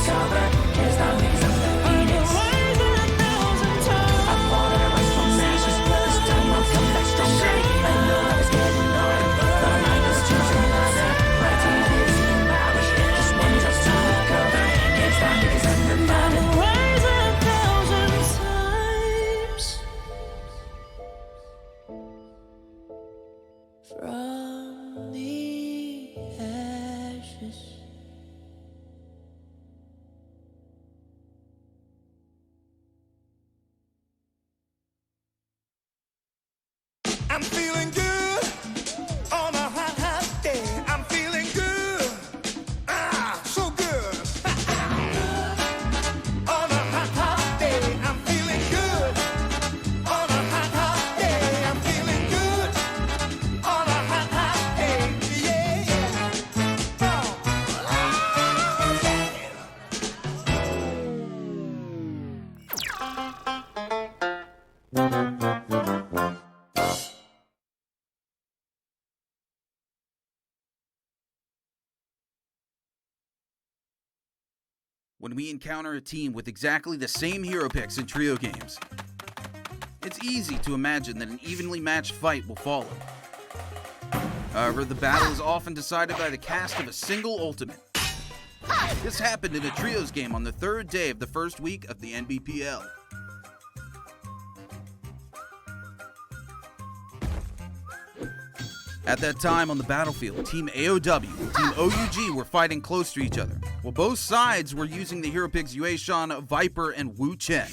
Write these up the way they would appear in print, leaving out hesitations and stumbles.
cover. Here's the niggas of the Phoenix. I fall and I rise from ashes. This time I'll come back stronger. I know I was getting hard, but I was choosing another. My team is in power. Just one just to recover. Here's the niggas of the bottom. Rise 1,000 times from the ashes. I'm feeling good on a hot, hot day. I'm feeling good, so good. On a hot, hot day, I'm feeling good. On a hot, hot day, I'm feeling good. On a hot, hot day, yeah, yeah. When we encounter a team with exactly the same hero picks in trio games, it's easy to imagine that an evenly matched fight will follow. However, the battle is often decided by the cast of a single ultimate. This happened in a trios game on the third day of the first week of the Nbpl. At that time on the battlefield, Team AOW and Team OUG were fighting close to each other, while both sides were using the hero picks Yueshan, Viper, and Wu Chen.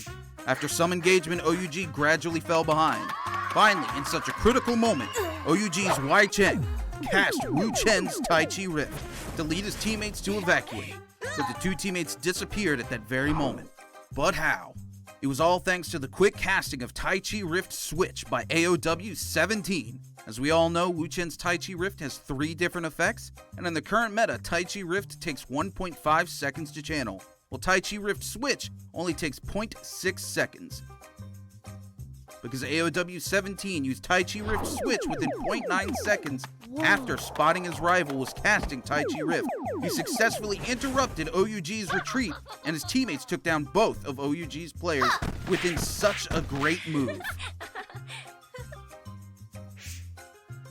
After some engagement, OUG gradually fell behind. Finally, in such a critical moment, OUG's Wei Cheng cast Wu Chen's Tai Chi Rift to lead his teammates to evacuate, but the two teammates disappeared at that very moment. But how? It was all thanks to the quick casting of Tai Chi Rift Switch by AOW 17. As we all know, Wu Chen's Tai Chi Rift has 3 different effects, and in the current meta, Tai Chi Rift takes 1.5 seconds to channel, while Tai Chi Rift Switch only takes 0.6 seconds. Because AOW 17 used Tai Chi Rift Switch within 0.9 seconds after spotting his rival was casting Tai Chi Rift, he successfully interrupted OUG's retreat, and his teammates took down both of OUG's players within such a great move.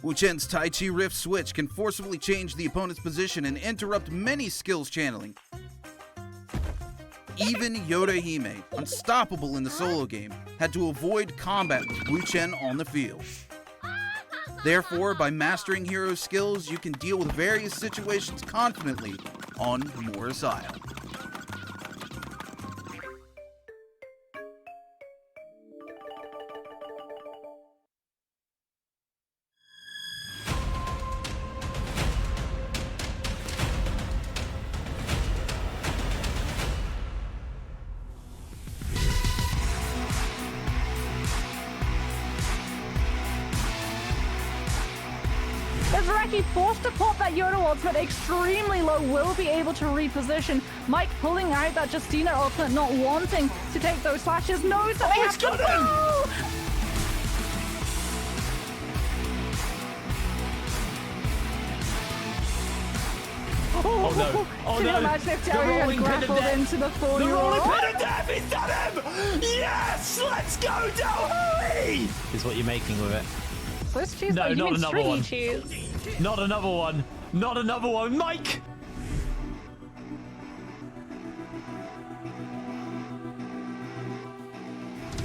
Wu Chen's Tai Chi Rift Switch can forcibly change the opponent's position and interrupt many skills channeling. Even Yoda Hime, unstoppable in the solo game, had to avoid combat with Wu Chen on the field. Therefore, by mastering hero skills, you can deal with various situations confidently on Morris Isle. As Raki forced to pop that Yoda ultimate extremely low, will be able to reposition. Mike pulling out that Justina ultimate, not wanting to take those slashes, knows that they have to go! Oh no! Oh Can you no! imagine if The Terry had rolling pin of grappled death! into the full The rolling Euro? pin of death! He's done him! Yes! Let's go, Delhi! Is what you're making with it. Swiss cheese? No, Oh, you not mean another stringy one. cheese. Not another one! Not another one! Mike!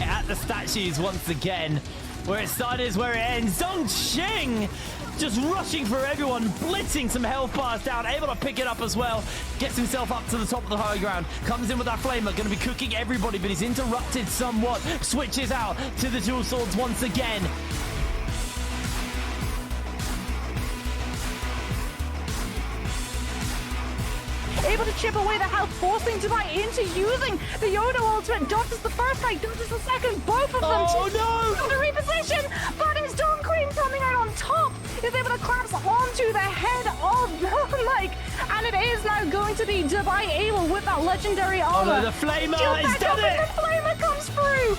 At the statues once again. Where it started is where it ends. Zhongqing just rushing for everyone, blitzing some health bars down, able to pick it up as well. Gets himself up to the top of the high ground. Comes in with that flamer, going to be cooking everybody, but he's interrupted somewhat. Switches out to the dual swords once again. Able to chip away the health, forcing Dubai into using the Yoda ultimate. Dodges the first strike, dodges the second, both of them. Oh, no! Able to reposition, but his Dawn Queen coming out on top is able to collapse onto the head of Mike. And it is now going to be Dubai able with that legendary armor. Oh no, the flamer! Jump He's back done up and it! the flamer comes through.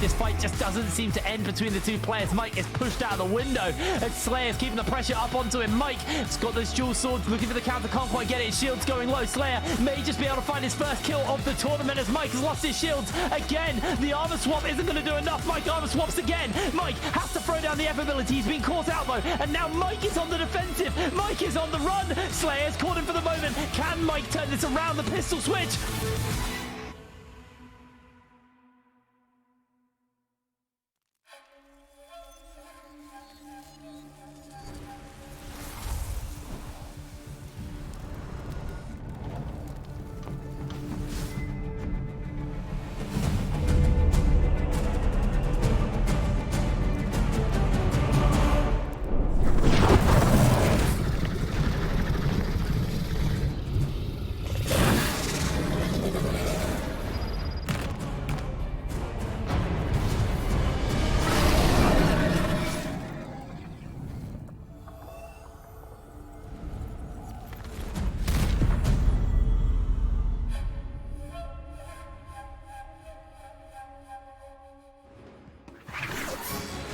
This fight just doesn't seem to end between the two players. Mike is pushed out the window, and Slayer's keeping the pressure up onto him. Mike has got those dual swords, looking for the counter, can't quite get it. Shield's going low. Slayer may just be able to find his first kill of the tournament as Mike has lost his shields again. The armor swap isn't going to do enough. Mike armor swaps again. Mike has to throw down the F ability. He's been caught out though, and now Mike is on the defensive. Mike is on the run. Slayer's caught him for the moment. Can Mike turn this around? The pistol switch.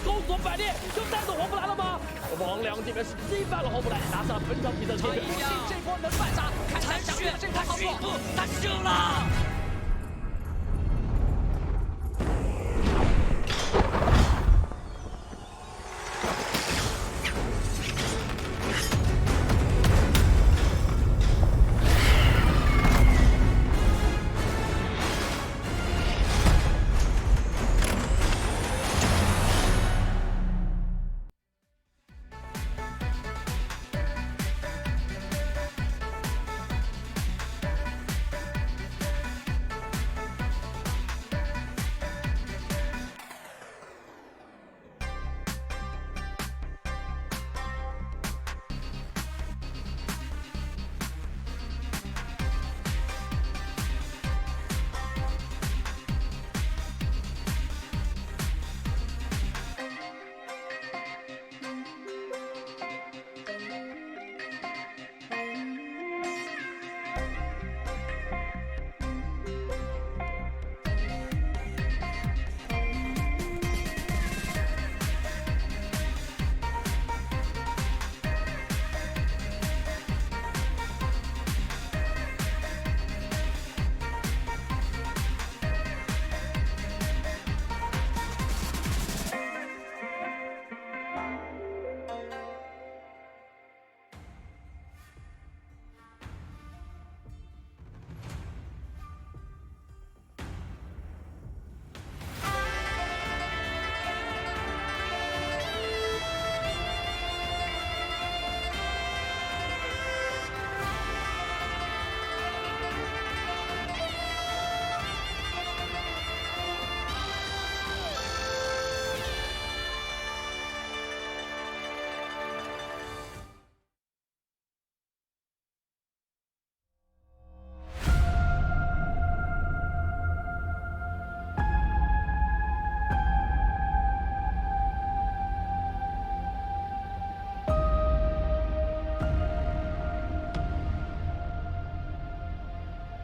高速反列，就带走黄不来了吗？王良这边是击败了黄不来，拿下了本场比赛的前信这波能反杀，看他想用这波操作，他输了。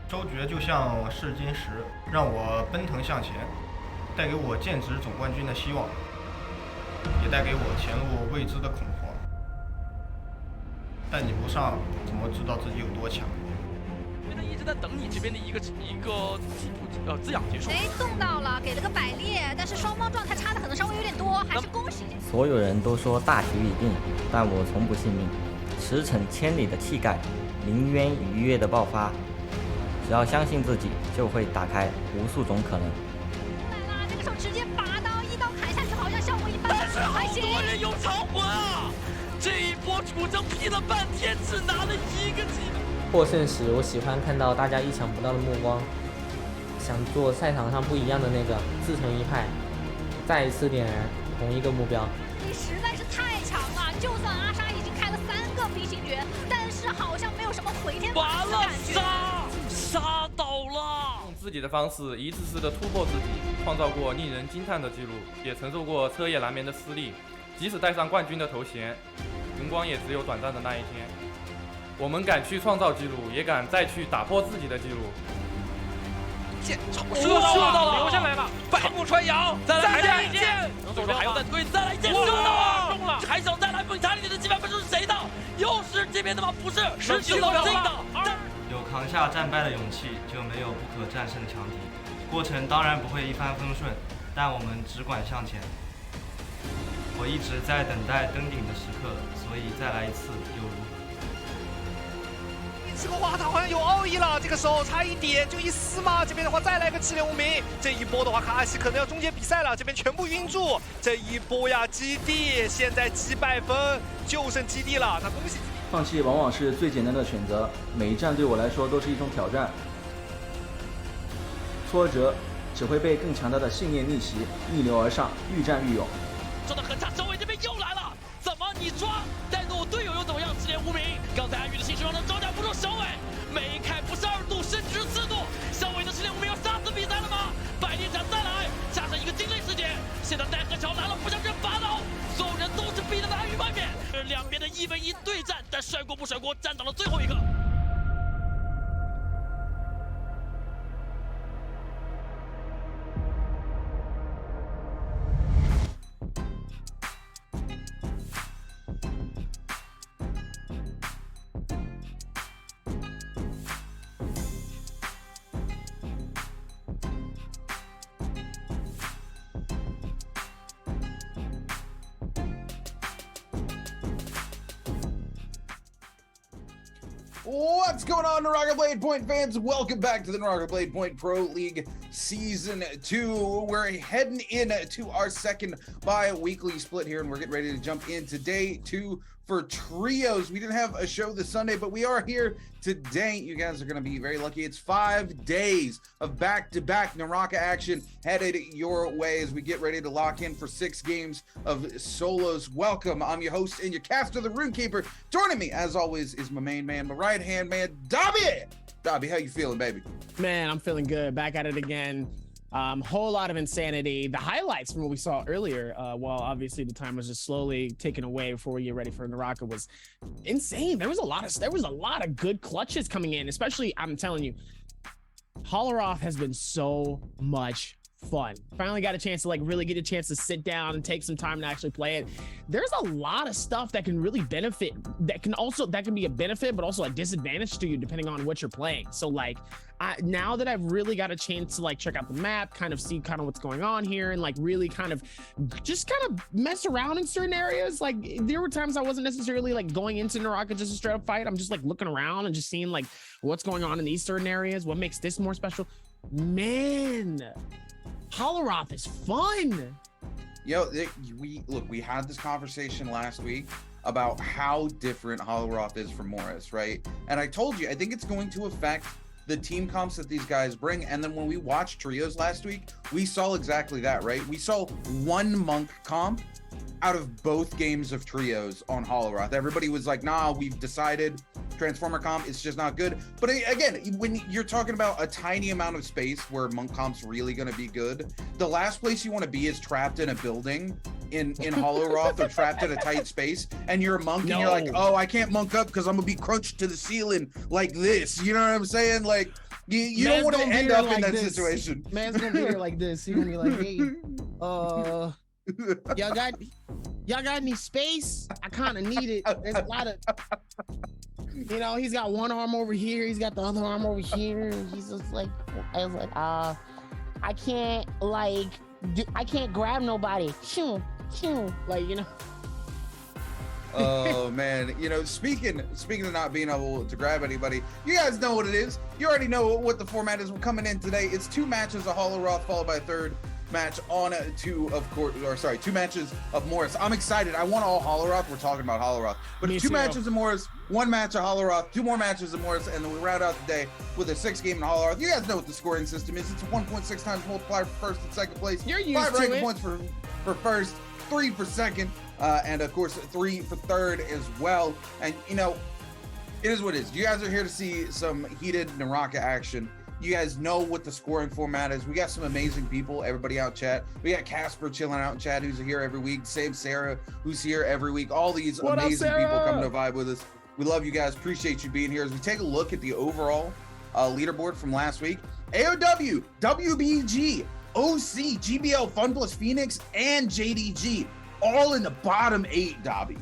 周决就像试金石，让我奔腾向前，带给我剑指总冠军的希望，也带给我前路未知的恐慌。但你不上，怎么知道自己有多强？因为他一直在等你这边的一个滋养结束。哎，动到了，给了个百裂，但是双方状态差的可能稍微有点多，还是恭喜。所有人都说大局已定，但我从不信命。驰骋千里的气概，临渊愉悦的爆发。只要相信自己，就会打开无数种可能。来啦，这个时候直接拔刀一刀砍下去，好像效果一般。但是好多人有超魂啊！这一波楚征拼了半天，只拿了1个技能。获胜时，我喜欢看到大家意想不到的目光，想做赛场上不一样的那个，自成一派，再一次点燃同一个目标。你实在是太强了，就算阿莎已经开了3个 B 星诀，但是好像没有什么回天乏术的感觉。杀倒了！用自己的方式一次次的突破自己，创造过令人惊叹的记录，也承受过彻夜难眠的失利。即使戴上冠军的头衔，荣光也只有短暂的那一天。我们敢去创造记录，也敢再去打破自己的记录。剑，射到了，留下来了，百步穿杨，再来一剑，最后还要再推，再来一剑，射到了，中了，还想再来蹦塔里的击败分数是谁的？又是这边的吗？不是，是去了这的。有扛下战败的勇气，就没有不可战胜的强敌。过程当然不会一帆风顺，但我们只管向前。我一直在等待登顶的时刻，所以再来一次又如何？这个哇，他好像有奥义了，这个时候差一点就一丝嘛。这边的话再来个7.5名，这一波的话卡西可能要终结比赛了，这边全部晕住。这一波呀，基地现在几百分，就剩基地了。那恭喜！放弃往往是最简单的选择，每一战对我来说都是一种挑战。挫折只会被更强大的信念逆袭，逆流而上，愈战愈勇。抓得很差，小伟这边又来了，怎么你抓？带动队友又怎么样？7.5名，刚才安宇的新时装能招架不住小伟，没开不是2度，甚至是4度。小伟的7.5名要杀死比赛了吗？百炼斩再来，加上一个惊雷事件，现在戴河桥来了，不想人拔刀，所有人都是逼得安宇外面。两边的1v1对战，但甩锅不甩锅，站到了最后一个。What's going on, Naraka Blade Point fans? Welcome back to the Naraka Blade Point Pro League Season 2. We're heading into our second bi-weekly split here, and we're getting ready to jump into day 2 for trios. We didn't have a show this Sunday, but we are here today. You guys are going to be very lucky. It's 5 days of back-to-back Naraka action headed your way as we get ready to lock in for 6 games of solos. Welcome. I'm your host and your caster, the RuneKeeper. Joining me, as always, is my main man, my right-hand man, Dobby. Dobby, how you feeling, baby? Man, I'm feeling good. Back at it again. Whole lot of insanity. The highlights from what we saw earlier, while obviously the time was just slowly taken away before we get ready for Naraka, was insane. There was a lot of good clutches coming in, especially, I'm telling you, Holoroth has been so much fun. Finally got a chance to really get a chance to sit down and take some time to actually play it. There's a lot of stuff that can really benefit, that can be a benefit but also a disadvantage to you depending on what you're playing. So now that I've really got a chance to check out the map, kind of see what's going on here, and really kind of mess around in certain areas. There were times I wasn't necessarily going into Naraka just to straight up fight. I'm just looking around and just seeing what's going on in these certain areas, what makes this more special. Man, Holoroth is fun. Yo, we had this conversation last week about how different Holoroth is from Morris, right? And I told you, I think it's going to affect the team comps that these guys bring. And then when we watched trios last week, we saw exactly that, right? We saw one monk comp out of both games of trios on Holoroth. Everybody was like, nah, we've decided Transformer comp, it's just not good. But again, when you're talking about a tiny amount of space where monk comp's really going to be good, the last place you want to be is trapped in a building in Holoroth or trapped in a tight space, and you're a monk and you're like, oh, I can't monk up because I'm gonna be crunched to the ceiling like this. You know what I'm saying? You don't want to end up in that situation. Man's gonna be here like this. He's gonna be like, hey, y'all got any space? I kind of need it. There's a lot of, he's got one arm over here, he's got the other arm over here, and he's just I can't I can't grab nobody. Oh man, speaking of not being able to grab anybody, you guys know what it is. You already know what the format is. We're coming in today. It's 2 matches of Holoroth followed by a third match on 2 matches of Morris. I'm excited. I want all Holoroth. We're talking about Holoroth, but 2 matches of Morris, 1 match of Holoroth, 2 more matches of Morris, and then we round out the day with a 6 game in Holoroth. You guys know what the scoring system is. It's a 1.6 times multiplier for first and second place. You're used 5 to ranking it. points for first, 3 for second, and of course 3 for third as well. And it is what it is. You guys are here to see some heated Naraka action. You guys know what the scoring format is. We got some amazing people, everybody out in chat. We got Casper chilling out in chat, who's here every week. Same Sarah, who's here every week. All these amazing people coming to vibe with us. We love you guys. Appreciate you being here. As we take a look at the overall leaderboard from last week. AOW, WBG, OC, GBL, Fun Plus Phoenix, and JDG all in the bottom 8, Dobby.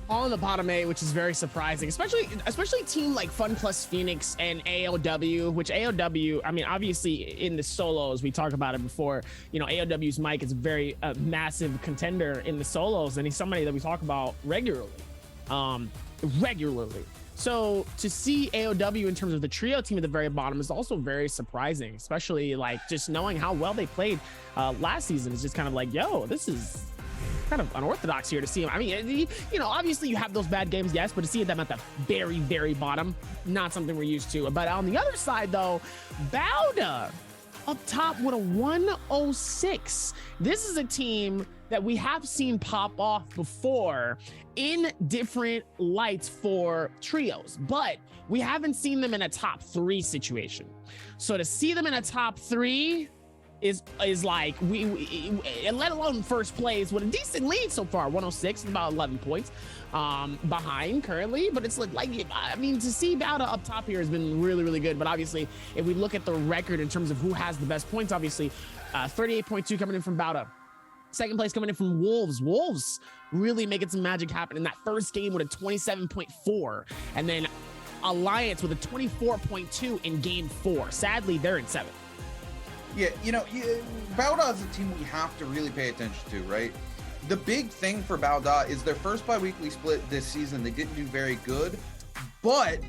All in the bottom 8, which is very surprising, especially team like Fun Plus Phoenix and AOW, which AOW, I mean, obviously in the solos, we talked about it before, you know, AOW's Mike is a very massive contender in the solos, and he's somebody that we talk about regularly. So to see AOW in terms of the trio team at the very bottom is also very surprising, especially like just knowing how well they played last season. Is just kind of like, yo, this is kind of unorthodox here to see him. I mean, you know, obviously you have those bad games, yes, but to see them at the very, very bottom, not something we're used to. But on the other side, though, Bowda up top with a 106. This is a team that we have seen pop off before in different lights for trios, but we haven't seen them in a top 3 situation. So to see them in a top 3 is like we let alone first place with a decent lead so far. 106 is about 11 points behind currently, but it's like I mean, to see Bowda up top here has been really, really good. But obviously if we look at the record in terms of who has the best points, obviously 38.2 coming in from Bowda. Second place coming in from Wolves. Wolves really making some magic happen in that first game with a 27.4, and then Alliance with a 24.2 in game 4. Sadly, they're in 7th. Yeah, you know, Bowda is a team we have to really pay attention to, right? The big thing for Bowda is their first bi-weekly split this season. They didn't do very good, but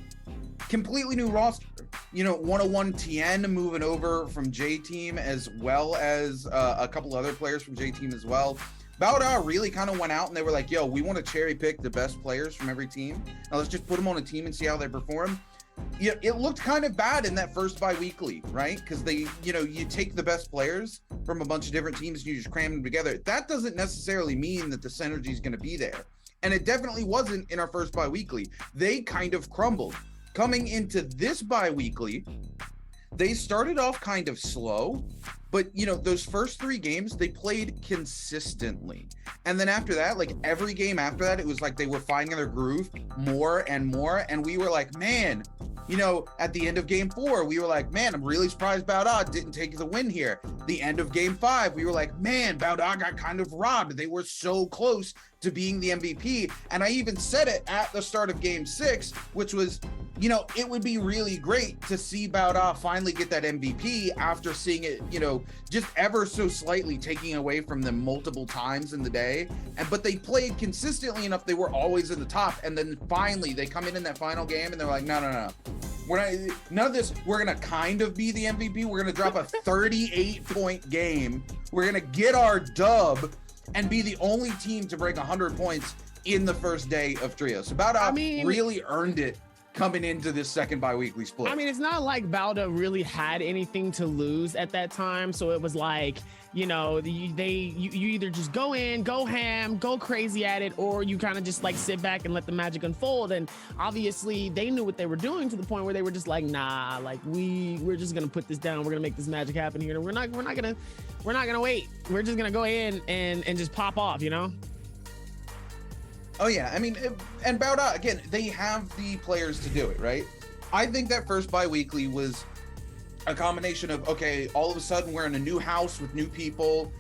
completely new roster. You know, 101 Tien moving over from J-Team, as well as a couple other players from J-Team as well. Bowda really kind of went out and they were like, yo, we want to cherry pick the best players from every team. Now let's just put them on a team and see how they perform. Yeah, it looked kind of bad in that first bi-weekly, right? Because they, you know, you take the best players from a bunch of different teams and you just cram them together. That doesn't necessarily mean that the synergy is going to be there. And it definitely wasn't in our first bi-weekly. They kind of crumbled. Coming into this bi-weekly, they started off kind of slow, but you know, those first 3 games they played consistently, and then after that, like every game after that, it was like they were finding their groove more and more, and we were like, man, you know, at the end of game 4 we were like, man, I'm really surprised Bowda didn't take the win here. The end of game 5 we were like, man, Bowda got kind of robbed. They were so close to being the MVP, and I even said it at the start of game 6, which was, you know, it would be really great to see Bowda finally get that MVP after seeing it, you know, just ever so slightly taking away from them multiple times in the day. But they played consistently enough, they were always in the top, and then finally they come in that final game and they're like, no, we're not, none of this, we're gonna kind of be the MVP. We're gonna drop a 38-point game. We're gonna get our dub and be the only team to break 100 points in the first day of trios. So Bowda really earned it coming into this second bi-weekly split. I mean, it's not like Bowda really had anything to lose at that time, so it was like, you know, you either just go in, go ham, go crazy at it, or you kind of just like sit back and let the magic unfold. And obviously they knew what they were doing, to the point where they were just like, nah, like we're just gonna put this down, we're gonna make this magic happen here, and we're not gonna wait, we're just gonna go in and just pop off, you know. Oh yeah, I mean, and Bowda, again, they have the players to do it, right? I think that first bi-weekly was a combination of, okay, all of a sudden we're in a new house with new people.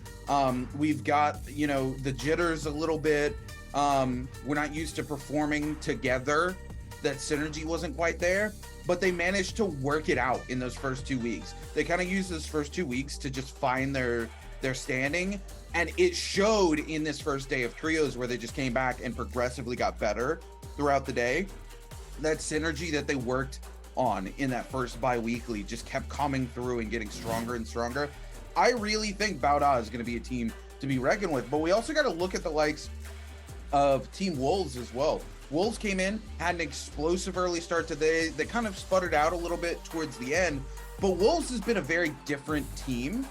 We've got, you know, the jitters a little bit. We're not used to performing together. That synergy wasn't quite there, but they managed to work it out in those first 2 weeks. They kind of used those first 2 weeks to just find their standing. And it showed in this first day of trios, where they just came back and progressively got better throughout the day. That synergy that they worked on in that first bi-weekly just kept coming through and getting stronger and stronger. I really think Bowda is going to be a team to be reckoned with, but we also got to look at the likes of Team Wolves as well. Wolves came in, had an explosive early start to the day. They kind of sputtered out a little bit towards the end, but Wolves has been a very different team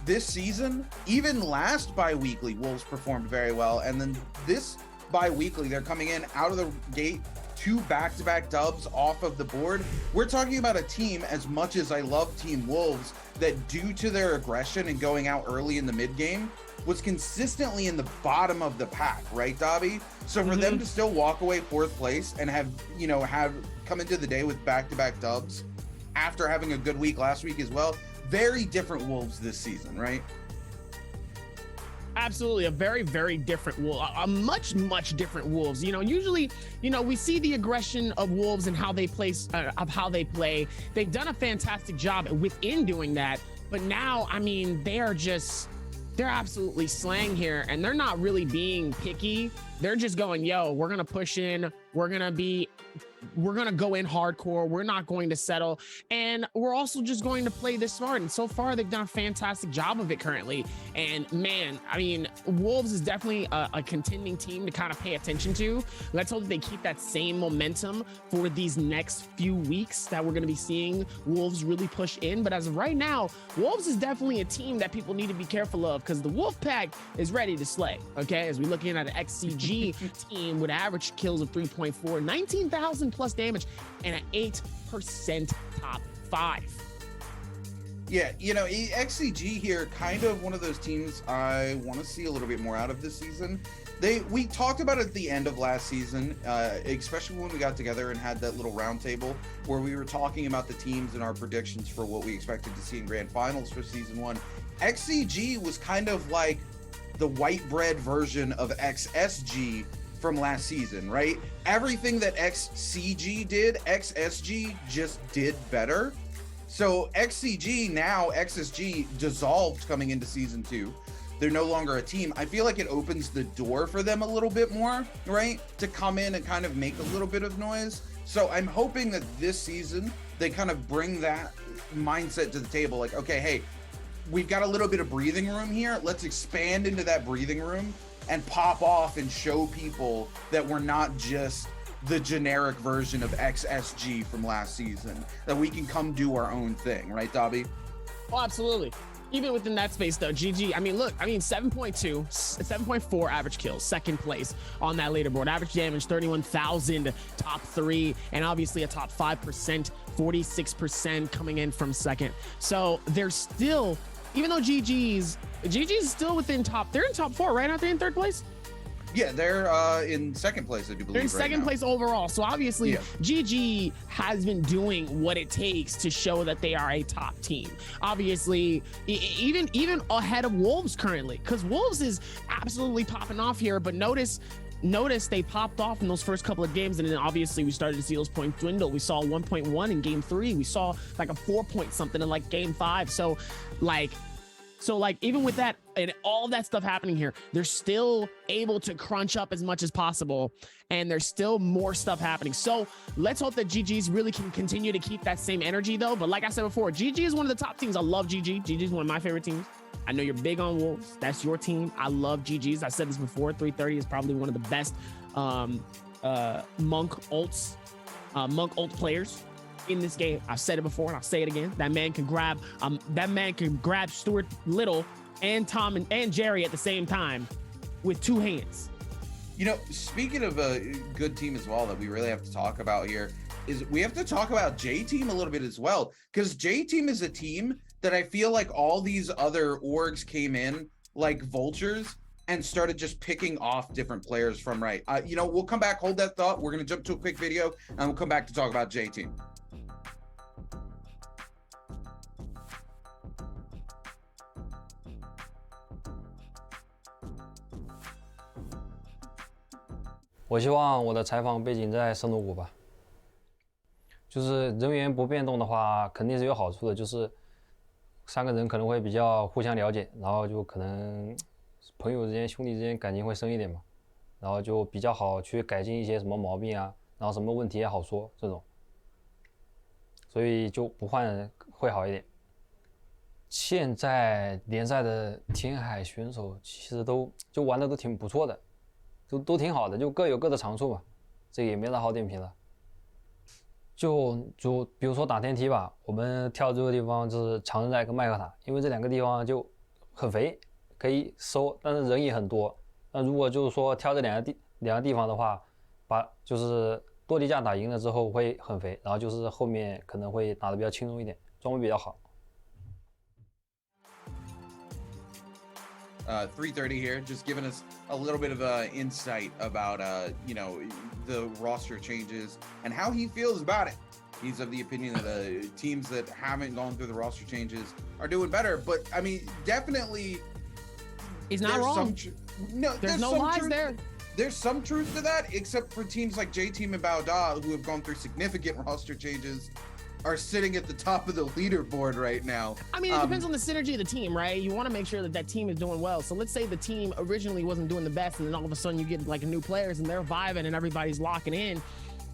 this season. Even last bi-weekly, Wolves performed very well, and then this bi-weekly, they're coming in out of the gate, 2 back-to-back dubs off of the board. We're talking about a team, as much as I love Team Wolves, that due to their aggression and going out early in the mid game, was consistently in the bottom of the pack, right, Dobby? So for them to still walk away 4th place and have come into the day with back-to-back dubs after having a good week last week as well, very different Wolves this season, right? Absolutely, a very, very different Wolves, a much, much different Wolves. Usually, we see the aggression of Wolves and how they play. They've done a fantastic job within doing that, but now, I mean, they're absolutely slaying here, and they're not really being picky. They're just going, yo, we're gonna push in, we're gonna go in hardcore, we're not going to settle, and we're also just going to play this smart. And so far they've done a fantastic job of it currently. And man, I mean, Wolves is definitely a contending team to kind of pay attention to. Let's hope that they keep that same momentum for these next few weeks that we're going to be seeing Wolves really push in. But as of right now, Wolves is definitely a team that people need to be careful of, because the Wolf Pack is ready to slay. Okay, as we looking at an XCG team with average kills of 3.4, 19,000 plus damage, and an 8% top 5. Yeah, XCG here, kind of one of those teams I want to see a little bit more out of this season. We talked about it at the end of last season, especially when we got together and had that little roundtable where we were talking about the teams and our predictions for what we expected to see in grand finals for season 1. XCG was kind of like the white bread version of XSG from last season, right? Everything that XCG did, XSG just did better. So XCG, now XSG, dissolved coming into season 2. They're no longer a team. I feel like it opens the door for them a little bit more, right? To come in and kind of make a little bit of noise. So I'm hoping that this season they kind of bring that mindset to the table. Like, okay, hey, we've got a little bit of breathing room here. Let's expand into that breathing room and pop off and show people that we're not just the generic version of XSG from last season, that we can come do our own thing, right, Dobby? Oh, absolutely. Even within that space, though, GG, 7.2, 7.4 average kills, 2nd place on that leaderboard. Average damage, 31,000, top 3, and obviously a top 5%, 46% coming in from 2nd. So they're still, even though GG's still within they're in top 4, right? Aren't they in 3rd place? Yeah, they're in 2nd place, I do believe. They're in 2nd place overall. So obviously, GG has been doing what it takes to show that they are a top team. Obviously, even ahead of Wolves currently, because Wolves is absolutely popping off here. But notice they popped off in those first couple of games, and then obviously we started to see those points dwindle. We saw 1.1 in game 3. We saw like a 4 point something in like game 5. So even with that and all that stuff happening here, they're still able to crunch up as much as possible, and there's still more stuff happening. So let's hope that GG's really can continue to keep that same energy, though. But like I said before, GG is one of the top teams. I love GG. GG is one of my favorite teams. I know you're big on Wolves. That's your team. I love GG's. I said this before. 330 is probably one of the best Monk ult players in this game. I've said it before and I'll say it again. That man can grab Stuart Little and Tom and Jerry at the same time with 2 hands. Speaking of a good team as well that we really have to talk about here, is we have to talk about J-Team a little bit as well, because J-Team is a team that I feel like all these other orgs came in like vultures and started just picking off different players from right. We'll come back, hold that thought. We're going to jump to a quick video and we'll come back to talk about J-Team.我希望我的采访背景在深度谷吧，就是人员不变动的话，肯定是有好处的，就是3个人可能会比较互相了解，然后就可能朋友之间、兄弟之间感情会深一点嘛，然后就比较好去改进一些什么毛病啊，然后什么问题也好说这种，所以就不换会好一点。现在联赛的天海选手其实就玩的都挺不错的。都挺好的，就各有各的长处吧，这个也没啥好点评了。就比如说打天梯吧，我们跳这个地方就是长人寨跟麦克塔，因为这2个地方就很肥，可以收，但是人也很多。那如果就是说挑这两个地方的话，就是多迪架打赢了之后会很肥，然后就是后面可能会打得比较轻松一点，装备比较好。330 here, just giving us a little bit of insight about, you know, the roster changes and how he feels about it. He's of the opinion that teams that haven't gone through the roster changes are doing better. But I mean, definitely, he's not wrong. There's no lies there. There's some truth to that, except for teams like J-Team and BIWEEKly2, who have gone through significant roster changes, are sitting at the top of the leaderboard right now. I mean, it depends on the synergy of the team, right? You want to make sure that that team is doing well. So let's say the team originally wasn't doing the best, and then all of a sudden you get like new players and they're vibing and everybody's locking in.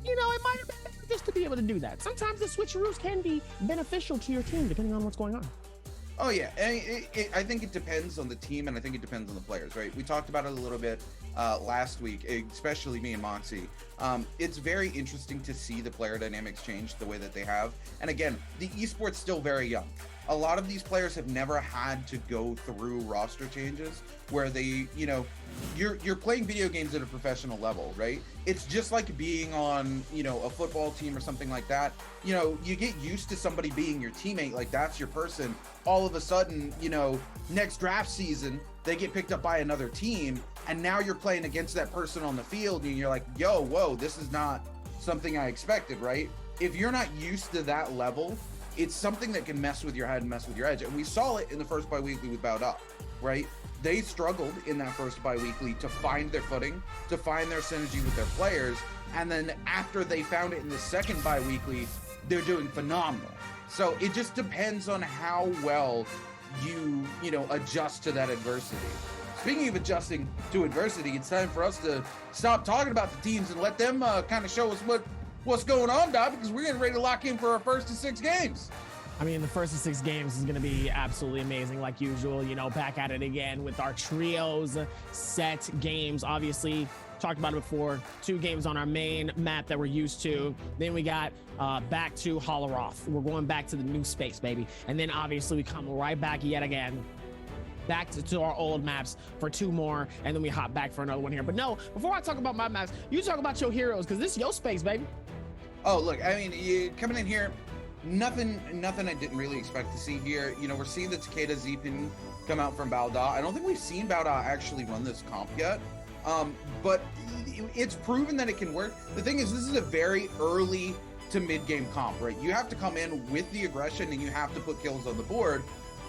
You know, it might have been better just to be able to do that. Sometimes the switcheroos can be beneficial to your team, depending on what's going on. Oh yeah, I think it depends on the team, and I think it depends on the players, right? We talked about it a little bit last week, especially me and Moxie. It's very interesting to see the player dynamics change the way that they have. And again, the esports still very young. A lot of these players have never had to go through roster changes where they, you know, you're playing video games at a professional level, right? It's just like being on, you know, a football team or something like that. You know, you get used to somebody being your teammate, like that's your person. All of a sudden, you know, next draft season, they get picked up by another team, and now you're playing against that person on the field, and you're like, yo, whoa, this is not something I expected, right? If you're not used to that level, it's something that can mess with your head and mess with your edge. And we saw it in the first bi-weekly with BIWEEKly2, right? They struggled in that first bi-weekly to find their footing, to find their synergy with their players. And then after they found it in the second bi-weekly, they're doing phenomenal. So it just depends on how well you know, adjust to that adversity. Speaking of adjusting to adversity, it's time for us to stop talking about the teams and let them kind of show us what's going on, Doc, because we're getting ready to lock in for our first of 6 games. I mean, the first of 6 games is going to be absolutely amazing, like usual. You know, back at it again with our trios set games. Obviously, talked about it before. 2 games on our main map that we're used to. Then we got back to Holleroth. We're going back to the new space, baby. And then obviously we come right back yet again. Back to our old maps for 2 more, and then we hop back for another one here. But no, before I talk about my maps, you talk about your heroes, because this is your space, baby. Oh, look, I mean, you coming in here, nothing I didn't really expect to see here. You know, we're seeing the Takeda Zpin come out from BIWEEKly2. I don't think we've seen BIWEEKly2 actually run this comp yet, but it's proven that it can work. The thing is, this is a very early to mid-game comp, right? You have to come in with the aggression, and you have to put kills on the board.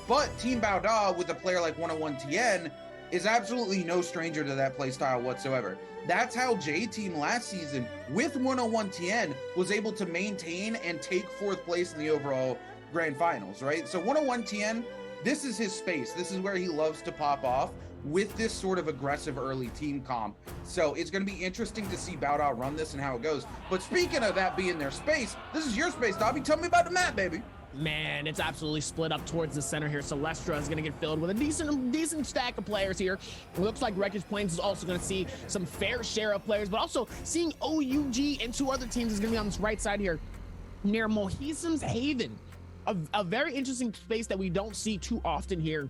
But Team BIWEEKly2 with a player like 101TN is absolutely no stranger to that playstyle whatsoever. That's how J-Team last season with 101TN was able to maintain and take 4th place in the overall grand finals, right? So 101TN, this is his space. This is where he loves to pop off with this sort of aggressive early team comp. So it's going to be interesting to see BIWEEKly2 run this and how it goes. But speaking of that being their space, this is your space, Dobby. Tell me about the map, baby. Man, it's absolutely split up towards the center here. Celestra is going to get filled with a decent stack of players here. It looks like Wreckage Plains is also going to see some fair share of players, but also seeing OUG and 2 other teams is going to be on this right side here near Mohisam's Haven. A very interesting space that we don't see too often here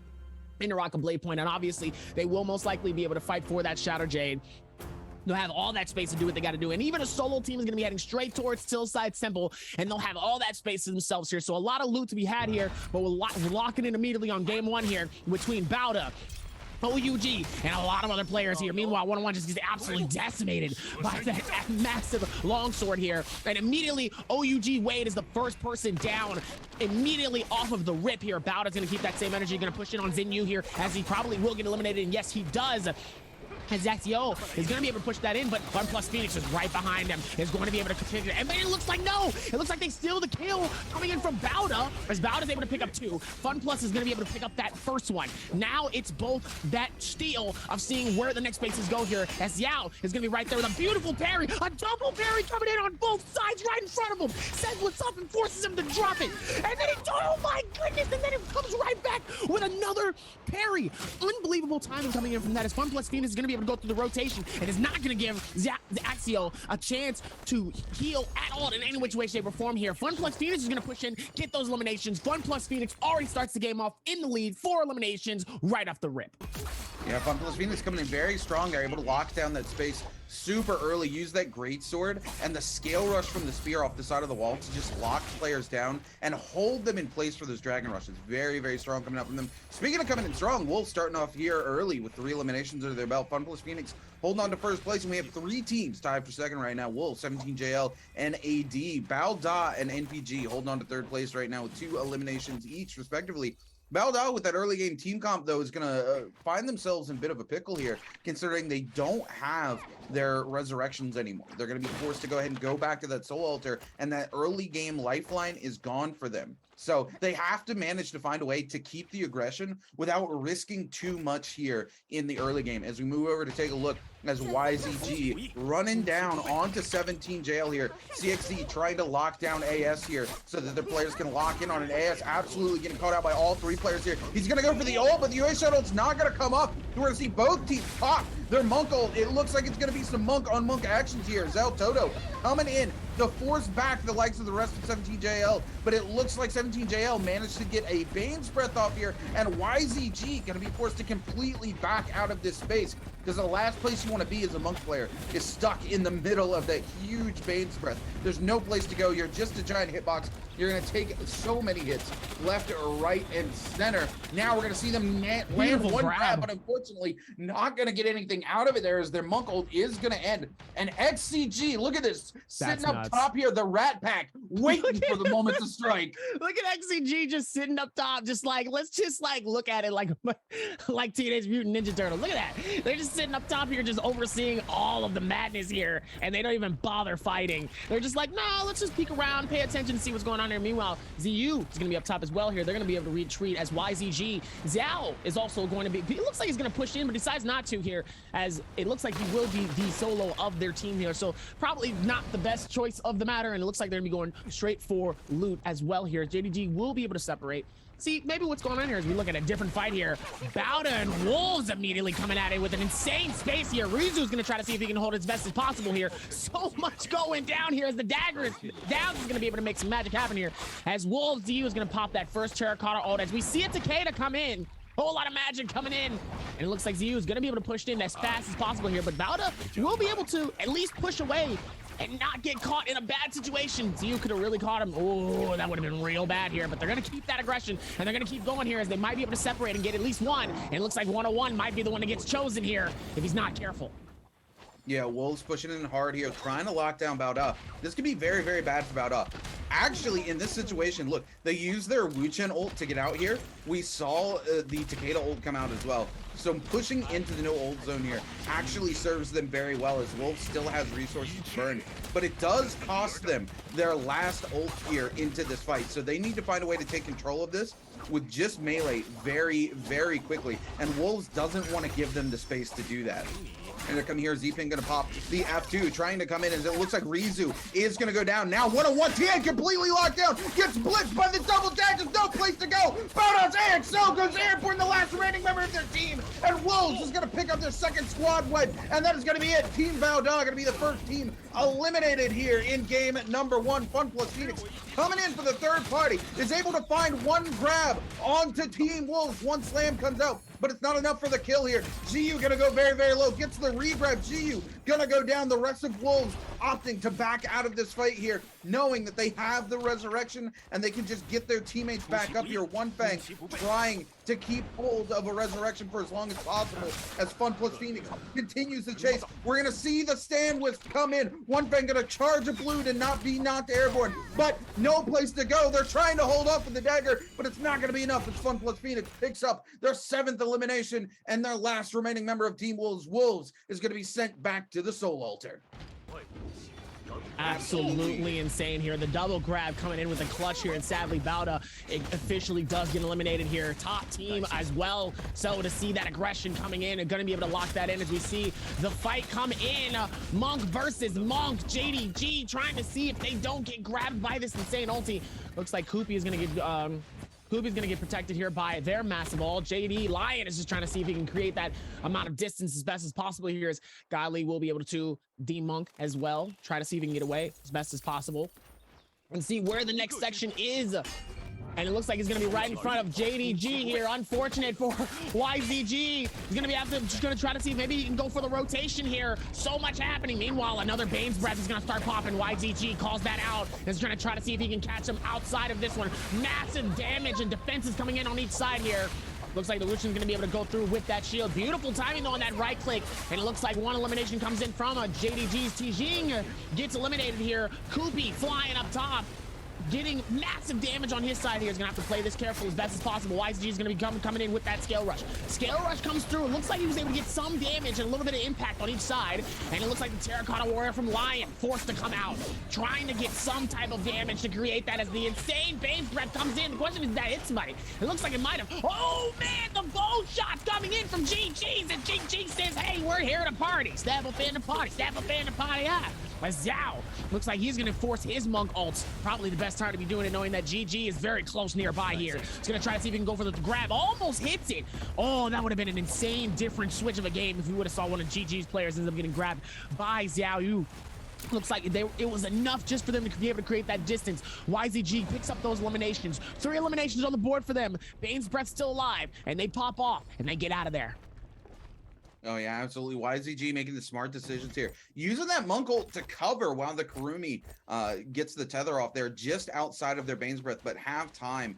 in Naraka Blade Point, and obviously they will most likely be able to fight for that Shadow Jade. They'll have all that space to do what they got to do. And even a solo team is going to be heading straight towards Tillside Temple, and they'll have all that space to themselves here. So a lot of loot to be had here, but we're locking in immediately on game 1 here between BIWEEKly2, OUG, and a lot of other players here. Meanwhile, 101 just gets absolutely decimated by that massive longsword here. And immediately, OUG Wade is the first person down immediately off of the rip here. BIWEEKly's going to keep that same energy, going to push in on Zinyu here, as he probably will get eliminated. And yes, he does. And Zaxio is going to be able to push that in, but FunPlus Phoenix is right behind him, is going to be able to continue. And it looks like no! It looks like they steal the kill coming in from BIWEEKly2, as BIWEEKly2 is able to pick up 2. FunPlus is going to be able to pick up that first one. Now it's both that steal of seeing where the next spaces go here, as Yao is going to be right there with a beautiful parry, a double parry coming in on both sides right in front of him. Says what's up and forces him to drop it. And then oh my goodness, and then it comes right back with another parry. Unbelievable timing coming in from that, as FunPlus Phoenix is going to be able to go through the rotation and is not going to give Zaxio a chance to heal at all in any which way, shape, or form here. FunPlus Phoenix is going to push in, get those eliminations. FunPlus Phoenix already starts the game off in the lead, 4 eliminations right off the rip. Yeah, Funplus Phoenix coming in very strong. They're able to lock down that space super early, use that great sword and the scale rush from the spear off the side of the wall to just lock players down and hold them in place for those dragon rushes. Very, very strong coming out from them. Speaking of coming in strong, Wolves starting off here early with 3 eliminations under their belt. Funplus Phoenix holding on to first place, and we have 3 teams tied for second right now. Wolves, 17JL, and AD. Balda and NPG holding on to third place right now with 2 eliminations each, respectively. Balda with that early game team comp, though, is going to find themselves in a bit of a pickle here, considering they don't have their resurrections anymore. They're going to be forced to go ahead and go back to that soul altar, and that early game lifeline is gone for them. So they have to manage to find a way to keep the aggression without risking too much here in the early game. As we move over to take a look as YZG running down onto 17JL here. CXC trying to lock down AS here so that their players can lock in on an AS. Absolutely getting caught out by all 3 players here. He's going to go for the ult, but the UA shuttle's not going to come up. We're going to see both teams pop their monk ult. It looks like it's going to be some monk on monk actions here. Zel Toto coming in to force back the likes of the rest of 17JL, but it looks like 17JL managed to get a Bane's Breath off here, and YZG going to be forced to completely back out of this space, because the last place you want to be as a monk player is stuck in the middle of that huge Bane's Breath. There's no place to go. You're just a giant hitbox. You're going to take so many hits left, right, and center. Now we're going to see them land one grab, but unfortunately not going to get anything out of it there, as their monk ult is going to end. And XCG, look at this, sitting up top here, the Rat Pack, waiting for the moment to strike. Look at XCG just sitting up top, just like, let's just like look at it like Teenage Mutant Ninja Turtle. Look at that. They're just sitting up top here, just overseeing all of the madness here, and they don't even bother fighting. They're just like, no, let's just peek around, pay attention, see what's going on there. Meanwhile, ZU is going to be up top as well here. They're going to be able to retreat as YZG. Xiao is also going to be, it looks like he's going to push in, but decides not to here, as it looks like he will be the solo of their team here. So probably not the best choice of the matter, and it looks like they're going to be going straight for loot as well here. JDG will be able to separate. See, maybe what's going on here is we look at a different fight here. Bowda and Wolves immediately coming at it with an insane space here. Rizu's going to try to see if he can hold it as best as possible here. So much going down here as the dagger is down. He's going to be able to make some magic happen here. As Wolves, DU is going to pop that first Terracotta ult. As we see a Takeda come in. Whole lot of magic coming in. And it looks like ZU is going to be able to push in as fast as possible here. But Bowda will be able to at least push away and not get caught in a bad situation. ZU could have really caught him. Oh, that would have been real bad here, but they're going to keep that aggression, and they're going to keep going here, as they might be able to separate and get at least one. And it looks like 101 might be the one that gets chosen here if he's not careful. Yeah, Wolves pushing in hard here, trying to lock down Bowda. This could be very, very bad for Bowda. Actually, in this situation, look, they used their Wu-Chen ult to get out here. We saw the Takeda ult come out as well. So pushing into the no ult zone here actually serves them very well, as Wolves still has resources to burn. But it does cost them their last ult here into this fight. So they need to find a way to take control of this with just melee very, very quickly. And Wolves doesn't want to give them the space to do that. And they're coming here, Z-Ping gonna pop the F2, trying to come in, as it looks like Rizu is gonna go down. Now 101 TN completely locked down, gets blitzed by the double tag, there's no place to go. Bowda's AXO goes airborne, the last remaining member of their team. And Wolves is gonna pick up their second squad wipe, and that is gonna be it. Team Bowda gonna be the first team eliminated here in game number 1. Funplus Phoenix coming in for the third party, is able to find one grab onto Team Wolves. One slam comes out, but it's not enough for the kill here. GU gonna go very, very low, gets the regrab. GU gonna go down. The rest of Wolves opting to back out of this fight here, knowing that they have the resurrection and they can just get their teammates back up here. One Fang trying to keep hold of a resurrection for as long as possible, as Funplus Phoenix continues the chase. We're gonna see the stand wisp come in. One Fang gonna charge a blue to not be knocked airborne, but no place to go. They're trying to hold off with the dagger, but it's not gonna be enough. It's Funplus Phoenix picks up their 7th elimination, and their last remaining member of Team Wolves, is gonna be sent back to the soul altar. Absolutely insane here. The double grab coming in with a clutch here, and sadly Bowda officially does get eliminated here. Top team as well. So to see that aggression coming in and going to be able to lock that in, as we see the fight come in. Monk versus Monk. JDG trying to see if they don't get grabbed by this insane ulti. Looks like Koopy is going to get Koopy's gonna get protected here by their massive ult. JD Lion is just trying to see if he can create that amount of distance as best as possible here, as Godly will be able to demonk as well. Try to see if he can get away as best as possible and see where the next section is. And it looks like he's going to be right in front of JDG here. Unfortunate for YZG. He's going to be just going to try to see if maybe he can go for the rotation here. So much happening. Meanwhile, another Bane's Breath is going to start popping. YZG calls that out. Is going to try to see if he can catch him outside of this one. Massive damage and defenses coming in on each side here. Looks like the Lucian's going to be able to go through with that shield. Beautiful timing, though, on that right click. And it looks like one elimination comes in from JDG's Tijing. Gets eliminated here. Koopy flying up top. Getting massive damage on his side here. He's going to have to play this careful as best as possible. YZG is going to be coming in with that Scale Rush. Scale Rush comes through. It looks like he was able to get some damage and a little bit of impact on each side. And it looks like the Terracotta Warrior from Lion forced to come out, trying to get some type of damage to create that as the insane Bane's Breath comes in. The question is, did that hit somebody? It looks like it might have. Oh, man, the bow shot's coming in from GG's. And GG says, hey, we're here to party. Step up in the party. Step up in the party. As Zhao looks like he's going to force his Monk ults. Probably the best time to be doing it, knowing that GG is very close nearby here. He's going to try to see if he can go for the grab. Almost hits it. Oh, that would have been an insane different switch of a game if we would have saw one of GG's players end up getting grabbed by Zhao Yu. Looks like it was enough just for them to be able to create that distance. YZG picks up those eliminations. 3 eliminations on the board for them. Bane's Breath still alive, and they pop off, and they get out of there. Oh, yeah, absolutely. YZG making the smart decisions here. Using that Monk ult to cover while the Karumi gets the tether off there just outside of their Bane's Breath, but have time,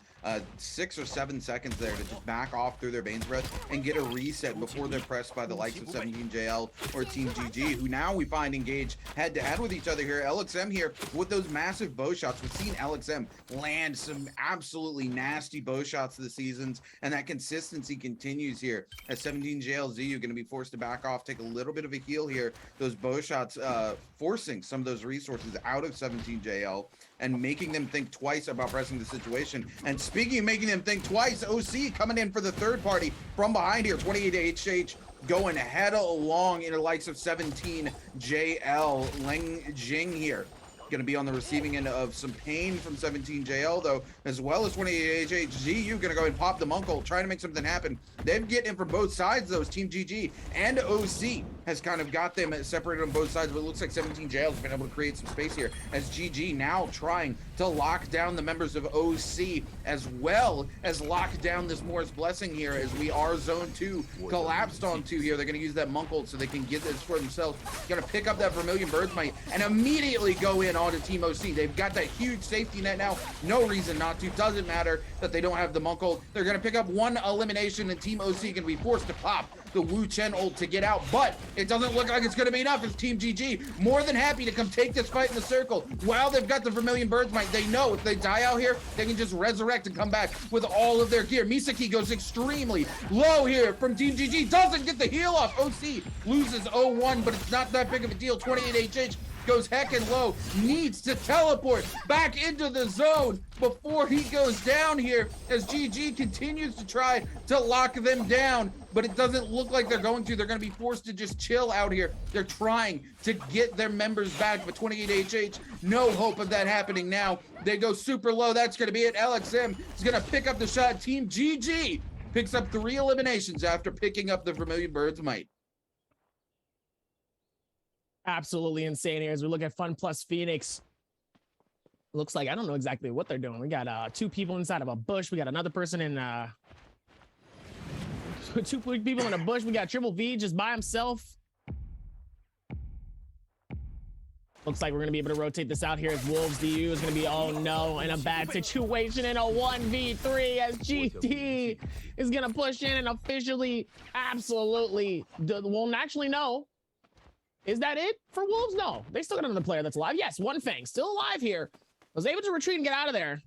6 or 7 seconds there to just back off through their Bane's Breath and get a reset before they're pressed by the likes of 17JL or Team GG, who now we find engaged head-to-head with each other here. LXM here with those massive bow shots. We've seen LXM land some absolutely nasty bow shots this season, and that consistency continues here as 17JL ZU going to be forced to back off, take a little bit of a heal here. Those bow shots forcing some of those resources out of 17JL and making them think twice about pressing the situation. And speaking of making them think twice, OC coming in for the third party from behind here. 28HH going head along in the likes of 17JL. Leng Jing here going to be on the receiving end of some pain from 17JL, though, as well as 28HH. ZU going to go and pop the Monk ult, trying to make something happen. They've getting in from both sides, though, as Team GG and OC has kind of got them separated on both sides, but it looks like 17JL has been able to create some space here, as GG now trying to lock down the members of OC, as well as lock down this Morris Blessing here, as we are Zone 2 collapsed on 2 here. They're going to use that Monk ult so they can get this for themselves. Going to pick up that Vermilion Bird's Might and immediately go in onto Team OC. They've got that huge safety net now. No reason not to. Doesn't matter that they don't have the Monk ult. They're going to pick up 1 elimination, and Team OC going to be forced to pop the Wu Chen ult to get out, but it doesn't look like it's going to be enough as Team GG more than happy to come take this fight in the circle. While they've got the Vermilion Bird's Might, they know if they die out here, they can just resurrect and come back with all of their gear. Misaki goes extremely low here from Team GG. Doesn't get the heal off. OC loses 0-1, but it's not that big of a deal. 28HH goes heckin' low, needs to teleport back into the zone before he goes down here as GG continues to try to lock them down, but it doesn't look like they're going to. They're going to be forced to just chill out here. They're trying to get their members back, but 28HH, no hope of that happening now. They go super low. That's going to be it. LXM is going to pick up the shot. Team GG picks up 3 eliminations after picking up the Vermilion Bird's Might. Absolutely insane here as we look at Fun Plus Phoenix. Looks like I don't know exactly what they're doing. We got 2 people inside of a bush. We got another person in 2 people in a bush. We got Triple V just by himself. Looks like we're gonna be able to rotate this out here as Wolves DU is gonna be, oh no, in a bad situation in a 1v3 as GT is gonna push in and officially absolutely won't actually know. Is that it for Wolves? No, they still got another player that's alive. Yes, One Fang still alive here. Was able to retreat and get out of there.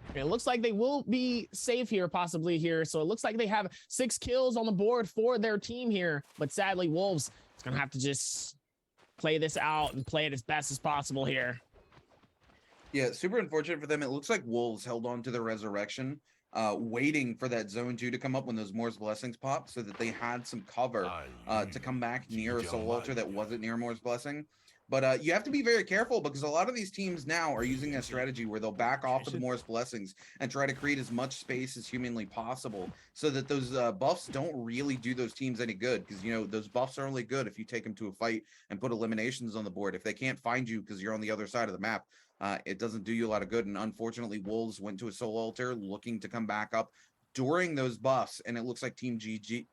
And it looks like they will be safe here, possibly here. So it looks like they have 6 kills on the board for their team here. But sadly, Wolves is going to have to just play this out and play it as best as possible here. Yeah, super unfortunate for them. It looks like Wolves held on to the resurrection, waiting for that Zone 2 to come up when those Moore's Blessings popped so that they had some cover to come back near a Soul Altar that wasn't near Moore's Blessing. But you have to be very careful because a lot of these teams now are using a strategy where they'll back off of the Morris Blessings and try to create as much space as humanly possible so that those buffs don't really do those teams any good, because, you know, those buffs are only good if you take them to a fight and put eliminations on the board. If they can't find you because you're on the other side of the map, it doesn't do you a lot of good. And unfortunately, Wolves went to a soul altar looking to come back up during those buffs, and it looks like Team GD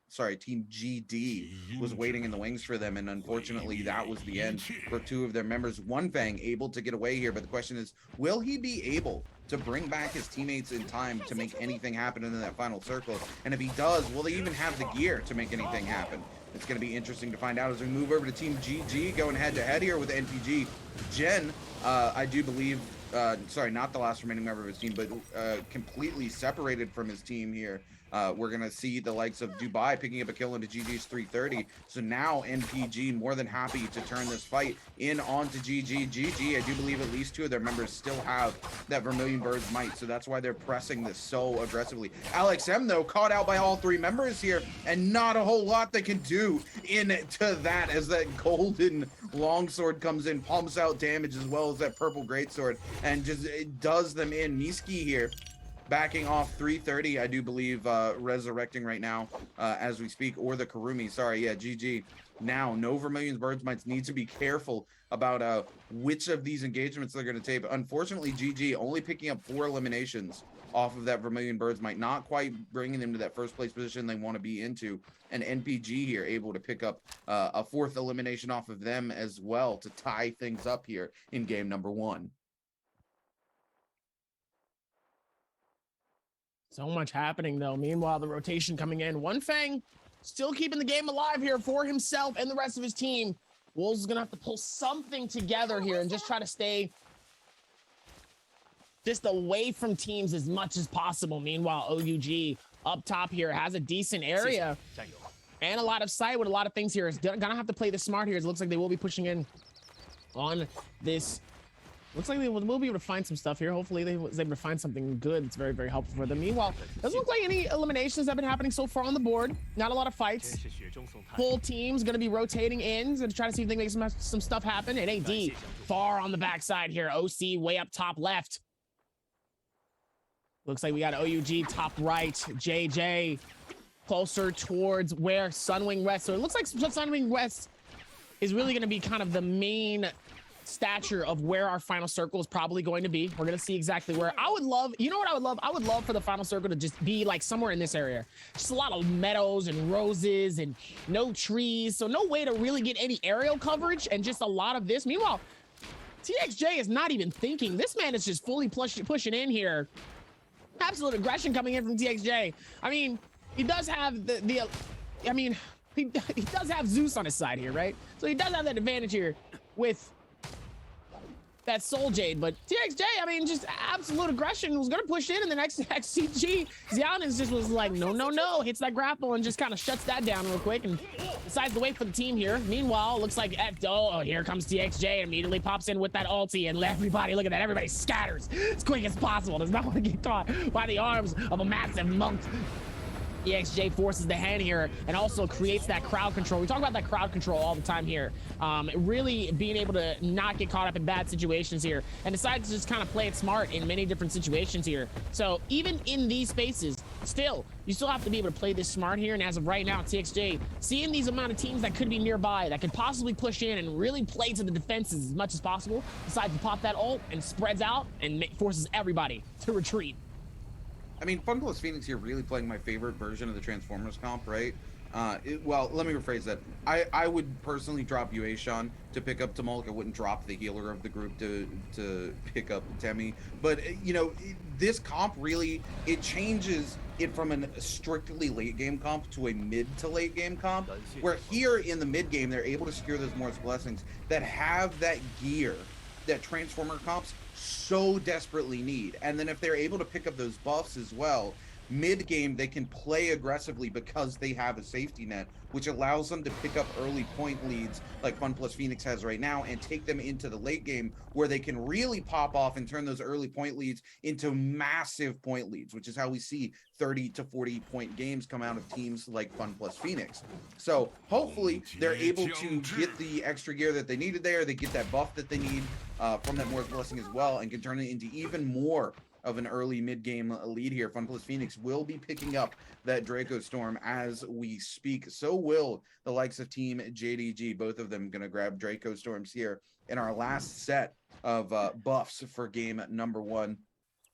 was waiting in the wings for them, and unfortunately that was the end for two of their members. One Fang able to get away here, but the question is, will he be able to bring back his teammates in time to make anything happen in that final circle? And if he does, will they even have the gear to make anything happen? It's going to be interesting to find out as we move over to Team GG, going head-to-head here with NPG. Jen, I do believe, sorry, not the last remaining member of his team, but completely separated from his team here. We're going to see the likes of Dubai picking up a kill into GG's 330. So now NPG more than happy to turn this fight in onto GG. GG, I do believe at least two of their members still have that Vermilion Bird's might, so that's why they're pressing this so aggressively. Alex M, though, caught out by all three members here, and not a whole lot they can do into that as that golden longsword comes in, pumps out damage as well as that purple greatsword, and just it does them in. Niski here backing off 330, I do believe, resurrecting right now as we speak, or the Karumi, sorry, yeah, GG. Now, no Vermilion Birds Mites need to be careful about which of these engagements they're going to take. Unfortunately, GG only picking up 4 eliminations off of that Vermilion Birds Mite, not quite bringing them to that first place position they want to be into. And NPG here able to pick up a 4th elimination off of them as well to tie things up here in game number 1. So much happening, though. Meanwhile, the rotation coming in. One Fang still keeping the game alive here for himself and the rest of his team. Wolves is going to have to pull something together here and just try to stay just away from teams as much as possible. Meanwhile, OUG up top here has a decent area and a lot of sight with a lot of things here. It's going to have to play this smart here. It looks like they will be pushing in on this. Looks like they will be able to find some stuff here. Hopefully they was able to find something good. It's very, very helpful for them. Meanwhile, doesn't look like any eliminations have been happening so far on the board. Not a lot of fights. Full team's going to be rotating in to try to see if they can make some stuff happen. And AD far on the backside here. OC way up top left. Looks like we got OUG top right. JJ closer towards where Sunwing West. So it looks like Sunwing West is really going to be kind of the main stature of where our final circle is probably going to be. We're going to see exactly where. I would love, you know what I would love? I would love for the final circle to just be like somewhere in this area. Just a lot of meadows and roses and no trees. So no way to really get any aerial coverage and just a lot of this. Meanwhile, TXJ is not even thinking. This man is just fully pushing in here. Absolute aggression coming in from TXJ. I mean, he does have he does have Zeus on his side here, right? So he does have that advantage here with that Soul Jade, but TXJ, I mean, just absolute aggression, was gonna push in, and the next XCG, Xiaonis just was like, no, hits that grapple and just kind of shuts that down real quick and decides to wait for the team here. Meanwhile, looks like, here comes TXJ, immediately pops in with that ulti, and everybody, look at that, everybody scatters as quick as possible. Does not want to get caught by the arms of a massive monk. EXJ forces the hand here and also creates that crowd control. We talk about that crowd control all the time here. Really being able to not get caught up in bad situations here and decides to just kind of play it smart in many different situations here. So even in these spaces, you still have to be able to play this smart here. And as of right now, TXJ, seeing these amount of teams that could be nearby, that could possibly push in and really play to the defenses as much as possible, decides to pop that ult and spreads out and forces everybody to retreat. I mean, Funkless Phoenix here really playing my favorite version of the Transformers comp, right? Well, let me rephrase that. I would personally drop Yueshan to pick up Tumulk. I wouldn't drop the healer of the group to pick up Temi. But, you know, this comp really, it changes it from a strictly late game comp to a mid to late game comp, where here in the mid game, they're able to secure those Morris Blessings that have that gear that Transformer comps so desperately need. And then if they're able to pick up those buffs as well, mid-game, they can play aggressively because they have a safety net, which allows them to pick up early point leads like FunPlus Phoenix has right now and take them into the late game where they can really pop off and turn those early point leads into massive point leads, which is how we see 30 to 40 point games come out of teams like FunPlus Phoenix. So hopefully they're able to get the extra gear that they needed there. They get that buff that they need from that Morris Blessing as well, and can turn it into even more of an early mid-game lead here. FunPlus Phoenix will be picking up that Draco Storm as we speak. So will the likes of Team JDG. Both of them going to grab Draco Storms here in our last set of buffs for game number 1.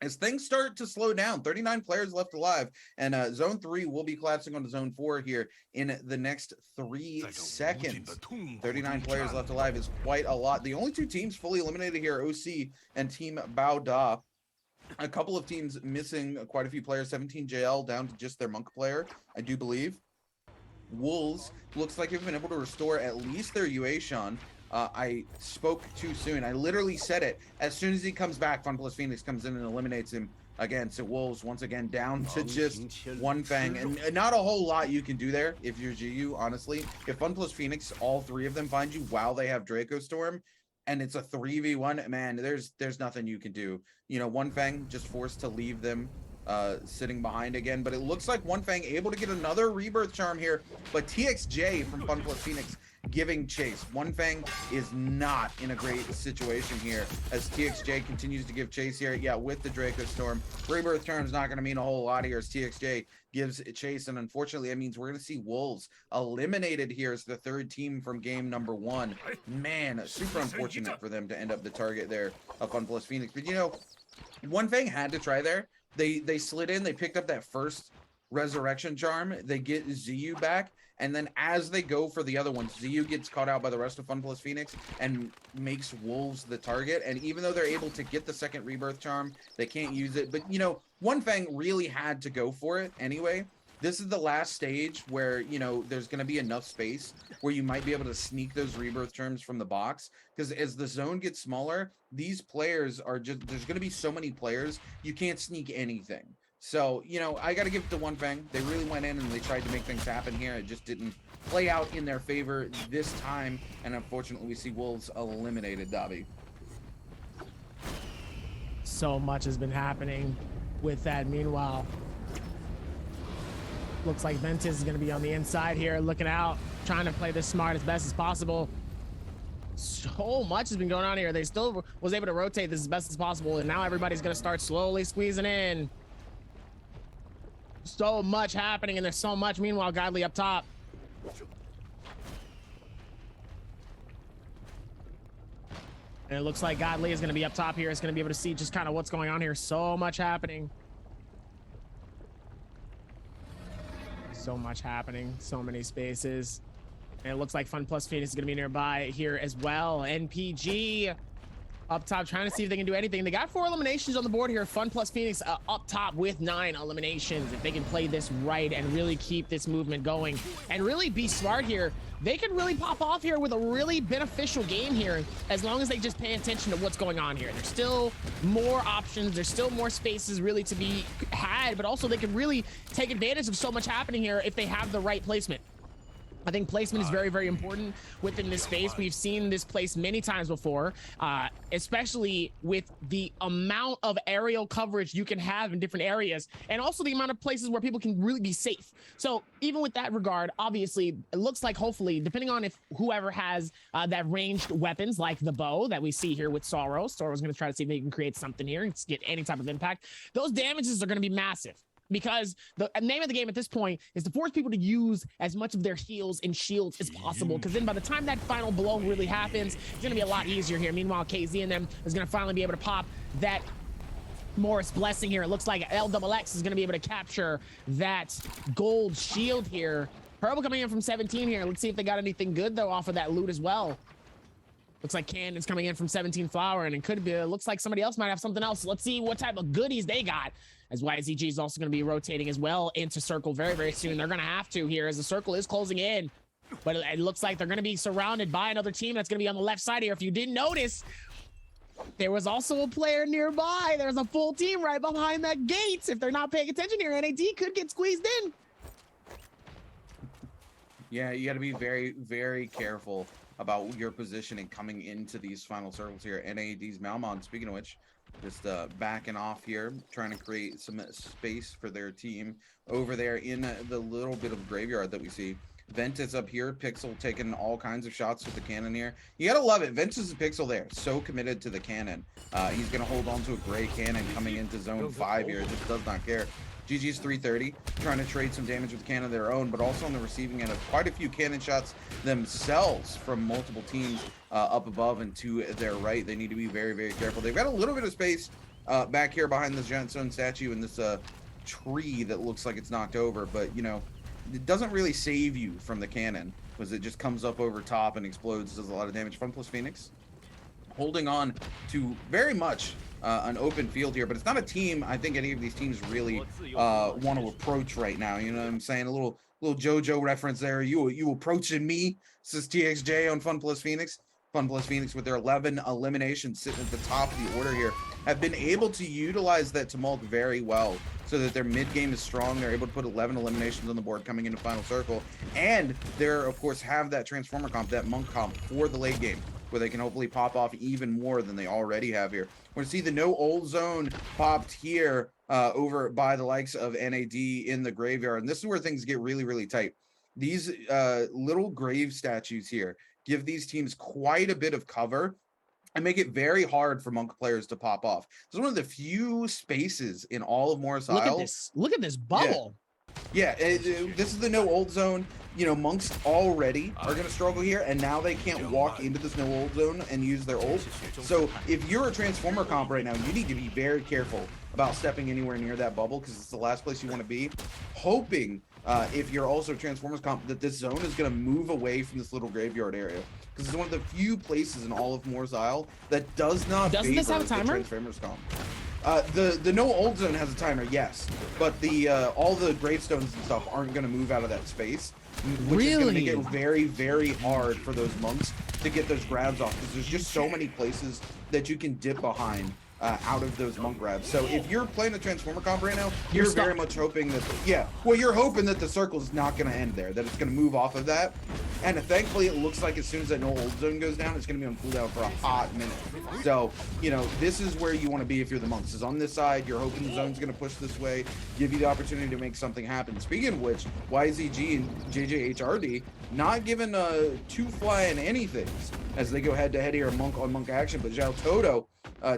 As things start to slow down, 39 players left alive, and Zone 3 will be collapsing onto Zone 4 here in the next 3 seconds. 39 players left alive is quite a lot. The only 2 teams fully eliminated here, OC and Team Bao Da. A couple of teams missing quite a few players. 17JL down to just their Monk player, I do believe. Wolves looks like they've been able to restore at least their Yuashan. I spoke too soon. I literally said it. As soon as he comes back, FunPlus Phoenix comes in and eliminates him again. So Wolves once again down to just one Fang, and not a whole lot you can do there if you're GU, honestly. If FunPlus Phoenix, all 3 of them find you while they have Draco Storm, and it's a 3v1, man, there's nothing you can do. You know, One Fang just forced to leave them sitting behind again, but it looks like One Fang able to get another rebirth charm here, but TXJ from FunPlus Phoenix giving chase. One Fang is not in a great situation here as TXJ continues to give chase here. Yeah, with the Draco Storm, rebirth charm is not going to mean a whole lot here as TXJ gives chase, and unfortunately that means we're going to see Wolves eliminated here as the 3rd team from game number 1. Man, super unfortunate for them to end up the target there of FunPlus Phoenix, but you know, One Fang had to try there. They slid in, they picked up that first resurrection charm, they get ZU back, and then as they go for the other ones, ZU gets caught out by the rest of FunPlus Phoenix and makes Wolves the target. And even though they're able to get the second rebirth charm, they can't use it. But you know, One Fang really had to go for it anyway. This is the last stage where, you know, there's going to be enough space where you might be able to sneak those rebirth charms from the box, because as the zone gets smaller, these players are just, there's going to be so many players, you can't sneak anything. So, you know, I got to give it to One Fang. They really went in and they tried to make things happen here. It just didn't play out in their favor this time. And unfortunately, we see Wolves eliminated, Davi. So much has been happening with that. Meanwhile, looks like Ventus is going to be on the inside here, looking out, trying to play this smart as best as possible. So much has been going on here. They still was able to rotate this as best as possible, and now everybody's going to start slowly squeezing in. So much happening, and there's so much. Meanwhile, Godly up top. And it looks like Godly is going to be up top here. It's going to be able to see just kind of what's going on here. So much happening. So much happening. So many spaces. And it looks like FunPlus Phoenix is going to be nearby here as well. NPG up top trying to see if they can do anything. They got 4 eliminations on the board here. FunPlus Phoenix up top with 9 eliminations. If they can play this right and really keep this movement going and really be smart here, they can really pop off here with a really beneficial game here, as long as they just pay attention to what's going on here. There's still more options. There's still more spaces really to be had, but also they can really take advantage of so much happening here if they have the right placement. I think placement is very, very important within this space. We've seen this place many times before, especially with the amount of aerial coverage you can have in different areas, and also the amount of places where people can really be safe. So even with that regard, obviously, it looks like hopefully, depending on if whoever has that ranged weapons like the bow that we see here with Sorrow, Sorrow's going to try to see if they can create something here and get any type of impact. Those damages are going to be massive, because the name of the game at this point is to force people to use as much of their heals and shields as possible, because then by the time that final blow really happens, it's going to be a lot easier here. Meanwhile, KZ and them is going to finally be able to pop that Morris Blessing here. It looks like LXX is going to be able to capture that gold shield here. Purple coming in from 17 here. Let's see if they got anything good, though, off of that loot as well. Looks like Cannon's coming in from 17 Flower, and it could be, looks like somebody else might have something else. Let's see what type of goodies they got, as YZG is also going to be rotating as well into Circle very, very soon. They're going to have to here as the Circle is closing in, but it looks like they're going to be surrounded by another team that's going to be on the left side here. If you didn't notice, there was also a player nearby. There's a full team right behind that gate. If they're not paying attention here, NAD could get squeezed in. Yeah, you got to be very, very careful about your positioning coming into these final circles here. NAD's Malmon, speaking of which, just backing off here, trying to create some space for their team over there in the little bit of graveyard that we see. Ventus up here, Pixel taking all kinds of shots with the cannon here. You gotta love it. Ventus' Pixel there, so committed to the cannon. He's gonna hold on to a gray cannon coming into zone 5 here. Just does not care. GG's 330, trying to trade some damage with cannon of their own, but also on the receiving end of quite a few cannon shots themselves from multiple teams up above and to their right. They need to be very, very careful. They've got a little bit of space back here behind this giant stone statue and this tree that looks like it's knocked over, but you know, it doesn't really save you from the cannon because it just comes up over top and explodes, does a lot of damage. Fun plus Phoenix holding on to very much an open field here, but it's not a team I think any of these teams really want to approach right now. You know what I'm saying? A little JoJo reference there. You approaching me, says TXJ on Fun plus Phoenix. Fun plus Phoenix with their 11 eliminations sitting at the top of the order here have been able to utilize that tumult very well so that their mid game is strong. They're able to put 11 eliminations on the board coming into final circle, and they're of course have that transformer comp, that monk comp for the late game, where they can hopefully pop off even more than they already have here. We're gonna see the no ult zone popped here over by the likes of NAD in the graveyard, and this is where things get really, really tight. These little grave statues here give these teams quite a bit of cover and make it very hard for monk players to pop off. This is one of the few spaces in all of Morris Isle. Look at this bubble. Yeah, this is the no ult zone. You know, monks already are going to struggle here, and now they can't walk into this no ult zone and use their ult. So if you're a transformer comp right now, you need to be very careful about stepping anywhere near that bubble because it's the last place you want to be. Hoping if you're also transformers comp that this zone is going to move away from this little graveyard area, because it's one of the few places in all of Morris Isle that does not Doesn't this have a favor the timer? transformers comp. The no ult zone has a timer, yes, but the all the gravestones and stuff aren't going to move out of that space, which is going to make it very, very hard for those monks to get those grabs off, because there's just so many places that you can dip behind out of those monk grabs. So if you're playing a transformer comp right now, you're very much hoping that, you're hoping that the circle is not going to end there, that it's going to move off of that. And thankfully, it looks like as soon as that no ult zone goes down, it's going to be on cooldown for a hot minute. So, you know, this is where you want to be if you're the monks. Is on this side, you're hoping the zone's going to push this way, give you the opportunity to make something happen. Speaking of which, YZG and JJHRD not given two flying anything as they go head-to-head here, monk on monk action, but Zhao Toto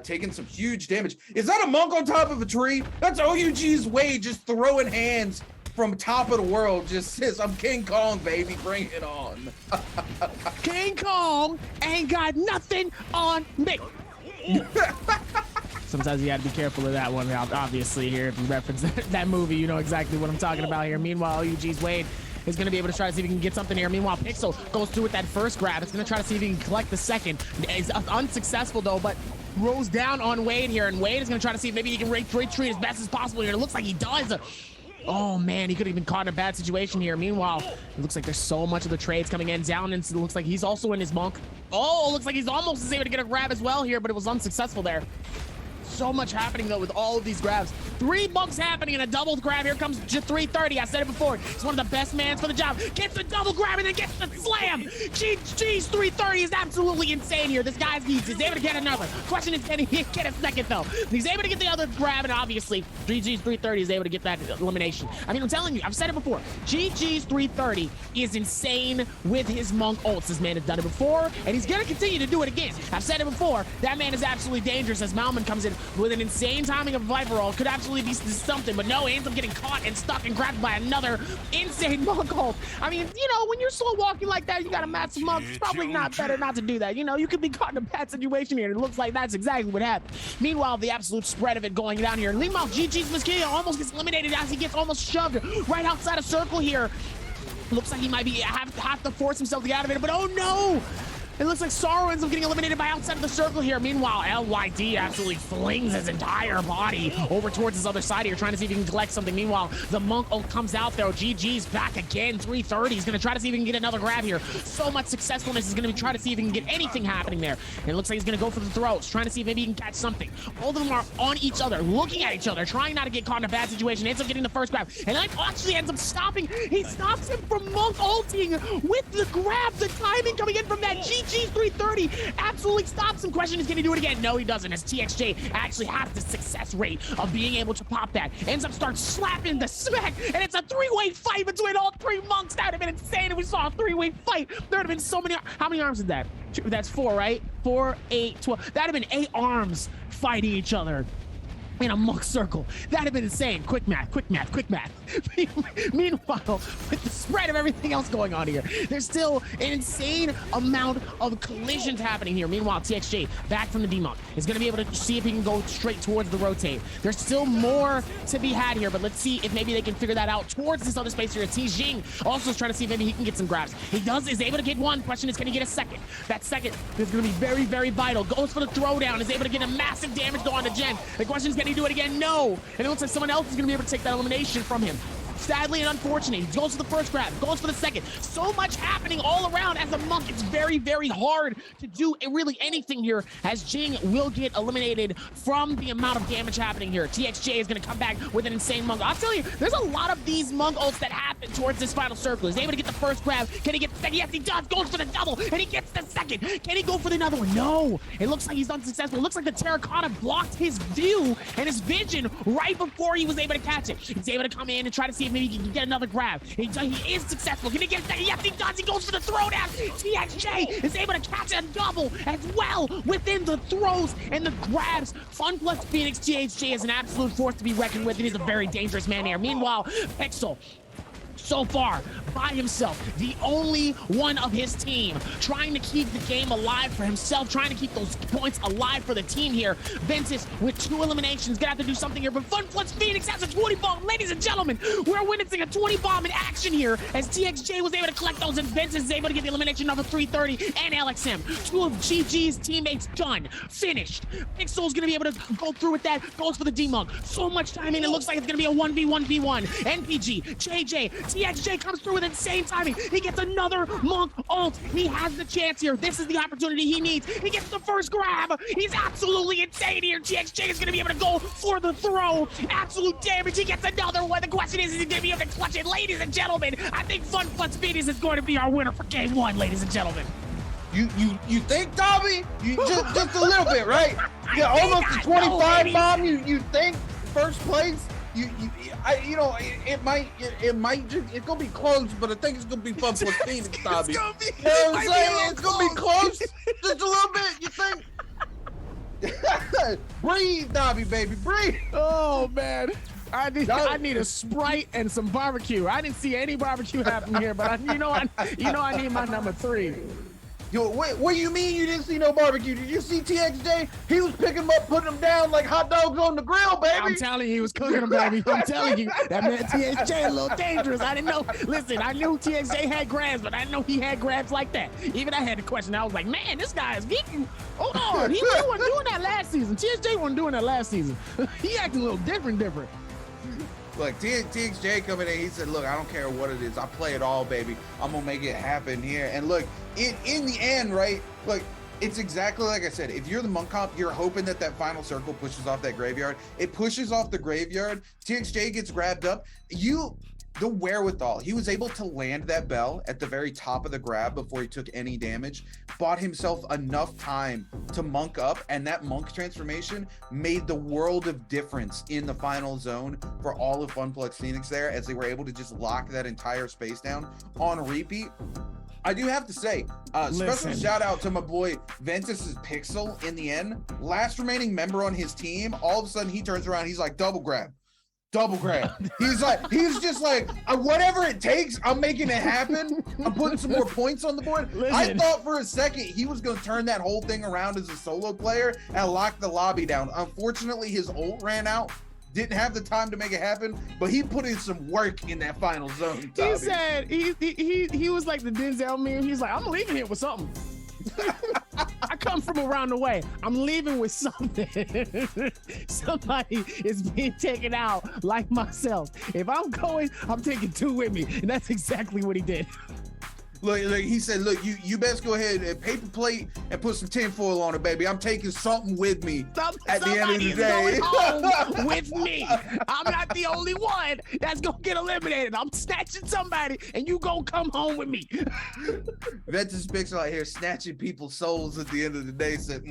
taking some huge damage. Is that a monk on top of a tree? That's OUG's way, just throwing hands from top of the world, just says, I'm King Kong, baby, bring it on. King Kong ain't got nothing on me. Sometimes you gotta be careful of that one, obviously, here. If you reference that movie, you know exactly what I'm talking about here. Meanwhile, OUG's Wade is going to be able to try to see if he can get something here. Meanwhile, Pixel goes through with that first grab. It's going to try to see if he can collect the second. It's unsuccessful, though, but rolls down on Wade here, and Wade is going to try to see if maybe he can retreat as best as possible here. It looks like he does. Oh, man, he could have been caught in a bad situation here. Meanwhile, it looks like there's so much of the trades coming in. Down, and it looks like he's also in his monk. Oh, looks like he's almost able to get a grab as well here, but it was unsuccessful there. So much happening, though, with all of these grabs. 3 monks happening in a double grab. Here comes 330. I said it before. He's one of the best mans for the job. Gets the double grab and then gets the slam. GG's 330 is absolutely insane here. This guy's he's able to get another. Question is, can he get a second, though? He's able to get the other grab, and obviously, GG's 330 is able to get that elimination. I mean, I'm telling you, I've said it before. GG's 330 is insane with his monk ults. This man has done it before, and he's going to continue to do it again. I've said it before. That man is absolutely dangerous as Malman comes in with an insane timing of Viper Roll. Could absolutely be something, but no, he ends up getting caught and stuck and grabbed by another insane monk ult. I mean, you know, when you're slow walking like that, you got to match some up. It's probably not better not to do that. You know, you could be caught in a bad situation here, and it looks like that's exactly what happened. Meanwhile, the absolute spread of it going down here. Meanwhile, GG's Mosquito almost gets eliminated as he gets almost shoved right outside a circle here. Looks like he might be have to force himself to get out of it, but oh no! It looks like Sorrow ends up getting eliminated by outside of the circle here. Meanwhile, LYD absolutely flings his entire body over towards his other side here, trying to see if he can collect something. Meanwhile, the Monk ult comes out though. GG's back again, 330. He's gonna try to see if he can get another grab here. So much successfulness. He's gonna try to see if he can get anything happening there. And it looks like he's gonna go for the throws, trying to see if maybe he can catch something. Both of them are on each other, looking at each other, trying not to get caught in a bad situation. Ends up getting the first grab. And then actually ends up stopping. He stops him from Monk ulting with the grab. The timing coming in from that GG's 330 absolutely stops him. Question is, can he do it again? No, he doesn't, as TXJ actually has the success rate of being able to pop that. Ends up starts slapping the smack, and it's a three-way fight between all three monks. That would have been insane if we saw a three-way fight. There would have been so many. How many arms is that? That's 4, right? 4, 8, 12. That would have been 8 arms fighting each other in a monk circle. That'd have been insane. Quick math, quick math, quick math. Meanwhile, with the spread of everything else going on here, there's still an insane amount of collisions happening here. Meanwhile, TXJ, back from the D-Monk, is going to be able to see if he can go straight towards the rotate. There's still more to be had here, but let's see if maybe they can figure that out towards this other space here. T Jing also is trying to see if maybe he can get some grabs. He is able to get one. Question is, can he get a second? That second is going to be very, very vital. Goes for the throwdown, is able to get a massive damage though on the Gen. The question is, can he do it again? No. And it looks like someone else is going to be able to take that elimination from him. Sadly and unfortunately, he goes for the first grab, goes for the second. So much happening all around as a monk. It's very, very hard to do really anything here, as Jing will get eliminated from the amount of damage happening here. TXJ is going to come back with an insane monk. I'll tell you, there's a lot of these monk ults that happen towards this final circle. He's able to get the first grab. Can he get the second? Yes, he does. Goes for the double, and he gets the second. Can he go for the another one? No. It looks like he's unsuccessful. It looks like the Terracotta blocked his view and his vision right before he was able to catch it. He's able to come in and try to see if maybe he can get another grab. He is successful. Can he get a second? Yes, he does. He goes for the throwdown. TXJ is able to catch a double as well within the throws and the grabs. Fun plus Phoenix. TXJ is an absolute force to be reckoned with. It is a very dangerous man here. Meanwhile, Pixel, so far, by himself, the only one of his team, trying to keep the game alive for himself, trying to keep those points alive for the team here. Ventus with 2 eliminations, gonna have to do something here, but Fun Plus Phoenix has a 20 bomb. Ladies and gentlemen, we're witnessing a 20 bomb in action here, as TXJ was able to collect those, and Ventus is able to get the elimination of a 330 and LXM. 2 of GG's teammates done, finished. Pixel's gonna be able to go through with that, goes for the D-Monk. So much time in, it looks like it's gonna be a 1v1v1. NPG, JJ, TXJ comes through with insane timing. He gets another monk ult. He has the chance here. This is the opportunity he needs. He gets the first grab. He's absolutely insane here. TXJ is going to be able to go for the throw. Absolute damage. He gets another one. The question is he going to be able to clutch it? Ladies and gentlemen, I think Fun Plus Phoenix is going to be our winner for game 1, ladies and gentlemen. You think, Dobby? You just a little bit, right? Yeah, almost a 25 bomb. You think first place? It might gonna be close, but I think it's gonna be Fun Plus Phoenix, Dobby. You know what I'm saying? It's gonna be close, just a little bit. You think? Breathe, Dobby, baby, breathe. Oh man. I need a Sprite and some barbecue. I didn't see any barbecue happening here, but I need my number 3. Yo, what do you mean you didn't see no barbecue? Did you see TXJ? He was picking them up, putting them down like hot dogs on the grill, baby. I'm telling you, he was cooking them, baby. I'm telling you, that man TXJ a little dangerous. I didn't know. Listen, I knew TXJ had grabs, but I didn't know he had grabs like that. Even I had the question. I was like, man, this guy is geeking. Hold on, he wasn't doing that last season. TXJ wasn't doing that last season. He acted a little different. Look, TXJ coming in, he said, look, I don't care what it is. I play it all, baby. I'm going to make it happen here. And look, in the end, right, look, it's exactly like I said. If you're the monk comp, you're hoping that final circle pushes off that graveyard. It pushes off the graveyard. TXJ gets grabbed up. The wherewithal, he was able to land that bell at the very top of the grab before he took any damage, bought himself enough time to monk up, and that monk transformation made the world of difference in the final zone for all of Fun Plus Phoenix there, as they were able to just lock that entire space down on repeat. I do have to say, special shout out to my boy Ventus's Pixel in the end. Last remaining member on his team, all of a sudden he turns around, he's like, double grab. He's just like, whatever it takes, I'm making it happen. I'm putting some more points on the board. I thought for a second he was going to turn that whole thing around as a solo player and lock the lobby down. Unfortunately, his ult ran out. Didn't have the time to make it happen, but he put in some work in that final zone. Tommy. He said he was like the Denzel meme. He's like, I'm leaving here with something. I come from around the way. I'm leaving with something. Somebody is being taken out like myself. If I'm going, I'm taking 2 with me. And that's exactly what he did. Look, he said, look, you best go ahead and paper plate and put some tinfoil on it, baby. I'm taking something with me at the end of the day. Going home with me. I'm not the only one that's gonna get eliminated. I'm snatching somebody, and you gonna come home with me. Ventus Pixel out here snatching people's souls at the end of the day. Said,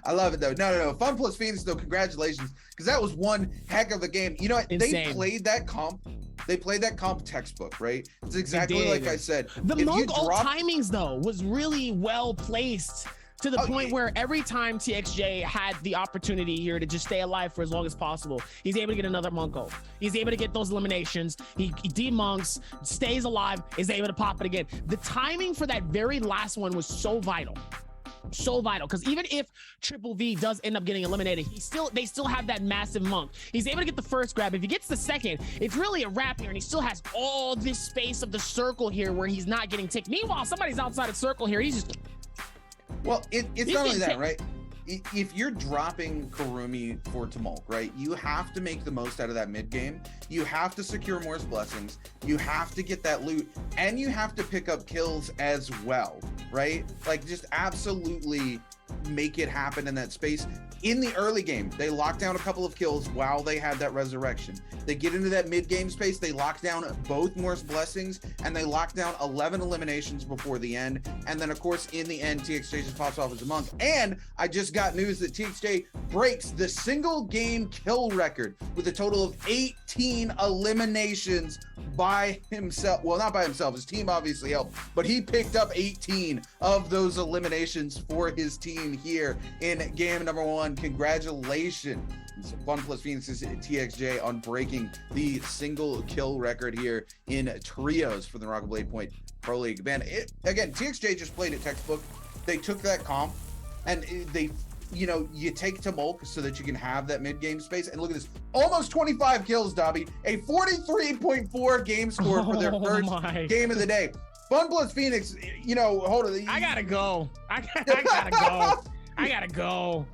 I love it though. No. Fun plus Phoenix though. Congratulations, because that was one heck of a game. You know what? Insane. They played that comp. They played that comp textbook, right? It's exactly like I said. The Monk ult timings though was really well placed. To the point where every time TXJ had the opportunity here to just stay alive for as long as possible, he's able to get another Monk ult. He's able to get those eliminations. He demonks, stays alive, is able to pop it again. The timing for that very last one was so vital. So vital, because even if Triple V does end up getting eliminated, they still have that massive Monk. He's able to get the first grab. If he gets the second, it's really a wrap here, and he still has all this space of the circle here where he's not getting ticked. Meanwhile, somebody's outside of circle here. He's just... Well, it's not only that, right? If you're dropping Kurumi for Tumulk, right, you have to make the most out of that mid game. You have to secure Morse blessings. You have to get that loot, and you have to pick up kills as well, right? Like, just absolutely make it happen in that space. In the early game, they locked down a couple of kills while they had that resurrection. They get into that mid-game space, they lock down both Morse blessings, and they lock down 11 eliminations before the end. And then, of course, in the end, TXJ just pops off as a Monk. And I just got news that TXJ breaks the single game kill record with a total of 18 eliminations by himself. Well, not by himself, his team obviously helped, but he picked up 18 of those eliminations for his team here in game number 1. Congratulations, Fun plus Phoenix's TXJ, on breaking the single kill record here in trios for the Naraka Blade Point Pro League. Man, again, TXJ just played it textbook. They took that comp and they, you take Tumulk so that you can have that mid-game space. And look at this, almost 25 kills, Dobby, a 43.4 game score for their first game of the day. Fun plus Phoenix, hold on. I gotta go. I gotta go. I gotta go.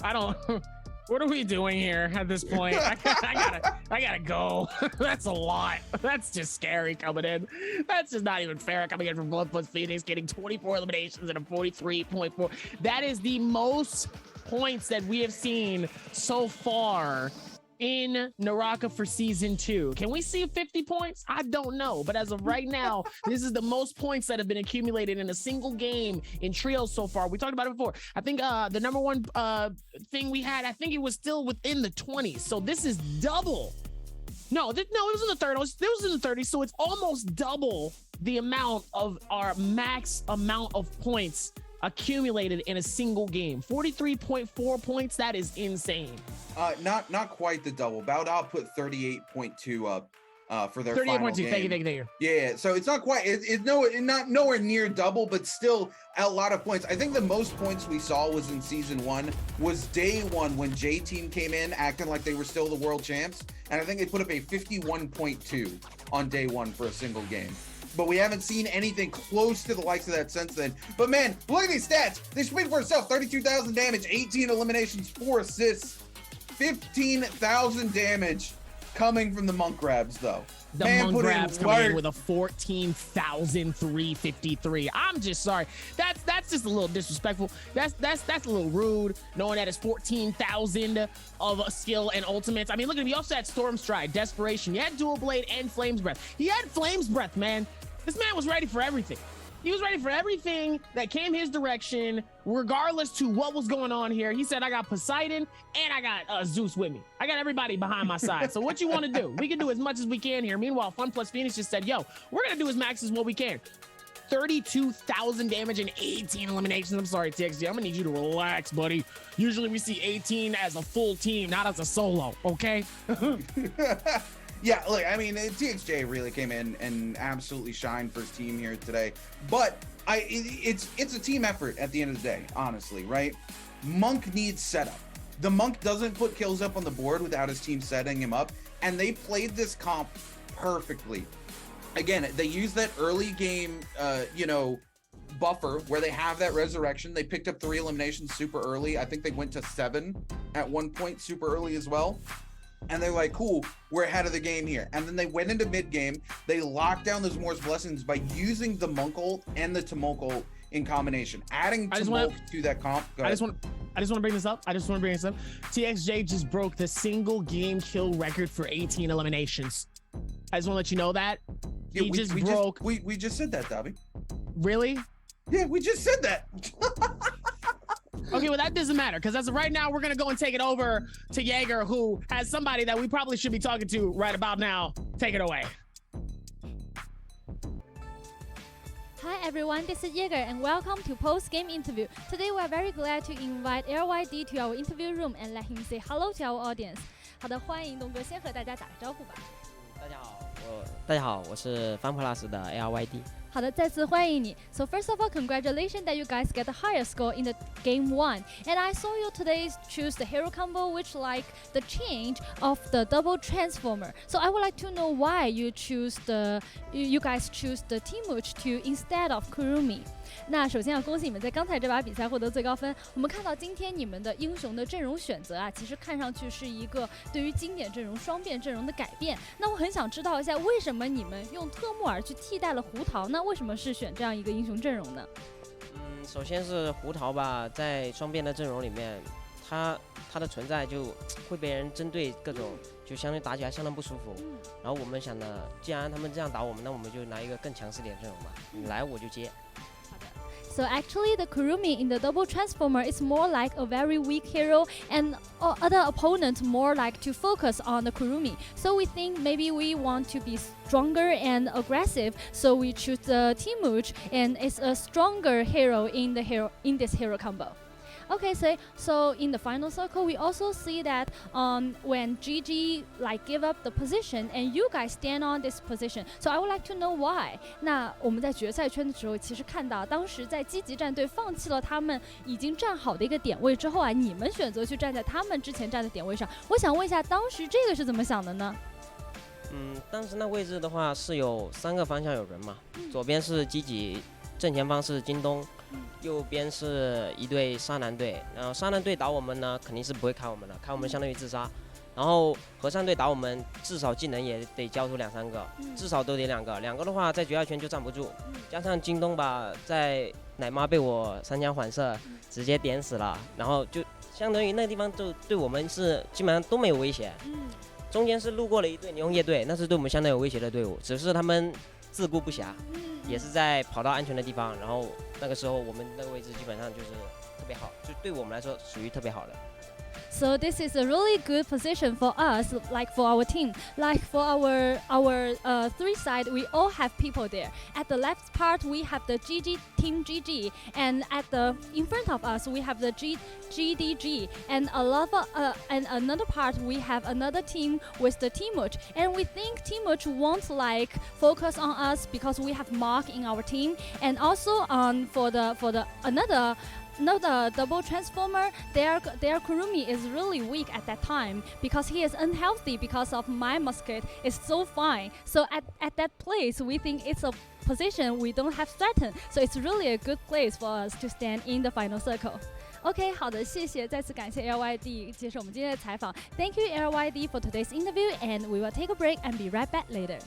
What are we doing here at this point? I gotta go. That's a lot. That's just scary coming in. That's just not even fair coming in from Blood plus Phoenix, getting 24 eliminations and a 43.4. That is the most points that we have seen so far in Naraka for season 2. Can we see 50 points? I don't know, but as of right now, this is the most points that have been accumulated in a single game in trios so far. We talked about it before. I think the number one thing we had, I think it was still within the 20s. So this is double. No, it was in the 30s. It was in the 30s. So it's almost double the amount of our max amount of points accumulated in a single game. 43.4 points. That is insane. Not quite the double. Baodao put 38.2 up for their final game. Thank you. Yeah, so it's not quite. It's nowhere near double, but still a lot of points. I think the most points we saw was in season 1, was day 1 when J Team came in acting like they were still the world champs, and I think they put up a 51.2 on day 1 for a single game. But we haven't seen anything close to the likes of that since then. But man, look at these stats. They speak for itself. 32,000 damage, 18 eliminations, 4 assists, 15,000 damage coming from the Monk grabs, though. The Monk grabs coming in with a 14,353. I'm just sorry. That's just a little disrespectful. That's a little rude, knowing that it's 14,000 of a skill and ultimates. I mean, look at him. He also had Storm Stride, Desperation. He had Dual Blade and Flames Breath. He had Flames Breath, man. This man was ready for everything. He was ready for everything that came his direction, regardless to what was going on here. He said, I got Poseidon and I got Zeus with me. I got everybody behind my side. So what you want to do? We can do as much as we can here. Meanwhile, Fun plus Phoenix just said, yo, we're going to do as max as what we can. 32,000 damage and 18 eliminations. I'm sorry, TXG. I'm going to need you to relax, buddy. Usually we see 18 as a full team, not as a solo, okay? Yeah, look, I mean, TXJ really came in and absolutely shined for his team here today. But it's a team effort at the end of the day, honestly, right? Monk needs setup. The Monk doesn't put kills up on the board without his team setting him up, and they played this comp perfectly. Again, they used that early game, buffer where they have that resurrection. They picked up 3 eliminations super early. I think they went to 7 at one point super early as well. And they're like, cool, we're ahead of the game here. And then they went into mid game. They locked down those Moore's Blessings by using the Monk ult and the Tumult ult in combination, adding Tumult to that comp. I just want to bring this up. TXJ just broke the single game kill record for 18 eliminations. I just want to let you know that. Yeah, we just said that, Dobby. Really? Yeah, we just said that. Okay, well, that doesn't matter, because as of right now, we're going to go and take it over to Jaeger, who has somebody that we probably should be talking to right about now. Take it away. Hi everyone, this is Jaeger and welcome to Post-Game Interview. Today we are very glad to invite LYD to our interview room and let him say hello to our audience. 好的，欢迎东哥先和大家打个招呼吧。大家好，我是 FunPlus 的 LYD。好的，再次欢迎你。So first of all, congratulations that you guys get the highest score in the game 1. And I saw you today choose the hero combo, which like the change of the double transformer. So I would like to know why you guys choose the Timuch to instead of Kurumi. 那首先要恭喜你们在刚才这把比赛获得最高分。我们看到今天你们的英雄的阵容选择啊，其实看上去是一个对于经典阵容双变阵容的改变。那我很想知道一下，为什么你们用特木尔去替代了胡桃呢？为什么是选这样一个英雄阵容呢？首先是胡桃吧，在双变的阵容里面，它的存在就会被人针对各种，就相对打起来相当不舒服。然后我们想的，既然他们这样打我们，那我们就拿一个更强势点的阵容吧，你来我就接。So actually the Kurumi in the double transformer is more like a very weak hero and other opponents more like to focus on the Kurumi. So we think maybe we want to be stronger and aggressive, so we choose the Timuch and it's a stronger hero in this hero combo. Okay, so in the final circle, we also see that when GG like give up the position and you guys stand on this position. So I would like to know why. 那我们在决赛圈的时候，其实看到当时在积极战队放弃了他们已经站好的一个点位之后啊，你们选择去站在他们之前站的点位上。我想问一下，当时这个是怎么想的呢？当时那位置的话是有3个方向有人嘛，左边是积极，正前方是京东。右边是一队沙男队，然后沙男队打我们呢，肯定是不会开我们的，开我们相当于自杀。然后和善队打我们，至少技能也得交出2、3个，至少都得2个，2个的话在决赛圈就站不住。加上京东吧，在奶妈被我3枪环射直接点死了，然后就相当于那个地方就对我们是基本上都没有威胁。中间是路过了一队霓虹夜队，那是对我们相当有威胁的队伍，只是他们自顾不暇。也是在跑到安全的地方，然后那个时候我们那个位置基本上就是特别好，就对我们来说属于特别好的。So this is a really good position for us, like for our team. Like for our 3 side, we all have people there. At the left part, we have the team GG, and in front of us, we have the GDG, and and another part, we have another team with the Timuch. And we think Timuch won't like focus on us because we have Mark in our team, and also for the double transformer, their Kurumi is really weak at that time because he is unhealthy because of my musket is so fine. So at that place, we think it's a position we don't have threatened. So it's really a good place for us to stand in the final circle. OK， 好的，谢谢，再次感谢 LYD 接受我们今天的采访。Thank you LYD for today's interview, and we will take a break and be right back later.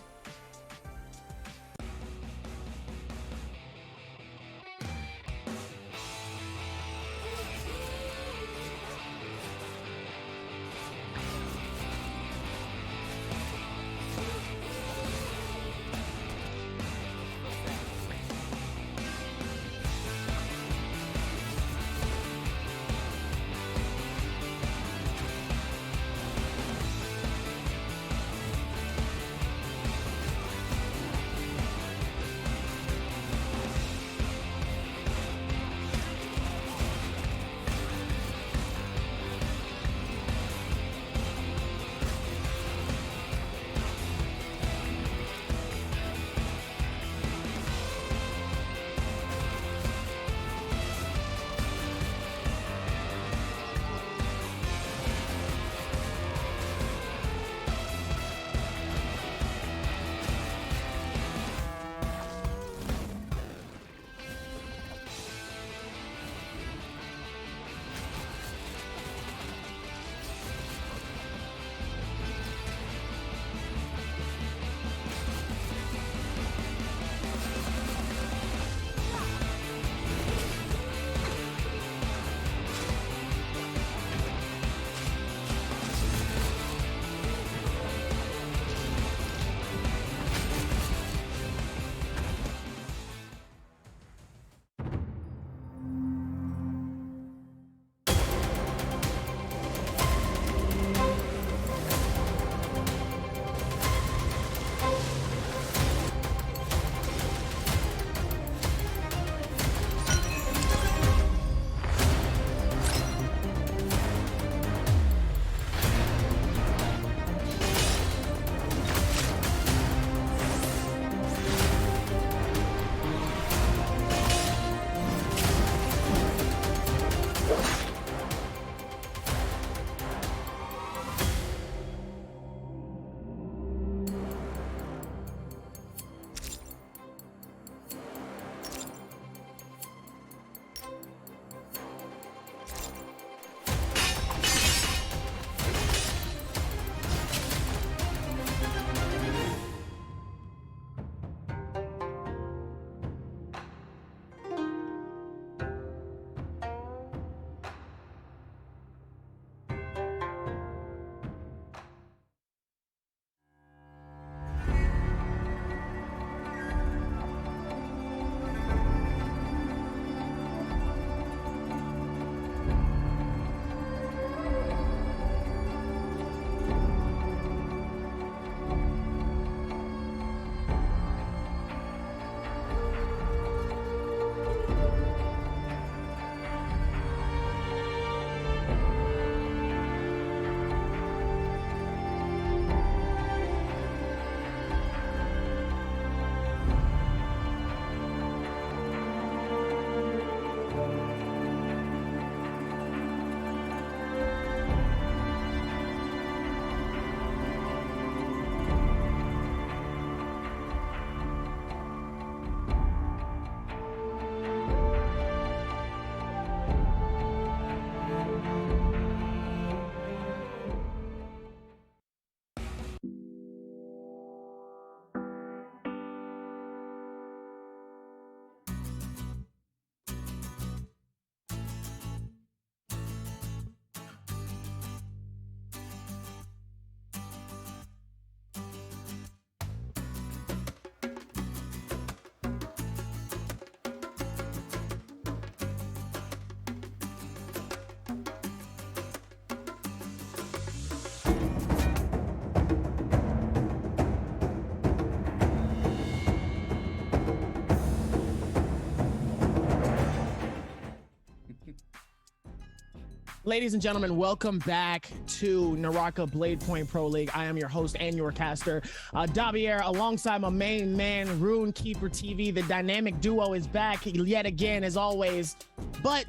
Ladies and gentlemen, welcome back to Naraka Blade Point Pro League. I am your host and your caster, Davier, alongside my main man, Rune Keeper TV. The dynamic duo is back yet again, as always. But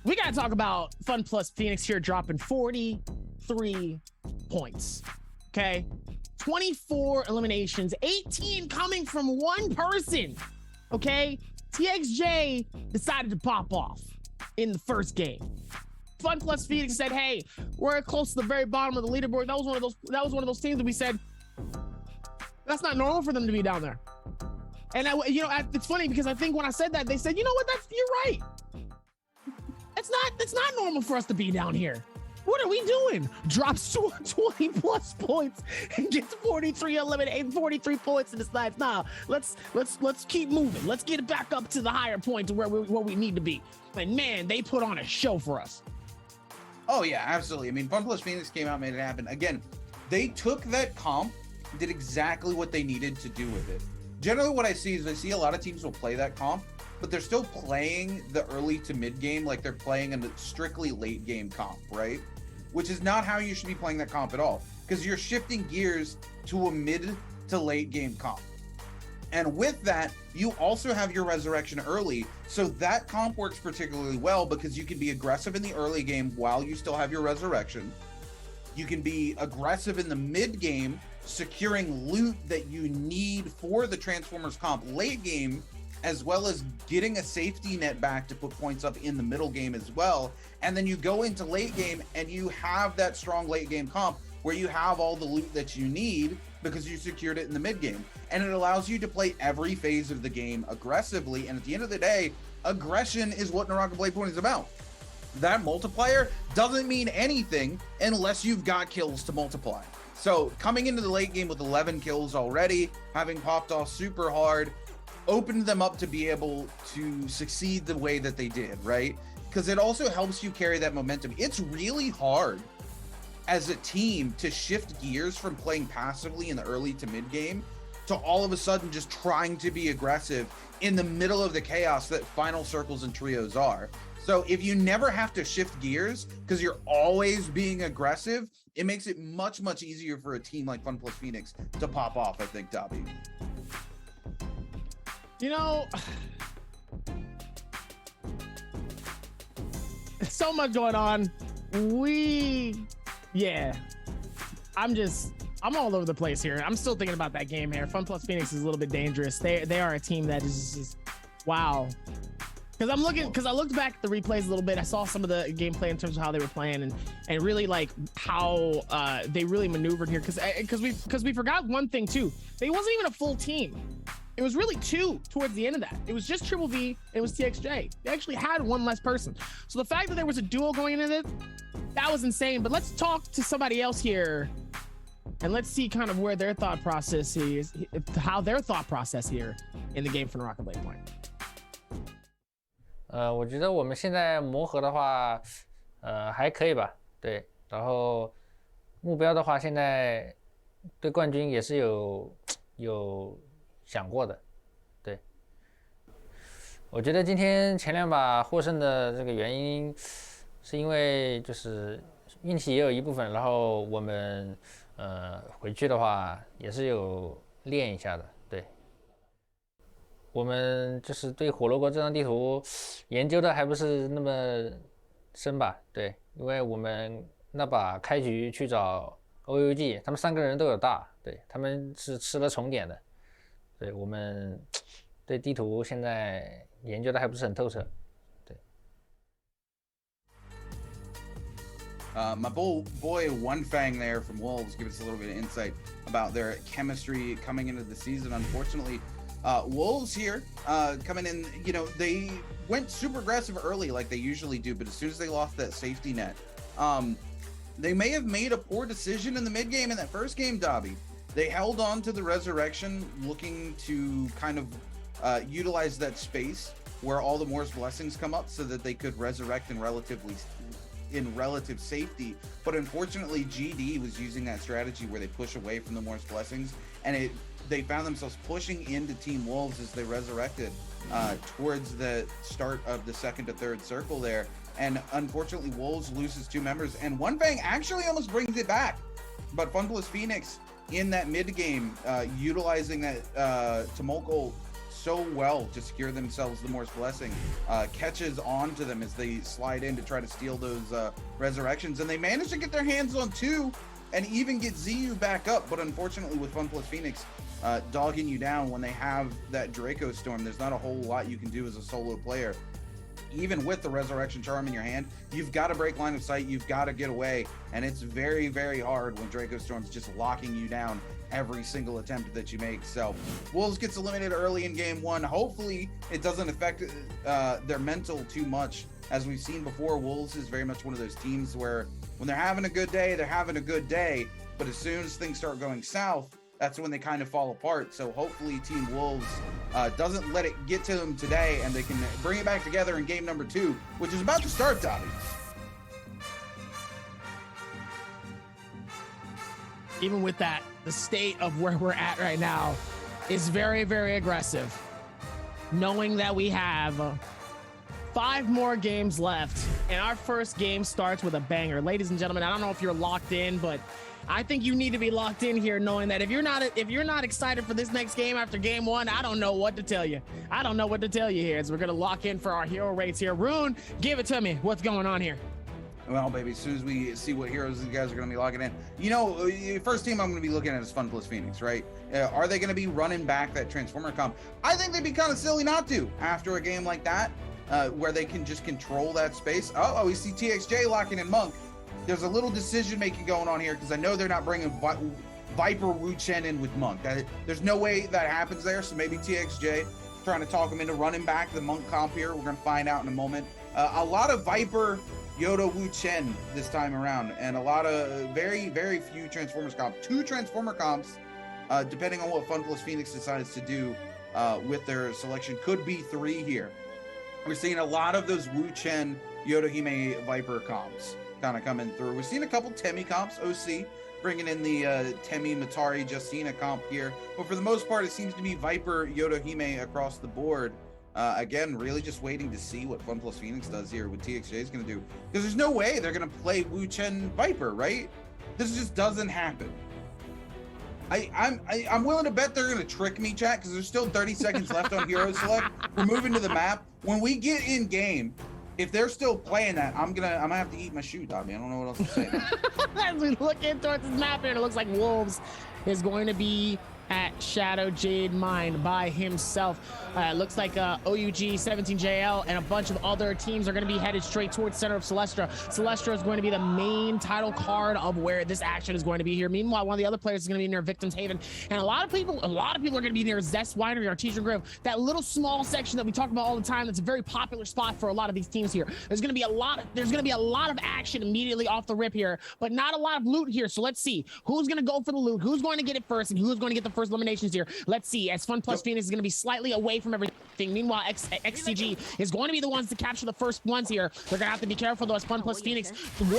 we got to talk about Fun Plus Phoenix here, dropping 43 points. Okay, 24 eliminations, 18 coming from one person. Okay, TXJ decided to pop off in the first game. Fun Plus Phoenix said, "Hey, we're close to the very bottom of the leaderboard." That was one of those teams that we said that's not normal for them to be down there. And it's funny because I think when I said that, they said, "You know what? You're right. It's not normal for us to be down here. What are we doing?" Drops 20 plus points and gets 43 points and decides, nah, let's keep moving. Let's get it back up to the higher point to where we need to be. And man, they put on a show for us. Oh yeah, absolutely. I mean, Fun Plus Phoenix came out, made it happen. Again, they took that comp, did exactly what they needed to do with it. Generally what I see is I see a lot of teams will play that comp, but they're still playing the early to mid game like they're playing a strictly late game comp, right? Which is not how you should be playing that comp at all, because you're shifting gears to a mid to late game comp. And with that, you also have your resurrection early. So that comp works particularly well because you can be aggressive in the early game while you still have your resurrection. You can be aggressive in the mid game, securing loot that you need for the Transformers comp late game, as well as getting a safety net back to put points up in the middle game as well. And then you go into late game and you have that strong late game comp where you have all the loot that you need because you secured it in the mid game. And it allows you to play every phase of the game aggressively. And at the end of the day, aggression is what Naraka Blade Point is about. That multiplier doesn't mean anything unless you've got kills to multiply. So coming into the late game with 11 kills already, having popped off super hard, opened them up to be able to succeed the way that they did, right? Because it also helps you carry that momentum. It's really hard as a team to shift gears from playing passively in the early to mid game to all of a sudden just trying to be aggressive in the middle of the chaos that final circles and trios are. So if you never have to shift gears because you're always being aggressive, it makes it much, much easier for a team like Fun Plus Phoenix to pop off, I think, Dobby. You know, so much going on. I'm all over the place here. I'm still thinking about that game here. Fun Plus Phoenix is a little bit dangerous. They are a team that is just, wow. Because I looked back at the replays a little bit. I saw some of the gameplay in terms of how they were playing and really like how they really maneuvered here. Because we forgot one thing too. They wasn't even a full team. It was really two towards the end of that. It was just Triple V, and it was TXJ. They actually had one less person. So the fact that there was a duo going into it, that was insane. But let's talk to somebody else here, and let's see kind of where their thought process is, how their thought process here in the game for Naraka Blade Point. 我觉得我们现在磨合的话，还可以吧，对。然后目标的话，现在对冠军也是有想过的，对。我觉得今天前两把获胜的这个原因，是因为就是运气也有一部分，然后我们回去的话也是有练一下的，对。我们就是对火罗国这张地图研究的还不是那么深吧，对，因为我们那把开局去找 OUG， 他们3个人都有大，对，他们是吃了重点的。对，我们对地图现在研究的还不是很透彻，对。My boy One Fang there from Wolves gives us a little bit of insight about their chemistry coming into the season. Unfortunately, Wolves here coming in, you know, they went super aggressive early like they usually do, but as soon as they lost that safety net, they may have made a poor decision in the mid game in that first game, Dobby. They held on to the resurrection, looking to kind of utilize that space where all the Morse blessings come up so that they could resurrect in relative safety. But unfortunately, GD was using that strategy where they push away from the Morse blessings, and they found themselves pushing into Team Wolves as they resurrected towards the start of the second to third circle there. and unfortunately Wolves loses 2 members, and One Fang actually almost brings it back. But FunPlus Phoenix in that mid game, utilizing that Tumult ult so well to secure themselves the Morse Blessing, catches on to them as they slide in to try to steal those resurrections, and they manage to get their hands on 2 and even get ZU back up. But unfortunately with FunPlus Phoenix dogging you down when they have that Draco Storm, there's not a whole lot you can do as a solo player. Even with the Resurrection Charm in your hand, you've got to break line of sight, you've got to get away, and it's very, very hard when Draco Storm's just locking you down every single attempt that you make. So Wolves gets eliminated early in game 1. Hopefully it doesn't affect their mental too much. As we've seen before, Wolves is very much one of those teams where when they're having a good day, they're having a good day, but as soon as things start going south, that's when they kind of fall apart. So hopefully Team Wolves doesn't let it get to them today, and they can bring it back together in game number 2, which is about to start, Dobby. Even with that, the state of where we're at right now is very, very aggressive. Knowing that we have 5 more games left, and our first game starts with a banger. Ladies and gentlemen, I don't know if you're locked in, but I think you need to be locked in here, knowing that if you're not excited for this next game after game 1, I don't know what to tell you. I don't know what to tell you here. As we're gonna lock in for our hero rates here. Rune, give it to me. What's going on here? Well, baby, as soon as we see what heroes you guys are going to be locking in, you know, first team I'm going to be looking at is FunPlus Phoenix, right? Are they going to be running back that Transformer comp? I think they'd be kind of silly not to after a game like that, where they can just control that space. Oh, we see TXJ locking in Monk. There's a little decision making going on here because I know they're not bringing Viper Wu Chen in with Monk. There's no way that happens there. So maybe TXJ trying to talk him into running back the Monk comp here. We're going to find out in a moment. A lot of Viper Yoda Wu Chen this time around, and a lot of very, very few Transformers comp. 2 Transformer comps, depending on what FunPlus Phoenix decides to do with their selection. Could be 3 here. We're seeing a lot of those Wu Chen Yoda Hime Viper comps kind of coming through. We've seen a couple Temi comps, OC bringing in the Temi Matari Justina comp here, but for the most part it seems to be Viper Yoda Hime across the board. Again, really just waiting to see what FunPlus Phoenix does here, what TXJ is going to do, because there's no way they're going to play Wu Chen Viper, right? This just doesn't happen. I'm willing to bet they're going to trick me, chat, because there's still 30 seconds left on Hero Select. We're moving to the map. When we get in game, if they're still playing that, I'm gonna have to eat my shoe, Dobby. I don't know what else to say. As we look in towards this map here, it looks like Wolves is going to be at Shadow Jade Mine by himself. It looks like OUG, 17JL, and a bunch of other teams are going to be headed straight towards center of Celestra. Celestra is going to be the main title card of where this action is going to be here. Meanwhile, one of the other players is going to be near Victim's Haven, and a lot of people are going to be near Zest Winery, Artesian Grove, that little small section that we talk about all the time. That's a very popular spot for a lot of these teams here. There's going to be a lot of action immediately off the rip here, but not a lot of loot here. So let's see who's going to go for the loot, who's going to get it first, and who's going to get the first eliminations here. Let's see, as FunPlus Phoenix is going to be slightly away from everything. Meanwhile, XCG is going to be the ones to capture the first ones here. They're going to have to be careful though, as FunPlus Phoenix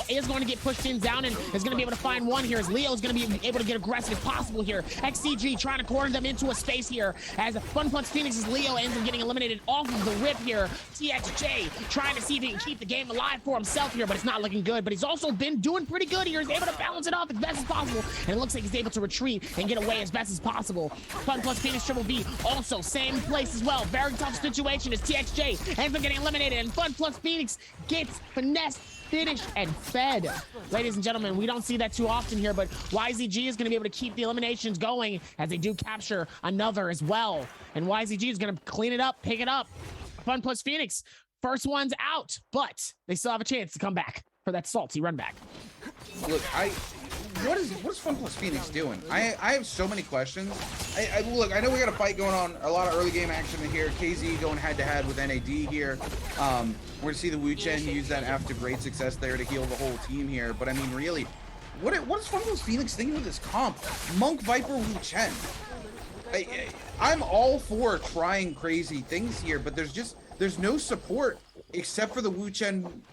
is going to get pushed in down and is going to be able to find one here, as Leo is going to be able to get aggressive if possible here. XCG trying to corner them into a space here, as FunPlus Phoenix's Leo ends up getting eliminated off of the rip here. TXJ trying to see if he can keep the game alive for himself here, but it's not looking good. But he's also been doing pretty good here. He's able to balance it off as best as possible, and it looks like he's able to retreat and get away as best as possible. FunPlus Phoenix Triple B also same place as well. Very tough situation as TXJ ends up getting eliminated, and FunPlus Phoenix gets finessed, finished, and fed. Ladies and gentlemen, we don't see that too often here, but YZG is going to be able to keep the eliminations going as they do capture another as well. And YZG is going to clean it up, pick it up. FunPlus Phoenix, first one's out, but they still have a chance to come back for that salty run back. Look, what is FunPlus Phoenix doing? I have so many questions. Look, I know we got a fight going on, a lot of early game action in here. KZ going head to head with NAD here. We're gonna see the Wu Chen use that after great success there to heal the whole team here. But I mean, really, what is FunPlus Phoenix thinking with this comp? Monk, Viper, Wu Chen. I'm all for trying crazy things here, but there's no support except for the Wu Chen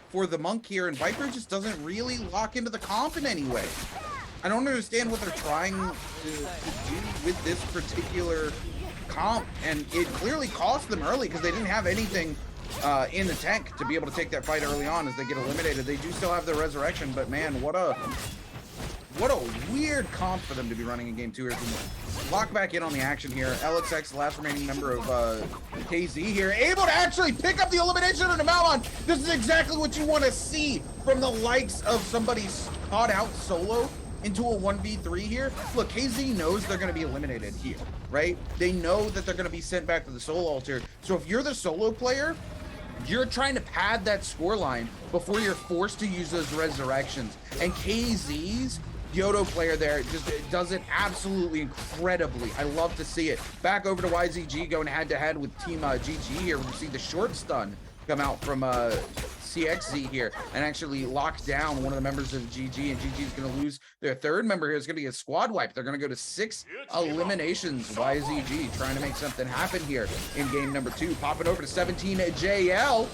for the Monk here, and Viper just doesn't really lock into the comp in any way. I don't understand what they're trying to do with this particular comp, and it clearly cost them early because they didn't have anything in the tank to be able to take that fight early on as they get eliminated. They do still have the resurrection, but man, what a weird comp for them to be running in game 2 here. Lock back in on the action here. LXX, the last remaining member of KZ here, able to actually pick up the elimination of the Malon. This is exactly what you want to see from the likes of somebody caught out solo into a 1v3 here. Look, KZ knows they're going to be eliminated here, right? They know that they're going to be sent back to the solo altar. So if you're the solo player, you're trying to pad that score line before you're forced to use those resurrections. And KZ's Yodo player there just does it absolutely incredibly. I love to see it. Back over to YZG going head-to-head with Team GG here. We see the short stun come out from CXZ here and actually lock down one of the members of GG, and GG is going to lose their third member here. It's going to be a squad wipe. They're going to go to 6 eliminations. YZG trying to make something happen here in game number 2. Popping over to 17JL.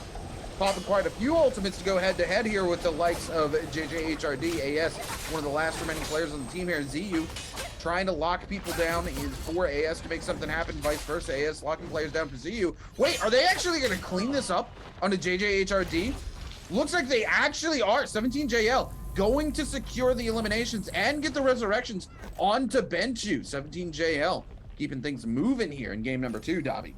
Popping quite a few ultimates to go head-to-head here with the likes of JJHRD, AS, one of the last remaining players on the team here. ZU trying to lock people down for AS to make something happen, vice versa. AS locking players down for ZU. Wait, are they actually going to clean this up onto JJHRD? Looks like they actually are. 17JL going to secure the eliminations and get the resurrections onto Benchu. 17JL keeping things moving here in game number 2, Dobby.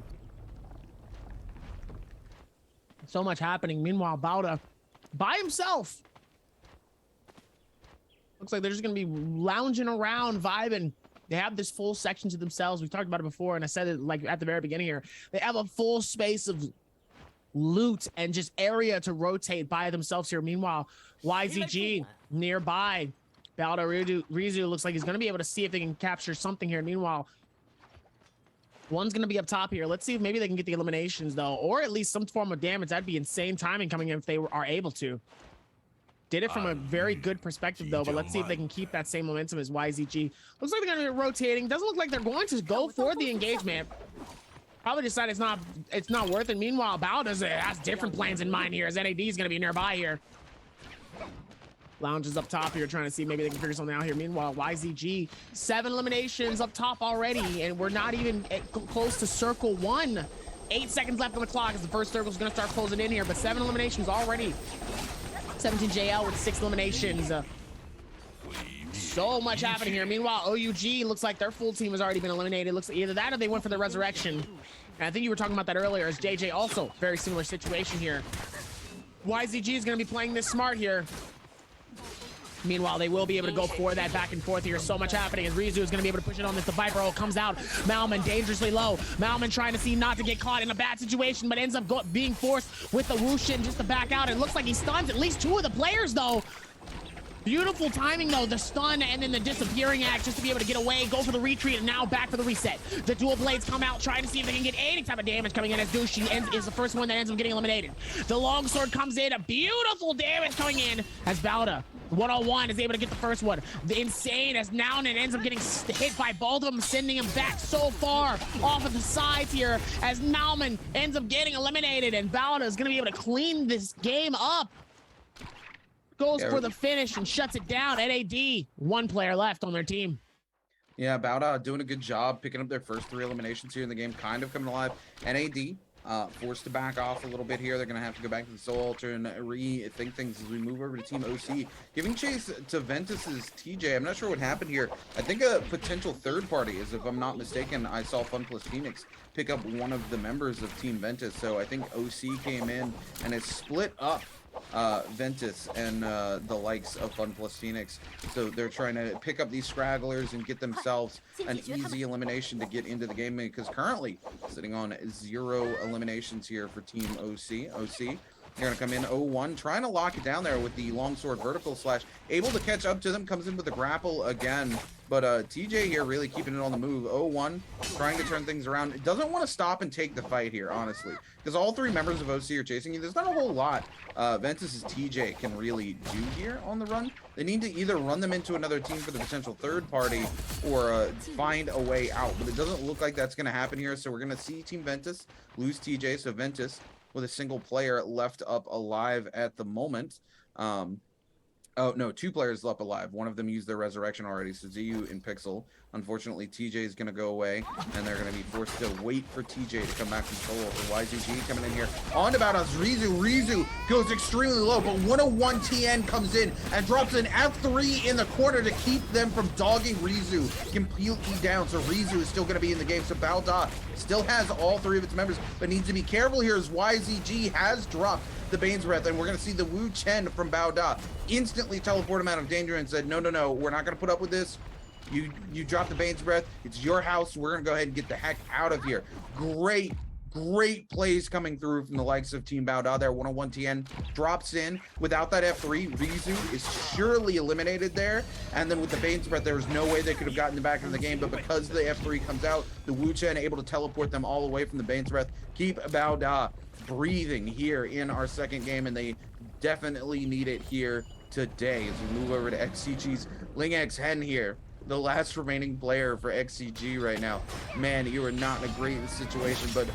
So much happening. Meanwhile, Bauda by himself. Looks like they're just going to be lounging around, vibing. They have this full section to themselves. We've talked about it before, and I said it like at the very beginning here. They have a full space of loot and just area to rotate by themselves here. Meanwhile, YZG nearby. Bauda Rizu looks like he's going to be able to see if they can capture something here. Meanwhile, one's going to be up top here. Let's see if maybe they can get the eliminations, though, or at least some form of damage. That'd be insane timing coming in if they are able to. Did it from a very good perspective, though, but let's see if they can keep that same momentum as YZG. Looks like they're going to be rotating. Doesn't look like they're going to go for the engagement. Probably decide it's not worth it. Meanwhile, Bao has different plans in mind here, as NAD is going to be nearby here. Lounge is up top here, trying to see maybe they can figure something out here. Meanwhile, YZG, 7 eliminations up top already, and we're not even close to circle 1. 8 seconds left on the clock as the first circle is going to start closing in here, but 7 eliminations already. 17JL with 6 eliminations. So much happening here. Meanwhile, OUG looks like their full team has already been eliminated. Looks like either that or they went for the resurrection. And I think you were talking about that earlier, as JJ also very similar situation here. YZG is going to be playing this smart here. Meanwhile, they will be able to go for that back and forth here. So much happening as Rizu is going to be able to push it on this. The Viper ult comes out. Malman dangerously low. Malman trying to see not to get caught in a bad situation, but ends up being forced with the Wushin just to back out. It looks like he stuns at least 2 of the players, though. Beautiful timing, though. The stun and then the disappearing act just to be able to get away, go for the retreat, and now back for the reset. The dual blades come out, trying to see if they can get any type of damage coming in as Douche is the first one that ends up getting eliminated. The longsword comes in, a beautiful damage coming in as Bauda, 1-on-1, is able to get the first one. The insane as Naunan ends up getting hit by both of them, sending him back so far off of the sides here as Nauman ends up getting eliminated, and Bauda is going to be able to clean this game up. Goes for the finish and shuts it down. NAD, 1 player left on their team. Yeah, Bauda doing a good job picking up their first 3 eliminations here in the game, kind of coming alive. NAD forced to back off a little bit here. They're going to have to go back to the Soul Altar and rethink things as we move over to Team OC. Giving chase to Ventus's TJ. I'm not sure what happened here. I think a potential third party is, if I'm not mistaken, I saw Fun Plus Phoenix pick up one of the members of Team Ventus. So I think OC came in and has split up Ventus and the likes of Fun Plus Phoenix. So they're trying to pick up these scragglers and get themselves an easy elimination to get into the game, because currently sitting on 0 eliminations here for Team OC. They're going to come in 0-1, trying to lock it down there with the longsword vertical slash. Able to catch up to them, comes in with the grapple again. But TJ here really keeping it on the move. 0-1, trying to turn things around. It doesn't want to stop and take the fight here, honestly, because all 3 members of OC are chasing you. There's not a whole lot Ventus's TJ can really do here on the run. They need to either run them into another team for the potential third party or find a way out. But it doesn't look like that's going to happen here. So we're going to see Team Ventus lose TJ. So Ventus with a single player left up alive at the moment. Oh, no, 2 players left alive. One of them used their resurrection already, so ZU and Pixel. Unfortunately, TJ is going to go away, and they're going to be forced to wait for TJ to come back from solo. For YZG coming in here. On about us, Rizu goes extremely low, but 101 TN comes in and drops an F3 in the corner to keep them from dogging Rizu completely down. So Rizu is still going to be in the game. So Balda still has all 3 of its members, but needs to be careful here as YZG has dropped the Bane's Breath, and we're going to see the Wu Chen from Bao Da instantly teleport him out of danger and said, no, we're not going to put up with this. You dropped the Bane's Breath. It's your house. We're going to go ahead and get the heck out of here. Great plays coming through from the likes of Team Bao Da there. 101 TN drops in. Without that F3, Rizu is surely eliminated there. And then with the Bane's Breath, there was no way they could have gotten back into the game. But because the F3 comes out, the Wu Chen able to teleport them all away from the Bane's Breath. Keep Bao Da breathing here in our second game, and they definitely need it here today as we move over to XCG's Ling X Hen here, the last remaining player for XCG right now. Man, you are not in a great situation, but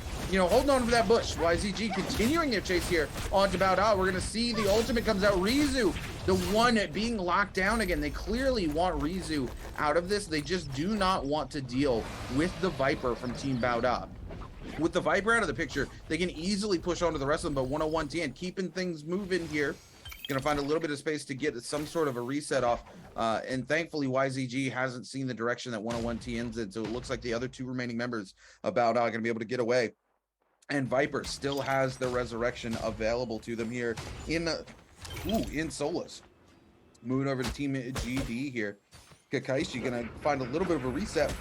holding on for that bush. YZG continuing their chase here onto Bao Da. We're gonna see the ultimate comes out. Rizu, the one being locked down again. They clearly want Rizu out of this. They just do not want to deal with the Viper from Team Bao Da. With the Viper out of the picture, they can easily push on to the rest of them, but 101 TN keeping things moving here. Gonna find a little bit of space to get some sort of a reset off. And thankfully, YZG hasn't seen the direction that 101 TN's in, so it looks like the other 2 remaining members of Bao Da are gonna be able to get away. And Viper still has the resurrection available to them here in Solus. Moving over to Team GD here. Kakaishi gonna find a little bit of a reset,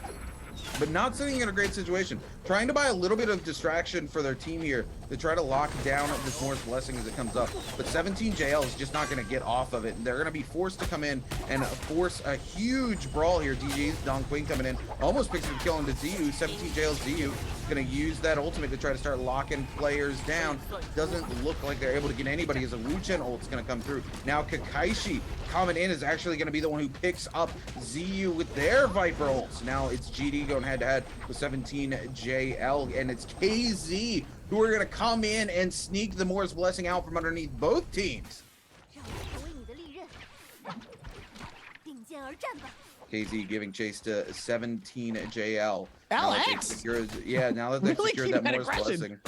but not sitting in a great situation. Trying to buy a little bit of distraction for their team here to try to lock down this Morris Blessing as it comes up. But 17JL is just not going to get off of it. And they're going to be forced to come in and force a huge brawl here. DJ's Don Quinn coming in. Almost picks up a kill into ZU. 17JL ZU going to use that ultimate to try to start locking players down. Doesn't look like they're able to get anybody as a Wu Chen ult's going to come through. Now Kakaishi coming in is actually going to be the one who picks up ZU with their Viper ults. Now it's GD going head-to-head with 17JL, and it's KZ who are going to come in and sneak the Morris Blessing out from underneath both teams. KZ giving chase to 17JL. Alex! Now that they've secured that Morris Blessing.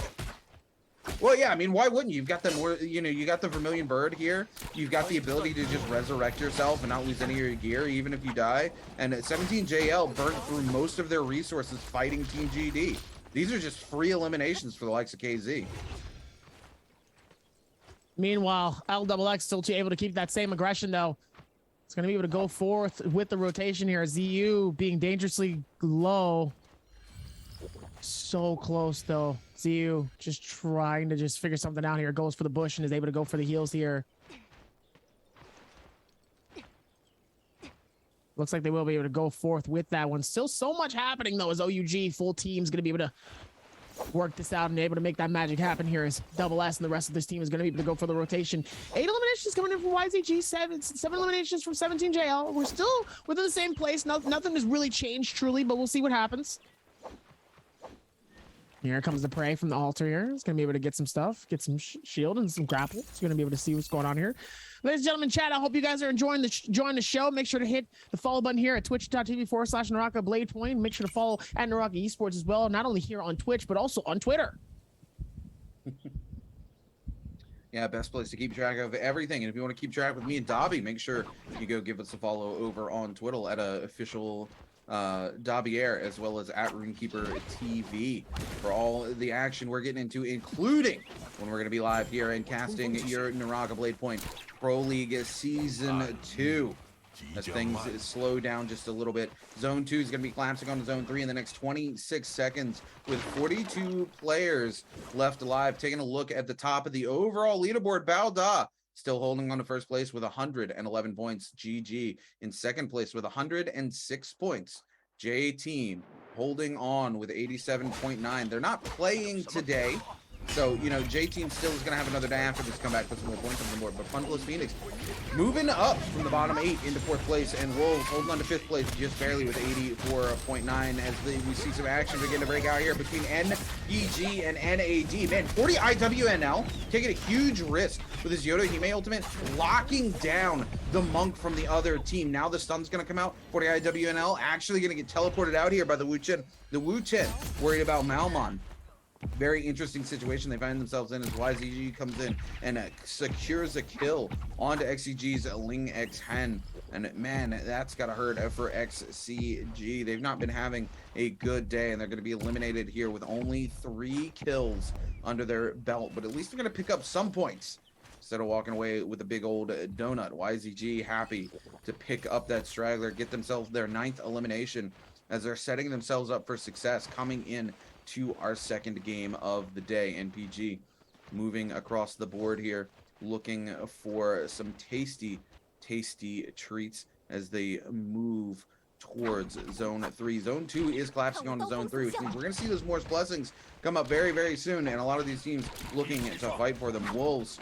Well, yeah, I mean, why wouldn't you? You've got you got the Vermilion Bird here. You've got the ability to just resurrect yourself and not lose any of your gear, even if you die. And 17JL burnt through most of their resources fighting Team GD. These are just free eliminations for the likes of KZ. Meanwhile, LXX still able to keep that same aggression, though. It's going to be able to go forth with the rotation here. ZU being dangerously low. So close, though. ZU just trying to figure something out here. Goes for the bush and is able to go for the heals here. Looks like they will be able to go forth with that one. Still so much happening, though, as OUG full team's going to be able to work this out and able to make that magic happen here as Double S and the rest of this team is going to be able to go for the rotation. 8 eliminations coming in from YZG, 7 eliminations from 17JL. We're still within the same place. Nothing has really changed truly, but we'll see what happens. Here comes the prey from the altar here. It's going to be able to get some stuff, get some shield and some grapple. It's going to be able to see what's going on here. Ladies and gentlemen, chat, I hope you guys are enjoying the show. Make sure to hit the follow button here at twitch.tv/Naraka Bladepoint. Make sure to follow at Naraka Esports as well, not only here on Twitch, but also on Twitter. Yeah, best place to keep track of everything. And if you want to keep track with me and Dobby, make sure you go give us a follow over on Twitter at official Dobby Air, as well as at RuneKeeper TV for all the action we're getting into, including when we're going to be live here and casting your Naraka Blade Point Pro League Season 2. As things slow down just a little bit. Zone 2 is going to be collapsing on Zone 3 in the next 26 seconds with 42 players left alive. Taking a look at the top of the overall leaderboard, Bao Da still holding on to first place with 111 points. GG in second place with 106 points. J Team holding on with 87.9. They're not playing today. So, you know, J-Team still is going to have another day after this comeback, put some more points on the board. But Fun plus Phoenix moving up from the bottom 8 into 4th place, and Wolves holding on to 5th place just barely with 84.9 as we see some action begin to break out here between NBG and NAD. Man, 40 IWNL taking a huge risk with his Yoda Hime ultimate, locking down the Monk from the other team. Now the stun's going to come out. 40 IWNL actually going to get teleported out here by the Wu Chen. The Wu Chen worried about Malmon. Very interesting situation they find themselves in as YZG comes in and secures a kill onto XCG's Ling X Hen. And man, that's gotta hurt for XCG. They've not been having a good day, and they're gonna be eliminated here with only 3 kills under their belt. But at least they're gonna pick up some points instead of walking away with a big old donut. YZG happy to pick up that straggler, get themselves their 9th elimination as they're setting themselves up for success coming in to our 2nd game of the day. NPG moving across the board here, looking for some tasty treats as they move towards zone 3. Zone 2 is collapsing onto zone 3, which means we're going to see those Morse blessings come up very soon, and a lot of these teams looking to fight for them. Wolves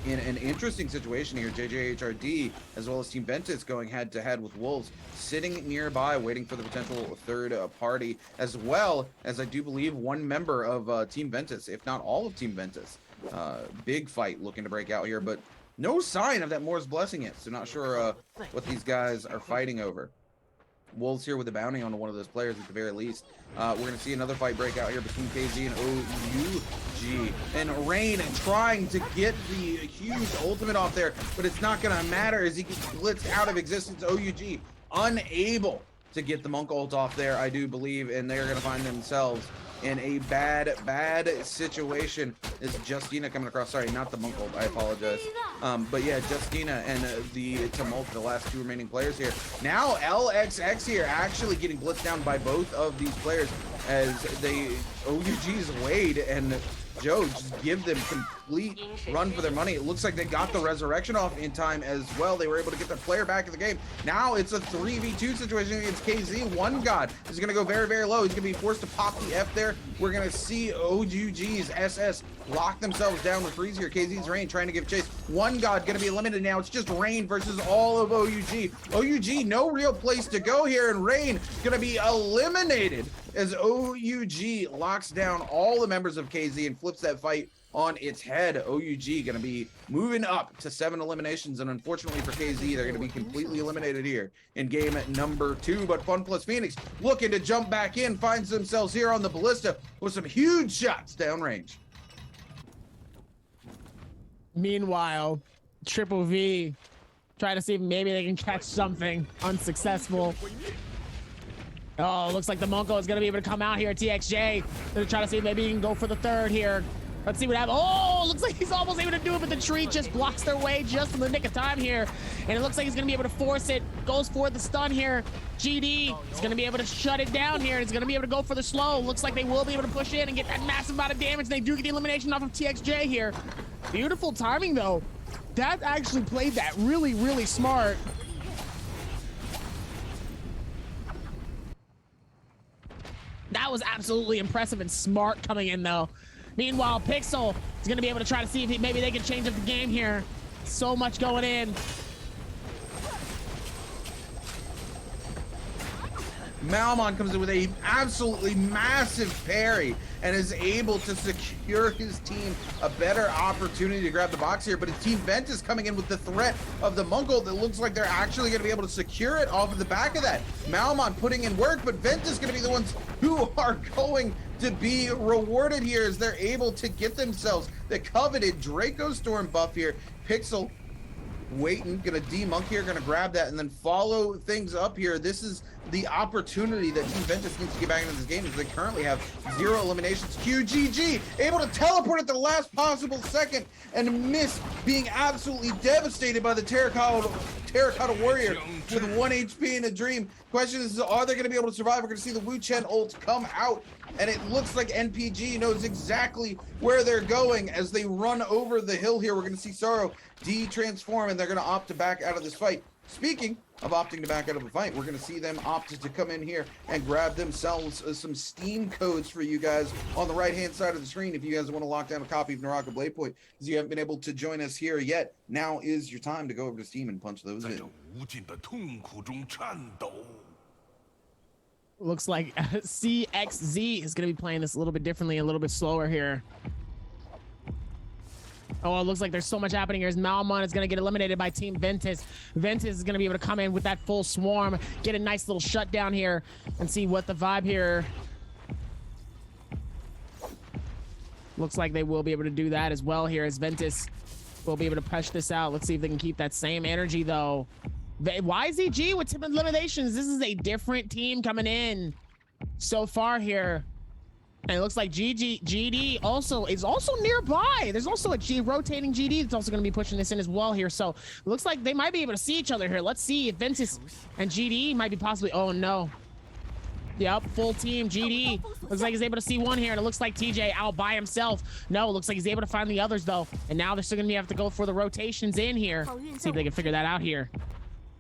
in an interesting situation here. JJHRD as well as Team Ventus going head-to-head with Wolves, sitting nearby waiting for the potential 3rd party, as well as I do believe one member of Team Ventus, if not all of Team Ventus. Big fight looking to break out here, but no sign of that Moore's blessing yet, so not sure what these guys are fighting over. Wolves here with a bounty on one of those players at the very least. We're going to see another fight break out here between KZ and OUG. And Rain trying to get the huge ultimate off there, but it's not going to matter as he gets blitzed out of existence. OUG unable to get the Monk ult off there, I do believe, and they're going to find themselves in a bad situation. Is Justina coming across? Sorry, not the Monk ult, I apologize. But yeah, Justina and the Tumult, the last 2 remaining players here. Now LXX here actually getting blitzed down by both of these players as OUG's Wade and Joe just give them complete run for their money. It looks like they got the resurrection off in time as well. They were able to get their player back in the game. Now it's a 3v2 situation against KZ. One God is going to go very low. He's going to be forced to pop the F there. We're going to see OUG's SS lock themselves down with freeze here. KZ's Rain trying to give chase. One God going to be eliminated now. It's just Rain versus all of OUG. OUG, no real place to go here, and Rain going to be eliminated as OUG locks down all the members of KZ and flips that fight on its head. OUG going to be moving up to 7 eliminations, and unfortunately for KZ, they're going to be completely eliminated here in game number 2. But Fun plus Phoenix looking to jump back in, finds themselves here on the Ballista with some huge shots downrange. Meanwhile, Triple V try to see if maybe they can catch something. Unsuccessful. Oh, looks like the Monko is going to be able to come out here. TXJ to try to see if maybe he can go for the 3rd here. Let's see what happens. Oh, looks like he's almost able to do it, but the tree just blocks their way just in the nick of time here. And it looks like he's going to be able to force it. Goes for the stun here. GD is going to be able to shut it down here. He's going to be able to go for the slow. Looks like they will be able to push in and get that massive amount of damage. They do get the elimination off of TXJ here. Beautiful timing, though. That actually played that really smart. That was absolutely impressive and smart coming in, though. Meanwhile, Pixel is going to be able to try to see if maybe they can change up the game here. So much going in. Malmon comes in with a absolutely massive parry and is able to secure his team a better opportunity to grab the box here, but his Team Ventus coming in with the threat of the Monko that looks like they're actually going to be able to secure it off of the back of that. Malmon putting in work, but Ventus going to be the ones who are going to be rewarded here as they're able to get themselves the coveted Draco Storm buff here. Pixel waiting, gonna demonk here, gonna grab that and then follow things up here. This is the opportunity that Team Ventus needs to get back into this game, because they currently have 0 eliminations. QGG able to teleport at the last possible second and miss, being absolutely devastated by the Terracotta Warrior with 1 HP in a dream. Question is, are they going to be able to survive? We're going to see the Wu Chen ult come out, and it looks like NPG knows exactly where they're going as they run over the hill here. We're going to see Sorrow de-transform, and they're going to opt to back out of this fight. Speaking of opting to back out of a fight, we're going to see them opt to come in here and grab themselves some Steam codes for you guys on the right-hand side of the screen. If you guys want to lock down a copy of Naraka Blade Point, because you haven't been able to join us here yet, now is your time to go over to Steam and punch those in. Looks like CXZ is going to be playing this a little bit differently, a little bit slower here. Oh, it looks like there's so much happening here as Malmon is going to get eliminated by Team Ventus. Ventus is going to be able to come in with that full swarm, get a nice little shutdown here, and see what the vibe here. Looks like they will be able to do that as well here as Ventus will be able to push this out. Let's see if they can keep that same energy, though. YZG with Team Eliminations. This is a different team coming in so far here. And it looks like GD is also nearby. There's also a rotating GD that's also going to be pushing this in as well here. So it looks like they might be able to see each other here. Let's see if Ventus and GD might be possibly. Oh no. Yep, full team. GD looks like he's able to see one here, and it looks like TJ out by himself. No, looks like he's able to find the others though. And now they're still going to have to go for the rotations in here. See if they can figure that out here,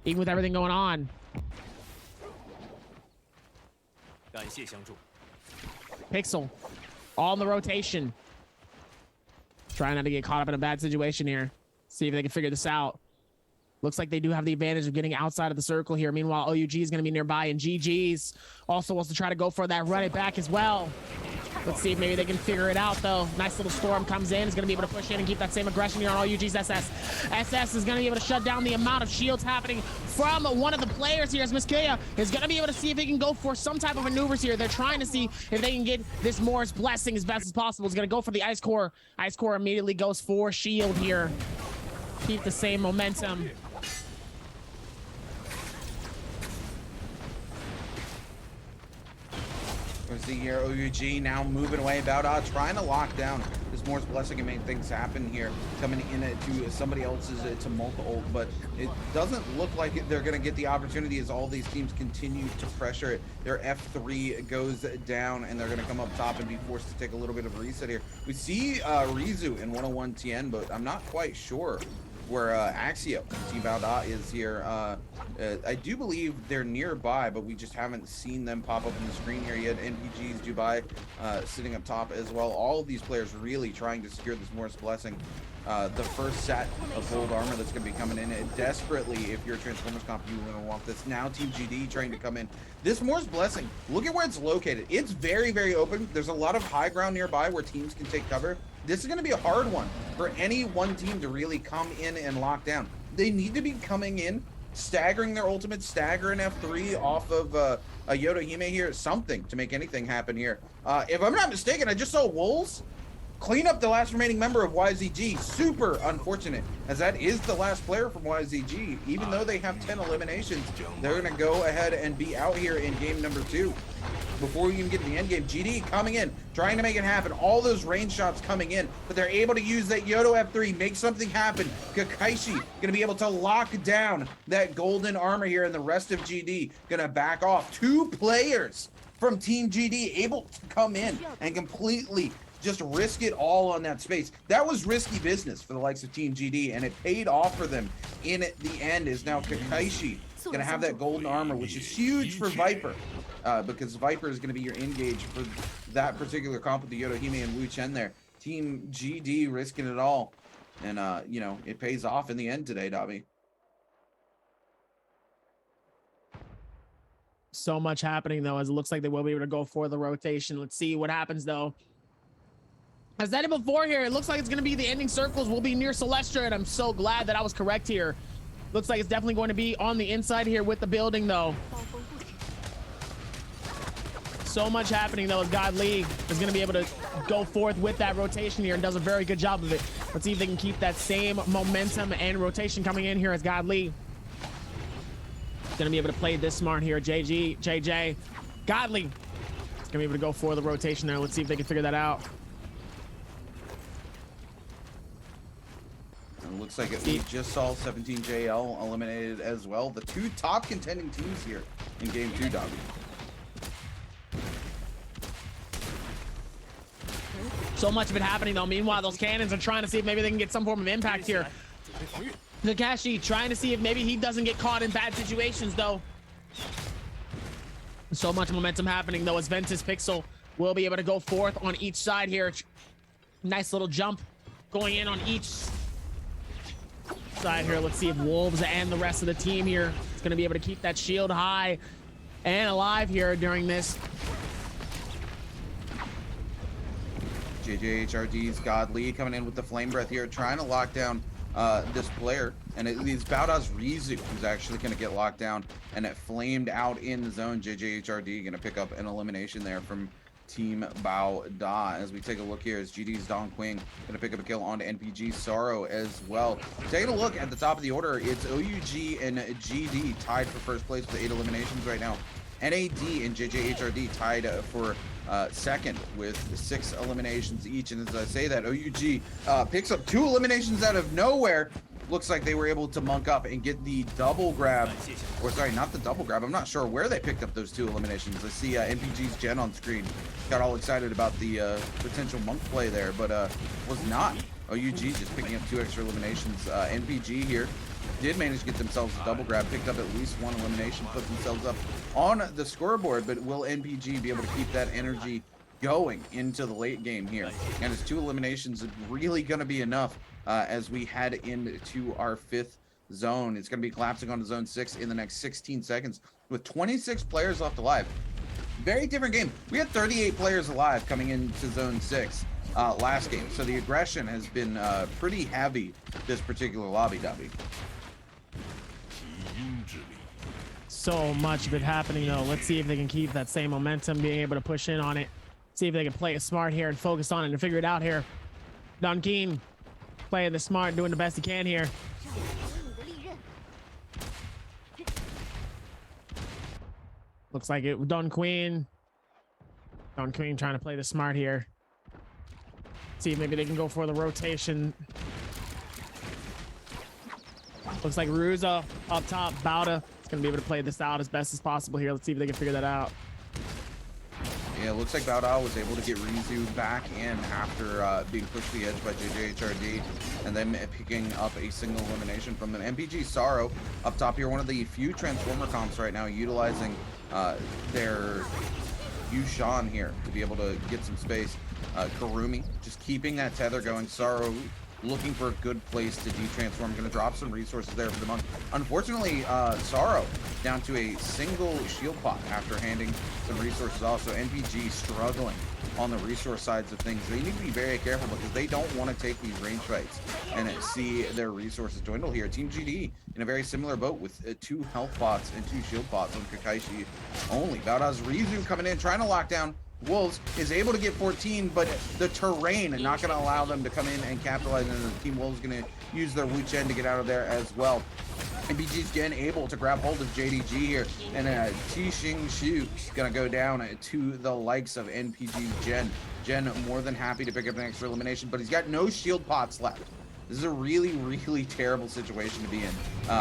even with everything going on. Pixel, all in the rotation. Trying not to get caught up in a bad situation here. See if they can figure this out. Looks like they do have the advantage of getting outside of the circle here. Meanwhile, OUG is going to be nearby, and GG's also wants to try to go for that run it back as well. Let's see if maybe they can figure it out, though. Nice little storm comes in. Is going to be able to push in and keep that same aggression here on OUG's SS. SS is going to be able to shut down the amount of shields happening from one of the players here, as Miskaya is going to be able to see if he can go for some type of maneuvers here. They're trying to see if they can get this Moore's Blessing as best as possible. He's going to go for the Ice Core. Ice Core immediately goes for shield here. Keep the same momentum. We see here OUG now moving away about trying to lock down this Moore's Blessing and make things happen here, coming in to somebody else's Tumult ult, but it doesn't look like they're going to get the opportunity as all these teams continue to pressure it. Their F3 goes down, and they're going to come up top and be forced to take a little bit of a reset here. We see Rizu in 101 TN, but I'm not quite sure where Axio, Team Valda, is here. I do believe they're nearby, but we just haven't seen them pop up on the screen here yet. NPG's Dubai sitting up top as well. All of these players really trying to secure this Moore's Blessing. The first set of gold armor that's going to be coming in desperately. If you're a Transformers comp, you're going to want this. Now Team GD trying to come in. This Moore's Blessing, look at where it's located. It's very, very open. There's a lot of high ground nearby where teams can take cover. This is going to be a hard one for any one team to really come in and lock down. They need to be coming in, staggering their ultimate, staggering F3 off of a Yoda Hime here, something to make anything happen here. If I'm not mistaken, I just saw Wolves clean up the last remaining member of YZG. Super unfortunate, as that is the last player from YZG. Even though they have 10 eliminations, they're going to go ahead and be out here in game number 2. Before we even get to the end game, GD coming in, trying to make it happen. All those range shots coming in, but they're able to use that Yodo F3, make something happen. Kakaishi gonna be able to lock down that golden armor here, and the rest of GD gonna back off. 2 players from Team GD able to come in and completely just risk it all on that space. That was risky business for the likes of Team GD, and it paid off for them in the end. Is now Kakaishi gonna have that golden armor, which is huge for Viper, because Viper is gonna be your engage for that particular comp with the Yoda Hime and Wu Chen there. Team GD risking it all, and you know, it pays off in the end today, Dobby. So much happening though, as it looks like they will be able to go for the rotation. Let's see what happens though. As that before here, it looks like it's going to be the ending circles will be near Celestra, and I'm so glad that I was correct here. Looks like it's definitely going to be on the inside here with the building though. So much happening though, as God Lee is going to be able to go forth with that rotation here and does a very good job of it. Let's see if they can keep that same momentum and rotation coming in here, as God Lee is going to be able to play this smart here. JJ, Godly is going to be able to go for the rotation there. Let's see if they can figure that out. It looks like we just saw 17JL eliminated as well. The 2 top contending teams here in game 2, Dobby. So much of it happening though. Meanwhile, those cannons are trying to see if maybe they can get some form of impact here. Kakashi trying to see if maybe he doesn't get caught in bad situations, though. So much momentum happening, though, as Ventus Pixel will be able to go forth on each side here. Nice little jump going in on each side here. Let's see if Wolves and the rest of the team here is going to be able to keep that shield high and alive here during this. JJHRD's God Lee coming in with the Flame Breath here, trying to lock down this player, and it leaves Baoda's Rizu, who's actually going to get locked down, and it flamed out in the zone. JJHRD going to pick up an elimination there from Team Baoda. As we take a look here, as GD's Don Quing going to pick up a kill onto NPG Sorrow as well. Taking a look at the top of the order, it's OUG and GD tied for first place with 8 eliminations right now. NAD and JJHRD tied for second with 6 eliminations each. And as I say that, OUG picks up 2 eliminations out of nowhere. Looks like they were able to monk up and get the double grab, or sorry, not the double grab. I'm not sure where they picked up those 2 eliminations. I see NPG's Jen on screen. Got all excited about the potential monk play there, but was not. OUG just picking up 2 extra eliminations. NPG here did manage to get themselves a double grab, picked up at least 1 elimination, put themselves up on the scoreboard, but will NPG be able to keep that energy going into the late game here? And it's 2 eliminations really going to be enough as we head into our 5th zone. It's going to be collapsing onto zone 6 in the next 16 seconds with 26 players left alive. Very different game. We had 38 players alive coming into zone 6 last game, so the aggression has been pretty heavy this particular lobby dubby. So much of it happening, though. Let's see if they can keep that same momentum, being able to push in on it. See if they can play it smart here and focus on it and figure it out here. Don Keen playing the smart, doing the best he can here. Looks like it. Don Queen trying to play the smart here. See if maybe they can go for the rotation. Looks like Ruza up top. Bauda is going to be able to play this out as best as possible here. Let's see if they can figure that out. Yeah, it looks like Baoda was able to get Rizu back in after being pushed to the edge by JJHRD, and then picking up a single elimination from them. MPG Sorrow up top here, one of the few Transformer comps right now utilizing their Yushan here to be able to get some space. Karumi just keeping that tether going. Sorrow looking for a good place to de-transform. Going to drop some resources there for the monk. Unfortunately, Sorrow down to a single shield pot after handing some resources off. So NPG struggling on the resource sides of things. They need to be very careful because they don't want to take these range fights and see their resources dwindle here. Team GD in a very similar boat with 2 health pots and 2 shield pots on Kakashi only. Baoda's Rizu coming in, trying to lock down Wolves, is able to get 14, but the terrain not going to allow them to come in and capitalize, and the Team Wolves going to use their Wu Chen to get out of there as well. NBG's Gen able to grab hold of JDG here, and T Xing Shu going to go down to the likes of NPG's Gen. Gen more than happy to pick up an extra elimination, but he's got no shield pots left. This is a really, really terrible situation to be in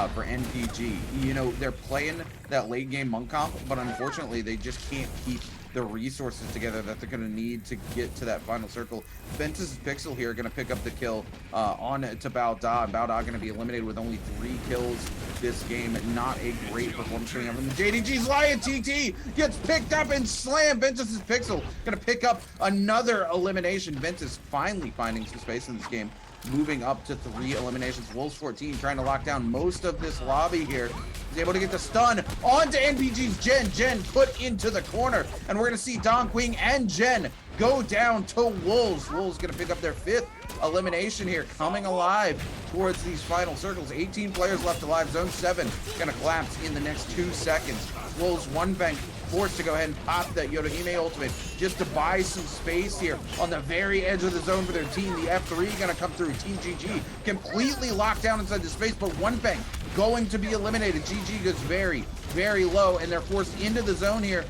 for NPG. You know, they're playing that late game monk comp, but unfortunately they just can't keep the resources together that they're going to need to get to that final circle. Ventus Pixel here going to pick up the kill on to Baoda, and Baoda going to be eliminated with only 3 kills this game. Not a great performance coming up from the JDG's Lion. TT gets picked up and slammed. Ventus Pixel going to pick up another elimination. Ventus finally finding some space in this game, moving up to 3 eliminations. Wolves 14 trying to lock down most of this lobby here. He's able to get the stun onto NPG's Jen. Jen put into the corner, and we're going to see Don Quing and Jen go down to Wolves. Wolves going to pick up their 5th elimination here, coming alive towards these final circles. 18 players left alive. Zone 7 going to collapse in the next 2 seconds. Wolves one bank forced to go ahead and pop that Yodohime ultimate just to buy some space here on the very edge of the zone for their team. The F3 going to come through. Team GG completely locked down inside the space, but one bank going to be eliminated. GG goes very, very low, and they're forced into the zone here.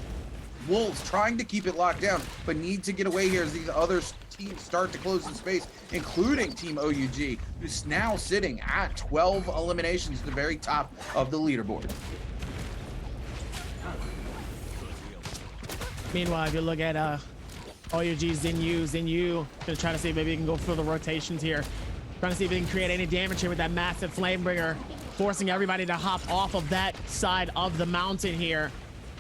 Wolves trying to keep it locked down, but need to get away here as these other teams start to close the space, including Team OUG, who's now sitting at 12 eliminations at the very top of the leaderboard. Meanwhile, if you look at OUG's Zinyu gonna try to see if maybe he can go for the rotations here. Trying to see if he can create any damage here with that massive Flamebringer, forcing everybody to hop off of that side of the mountain here.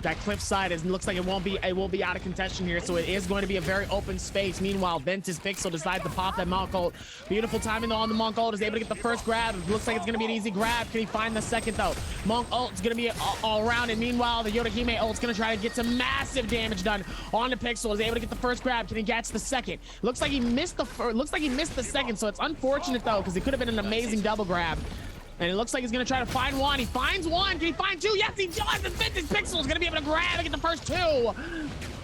That cliff side looks like it won't be out of contention here, so it is going to be a very open space. Meanwhile, Ventus Pixel decides to pop that Monk ult. Beautiful timing though on the Monk ult, is able to get the first grab. It looks like it's going to be an easy grab. Can he find the second though? Monk ult is going to be all around, and meanwhile, the Yorihime ult is going to try to get some massive damage done on the Pixel. Is able to get the first grab. Can he catch the second? Looks like he missed the second, so it's unfortunate though, because it could have been an amazing double grab. And it looks like he's going to try to find one. He finds one. Can he find two? Yes, he does. The Vintage Pixel is going to be able to grab and get the first two.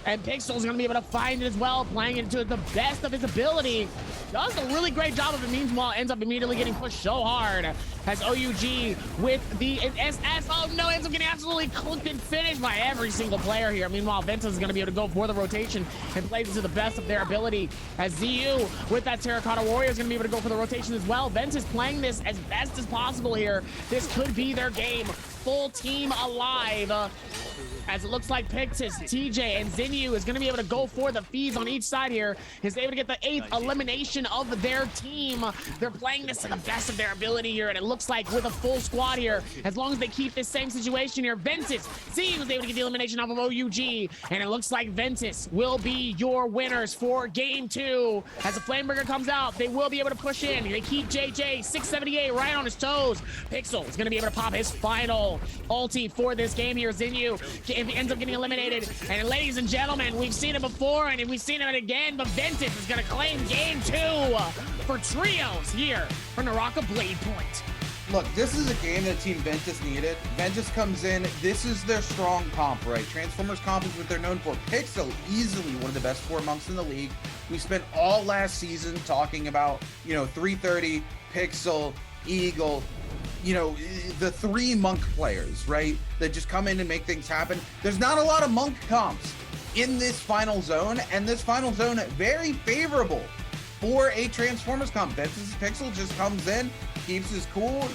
And Pixel's going to be able to find it as well, playing it to the best of his ability. Does a really great job of it. Meanwhile, ends up immediately getting pushed so hard as OUG with the SS. Oh no, ends up getting absolutely cooked and finished by every single player here. Meanwhile, Ventus is going to be able to go for the rotation and plays it to the best of their ability, as ZU with that Terracotta Warrior is going to be able to go for the rotation as well. Ventus playing this as best as possible here. This could be their game. Full team alive, as it looks like Pictus, TJ, and Zinyu is going to be able to go for the fees on each side here. Is able to get the 8th elimination of their team. They're playing this to the best of their ability here, and it looks like with a full squad here, as long as they keep this same situation here, Ventus, Zinyu was able to get the elimination off of OUG, and it looks like Ventus will be your winners for game 2. As the Flamebringer comes out, they will be able to push in. They keep JJ 678 right on his toes. Pixel is going to be able to pop his final ulti for this game here. Zinyu ends up getting eliminated, and ladies and gentlemen, we've seen it before and we've seen it again, but Ventus is going to claim game 2 for trios here for Naraka Blade Point. Look, this is a game that Team Ventus needed. Ventus comes in, this is their strong comp, right? Transformers comp is what they're known for. Pixel, easily one of the best 4 monks in the league. We spent all last season talking about, 330, Pixel, Eagle, the 3 monk players, right? That just come in and make things happen. There's not a lot of monk comps in this final zone, and this final zone very favorable for a Transformers comp. Ventus Pixel just comes in, keeps his cool.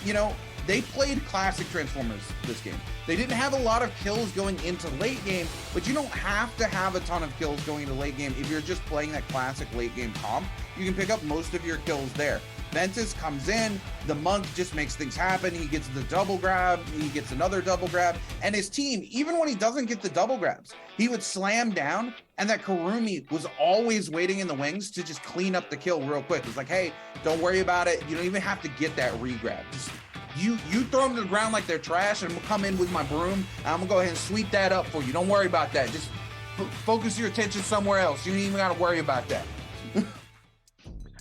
They played classic Transformers this game. They didn't have a lot of kills going into late game, but you don't have to have a ton of kills going into late game if you're just playing that classic late game comp. You can pick up most of your kills there. Ventus comes in, the monk just makes things happen. He gets the double grab, he gets another double grab, and his team, even when he doesn't get the double grabs, he would slam down, and that Kurumi was always waiting in the wings to just clean up the kill real quick. It's like, hey, don't worry about it. You don't even have to get that re-grab. Just you throw them to the ground like they're trash, and I'm gonna come in with my broom, and I'm gonna go ahead and sweep that up for you. Don't worry about that. Just focus your attention somewhere else. You don't even gotta worry about that.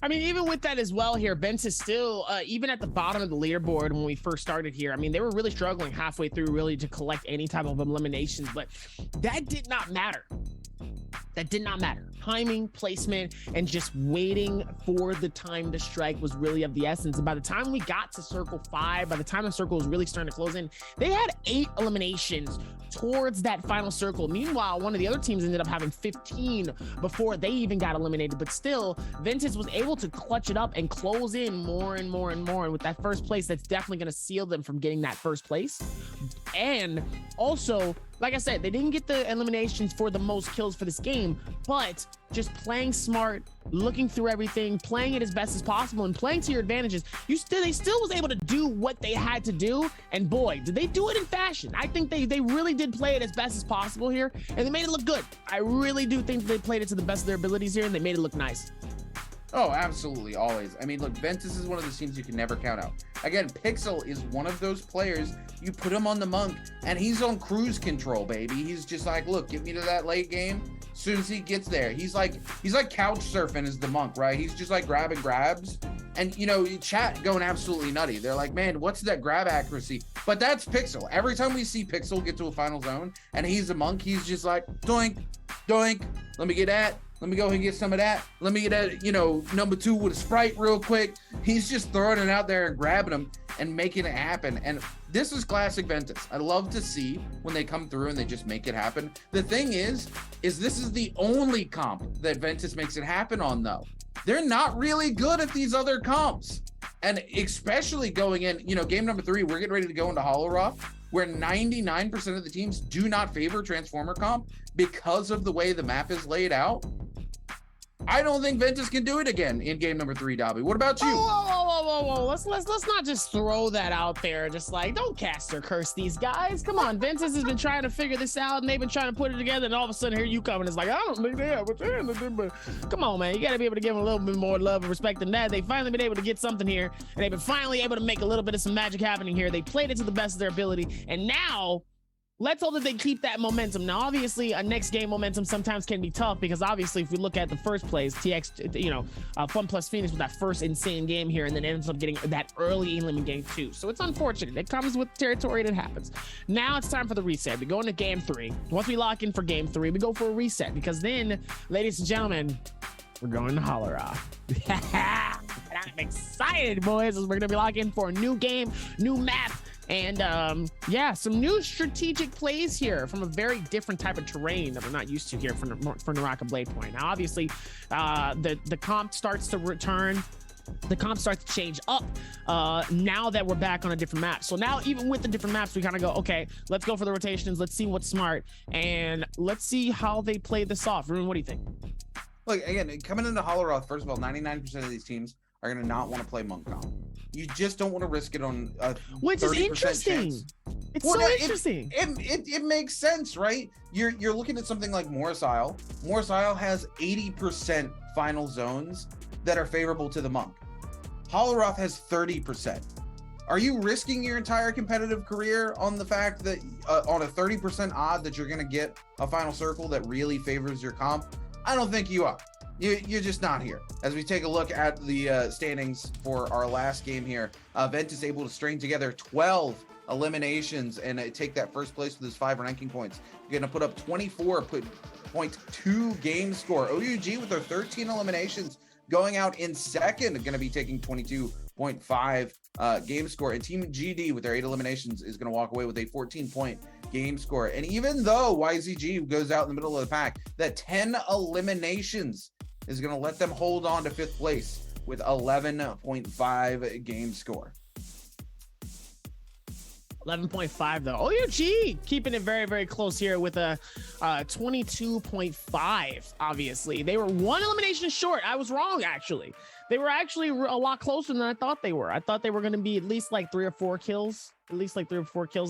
I mean, even with that as well here, Ventus still, even at the bottom of the leaderboard when we first started here, I mean, they were really struggling halfway through really to collect any type of eliminations, but that did not matter. That did not matter. Timing, placement, and just waiting for the time to strike was really of the essence. And by the time we got to circle 5, by the time the circle was really starting to close in, they had 8 eliminations towards that final circle. Meanwhile, one of the other teams ended up having 15 before they even got eliminated. But still, Ventus was able to clutch it up and close in more and more and more. And with that first place, that's definitely going to seal them from getting that first place. And also, like I said, they didn't get the eliminations for the most kills for this game, but just playing smart, looking through everything, playing it as best as possible, and playing to your advantages, they still was able to do what they had to do. And boy, did they do it in fashion. I think they really did play it as best as possible here, and they made it look good. I really do think they played it to the best of their abilities here, and they made it look nice. Oh, absolutely, always. I mean, look, Ventus is one of those teams you can never count out. Again, Pixel is one of those players, you put him on the monk, and he's on cruise control, baby. He's just like, look, get me to that late game. As soon as he gets there, he's like couch surfing as the monk, right? He's just like grabbing grabs. And, chat going absolutely nutty. They're like, man, what's that grab accuracy? But that's Pixel. Every time we see Pixel get to a final zone, and he's a monk, he's just like, doink, doink, let me get that. Let me go ahead and get some of that. Let me get that, number 2 with a Sprite real quick. He's just throwing it out there and grabbing them and making it happen. And this is classic Ventus. I love to see when they come through and they just make it happen. The thing is this is the only comp that Ventus makes it happen on, though. They're not really good at these other comps. And especially going in, game number 3, we're getting ready to go into Hollow Rock, where 99% of the teams do not favor Transformer comp because of the way the map is laid out. I don't think Ventus can do it again in game number 3, Dobby. What about you? Whoa. Let's not just throw that out there. Just like, don't cast or curse these guys. Come on, Ventus has been trying to figure this out and they've been trying to put it together, and all of a sudden here you come and it's like, I don't think they have a chance. But come on, man, you gotta be able to give them a little bit more love and respect than that. They've finally been able to get something here, and they've been finally able to make a little bit of some magic happening here. They played it to the best of their ability, and now let's hope that they keep that momentum. Now, obviously, a next game momentum sometimes can be tough because obviously, if we look at the first plays, TX, Fun Plus Phoenix with that first insane game here, and then ends up getting that early elim in game 2. So it's unfortunate. It comes with territory and it happens. Now it's time for the reset. We go into game 3. Once we lock in for game 3, we go for a reset because then, ladies and gentlemen, we're going to Hollerock. I'm excited, boys, as we're going to be locking for a new game, new map. And yeah, some new strategic plays here from a very different type of terrain that we're not used to here for Naraka Blade Point. Now, obviously, the comp starts to return. The comp starts to change up now that we're back on a different map. So now, even with the different maps, we kind of go, okay, let's go for the rotations. Let's see what's smart. And let's see how they play this off. Ruben, what do you think? Look, again, coming into Hollerock, first of all, 99% of these teams are going to not want to play Monk comp. You just don't want to risk it on a which is 30% interesting. chance. It's so interesting. It makes sense, right? You're looking at something like Morris Isle. Morris Isle has 80% final zones that are favorable to the Monk. Hollerock has 30%. Are you risking your entire competitive career on the fact that on a 30% odd that you're going to get a final circle that really favors your comp? I don't think you are. You're just not here. As we take a look at the standings for our last game here, Ventus able to string together 12 eliminations and take that first place with his 5 ranking points. You're going to put up 24.2 game score. OUG with their 13 eliminations going out in second, going to be taking 22.5 game score. And Team GD with their 8 eliminations is going to walk away with a 14-point game score. And even though YZG goes out in the middle of the pack, that 10 eliminations is going to let them hold on to 5th place with 11.5 game score. 11.5 though. OUG keeping it very, very close here with a 22.5. Obviously, they were 1 elimination short. I was wrong, actually. They were actually a lot closer than I thought they were. I thought they were going to be at least like 3 or 4 kills. I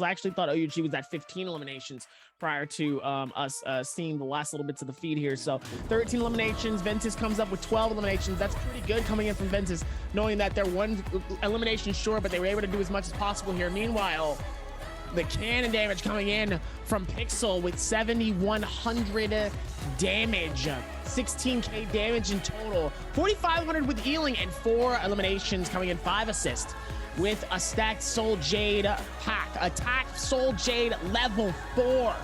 actually thought OUG was at 15 eliminations prior to us seeing the last little bits of the feed here. So 13 eliminations. Ventus comes up with 12 eliminations. That's pretty good coming in from Ventus, knowing that they're 1 elimination short, but they were able to do as much as possible here. Meanwhile, the cannon damage coming in from Pixel with 7,100 damage, 16k damage in total, 4,500 with healing, and 4 eliminations coming in, 5 assists with a stacked Soul Jade pack. Attack Soul Jade level 4.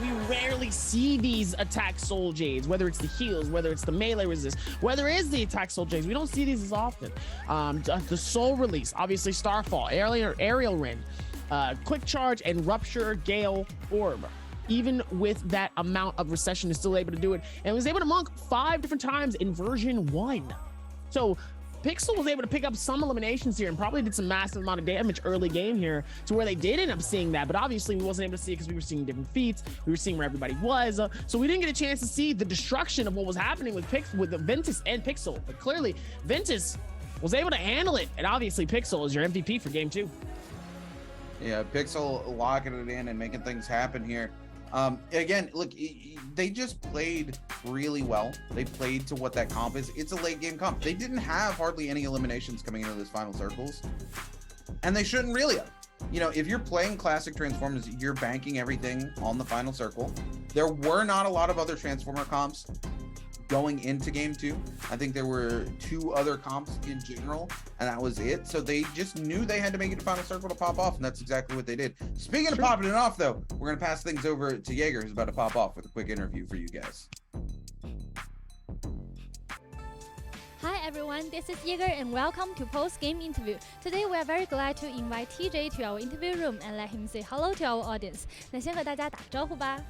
We rarely see these attack Soul Jades, whether it's the heals, whether it's the melee resist, whether it is the attack Soul Jades. We don't see these as often. The Soul Release, obviously Starfall, Aerial Rend, Quick Charge, and Rupture Gale Orb. Even with that amount of recession, is still able to do it, and was able to monk 5 different times in version 1. So Pixel was able to pick up some eliminations here and probably did some massive amount of damage early game here to where they did end up seeing that, but obviously we wasn't able to see it because we were seeing different feats. We were seeing where everybody was, so we didn't get a chance to see the destruction of what was happening with the Ventus and Pixel. But clearly Ventus was able to handle it, and obviously Pixel is your MVP for game 2. Yeah, Pixel locking it in and making things happen here. Again, look, they just played really well. They played to what that comp is. It's a late game comp. They didn't have hardly any eliminations coming into those final circles, and they shouldn't really have. You know, if you're playing classic Transformers, you're banking everything on the final circle. There were not a lot of other Transformer comps going into game 2. I think there were 2 other comps in general, and that was it. So they just knew they had to make it to final circle to pop off, and that's exactly what they did. Speaking of popping it off, though, we're going to pass things over to Jaeger, who's about to pop off with a quick interview for you guys. Hi everyone, this is Jaeger and welcome to post-game interview. Today we are very glad to invite TJ to our interview room and let him say hello to our audience. 那先和大家打个招呼吧。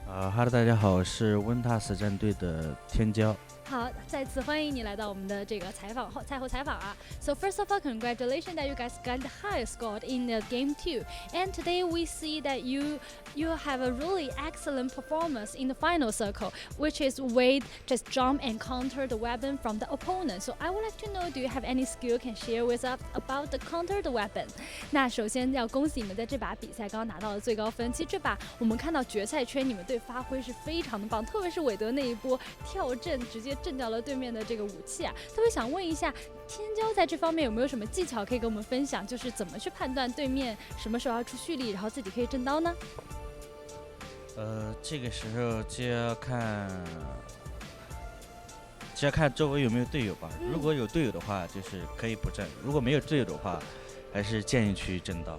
哈喽，大家好，我是温塔斯战队的天骄。好，再次欢迎你来到我们的这个赛后采访啊。So first of all, congratulations that you guys got the highest score in the game 2. And today we see that you have a really excellent performance in the final circle, which is Wade just jump and counter the weapon from the opponent. So I would like to know, do you have any skill can share with us about the counter the weapon? 那首先要恭喜你们在这把比赛刚刚拿到了最高分。其实这把我们看到决赛圈你们队发挥是非常的棒，特别是韦德那一波跳阵直接震掉了对面的这个武器啊。特别想问一下，天骄在这方面有没有什么技巧可以跟我们分享？就是怎么去判断对面什么时候要出蓄力，然后自己可以震刀呢？这个时候就要看周围有没有队友吧。如果有队友的话，就是可以不震；如果没有队友的话，还是建议去震刀。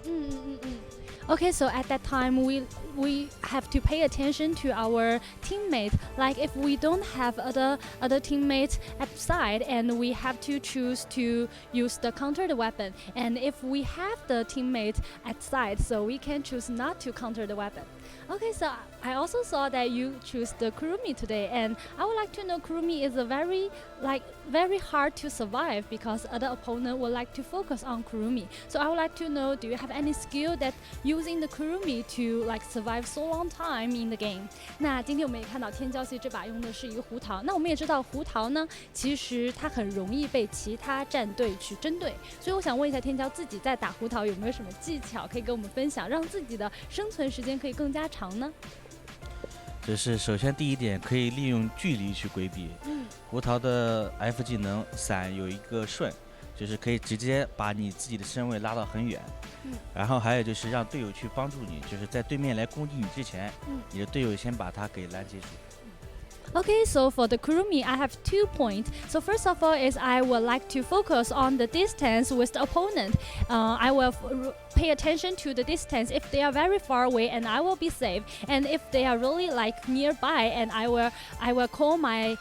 Okay, so at that time we have to pay attention to our teammates. Like if we don't have other teammates at side, and we have to choose to use the counter the weapon. And if we have the teammates at side, so we can choose not to counter the weapon. Okay, so I also saw that you choose the Kurumi today, and I would like to know Kurumi is a very hard to survive because other opponent would like to focus on Kurumi. So I would like to know, do you have any skill that using the Kurumi to survive so long time in the game? 那今天我们也看到天骄其实这把用的是一个胡桃，那我们也知道胡桃呢，其实它很容易被其他战队去针对，所以我想问一下天骄自己在打胡桃有没有什么技巧可以跟我们分享，让自己的生存时间可以更加长呢？就是首先第一点，可以利用距离去规避。胡桃的 F 技能伞有一个顺，就是可以直接把你自己的身位拉到很远。然后还有就是让队友去帮助你，就是在对面来攻击你之前，你的队友先把他给拦截住。Okay, so for the Kurumi, I have 2 points. So first of all is I would like to focus on the distance with the opponent. I will pay attention to the distance if they are very far away, and I will be safe. And if they are really nearby, and I will call my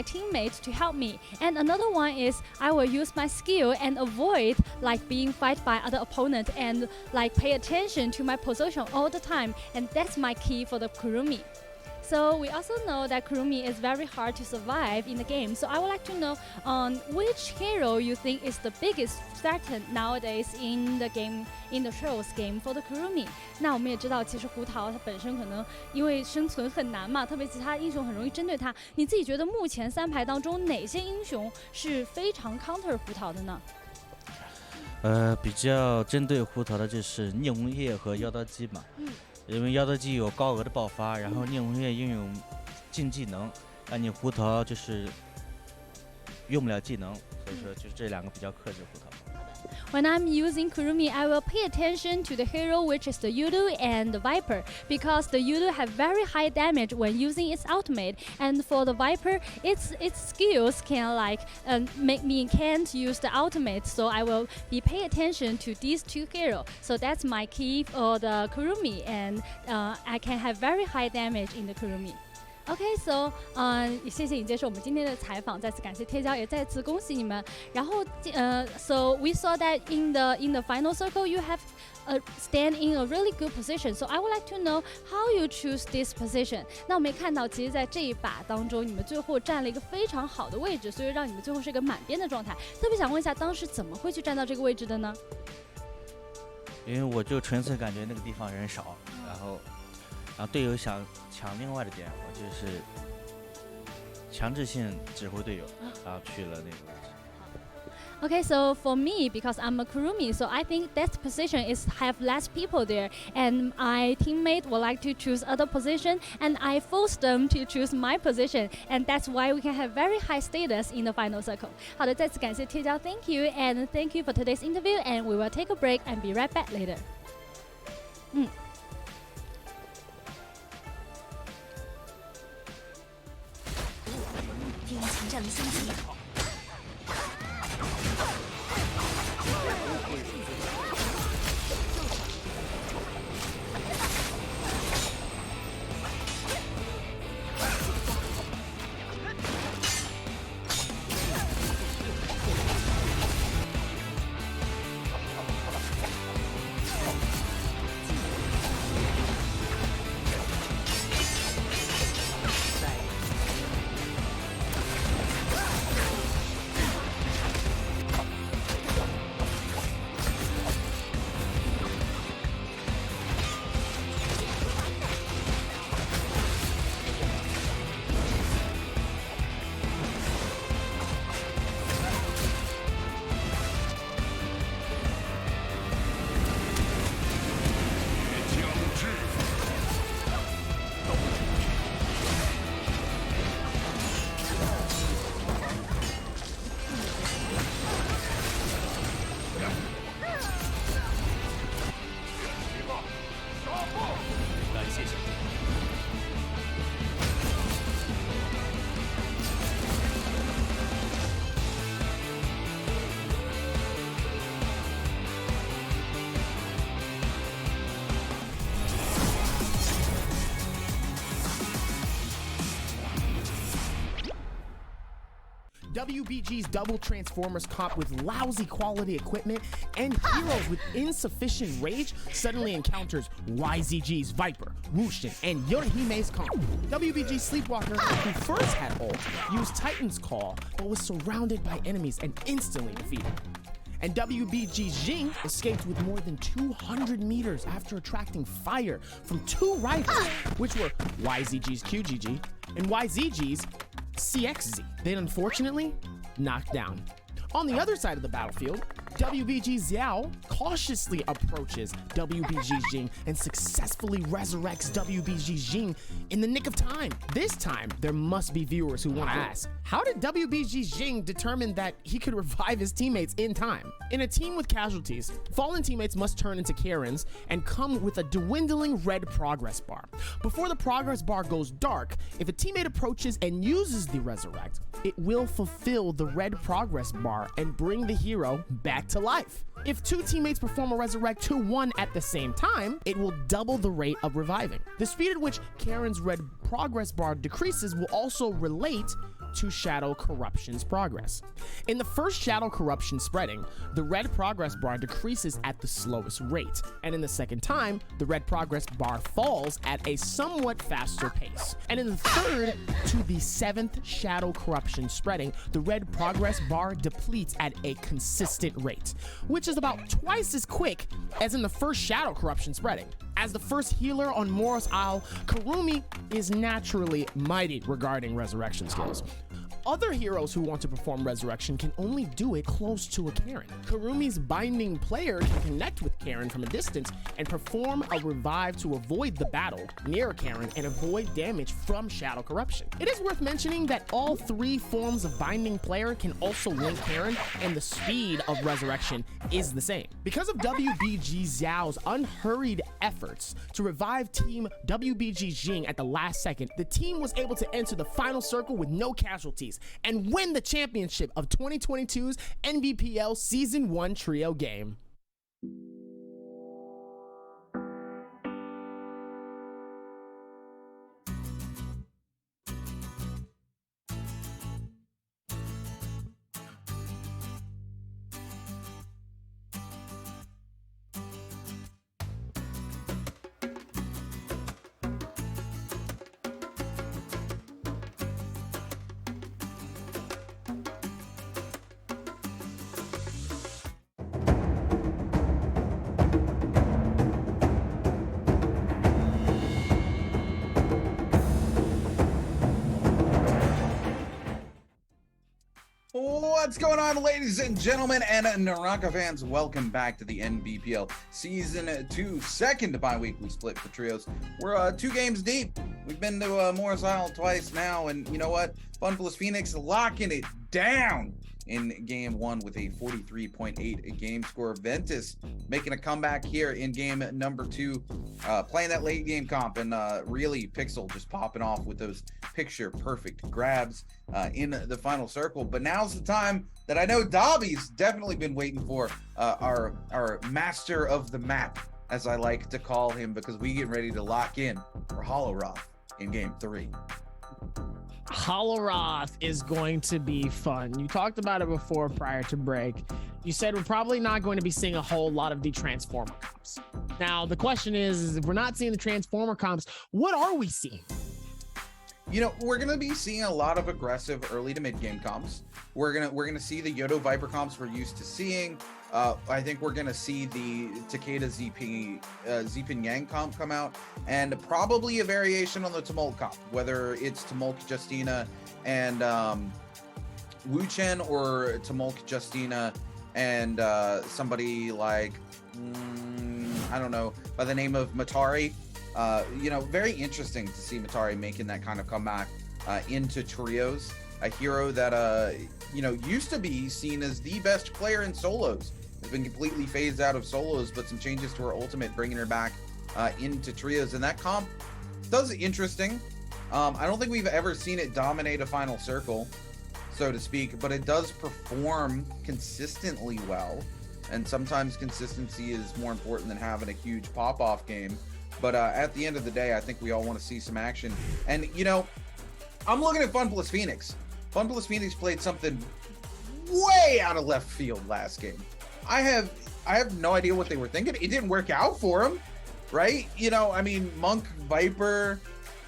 teammates to help me. And another one is I will use my skill and avoid being fight by other opponent, and pay attention to my position all the time. And that's my key for the Kurumi. So we also know that Kurumi is very hard to survive in the game. So I would like to know which hero you think is the biggest threat nowadays in the game, in the Trios game for the Kurumi. 那我们也知道，其实胡桃它本身可能因为生存很难嘛，特别其他英雄很容易针对它。你自己觉得目前3排当中哪些英雄是非常 counter 胡桃的呢？比较针对胡桃的就是聂红叶和妖刀姬嘛。因为妖刀姬有高额的爆发，然后聂红叶拥有近技能，让你胡桃就是用不了技能，所以说就是这两个比较克制胡桃。When I'm using Kurumi, I will pay attention to the hero, which is the Yudu and the Viper, because the Yudu have very high damage when using its ultimate, and for the Viper, its skills can make me can't use the ultimate, so I will be pay attention to these 2 heroes. So that's my key for the Kurumi, and I can have very high damage in the Kurumi. Okay, so 谢谢你接受我们今天的采访，再次感谢天骄，也再次恭喜你们。然后so we saw that in the final circle you have stand in a really good position. So I would like to know how you choose this position. 那我们也看到，其实，在这一把当中，你们最后站了一个非常好的位置，所以让你们最后是一个满编的状态。特别想问一下，当时怎么会去站到这个位置的呢？因为我就纯粹感觉那个地方人少，然后队友想抢另外的点，我就是强制性指挥队友，然后去了那个位置。Okay, so for me, because I'm a Kurumi, so I think that position is have less people there, and my teammate would like to choose other position, and I force them to choose my position, and that's why we can have very high status in the final circle. 好的，再次感谢天骄 ，Thank you, and thank you for today's interview, and we will take a break and be right back later. 听情战升级。season. WBG's Double Transformers comp with lousy quality equipment and heroes with insufficient rage suddenly encounters YZG's Viper, Wushin, and Yorihime's comp. WBG's Sleepwalker, who first had ult, used Titan's Call but was surrounded by enemies and instantly defeated. And WBG's Jing escaped with more than 200 meters after attracting fire from two rivals, which were YZG's QGG and YZG's CXZ, then unfortunately knocked down. On the other side of the battlefield, WBG Xiao cautiously approaches WBG Jing and successfully resurrects WBG Jing in the nick of time. This time, there must be viewers who want to ask, how did WBG Jing determine that he could revive his teammates in time? In a team with casualties, fallen teammates must turn into Karens and come with a dwindling red progress bar. Before the progress bar goes dark, if a teammate approaches and uses the resurrect, it will fulfill the red progress bar and bring the hero back to life. If two teammates perform a resurrect 2-1 at the same time, it will double the rate of reviving. The speed at which Karen's red progress bar decreases will also relate to Shadow Corruption's progress. In the first Shadow Corruption spreading, the red progress bar decreases at the slowest rate, and in the second time, the red progress bar falls at a somewhat faster pace. And in the third to the seventh Shadow Corruption spreading, the red progress bar depletes at a consistent rate, which is about twice as quick as in the first Shadow Corruption spreading. As the first healer on Moros Isle, Kurumi is naturally mighty regarding resurrection skills. Other heroes who want to perform resurrection can only do it close to a Karen. Kurumi's binding player can connect with Karen from a distance and perform a revive to avoid the battle near Karen and avoid damage from Shadow Corruption. It is worth mentioning that all three forms of binding player can also link Karen, and the speed of resurrection is the same. Because of WBG Xiao's unhurried efforts to revive team WBG Jing at the last second, the team was able to enter the final circle with no casualties and win the championship of 2022's Nbpl Season 1 Trio game. What's going on, ladies and gentlemen, and Naraka fans? Welcome back to the Nbpl Season 2 second bi-weekly split for trios. We're 2 games deep. We've been to Moros Isle twice now, and you know what? Funplus Phoenix locking it down in game 1 with a 43.8 game score. Ventus making a comeback here in game number 2, playing that late game comp, and really Pixel just popping off with those picture perfect grabs in the final circle. But now's the time that I know Dobby's definitely been waiting for, our master of the map, as I like to call him, because we get ready to lock in for Holoroth in game 3. Holoroth is going to be fun. You talked about it before prior to break. You said we're probably not going to be seeing a whole lot of the Transformer comps. Now, the question is if we're not seeing the Transformer comps, what are we seeing? You know, we're gonna be seeing a lot of aggressive early to mid game comps. We're gonna see the Yodo Viper comps we're used to seeing. I think we're gonna see the Takeda Zpin Yang comp come out, and probably a variation on the Tumult comp, whether it's Tumult Justina and Wu Chen, or Tumult Justina and somebody like I don't know, by the name of Matari. You know, very interesting to see Matari making that kind of comeback into trios, a hero that you know, used to be seen as the best player in solos, has been completely phased out of solos, but some changes to her ultimate bringing her back into trios. And that comp Does interesting. I don't think we've ever seen it dominate a final circle, so to speak, but it does perform consistently well. And sometimes consistency is more important than having a huge pop-off game. But at the end of the day, I think we all want to see some action. And, you know, I'm looking at Fun Plus Phoenix. Fun Plus Phoenix played something way out of left field last game. I have no idea what they were thinking. It didn't work out for them, right? You know, I mean, Monk, Viper,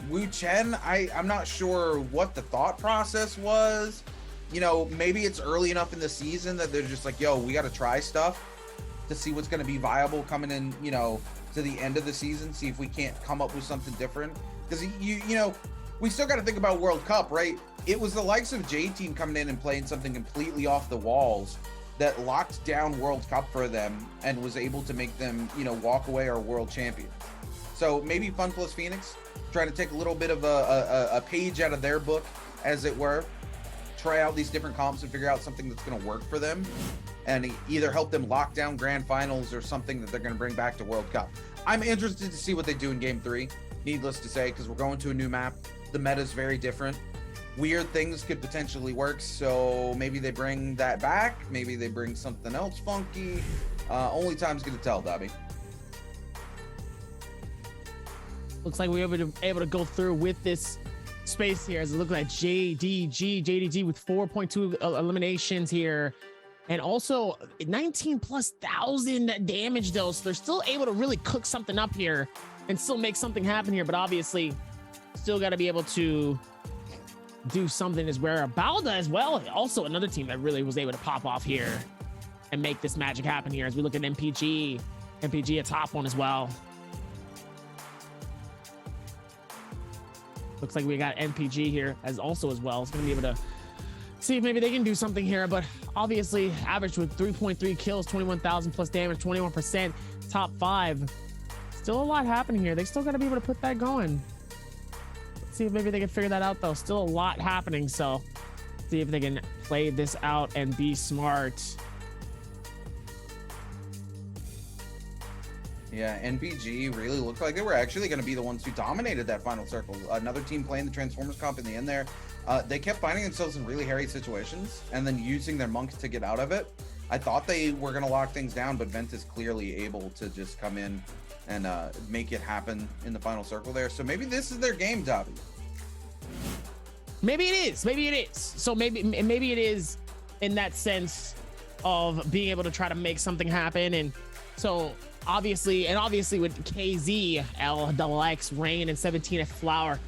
Wu Chen, I'm not sure what the thought process was. You know, maybe it's early enough in the season that they're just like, yo, we got to try stuff to see what's going to be viable coming in, you know, to the end of the season, see if we can't come up with something different. Because, you know, we still got to think about World Cup, right? It was the likes of J-Team coming in and playing something completely off the walls that locked down World Cup for them and was able to make them, you know, walk away our world champion. So maybe Fun Plus Phoenix, trying to take a little bit of a page out of their book, as it were, try out these different comps and figure out something that's going to work for them and either help them lock down grand finals or something that they're going to bring back to World Cup. I'm interested to see what they do in game 3, needless to say, because we're going to a new map. The meta is very different. Weird things could potentially work, so maybe they bring that back. Maybe they bring something else funky. Only time's going to tell, Dobby. Looks like we were able to go through with this space here as it looks like JDG with 4.2 eliminations here, and also 19,000+ damage though, so they're still able to really cook something up here and still make something happen here, but obviously still got to be able to do something as where Balda as well, also another team that really was able to pop off here and make this magic happen here as we look at MPG a top one as well. Looks like we got NPG here as well. It's going to be able to see if maybe they can do something here, but obviously average with 3.3 kills, 21,000+ damage, 21%, top 5. Still a lot happening here. They still got to be able to put that going. Let's see if maybe they can figure that out though. Still a lot happening, so see if they can play this out and be smart. Yeah, NPG really looked like they were actually going to be the ones who dominated that final circle. Another team playing the Transformers comp in the end there. They kept finding themselves in really hairy situations and then using their monk to get out of it. I thought they were going to lock things down, but Vent is clearly able to just come in and make it happen in the final circle there. So maybe this is their game, Dobby. Maybe it is. Maybe it is. So maybe it is in that sense of being able to try to make something happen. And so obviously with KZ, LXX, Rain, and 17F Flower,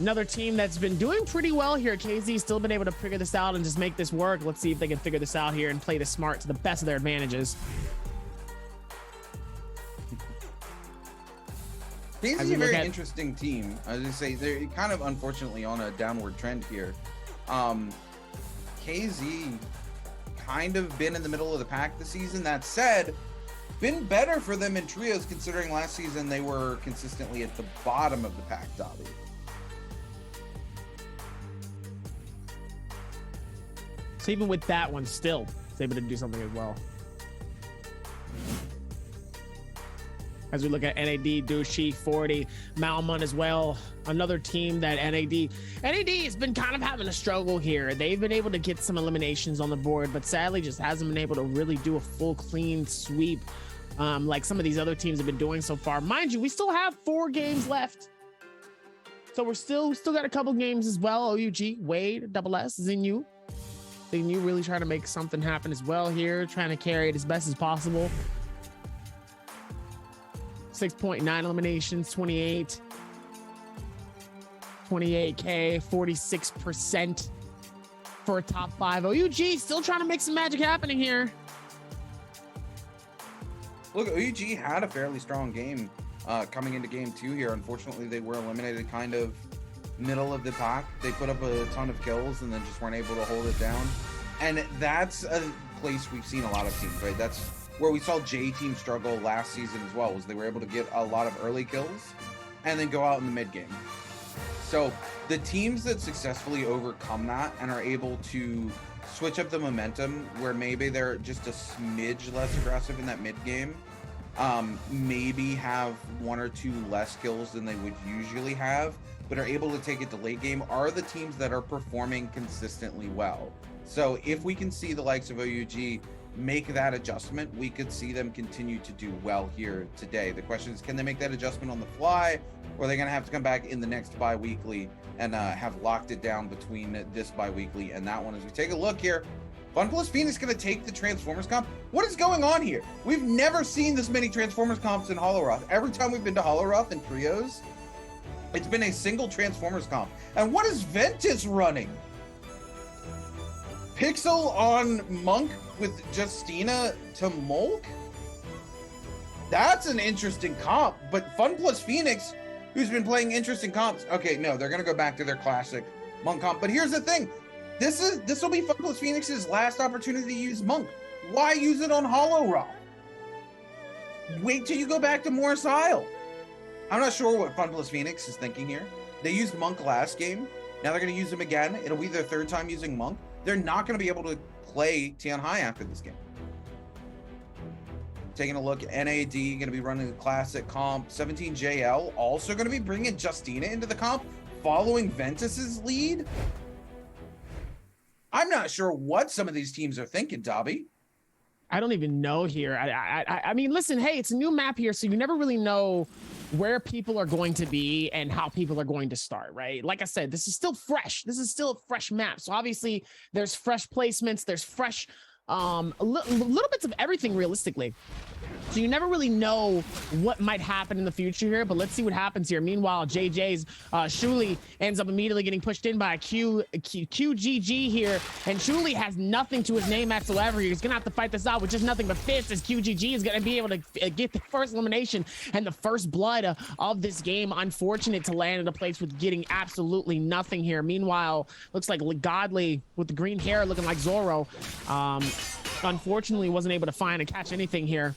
another team that's been doing pretty well here. KZ still been able to figure this out and just make this work. Let's see if they can figure this out here and play this smart to the best of their advantages. KZ is a very interesting team. I was going to say, they're kind of unfortunately on a downward trend here. KZ kind of been in the middle of the pack this season. That said, been better for them in trios, considering last season they were consistently at the bottom of the pack, Dobby. So even with that one, still is able to do something as well. As we look at NAD, Dushi, 40, Malmun as well. Another team that NAD has been kind of having a struggle here. They've been able to get some eliminations on the board, but sadly just hasn't been able to really do a full clean sweep like some of these other teams have been doing so far. Mind you, we still have 4 games left. So we're still got a couple games as well. OUG, Wade, Double S, Xinyu. Xinyu really trying to make something happen as well here, trying to carry it as best as possible. 6.9 eliminations, 28K, 46% for a top 5. OUG still trying to make some magic happening here. Look, OUG had a fairly strong game coming into game 2 here. Unfortunately, they were eliminated kind of middle of the pack. They put up a ton of kills and then just weren't able to hold it down. And that's a place we've seen a lot of teams, right? That's where we saw J-Team struggle last season as well, was they were able to get a lot of early kills and then go out in the mid game. So the teams that successfully overcome that and are able to switch up the momentum where maybe they're just a smidge less aggressive in that mid game maybe have 1 or 2 less kills than they would usually have, but are able to take it to late game, are the teams that are performing consistently well. So if we can see the likes of OUG make that adjustment, we could see them continue to do well here today. The question is, can they make that adjustment on the fly, or are they going to have to come back in the next bi-weekly and have locked it down between this bi-weekly and that one? As we take a look here, FunPlus Phoenix going to take the Transformers comp. What is going on here? We've never seen this many Transformers comps in Hollow Every time we've been to Hollow and Trios, it's been a single Transformers comp. And what is Ventus running? Pixel on Monk with Justina to Mulk? That's an interesting comp, but FunPlus Phoenix, who's been playing interesting comps. Okay, no, they're gonna go back to their classic Monk comp. But here's the thing. This will be FunPlus Phoenix's last opportunity to use Monk. Why use it on Hollow Rock? Wait till you go back to Morris Isle. I'm not sure what FunPlus Phoenix is thinking here. They used Monk last game. Now they're gonna use him again. It'll be their 3rd time using Monk. They're not going to be able to play Tian High after this game. Taking a look, NAD going to be running the classic comp. 17JL also going to be bringing Justina into the comp, following Ventus's lead. I'm not sure what some of these teams are thinking, Dobby. I don't even know here. I mean, listen, hey, it's a new map here, so you never really know where people are going to be and how people are going to start, right? Like I said, this is still fresh. This is still a fresh map. So obviously there's fresh placements, there's fresh, little bits of everything realistically. So you never really know what might happen in the future here, but let's see what happens here. Meanwhile, JJ's Shuli ends up immediately getting pushed in by a QGG here, and Shuli has nothing to his name whatsoever. He's gonna have to fight this out with just nothing but fists, as QGG is gonna be able to get the first elimination and the first blood of this game. Unfortunate to land in a place with getting absolutely nothing here. Meanwhile, looks like Godly with the green hair looking like Zorro, unfortunately wasn't able to find and catch anything here.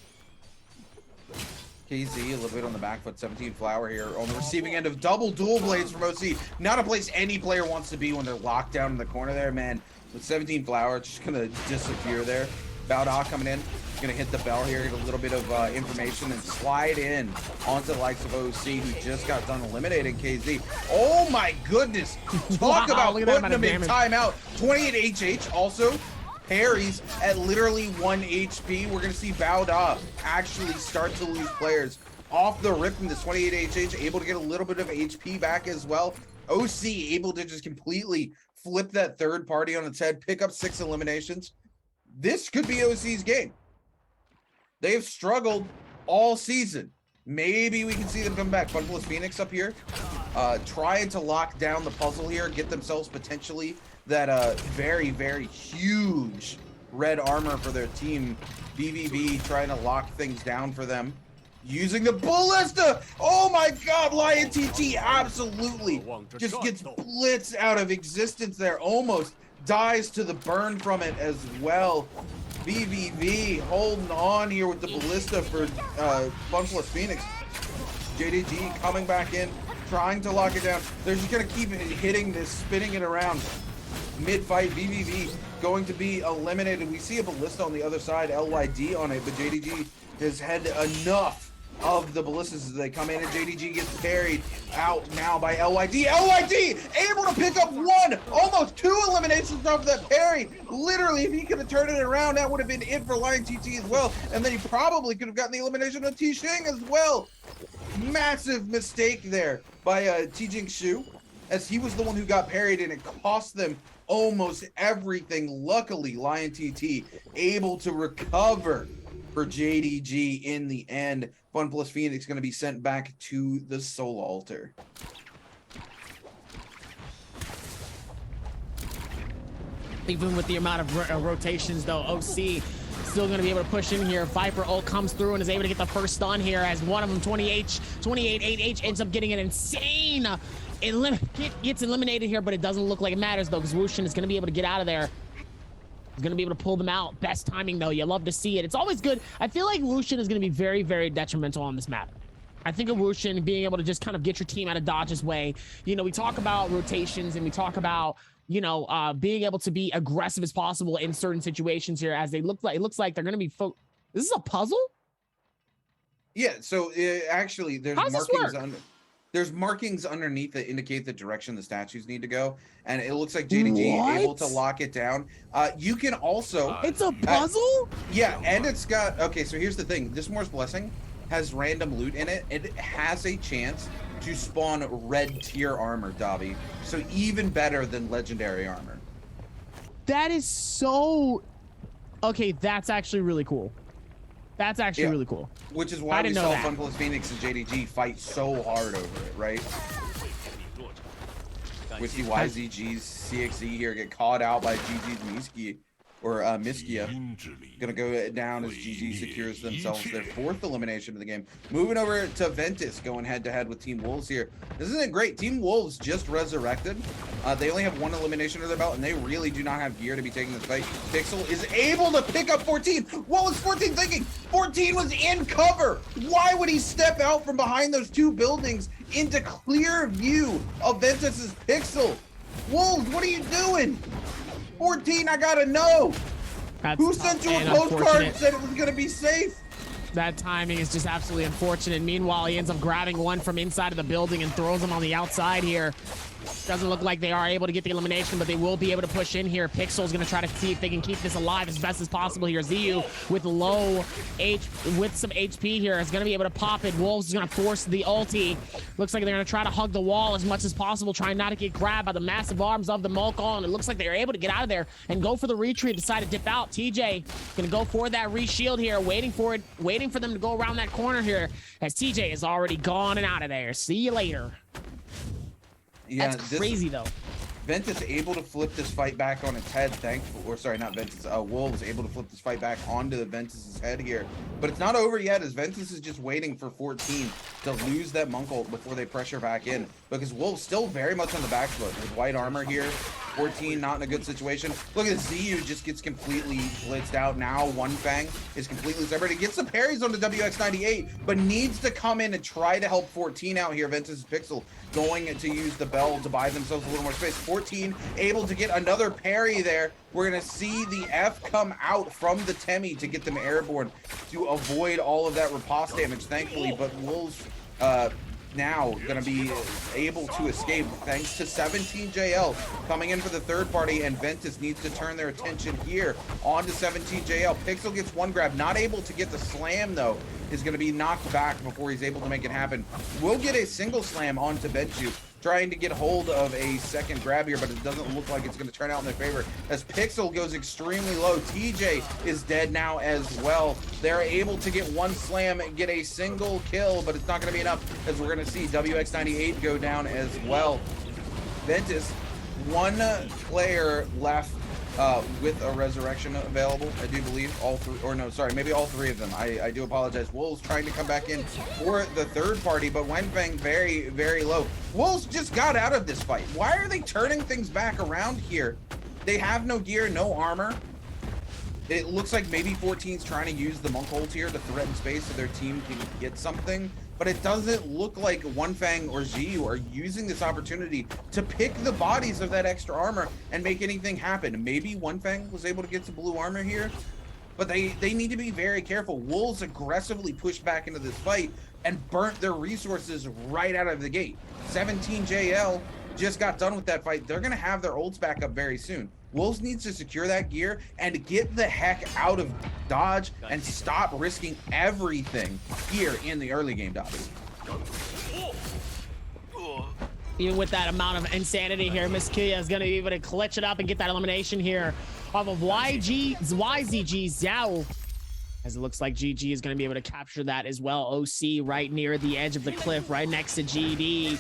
KZ a little bit on the back foot. 17 Flower here on the receiving end of double dual blades from OC. Not a place any player wants to be when they're locked down in the corner there, man. With 17 Flower just gonna disappear there. Bowda coming in, gonna hit the bell here, get a little bit of information and slide in onto the likes of OC, who just got done eliminating KZ. Oh my goodness! Talk about putting them in timeout. 28 HH also parries at literally 1 HP. We're going to see Bowda actually start to lose players off the rip from this 28 HH, able to get a little bit of HP back as well. OC able to just completely flip that third party on its head, pick up 6 eliminations. This could be OC's game. They've struggled all season. Maybe we can see them come back. FunPlus Phoenix up here, trying to lock down the puzzle here, get themselves potentially that very, very huge red armor for their team. BVB trying to lock things down for them using the ballista. Oh my god, Lion TT absolutely just gets blitzed out of existence there. Almost dies to the burn from it as well. BVB holding on here with the ballista for FunPlus Phoenix. JDG coming back in, trying to lock it down. They're just gonna keep hitting this, spinning it around. Mid-fight, BVB going to be eliminated. We see a ballista on the other side, LYD on it, but JDG has had enough of the ballistas as they come in, and JDG gets parried out now by LYD. LYD able to pick up 1, almost 2 eliminations off that parry. Literally, if he could have turned it around, that would have been it for Lion TT as well. And then he probably could have gotten the elimination of T-Shing as well. Massive mistake there by T-Jing Shu, as he was the one who got parried, and it cost them almost everything. Luckily, Lion TT able to recover for JDG in the end. FunPlus Phoenix going to be sent back to the Soul Altar. Even with the amount of rotations, though, OC still going to be able to push in here. Viper ult comes through and is able to get the first stun here, as one of them, 28 8H, ends up getting an insane gets eliminated here, but it doesn't look like it matters, though, because Wushin is going to be able to get out of there. He's going to be able to pull them out. Best timing, though. You love to see it. It's always good. I feel like Wushin is going to be very, very detrimental on this map. I think of Wushin being able to just kind of get your team out of Dodge's way. You know, we talk about rotations and we talk about, you know, being able to be aggressive as possible in certain situations here, as they look like, it looks like they're going to be, this is a puzzle? Yeah, so actually, there's How does this markings work? under. There's markings underneath that indicate the direction the statues need to go, and it looks like JDG able to What? lock it down. You can also. It's a puzzle? Yeah, and it's got. Okay, so here's the thing. This Moore's Blessing has random loot in it. It has a chance to spawn red tier armor, Davi. So even better than legendary armor. That is so... Okay, that's actually really cool. That's actually really cool. Which is why I we didn't know saw that. FunPlus Phoenix and JDG fight so hard over it, right? We see YZG's CXZ here get caught out by GG's Miski, or Miskia. Gonna go down as GG secures themselves their 4th elimination of the game. Moving over to Ventus, going head-to-head with Team Wolves here. This isn't great. Team Wolves just resurrected. They only have 1 elimination under their belt, and they really do not have gear to be taking this fight. Pixel is able to pick up 14. What was 14 thinking? 14 was in cover. Why would he step out from behind those 2 buildings into clear view of Ventus's Pixel? Wolves, what are you doing? 14, I gotta know. Who sent you a postcard and said it was gonna be safe? That timing is just absolutely unfortunate. Meanwhile, he ends up grabbing one from inside of the building and throws him on the outside here. Doesn't look like they are able to get the elimination, but they will be able to push in here. Pixel's gonna try to see if they can keep this alive as best as possible here. ZU with some HP here is gonna be able to pop it. Wolves is gonna force the ulti. Looks like they're gonna try to hug the wall as much as possible, trying not to get grabbed by the massive arms of the Mulcall, and it looks like they're able to get out of there and go for the retreat. Decide to dip out. TJ gonna go for that reshield here, waiting for them to go around that corner here, as TJ is already gone and out of there. See you later. Yeah, that's crazy though. Ventus able to flip this fight back on its head, or sorry, not Ventus, Wolves able to flip this fight back onto Ventus's head here. But it's not over yet, as Ventus is just waiting for 14 to lose that monk ult before they pressure back in, because Wolves still very much on the back foot with white armor here. 14 not in a good situation. Look at ZU just gets completely blitzed out. Now One Fang is completely separate. He gets the parries onto WX98, but needs to come in and try to help 14 out here. Ventus Pixel going to use the bell to buy themselves a little more space. 14 able to get another parry there. We're gonna see the F come out from the Temi to get them airborne to avoid all of that riposte damage, thankfully. But Wolves now gonna be able to escape thanks to 17JL coming in for the 3rd party, and Ventus needs to turn their attention here onto 17JL. Pixel gets 1 grab, not able to get the slam though, is gonna be knocked back before he's able to make it happen. We'll get a single slam onto Benju, trying to get hold of a 2nd grab here, but it doesn't look like it's going to turn out in their favor as Pixel goes extremely low. TJ is dead now as well. They're able to get 1 slam and get a single kill, but it's not going to be enough, as we're going to see WX98 go down as well. Ventus, 1 player left with a resurrection available, I do believe. All 3, or no, sorry, maybe all 3 of them. I do apologize. Wolves trying to come back in for the 3rd party, but Wenfeng very, very low. Wolves just got out of this fight. Why are they turning things back around here? They have no gear, no armor. It looks like maybe 14's trying to use the monk ult here to threaten space so their team can get something, but it doesn't look like One Fang or Ziyu are using this opportunity to pick the bodies of that extra armor and make anything happen. Maybe One Fang was able to get some blue armor here, but they need to be very careful. Wolves aggressively pushed back into this fight and burnt their resources right out of the gate. 17JL just got done with that fight. They're gonna have their ults back up very soon. Wolves needs to secure that gear and get the heck out of Dodge and stop risking everything here in the early game, Dobby. Even with that amount of insanity here, Miss Kia is going to be able to clutch it up and get that elimination here off of YZG Xiao. As it looks like GG is going to be able to capture that as well. OC right near the edge of the cliff, right next to GD.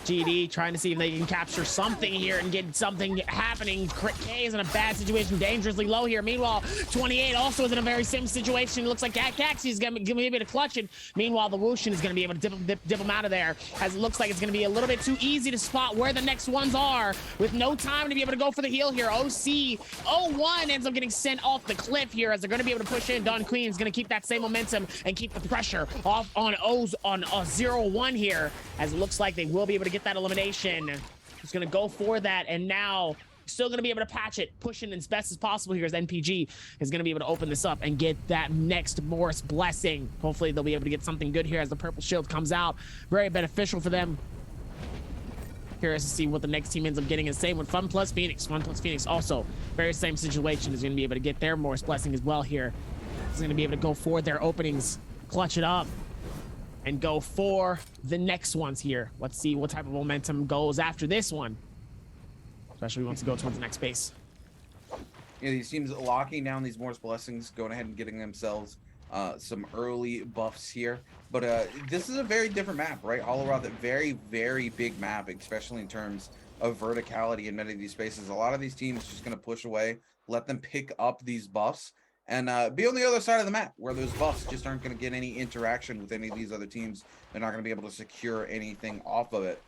GD trying to see if they can capture something here and get something happening. K is in a bad situation, dangerously low here. Meanwhile, 28 also is in a very same situation. It looks like Caxi is going to be able to clutch it. Meanwhile, the Wushin is going to be able to dip him out of there, as it looks like it's going to be a little bit too easy to spot where the next ones are, with no time to be able to go for the heal here. OC 01 ends up getting sent off the cliff here, as they're going to be able to push in. Don Queen is going to keep that same momentum and keep the pressure off on 0-1 here, as it looks like they will be able to get that elimination. He's going to go for that, and now still going to be able to patch it, push it as best as possible here as NPG is going to be able to open this up and get that next Morris blessing. Hopefully they'll be able to get something good here as the purple shield comes out. Very beneficial for them. Curious to see what the next team ends up getting. And same with Fun Plus Phoenix. Fun Plus Phoenix also very same situation, is going to be able to get their Morris blessing as well here. Is going to be able to go for their openings, clutch it up, and go for the next ones here. Let's see what type of momentum goes after this one, especially once you go towards the next base. Yeah, these teams locking down these Morris blessings, going ahead and getting themselves some early buffs here. But this is a very different map, right? Hollow Roth, a very, very big map, especially in terms of verticality in many of these spaces. A lot of these teams just going to push away, let them pick up these buffs, and be on the other side of the map where those buffs just aren't going to get any interaction with any of these other teams. They're not going to be able to secure anything off of it.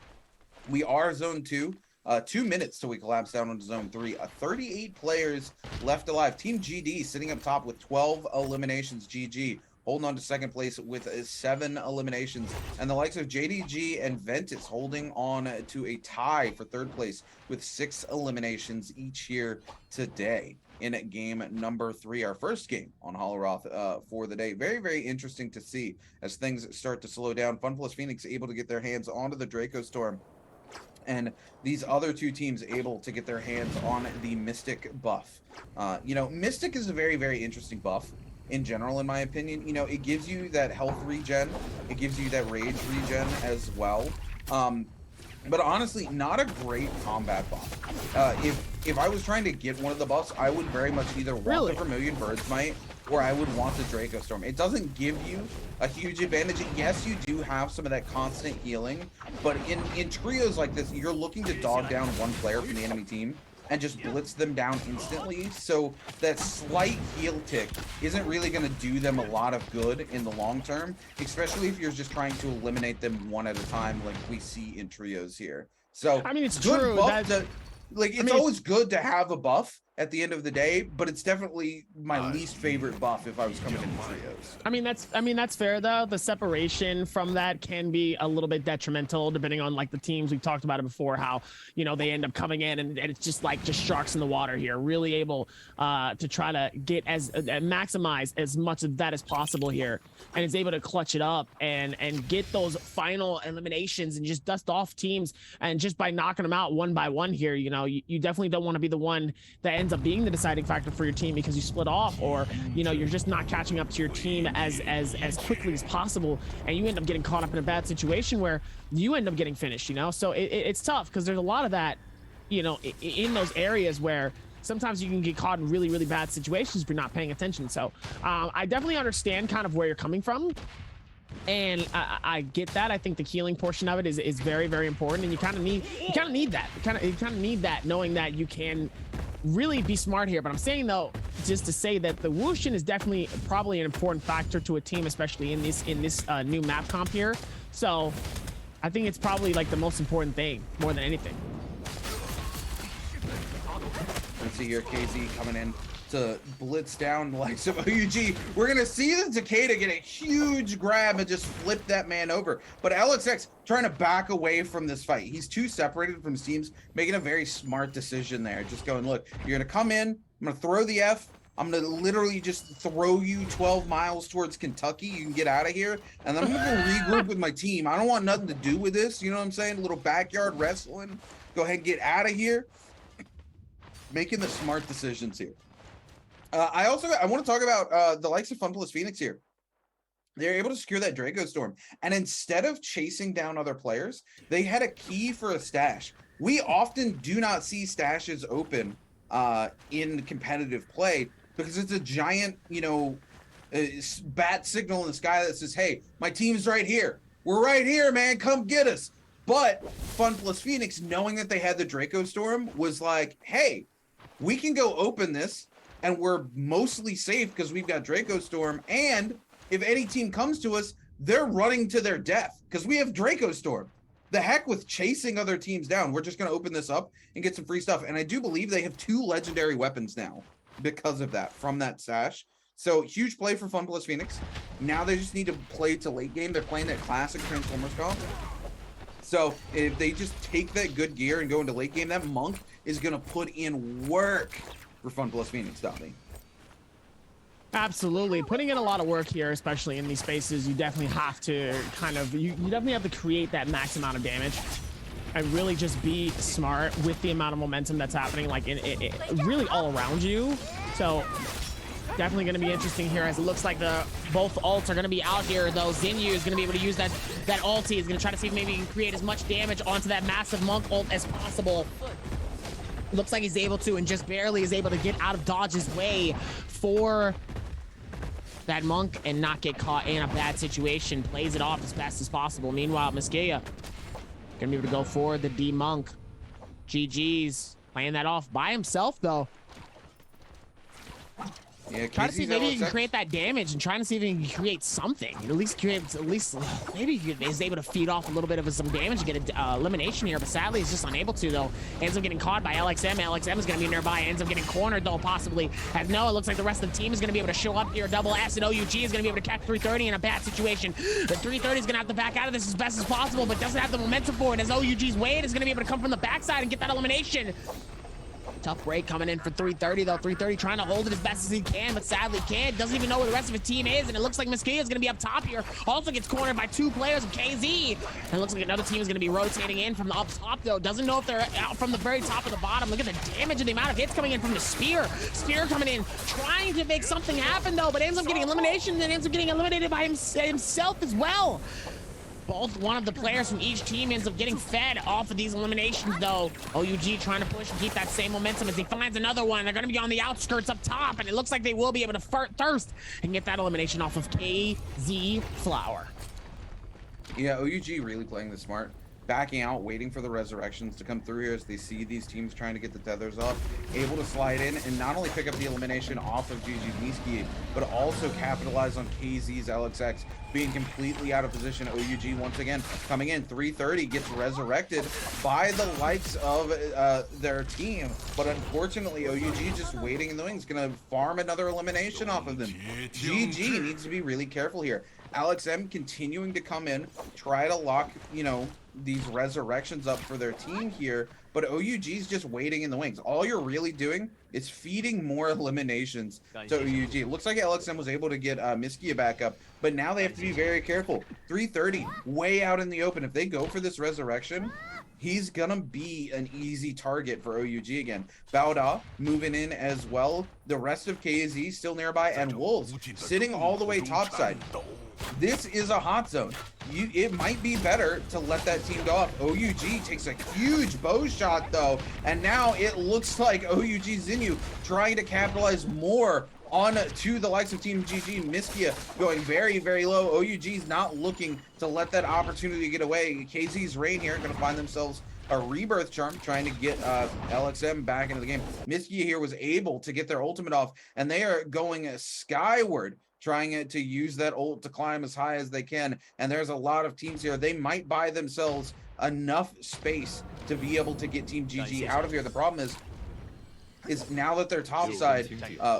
We are zone 2. 2 minutes till we collapse down into zone 3. 38 players left alive. Team GD sitting up top with 12 eliminations. GG holding on to second place with 7 eliminations. And the likes of JDG and Ventus holding on to a tie for third place with 6 eliminations each here today in game number 3, our first game on Hollow Roth for the day. Very, very interesting to see as things start to slow down. Fun Plus Phoenix able to get their hands onto the Draco Storm, and these other 2 teams able to get their hands on the Mystic buff. You know, Mystic is a very, very interesting buff in general, in my opinion. You know, it gives you that health regen, it gives you that rage regen as well. But honestly, not a great combat buff. If I was trying to get one of the buffs, I would very much either want the Vermilion Bird's Might or I would want the Draco Storm. It doesn't give you a huge advantage. Yes, you do have some of that constant healing, but in trios like this, you're looking to dog down one player from the enemy team and just blitz them down instantly. So that slight heal tick isn't really going to do them a lot of good in the long term, especially if you're just trying to eliminate them one at a time like we see in trios here. So I mean, it's good true buff that, it's always good to have a buff at the end of the day, but it's definitely my least favorite buff if I was coming into trios. I mean that's fair though. The separation from that can be a little bit detrimental depending on like the teams. We've talked about it before, how, you know, they end up coming in and it's just sharks in the water here, really able to try to get maximize as much of that as possible here, and is able to clutch it up and get those final eliminations and just dust off teams. And just by knocking them out one by one here, you know, you definitely don't want to be the one that ends up being the deciding factor for your team because you split off, or, you know, you're just not catching up to your team as quickly as possible, and you end up getting caught up in a bad situation where you end up getting finished, you know. So it's tough because there's a lot of that, you know, in those areas where sometimes you can get caught in really, really bad situations if you're not paying attention. So I definitely understand kind of where you're coming from, and I get that. I think the healing portion of it is very, very important, and you kind of need that. You kind of need that, knowing that you can really be smart here. But I'm saying though, just to say that the Wushin is definitely probably an important factor to a team, especially in this new map comp here. So I think it's probably like the most important thing more than anything. Let's see here, KZ coming in to blitz down the likes of OUG. We're gonna see the Takeda get a huge grab and just flip that man over. But LXX trying to back away from this fight. He's too separated from his teams, making a very smart decision there. Just going, look, you're gonna come in, I'm gonna throw the F, I'm gonna literally just throw you 12 miles towards Kentucky. You can get out of here, and then I'm gonna go regroup with my team. I don't want nothing to do with this, you know what I'm saying? A little backyard wrestling. Go ahead and get out of here. Making the smart decisions here. I want to talk about the likes of Fun Plus Phoenix here. They're able to secure that Draco Storm, and instead of chasing down other players, they had a key for a stash. We often do not see stashes open in competitive play because it's a giant, you know, bat signal in the sky that says, hey, my team's right here. We're right here, man. Come get us. But Fun Plus Phoenix, knowing that they had the Draco Storm, was like, hey, we can go open this, and we're mostly safe because we've got Draco Storm, and if any team comes to us, they're running to their death because we have Draco Storm. The heck with chasing other teams down. We're just going to open this up and get some free stuff. And I do believe they have 2 legendary weapons now because of that, from that stash. So huge play for Fun Plus Phoenix. Now they just need to play to late game. They're playing that classic Transformers comp. So if they just take that good gear and go into late game, that Monk is going to put in work for Fun Plus Phoenix, Tommy. Absolutely. Putting in a lot of work here, especially in these spaces, you definitely have to you definitely have to create that max amount of damage and really just be smart with the amount of momentum that's happening, like really all around you. So definitely going to be interesting here, as it looks like both ults are going to be out here, though. Zinyu is going to be able to use that ulti. He's going to try to see if maybe he can create as much damage onto that massive Monk ult as possible. Looks like he's able to, and just barely is able to get out of Dodge's way for that Monk and not get caught in a bad situation. Plays it off as best as possible. Meanwhile, Miskea gonna be able to go for the D Monk. GG's playing that off by himself, though. Yeah, trying to see if maybe he can create that damage and trying to see if he can create something. At least maybe he is able to feed off a little bit of some damage, get an elimination here, but sadly he's just unable to, though. Ends up getting caught by LXM. LXM is going to be nearby. Ends up getting cornered, though, possibly. As no, it looks like the rest of the team is going to be able to show up here. Double S and OUG is going to be able to catch 330 in a bad situation. The 330 is going to have to back out of this as best as possible, but doesn't have the momentum for it, as OUG's Wade is going to be able to come from the backside and get that elimination. Tough break coming in for 330, though. 330 trying to hold it as best as he can, but sadly can't. Doesn't even know where the rest of his team is, and it looks like Miskea is going to be up top here. Also gets cornered by 2 players of KZ. And it looks like another team is going to be rotating in from the up top, though. Doesn't know if they're out from the very top or the bottom. Look at the damage and the amount of hits coming in from the Spear. Spear coming in, trying to make something happen, though, but ends up getting elimination and ends up getting eliminated by himself as well. One of the players from each team ends up getting fed off of these eliminations, though. OUG trying to push and keep that same momentum as he finds another one. They're going to be on the outskirts up top, and it looks like they will be able to thirst and get that elimination off of KZ Flower. Yeah, OUG really playing this smart. Backing out, waiting for the resurrections to come through here as they see these teams trying to get the tethers off. Able to slide in and not only pick up the elimination off of GG's Niski, but also capitalize on KZ's LXX being completely out of position. OUG once again coming in. 330 gets resurrected by the likes of their team, but unfortunately OUG just waiting in the wings, gonna farm another elimination off of them. GG needs to be really careful here. Alex M continuing to come in, try to lock, these resurrections up for their team here, but OUG's just waiting in the wings. All you're really doing is feeding more eliminations to OUG. It looks like LXM was able to get Miskea back up, but now they have to be very careful. 330 way out in the open. If they go for this resurrection, he's gonna be an easy target for OUG again. Bauda moving in as well. The rest of KZ still nearby, and Wolves sitting all the way topside. This is a hot zone. It might be better to let that team go off. OUG takes a huge bow shot, though, and now it looks like OUG Zinyu trying to capitalize more on to the likes of Team GG. Miskea going very, very low. OUG's not looking to let that opportunity get away. KZ's Rain here going to find themselves a rebirth charm, trying to get LXM back into the game. Miskea here was able to get their ultimate off, and they are going skyward, trying to use that ult to climb as high as they can. And there's a lot of teams here. They might buy themselves enough space to be able to get Team GG out of here. The problem is now that they're topside,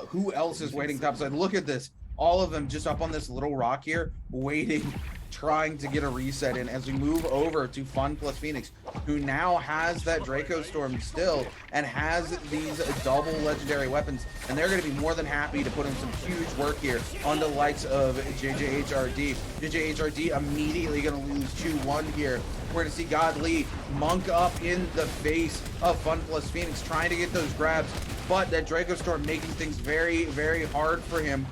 who else is waiting topside? Look at this. All of them just up on this little rock here, waiting, trying to get a reset in as we move over to Fun Plus Phoenix, who now has that Draco Storm still and has these double legendary weapons, and they're going to be more than happy to put in some huge work here on the likes of JJHRD. JJHRD immediately going to lose 2-1 here. We're going to see Godly Monk up in the face of Fun Plus Phoenix, trying to get those grabs, but that Draco Storm making things very, very hard for him,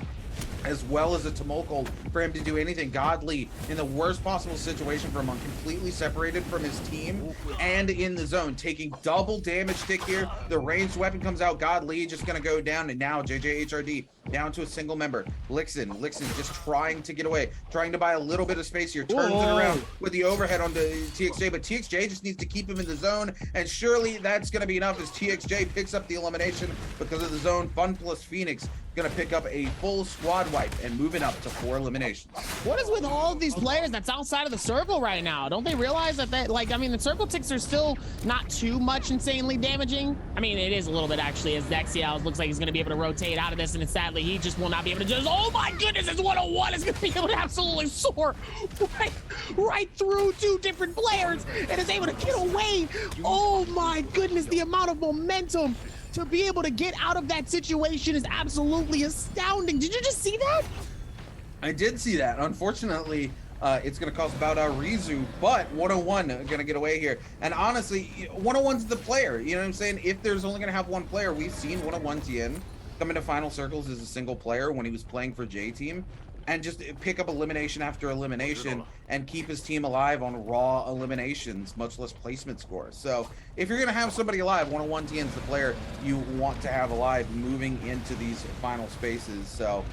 as well as a Tumulcult for him to do anything. Godly in the worst possible situation for Monk, completely separated from his team and in the zone, taking double damage stick here. The ranged weapon comes out. Godly just gonna go down, and now JJHRD down to a single member. Lixin just trying to get away, trying to buy a little bit of space here, turns it around with the overhead onto TXJ, but TXJ just needs to keep him in the zone, and surely that's gonna be enough as TXJ picks up the elimination because of the zone. Fun Plus Phoenix gonna pick up a full squad wipe and moving up to 4 eliminations. What is with all of these players that's outside of the circle right now? Don't they realize that the circle ticks are still not too much insanely damaging? I mean, it is a little bit actually, as Dexiel looks like he's gonna be able to rotate out of this, and it's sadly unfortunately, he just will not be able to do this. Oh my goodness, it's 101. It's going to be able to absolutely soar right through 2 different players and is able to get away. Oh my goodness, the amount of momentum to be able to get out of that situation is absolutely astounding. Did you just see that? I did see that. Unfortunately, it's going to cost Bao Rizu, but 101 going to get away here. And honestly, 101's the player. You know what I'm saying? If there's only going to have one player, we've seen 101 Tien come into final circles as a single player when he was playing for J Team and just pick up elimination after elimination and keep his team alive on raw eliminations, much less placement scores. So if you're going to have somebody alive, 101 Tien's the player you want to have alive moving into these final spaces. So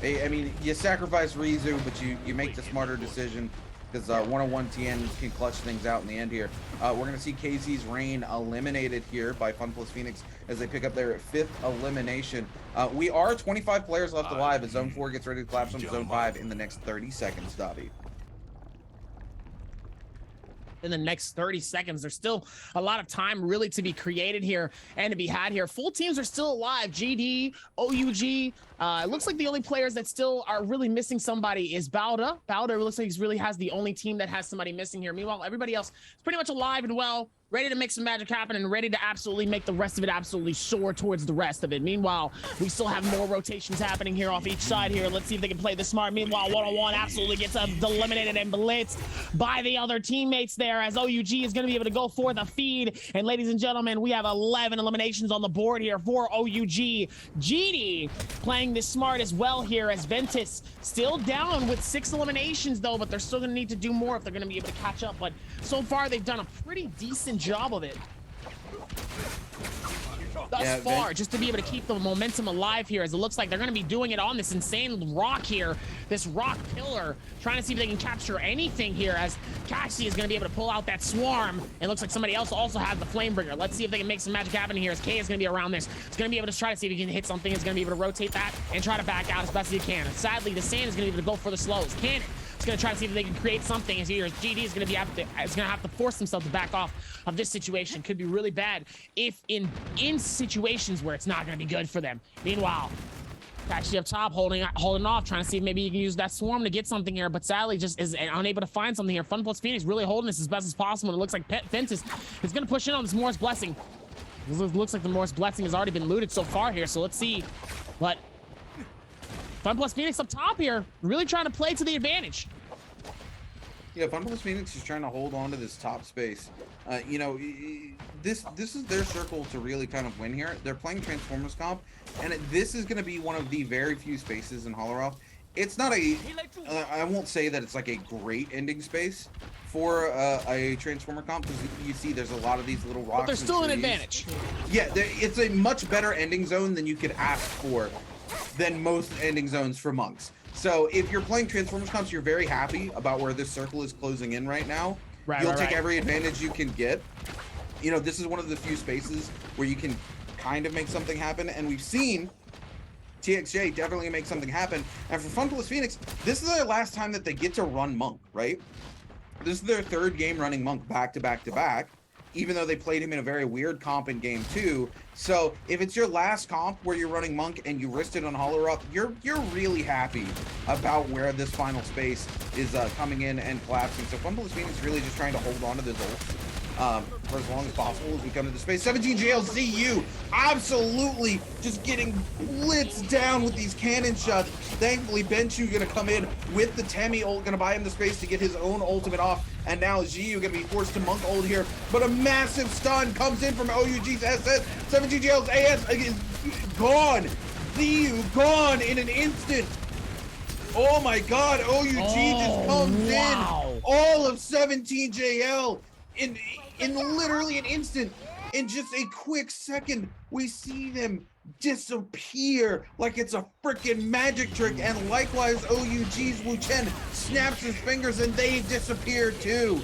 I mean, you sacrifice Rizu, but you make the smarter decision because 101 Tien can clutch things out in the end here. We're going to see KZ's Reign eliminated here by FunPlus Phoenix as they pick up their 5th elimination. We are 25 players left alive as Zone 4 gets ready to collapse on Zone 5 in the next 30 seconds, Dobby. In the next 30 seconds, there's still a lot of time really to be created here and to be had here. Full teams are still alive. GD, OUG. It looks like the only players that still are really missing somebody is Bauda. Bauda looks like he really has the only team that has somebody missing here. Meanwhile, everybody else is pretty much alive and well, ready to make some magic happen and ready to absolutely make the rest of it absolutely soar towards the rest of it. Meanwhile, we still have more rotations happening here off each side here. Let's see if they can play this smart. Meanwhile, 101 absolutely gets eliminated and blitzed by the other teammates there as OUG is going to be able to go for the feed. And ladies and gentlemen, we have 11 eliminations on the board here for OUG. GD playing this smart as well here as Ventus still down with 6 eliminations though, but they're still going to need to do more if they're going to be able to catch up. But so far, they've done a pretty decent job of it thus far, just to be able to keep the momentum alive here, as it looks like they're going to be doing it on this insane rock here, this rock pillar, trying to see if they can capture anything here, as Kashi is going to be able to pull out that swarm. It looks like somebody else also has the Flamebringer. Let's see if they can make some magic happen here, as K is going to be around this. It's going to be able to try to see if he can hit something. It's going to be able to rotate that and try to back out as best as he can. And sadly, the Sand is going to be able to go for the slows. Cannon is going to try to see if they can create something, as here GD is going to have to force himself to back off of this situation. Could be really bad if in situations where it's not going to be good for them. Meanwhile, actually up top holding off, trying to see if maybe you can use that swarm to get something here, but sadly just is unable to find something here. FunPlus Phoenix really holding this as best as possible. It looks like Ventus is going to push in on this Morris Blessing. It looks like the Morris Blessing has already been looted so far here, so let's see. But FunPlus Phoenix up top here, really trying to play to the advantage. Yeah, FunPlus Phoenix is trying to hold on to this top space. You know, this is their circle to really kind of win here. They're playing Transformers comp, and this is going to be one of the very few spaces in Holleroff. It's not I won't say that it's like a great ending space for a Transformer comp, because you see there's a lot of these little rocks. But there's still an advantage. Yeah, it's a much better ending zone than you could ask for than most ending zones for monks. So if you're playing Transformers comps, you're very happy about where this circle is closing in right now. You'll take every advantage you can get. You know, this is one of the few spaces where you can kind of make something happen, and we've seen TXJ definitely make something happen. And for FunPlus Phoenix, this is their last time that they get to run Monk, right? This is their 3rd game running Monk back to back to back, even though they played him in a very weird comp in game 2. So if it's your last comp where you're running Monk and you risked it on Holleroff, you're really happy about where this final space is coming in and collapsing. So FunPlus Phoenix really just trying to hold on to this ult for as long as possible as we come to the space. 17JLZU absolutely just getting blitzed down with these cannon shots. Thankfully, Benchu gonna come in with the Temi ult, gonna buy him the space to get his own ultimate off. And now Ziyu gonna be forced to Monk ult here, but a massive stun comes in from OUG's SS. 17JL's AS is gone. Ziyu gone in an instant. Oh my god, OUG just comes in. All of 17JL in literally an instant. In just a quick second, we see them disappear like it's a freaking magic trick. And likewise, OUG's Wu Chen snaps his fingers and they disappear too.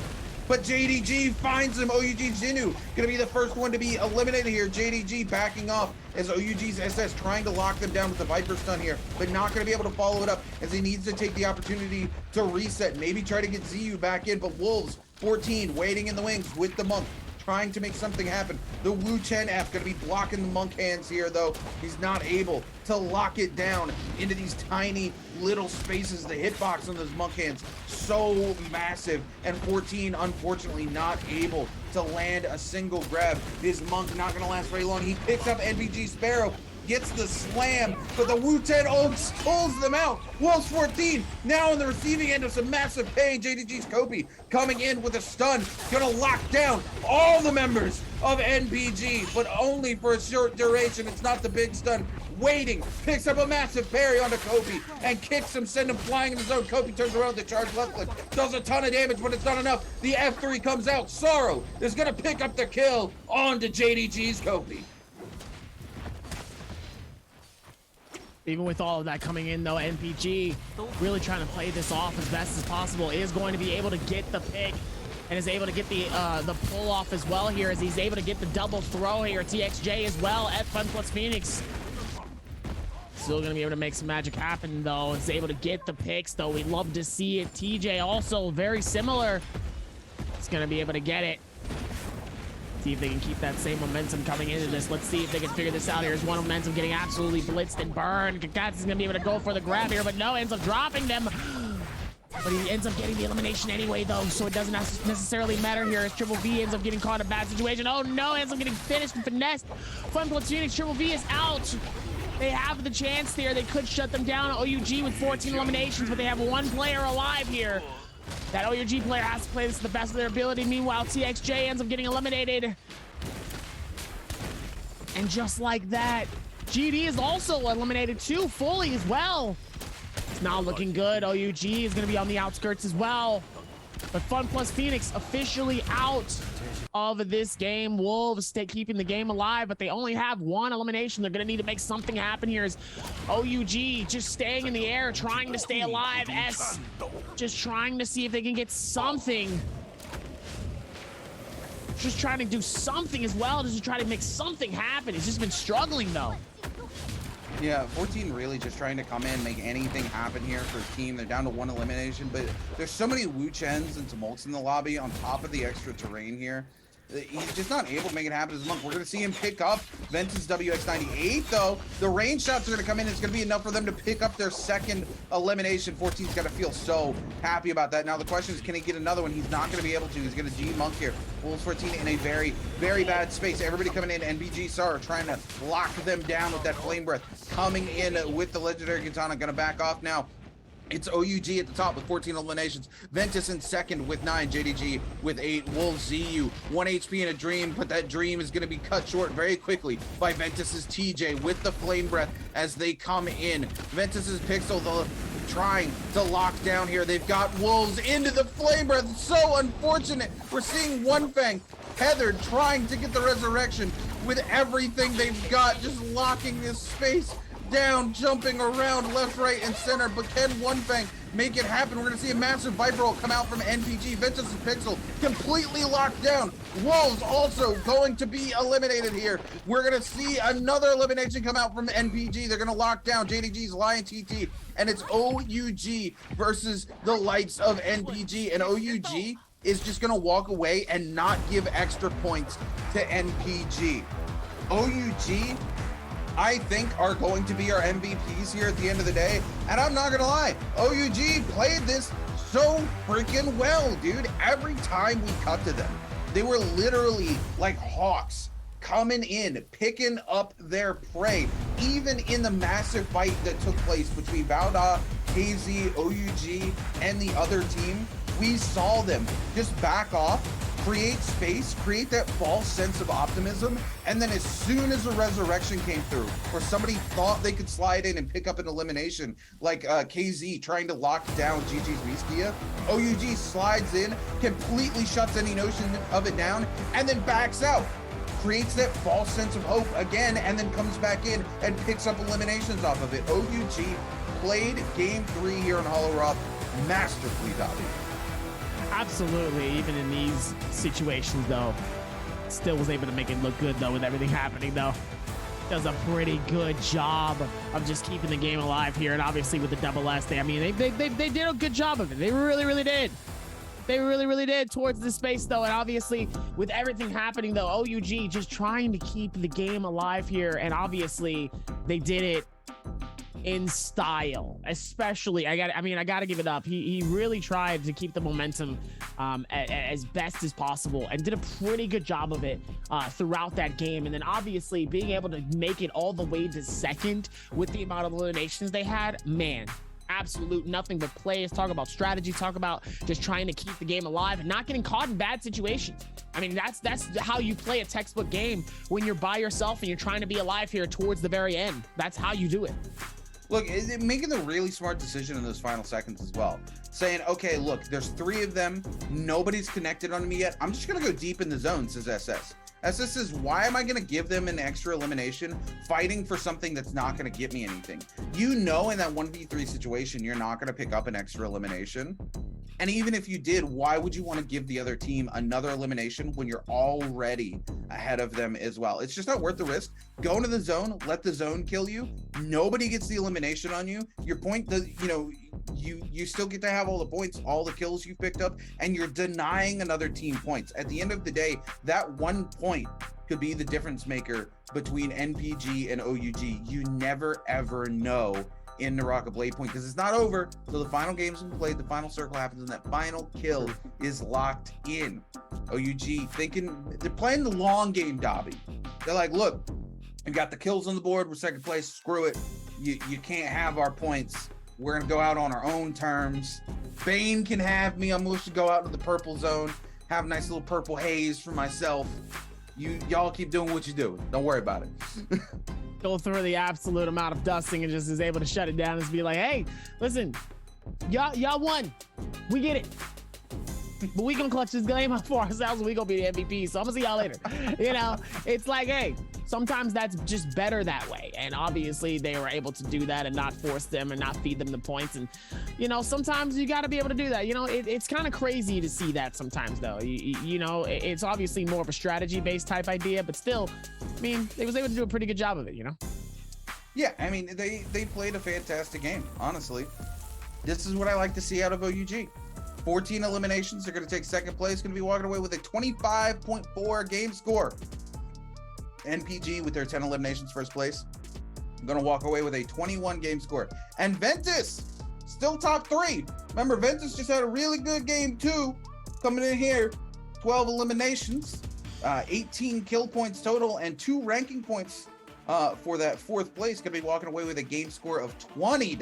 But JDG finds him. OUG's Jinu gonna be the first one to be eliminated here. JDG backing off as OUG's SS trying to lock them down with the Viper stun here, but not gonna be able to follow it up as he needs to take the opportunity to reset, maybe try to get ZU back in. But Wolves 14 waiting in the wings with the Monk, trying to make something happen. The Wu Chen F gonna be blocking the Monk hands here, though. He's not able to lock it down into these tiny little spaces. The hitbox on those Monk hands, so massive. And 14, unfortunately, not able to land a single grab. This Monk not gonna last very long. He picks up NBG Sparrow, gets the slam, but the Wu-Ten Oaks pulls them out. Wolves 14 now on the receiving end of some massive pain. JDG's Kopi coming in with a stun, gonna lock down all the members of NBG, but only for a short duration. It's not the big stun. Waiting, picks up a massive parry onto Kopi and kicks him, send him flying in the zone. Kopi turns around with the charge left click, does a ton of damage, but it's not enough. The F3 comes out. Sorrow is gonna pick up the kill onto JDG's Kopi. Even with all of that coming in, though, NPG really trying to play this off as best as possible, is going to be able to get the pick and is able to get the pull off as well here, as he's able to get the double throw here. TXJ as well at Fun Plus Phoenix. Still going to be able to make some magic happen, though. Is able to get the picks, though. We love to see it. TJ also very similar. He's going to be able to get it. See if they can keep that same momentum coming into this. Let's see if they can figure this out. Here's one momentum getting absolutely blitzed and burned. Kakats is going to be able to go for the grab here, but no, ends up dropping them. But he ends up getting the elimination anyway, though, so it doesn't necessarily matter here as Triple V ends up getting caught in a bad situation. Oh, no, ends up getting finished and finessed. Fun Plus Phoenix, Triple V is out. They have the chance there. They could shut them down. OUG with 14 eliminations, but they have one player alive here. That OUG player has to play this to the best of their ability. Meanwhile, TXJ ends up getting eliminated. And just like that, GD is also eliminated too, fully as well. It's not looking good. OUG is going to be on the outskirts as well. But Fun Plus Phoenix officially out of this game. Wolves keeping the game alive, but they only have one elimination. They're going to need to make something happen here. As OUG just staying in the air, trying to stay alive. S just trying to see if they can get something. Just trying to do something as well, just to try to make something happen. He's just been struggling, though. Yeah, 14 really just trying to come in, make anything happen here for his team. They're down to one elimination, but there's so many Wu Chens and Tumults in the lobby on top of the extra terrain here. He's just not able to make it happen as Monk. We're going to see him pick up Ventus WX98, though. The range shots are going to come in. It's going to be enough for them to pick up their second elimination. 14's got to feel so happy about that. Now, the question is, can he get another one? He's not going to be able to. He's going to G-Monk here. Wolves 14 in a very, very bad space. Everybody coming in. NBG Sar trying to lock them down with that Flame Breath. Coming in with the Legendary Katana. Going to back off now. It's OUG at the top with 14 eliminations. Ventus in second with 9. JDG with 8. Wolves ZU 1 HP in a dream, but that dream is going to be cut short very quickly by Ventus's TJ with the Flame Breath as they come in. Ventus's Pixel, though, trying to lock down here. They've got Wolves into the Flame Breath. So unfortunate. We're seeing One Fang tethered, trying to get the resurrection with everything they've got, just locking this space down, jumping around left, right, and center. But can One Fang make it happen? We're going to see a massive Viper roll come out from NPG. Ventus and Pixel completely locked down. Wolves also going to be eliminated here. We're going to see another elimination come out from NPG. They're going to lock down JDG's Lion TT, and it's OUG versus the likes of NPG. And OUG is just going to walk away and not give extra points to NPG. OUG, I think, are going to be our MVPs here at the end of the day. And I'm not gonna lie, OUG played this so freaking well, dude. Every time we cut to them, they were literally like hawks coming in, picking up their prey. Even in the massive fight that took place between Valda, KZ, OUG, and the other team, we saw them just back off, create space, create that false sense of optimism, and then as soon as a resurrection came through, or somebody thought they could slide in and pick up an elimination, like KZ trying to lock down GG's Miskia, OUG slides in, completely shuts any notion of it down, and then backs out. Creates that false sense of hope again, and then comes back in and picks up eliminations off of it. OUG played game 3 here in Hollow Rock masterfully, Dobby. Absolutely, even in these situations, though, still was able to make it look good, though, with everything happening, though. Does a pretty good job of just keeping the game alive here, and obviously with the double S, they did a good job of it. They really, really did. They really did towards the space, though. And obviously, with everything happening, though, OUG just trying to keep the game alive here. And obviously, they did it in style, especially. I got to give it up. He really tried to keep the momentum as best as possible and did a pretty good job of it throughout that game. And then obviously being able to make it all the way to second with the amount of eliminations they had, man, absolute nothing but plays. Talk about strategy, talk about just trying to keep the game alive and not getting caught in bad situations. I mean, that's how you play a textbook game when you're by yourself and you're trying to be alive here towards the very end. That's how you do it. Look, making the really smart decision in those final seconds as well. Saying, okay, look, there's 3 of them. Nobody's connected on me yet. I'm just going to go deep in the zone, says SS. SS says, why am I going to give them an extra elimination fighting for something that's not going to get me anything? You know, in that 1v3 situation, you're not going to pick up an extra elimination. And even if you did, why would you want to give the other team another elimination when you're already ahead of them as well? It's just not worth the risk. Go into the zone, let the zone kill you. Nobody gets the elimination on you. Your point does, you know, you still get to have all the points, all the kills you've picked up, and you're denying another team points. At the end of the day, that 1 point could be the difference maker between NPG and OUG. You never ever know in Naraka Blade Point, because it's not over till the final game's been played, the final circle happens, and that final kill is locked in. OUG thinking, they're playing the long game, Dobby. They're like, look, we got the kills on the board, we're second place, screw it. You can't have our points. We're gonna go out on our own terms. Bane can have me. I'm supposed to go out into the purple zone, have a nice little purple haze for myself. Y'all keep doing what you do. Don't worry about it. Go through the absolute amount of dusting and just is able to shut it down and just be like, hey, listen, y'all won. We get it. But we gonna clutch this game up for ourselves and we gonna be the MVP. So I'm gonna see y'all later. You know, it's like, hey, sometimes that's just better that way. And obviously they were able to do that and not force them and not feed them the points. And, you know, sometimes you got to be able to do that. You know, it's kind of crazy to see that sometimes, though. You know, it's obviously more of a strategy-based type idea, but still, I mean, they was able to do a pretty good job of it, you know? Yeah, I mean, they played a fantastic game, honestly. This is what I like to see out of OUG. 14 eliminations. They're going to take second place. Going to be walking away with a 25.4 game score. NPG with their 10 eliminations, first place. I'm going to walk away with a 21 game score. And Ventus, still top 3. Remember, Ventus just had a really good game too. Coming in here, 12 eliminations, 18 kill points total, and 2 ranking points for that 4th place. Going to be walking away with a game score of 20.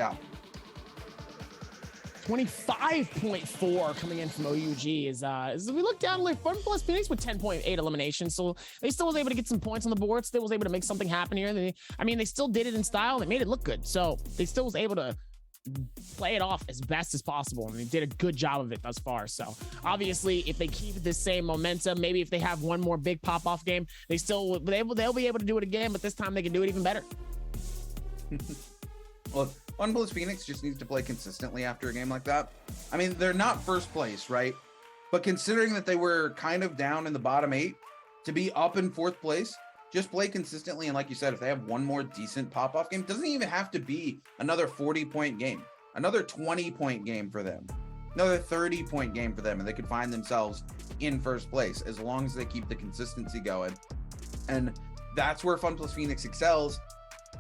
25.4 coming in from OUG is we look down like FunPlus Phoenix with 10.8 eliminations, so they still was able to get some points on the board, still was able to make something happen here. They still did it in style, they made it look good, so they still was able to play it off as best as possible, and they did a good job of it thus far. So obviously if they keep this same momentum, maybe if they have one more big pop-off game, they'll be able to do it again, but this time they can do it even better. Well, FunPlus Phoenix just needs to play consistently after a game like that. I mean, they're not first place, right? But considering that they were kind of down in the bottom 8, to be up in 4th place, just play consistently. And like you said, if they have one more decent pop-off game, it doesn't even have to be another 40-point game, another 20-point game for them, another 30-point game for them, and they could find themselves in first place as long as they keep the consistency going. And that's where FunPlus Phoenix excels,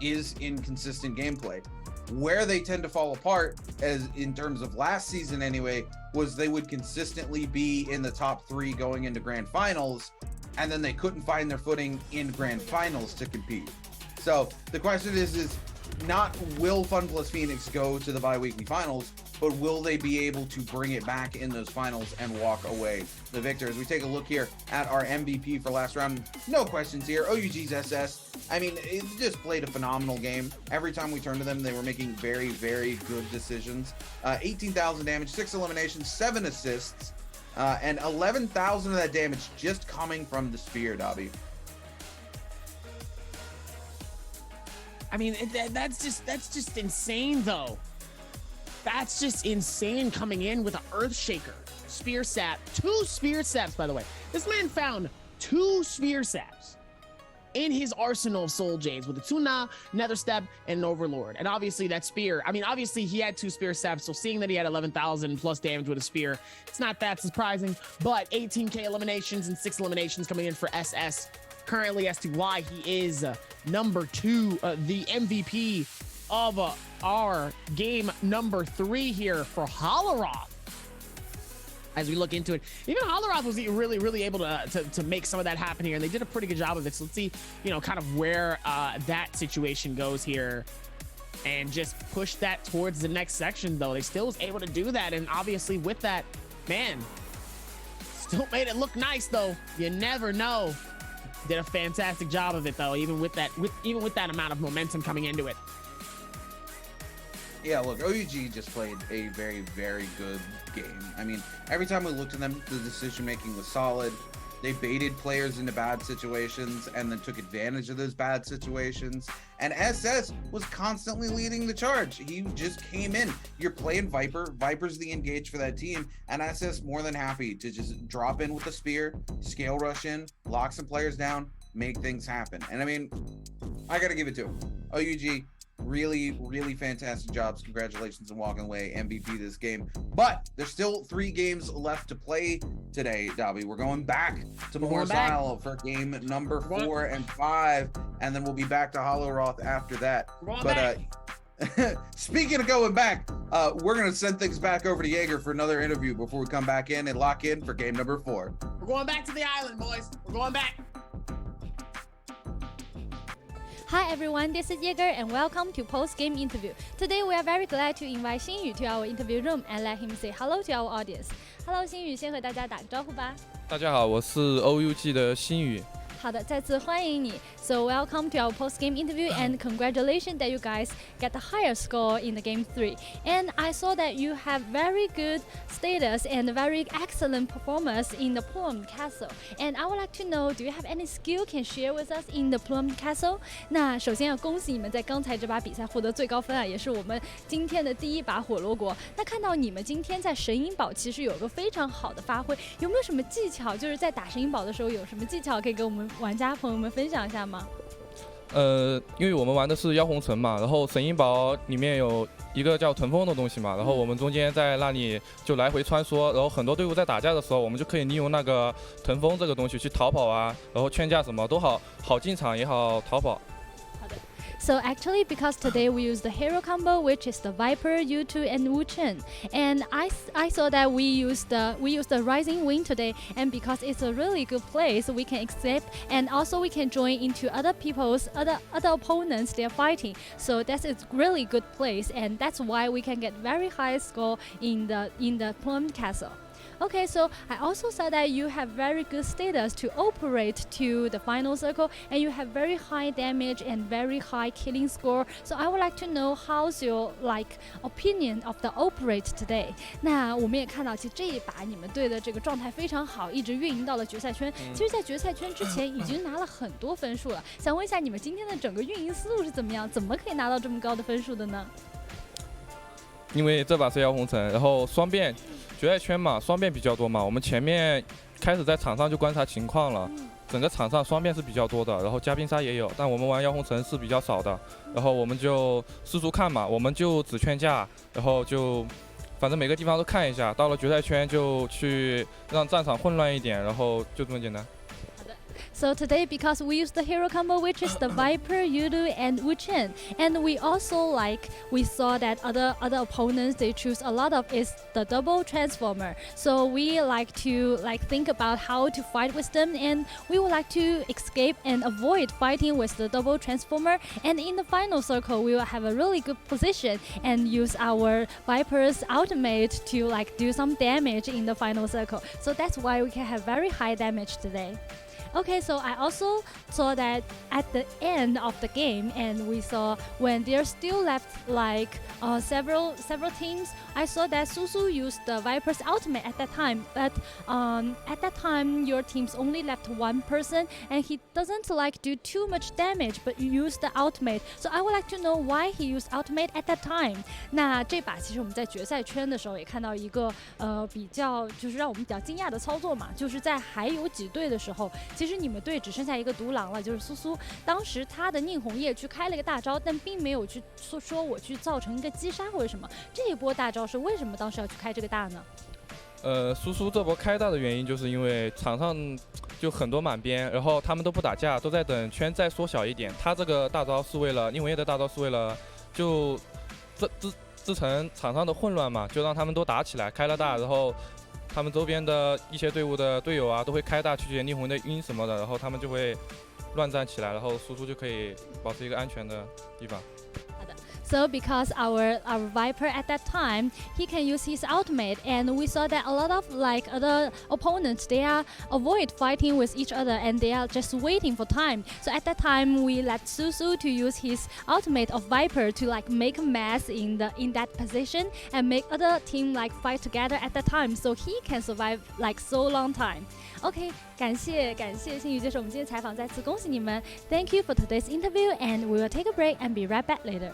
is in consistent gameplay. Where they tend to fall apart, as in terms of last season anyway, was they would consistently be in the top 3 going into grand finals, and then they couldn't find their footing in grand finals to compete. So the question is not will FunPlus Phoenix go to the bi-weekly finals, but will they be able to bring it back in those finals and walk away the victor? As we take a look here at our MVP for last round, no questions here. OUG's SS. I mean, it just played a phenomenal game. Every time we turned to them, they were making very, very good decisions. 18,000 damage, 6 eliminations, 7 assists, and 11,000 of that damage just coming from the spear, Dobby. I mean, that's just insane, though. That's just insane coming in with an Earthshaker, Spear Sap, 2 Spear Saps, by the way. This man found 2 Spear Saps in his arsenal of soul jades with a Tuna, Nether Step, and an Overlord. And obviously that spear, I mean, obviously he had 2 spear steps, so seeing that he had 11,000 plus damage with a spear, it's not that surprising, but 18k eliminations and 6 eliminations coming in for SS currently as to why he is number 2, the MVP of our game number 3 here for Holoroth. As we look into it, even Holoroth was really able to make some of that happen here, and they did a pretty good job of it. So let's see, you know, kind of where that situation goes here, and just push that towards the next section. Though they still was able to do that, and obviously with that, man, still made it look nice. Though you never know. Did a fantastic job of it though, even with that amount of momentum coming into it. Yeah, look, OUG just played a very, very good game. I mean, every time we looked at them, the decision-making was solid. They baited players into bad situations and then took advantage of those bad situations. And SS was constantly leading the charge. He just came in. You're playing Viper. Viper's the engage for that team. And SS more than happy to just drop in with the spear, scale rush in, lock some players down, make things happen. And I mean, I got to give it to him. OUG, really fantastic jobs. Congratulations on walking away MVP this game, but there's still 3 games left to play today, Dobby. We're going back to Morris Isle for game number 4 and 5, and then we'll be back to Holoroth after that. But speaking of going back, we're gonna send things back over to Jaeger for another interview before we come back in and lock in for game number 4. We're going back to the island, boys. We're going back. Hi everyone, this is Jaeger and welcome to post-game interview. Today we are very glad to invite 星宇 to our interview room and let him say hello to our audience. Hello 星宇，先和大家打个招呼吧。大家好，我是 OUG 的星宇。好的，再次欢迎你。So welcome to our post-game interview and congratulations that you guys get the higher score in the game 3. And I saw that you have very good status and very excellent performance in the Plumed Castle. And I would like to know, do you have any skill can share with us in the Plumed Castle? 那首先要恭喜你们在刚才这把比赛获得最高分啊，也是我们今天的第1把火罗国。那看到你们今天在神鹰堡其实有个非常好的发挥，有没有什么技巧？就是在打神鹰堡的时候有什么技巧可以跟我们玩家朋友们分享一下吗？因为我们玩的是妖红城嘛，然后神鹰堡里面有一个叫腾风的东西嘛，然后我们中间在那里就来回穿梭，然后很多队伍在打架的时候，我们就可以利用那个腾风这个东西去逃跑啊，然后劝架什么都好进场也好逃跑。So actually, because today we use the hero combo, which is the Viper, U2, and Wu Chen, and I saw that we use the Rising Wind today, and because it's a really good place, we can accept, and also we can join into other people's other opponents they're fighting. So that's a really good place, and that's why we can get very high score in the Plumed Castle. Okay, so I also saw that you have very good status to operate to the final circle, and you have very high damage and very high killing score. So I would like to know how's your opinion of the operate today. 那我们也看到，其实这一把你们队的这个状态非常好，一直运营到了决赛圈。其实，在决赛圈之前已经拿了很多分数了。想问一下，你们今天的整个运营思路是怎么样？怎么可以拿到这么高的分数的呢？因为这把是妖红城，然后双变决赛圈嘛，双变比较多嘛，我们前面开始在场上就观察情况了，整个场上双变是比较多的，然后加冰沙也有，但我们玩妖红城是比较少的，然后我们就四处看嘛，我们就只劝架，然后就反正每个地方都看一下，到了决赛圈就去让战场混乱一点，然后就这么简单。So today, because we use the hero combo, which is the Viper, Yudu, and Wu Chen, and we also we saw that other opponents they choose a lot of is the double transformer. So we like to think about how to fight with them, and we would like to escape and avoid fighting with the double transformer. And in the final circle, we will have a really good position and use our Viper's ultimate to do some damage in the final circle. So that's why we can have very high damage today. Okay, so I also saw that at the end of the game, and we saw when there's still left several teams, I saw that Susu used the Viper's ultimate at that time, but at that time your team's only left one person, and he doesn't do too much damage, but use the ultimate. So I would like to know why he used ultimate at that time. 那这把其实我们在决赛圈的时候也看到一个比较就是让我们比较惊讶的操作嘛，就是在还有几队的时候，其其实你们队只剩下一个独狼了，就是苏苏。当时他的宁红叶去开了一个大招，但并没有去说我去造成一个击杀或者什么。这一波大招是为什么当时要去开这个大呢？苏苏这波开大的原因就是因为场上就很多满编，然后他们都不打架，都在等圈再缩小一点。他这个大招是为了宁红叶的大招是为了就制成场上的混乱嘛，就让他们都打起来，开了大，然后他们周边的一些队伍的队友啊都会开大去解宁红的晕什么的，然后他们就会乱战起来，然后苏苏就可以保持一个安全的地方。So because our Viper at that time, he can use his ultimate, and we saw that a lot of like other opponents, they are avoid fighting with each other and they are just waiting for time. So at that time, we let Susu to use his ultimate of Viper to like make a mess in that position and make other team like fight together at that time, so he can survive like so long time. OK， 感谢星宇接受我们今天采访，再次恭喜你们。Thank you for today's interview, and we will take a break and be right back later.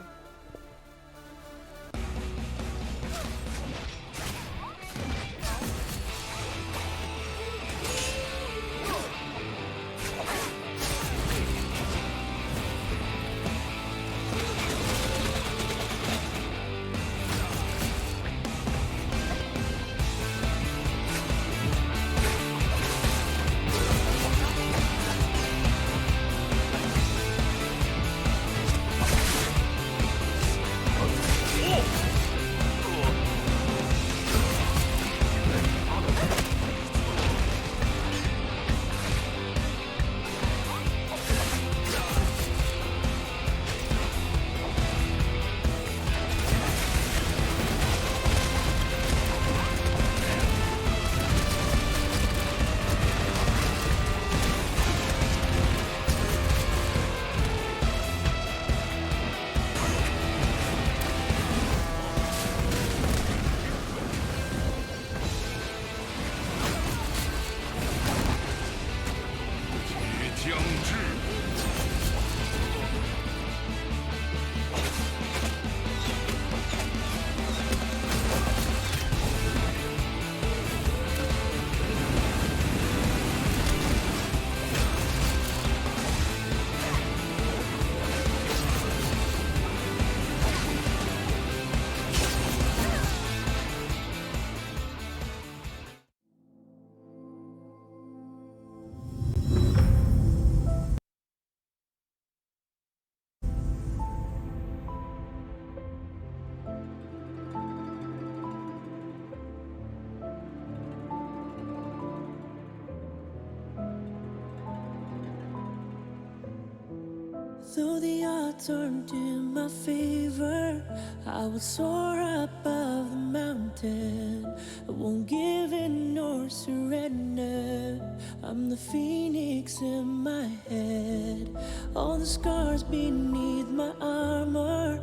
Though the odds aren't in my favor, I will soar above the mountain. I won't give in nor surrender. I'm the phoenix in my head. All the scars beneath my armor,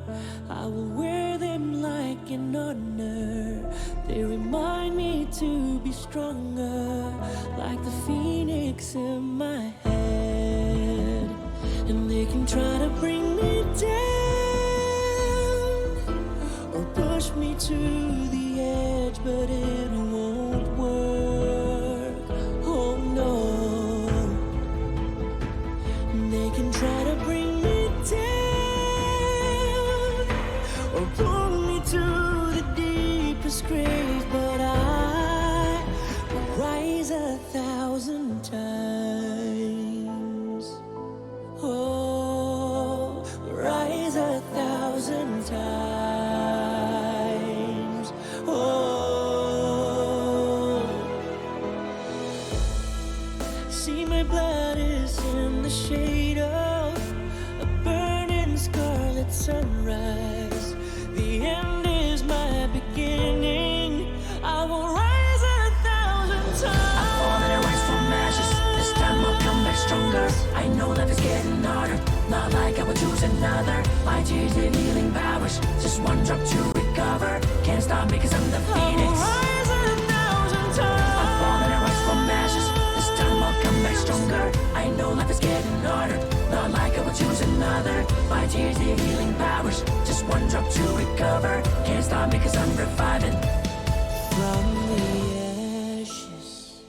I will wear them like an honor. They remind me to be stronger, like the phoenix in my head. And they can try to bring me down or push me to the edge, but it won't work. Oh no. And they can try to bring me down or pull me to the deepest grave, but I will rise 1,000 times. Oh, rise 1,000 times. Oh, see, my blood is in the shade of a burning scarlet sunrise. The end is my beginning. I will rise 1,000 times. I've fallen and rise from ashes. This time I'll come back stronger. I know life is getting harder, not like I would choose another. My tears need healing powers, just one drop to recover. Can't stop me cause I'm the phoenix. Rise 1,000 times. I've fallen and rise from ashes. This time I'll come back stronger. I know life is getting harder, not like I would choose another. My tears need healing powers, just one drop to recover. Can't stop me cause I'm reviving. From the ashes,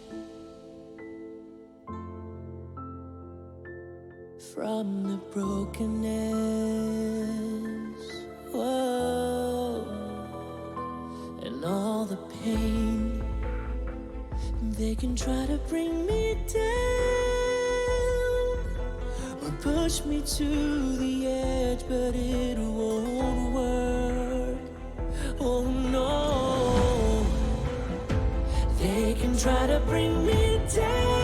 from the brokenness. Whoa, and all the pain. They can try to bring me down or push me to the edge, but it won't work. Oh no, they can try to bring me down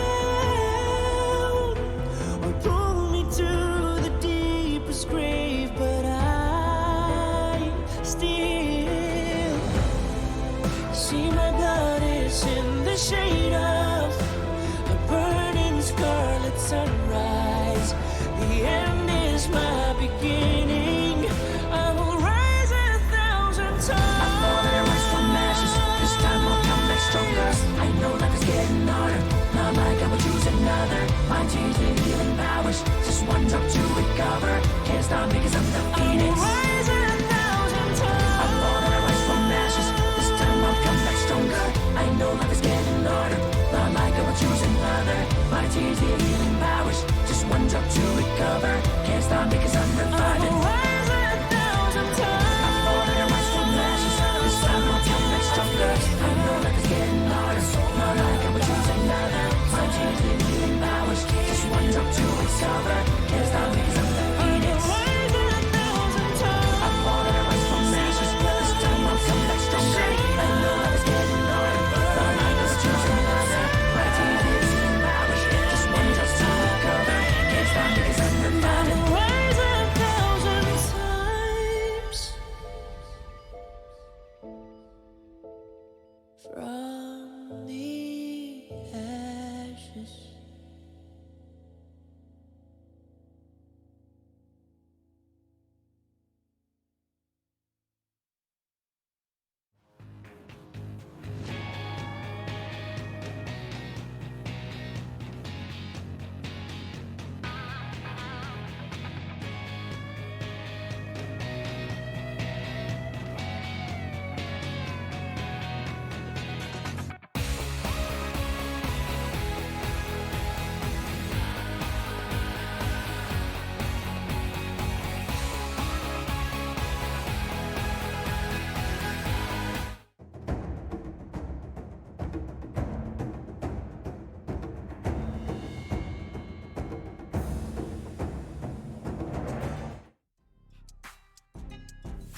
or pull me to the deepest grave, but I still see my blood is in the shade of a burning scarlet sunrise. The end is my beginning. I will rise 1,000 times. I'm falling and rise from ashes. This time I'll come back stronger. I know life is getting harder. Not like I would choose another. My tears need healing powers. Just one drop to recover. Can't stop because I'm the phoenix. I will rise 1,000 times. I'm falling and rise from ashes. This time I'll come back stronger. I know life is getting harder. Not like I would choose another. My tears need healing powers. Just one drop to recover. Can't stop because I'm reviving. I will rise 1,000 times. I'm falling and rise from ashes. This time I'll come back stronger. I know life is getting harder. Not like I would choose another. My tears need healing powers. Just one drop to recover. Can't stop because I'm the phoenix. I'm falling and rise from ashes. This time I'll come back stronger. I know life is getting harder. Not like I would choose another. My tears need healing powers. Just one drop to recover. Can't stop because I'm reviving. Rise 1,000 times from the ashes.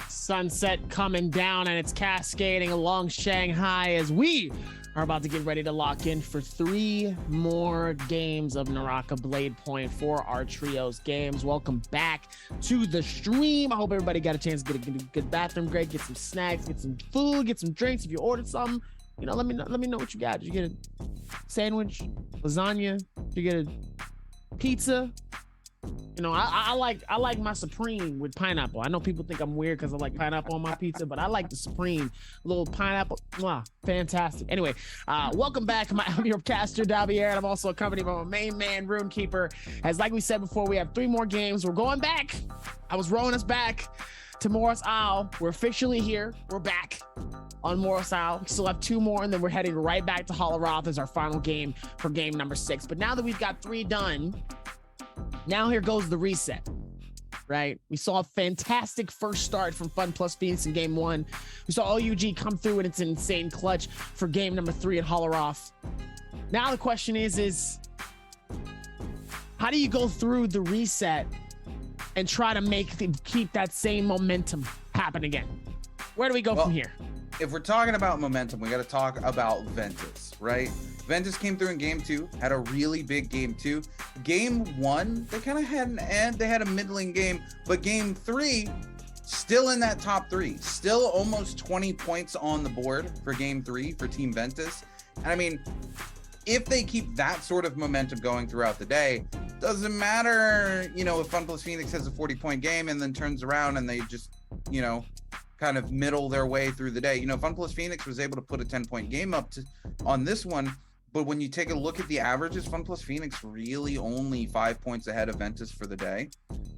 Sunset coming down and it's cascading along Shanghai as we are about to get ready to lock in for 3 more games of Naraka Blade Point for our trios games. Welcome back to the stream. I hope everybody got a chance to get a good bathroom break, get some snacks, get some food, get some drinks. If you ordered something, you know, let me know what you got. Did you get a sandwich, lasagna? Did you get a pizza? You know, I like my Supreme with pineapple. I know people think I'm weird because I like pineapple on my pizza, but I like the Supreme little pineapple. Mwah, fantastic. Anyway, welcome back. I'm your caster, DAY4, and I'm also accompanied by my main man, Runekeeper. As like we said before, we have 3 more games. We're going back. I was rolling us back to Morris Isle. We're officially here. We're back on Morris Isle. We still have 2 more, and then we're heading right back to Holoroth as our final game for game number 6. But now that we've got 3 done, now here goes the reset, right? We saw a fantastic first start from Fun Plus Phoenix in game 1. We saw OUG come through and it's an insane clutch for game number 3 at Holoroth. Now the question is how do you go through the reset and try to keep that same momentum happen again? Where do we go from here? If we're talking about momentum, we got to talk about Ventus, right? Ventus came through in game 2, had a really big game 2. Game 1, they kind of had an end, they had a middling game, but game 3, still in that top 3, still almost 20 points on the board for game 3 for Team Ventus. And I mean, if they keep that sort of momentum going throughout the day, doesn't matter, you know, if Fun Plus Phoenix has a 40-point game and then turns around and they just, you know, kind of middle their way through the day. You know, Fun Plus Phoenix was able to put a 10-point game up on this one, but when you take a look at the averages, Fun Plus Phoenix really only 5 points ahead of Ventus for the day.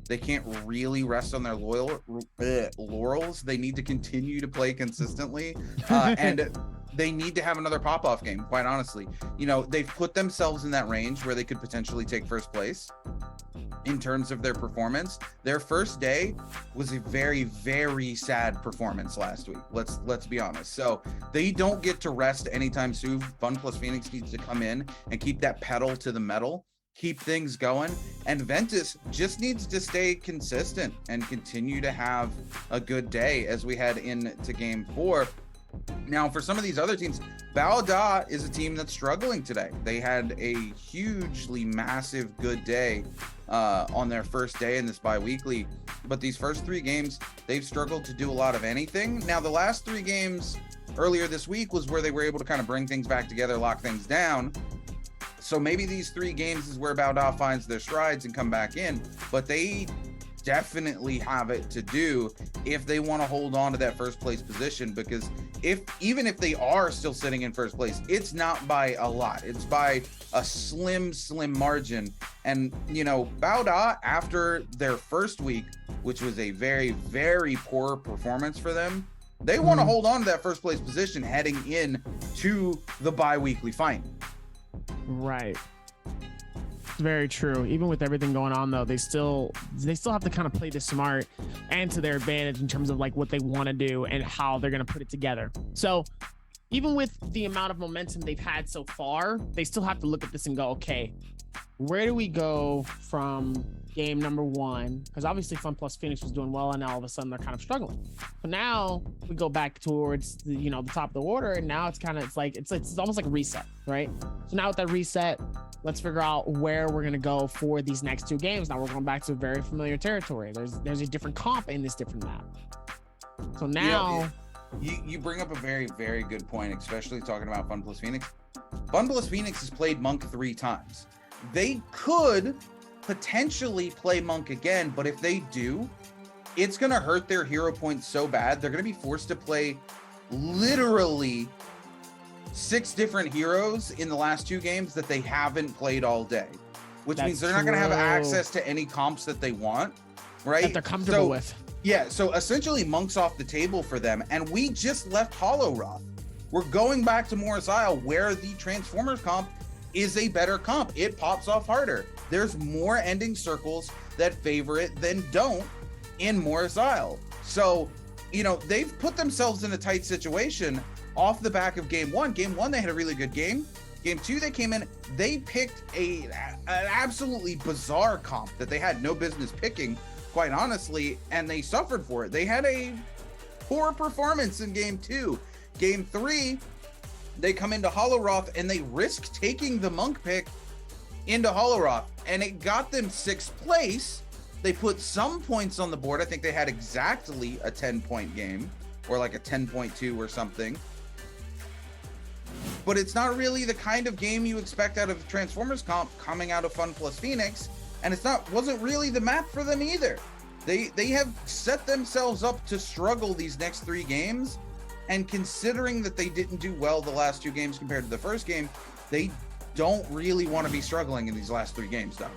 They can't really rest on their laurels. They need to continue to play consistently, and they need to have another pop-off game, quite honestly. You know, they've put themselves in that range where they could potentially take first place. in terms of their performance. Their first day was a very, very sad performance last week. Let's be honest. So they don't get to rest anytime soon. Fun Plus Phoenix needs to come in and keep that pedal to the metal, keep things going, and Ventus just needs to stay consistent and continue to have a good day as we head into game 4. Now, for some of these other teams, Baoda is a team that's struggling today. They had a hugely massive good day on their first day in this bi-weekly, but these first 3 games, they've struggled to do a lot of anything. Now, the last 3 games earlier this week was where they were able to kind of bring things back together, lock things down. So maybe these 3 games is where Baoda finds their strides and come back in, but they definitely have it to do if they want to hold on to that first place position, because even if they are still sitting in first place, it's not by a lot, it's by a slim margin. And you know, Baoda, after their first week, which was a very, very poor performance for them, they want to hold on to that first place position heading in to the bi-weekly final. Right. Very true. Even with everything going on, though, they still have to kind of play this smart and to their advantage in terms of like what they want to do and how they're going to put it together. So even with the amount of momentum they've had so far, they still have to look at this and go, okay, where do we go from game number 1? Because obviously Fun Plus Phoenix was doing well, and now all of a sudden they're kind of struggling. So now we go back towards the, you know, the top of the order, and now it's almost like a reset, right? So now with that reset, let's figure out where we're going to go for these next 2 games. Now we're going back to very familiar territory. There's a different comp in this different map. So now... You bring up a very, very good point, especially talking about Fun Plus Phoenix. Fun Plus Phoenix has played Monk 3 times. They could potentially play Monk again, but if they do, it's going to hurt their hero points so bad. They're going to be forced to play literally 6 different heroes in the last 2 games that they haven't played all day, which means they're not going to have access to any comps that they want, right? That they're comfortable with. Yeah, so essentially Monk's off the table for them, and we just left Hollow Roth. We're going back to Morris Isle, where the Transformers comp is a better comp. It pops off harder. There's more ending circles that favor it than don't in Morris Isle. So, you know, they've put themselves in a tight situation off the back of game 1. Game 1, they had a really good game. Game 2, they came in, they picked an absolutely bizarre comp that they had no business picking, quite honestly, and they suffered for it. They had a poor performance in game 2. Game 3, they come into Hollow Roth and they risk taking the Monk pick into Hollow Roth, and it got them 6th place. They put some points on the board. I think they had exactly a 10-point game, or like a 10.2 or something. But it's not really the kind of game you expect out of Transformers comp coming out of Fun Plus Phoenix, and wasn't really the map for them either. They have set themselves up to struggle these next 3 games, and considering that they didn't do well the last 2 games compared to the first game, they don't really want to be struggling in these last 3 games, David.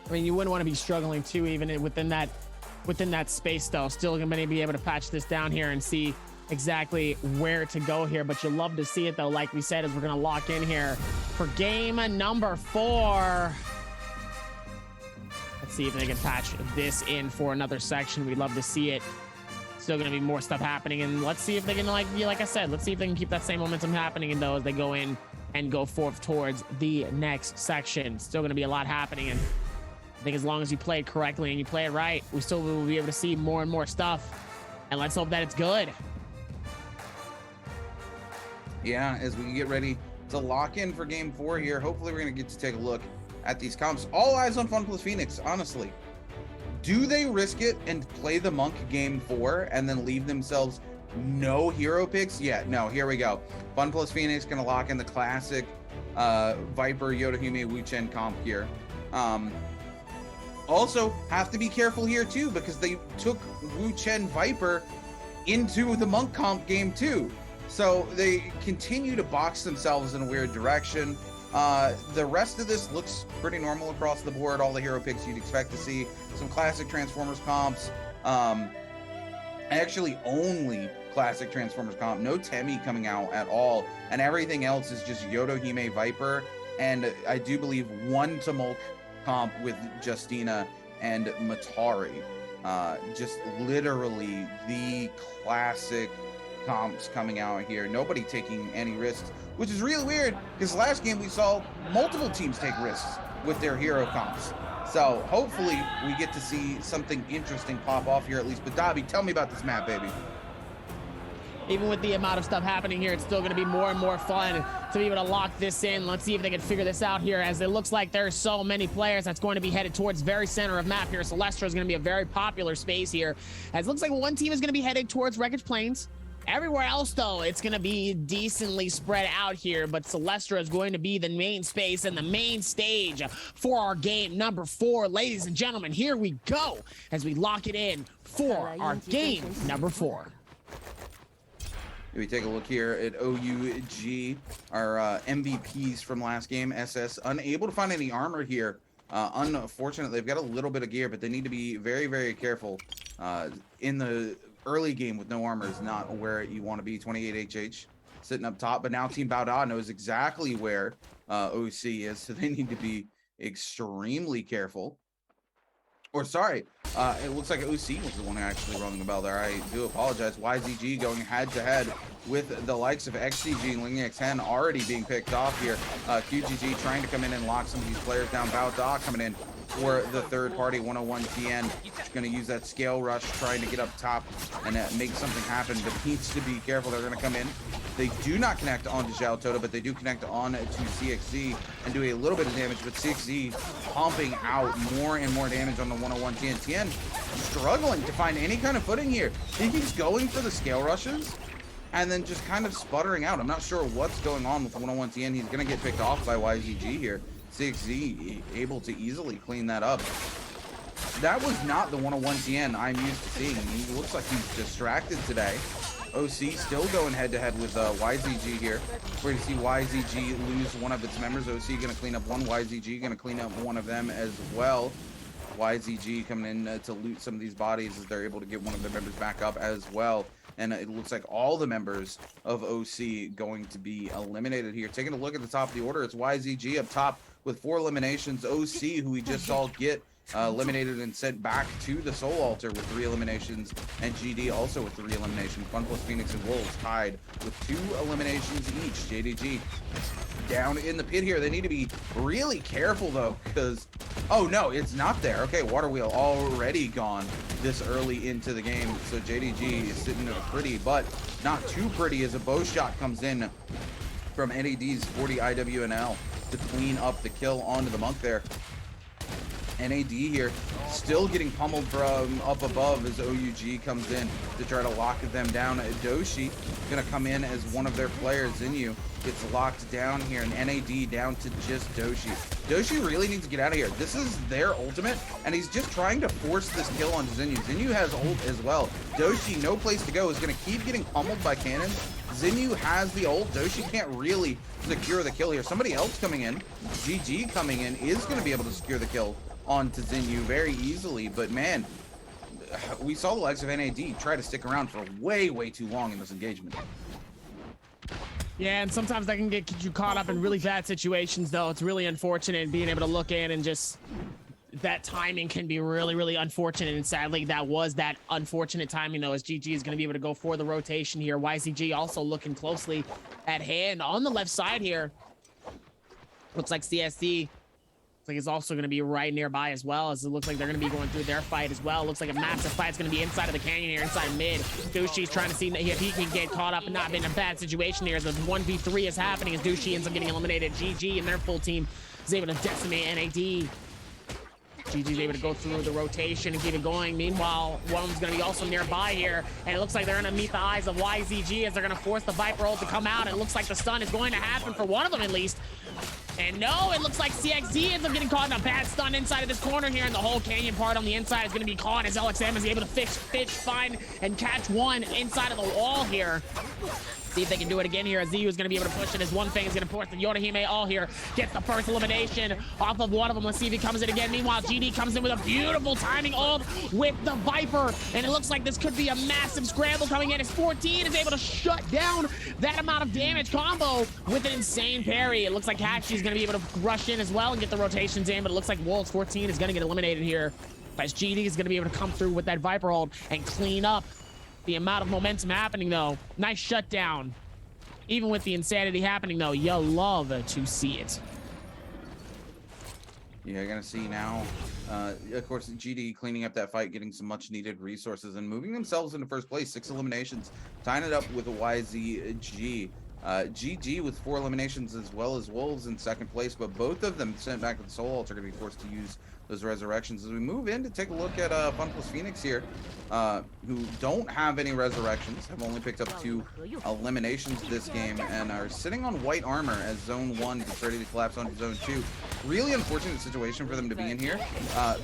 I mean, you wouldn't want to be struggling too, even within that space, though. Still going to be able to patch this down here and see exactly where to go here, but you'll love to see it, though. Like we said, as we're going to lock in here for game number 4. Let's see if they can patch this in for another section. We'd love to see it. Still going to be more stuff happening, and let's see if they can, like I said, let's see if they can keep that same momentum happening in those. They go in and go forth towards the next section. Still going to be a lot happening, and I think as long as you play it correctly and you play it right, we still will be able to see more and more stuff, and let's hope that it's good. Yeah, as we get ready to lock in for game 4 here, hopefully we're going to get to take a look at these comps. All eyes on Fun Plus Phoenix, honestly. Do they risk it and play the Monk game 4 and then leave themselves no hero picks? Yeah, no, here we go. Fun Plus Phoenix going to lock in the classic Viper, Yodohime, Wu Chen comp here. Also, have to be careful here too, because they took Wu Chen Viper into the Monk comp game 2. So they continue to box themselves in a weird direction. The rest of this looks pretty normal across the board. All the hero picks you'd expect to see. Some classic Transformers comps. Actually, only classic Transformers comp. No Temi coming out at all. And everything else is just Yodohime Viper. And I do believe 1 Tumulk comp with Justina and Matari. Just literally the classic comps coming out here. Nobody taking any risks, which is really weird because last game we saw multiple teams take risks with their hero comps. So hopefully we get to see something interesting pop off here at least. But Dobby, tell me about this map, baby. Even with the amount of stuff happening here, it's still going to be more and more fun to be able to lock this in. Let's see if they can figure this out here, as it looks like there's so many players that's going to be headed towards very center of map here. Celestra is going to be a very popular space here, as it looks like one team is going to be headed towards Wreckage Plains. Everywhere else, though, it's going to be decently spread out here, but Celestra is going to be the main space and the main stage for our game number 4. Ladies and gentlemen, here we go as we lock it in for our game number 4. If we take a look here at OUG, our MVPs from last game, SS, unable to find any armor here. Unfortunately, they've got a little bit of gear, but they need to be very, very careful. In the early game with no armor is not where you want to be. 28HH sitting up top, but now Team Baoda knows exactly where OC is, so they need to be extremely careful. Or sorry, it looks like OC was the one actually rung the bell there. I do apologize. YZG going head-to-head with the likes of XCG and LingX10 already being picked off here. QGG trying to come in and lock some of these players down. Baoda coming in for the third party. 101 TN going to use that scale rush, trying to get up top and make something happen, but needs to be careful. They're going to come in. They do not connect onto Zhao Toto, but they do connect on to CXZ and do a little bit of damage, but CXZ pumping out more and more damage on the 101 TN. TN struggling to find any kind of footing here. He keeps going for the scale rushes and then just kind of sputtering out. I'm not sure what's going on with 101 TN. He's going to get picked off by YZG here. 6Z able to easily clean that up. That was not the 101 TN I'm used to seeing. He looks like he's distracted today. OC still going head-to-head with YZG here. We're going to see YZG lose one of its members. OC going to clean up one. YZG going to clean up one of them as well. YZG coming in to loot some of these bodies as they're able to get one of their members back up as well. And it looks like all the members of OC going to be eliminated here. Taking a look at the top of the order, it's YZG up top with 4 eliminations. OC, who we just saw get eliminated and sent back to the Soul Altar with 3 eliminations, and GD also with 3 eliminations. Fun plus Phoenix and Wolves tied with 2 eliminations each. JDG down in the pit here. They need to be really careful though, because oh no, it's not there. Okay, Water Wheel already gone this early into the game, so JDG is sitting at a pretty, but not too pretty, as a bow shot comes in from NAD's 40 IWNL to clean up the kill onto the Monk there. NAD here still getting pummeled from up above as OUG comes in to try to lock them down. Doshi gonna come in as one of their players. Zinyu gets locked down here, and NAD down to just Doshi. Doshi really needs to get out of here. This is their ultimate, and he's just trying to force this kill onto Zinyu. Zinyu has ult as well. Doshi, no place to go, is gonna keep getting pummeled by cannons. Zinyu has the ult. Doshi can't really secure the kill here. Somebody else coming in, GG coming in, is gonna be able to secure the kill onto Zinyu very easily, but man, we saw the likes of NAD try to stick around for way too long in this engagement. Yeah, and sometimes that can get you caught up in really bad situations, though. It's really unfortunate being able to look in and just that timing can be really unfortunate, and sadly that was that unfortunate timing though, as GG is going to be able to go for the rotation here. YZG also looking closely at hand on the left side here. Looks like CSC is also going to be right nearby as well, as it looks like they're going to be going through their fight as well. Looks like a massive fight's going to be inside of the canyon here, inside mid. Dushi's trying to see if he can get caught up and not be in a bad situation here, as the 1v3 is happening, as Dushi ends up getting eliminated. GG and their full team is able to decimate NAD. GG's able to go through the rotation and keep it going. Meanwhile, one of them's going to be also nearby here, and it looks like they're going to meet the eyes of YZG as they're going to force the Viper ult to come out. It looks like the stun is going to happen for one of them at least. And no, it looks like CXZ ends up getting caught in a bad stun inside of this corner here, and the whole canyon part on the inside is going to be caught as LXM is able to fish, find, and catch one inside of the wall here. See if they can do it again here. ZU is going to be able to push it as one thing is going to push the Yorahime all here. Gets the first elimination off of one of them. Let's see if he comes in again. Meanwhile, GD comes in with a beautiful timing ult with the Viper. And it looks like this could be a massive scramble coming in as 14 is able to shut down that amount of damage combo with an insane parry. It looks like Hashi is going to be able to rush in as well and get the rotations in, but it looks like Wolves 14 is going to get eliminated here. As GD is going to be able to come through with that Viper ult and clean up the amount of momentum happening, though. Nice shutdown. Even with the insanity happening, though, you love to see it. Yeah, you're going to see now, of course, GD cleaning up that fight, getting some much-needed resources, and moving themselves into first place. 6 eliminations, tying it up with a YZG. GG with 4 eliminations, as well as Wolves in second place, but both of them sent back with the Soul Ult are going to be forced to use those resurrections. As we move in to take a look at Fun Plus Phoenix here, who don't have any resurrections, have only picked up 2 eliminations this game, and are sitting on white armor as Zone 1 gets ready to collapse onto Zone 2. Really unfortunate situation for them to be in here,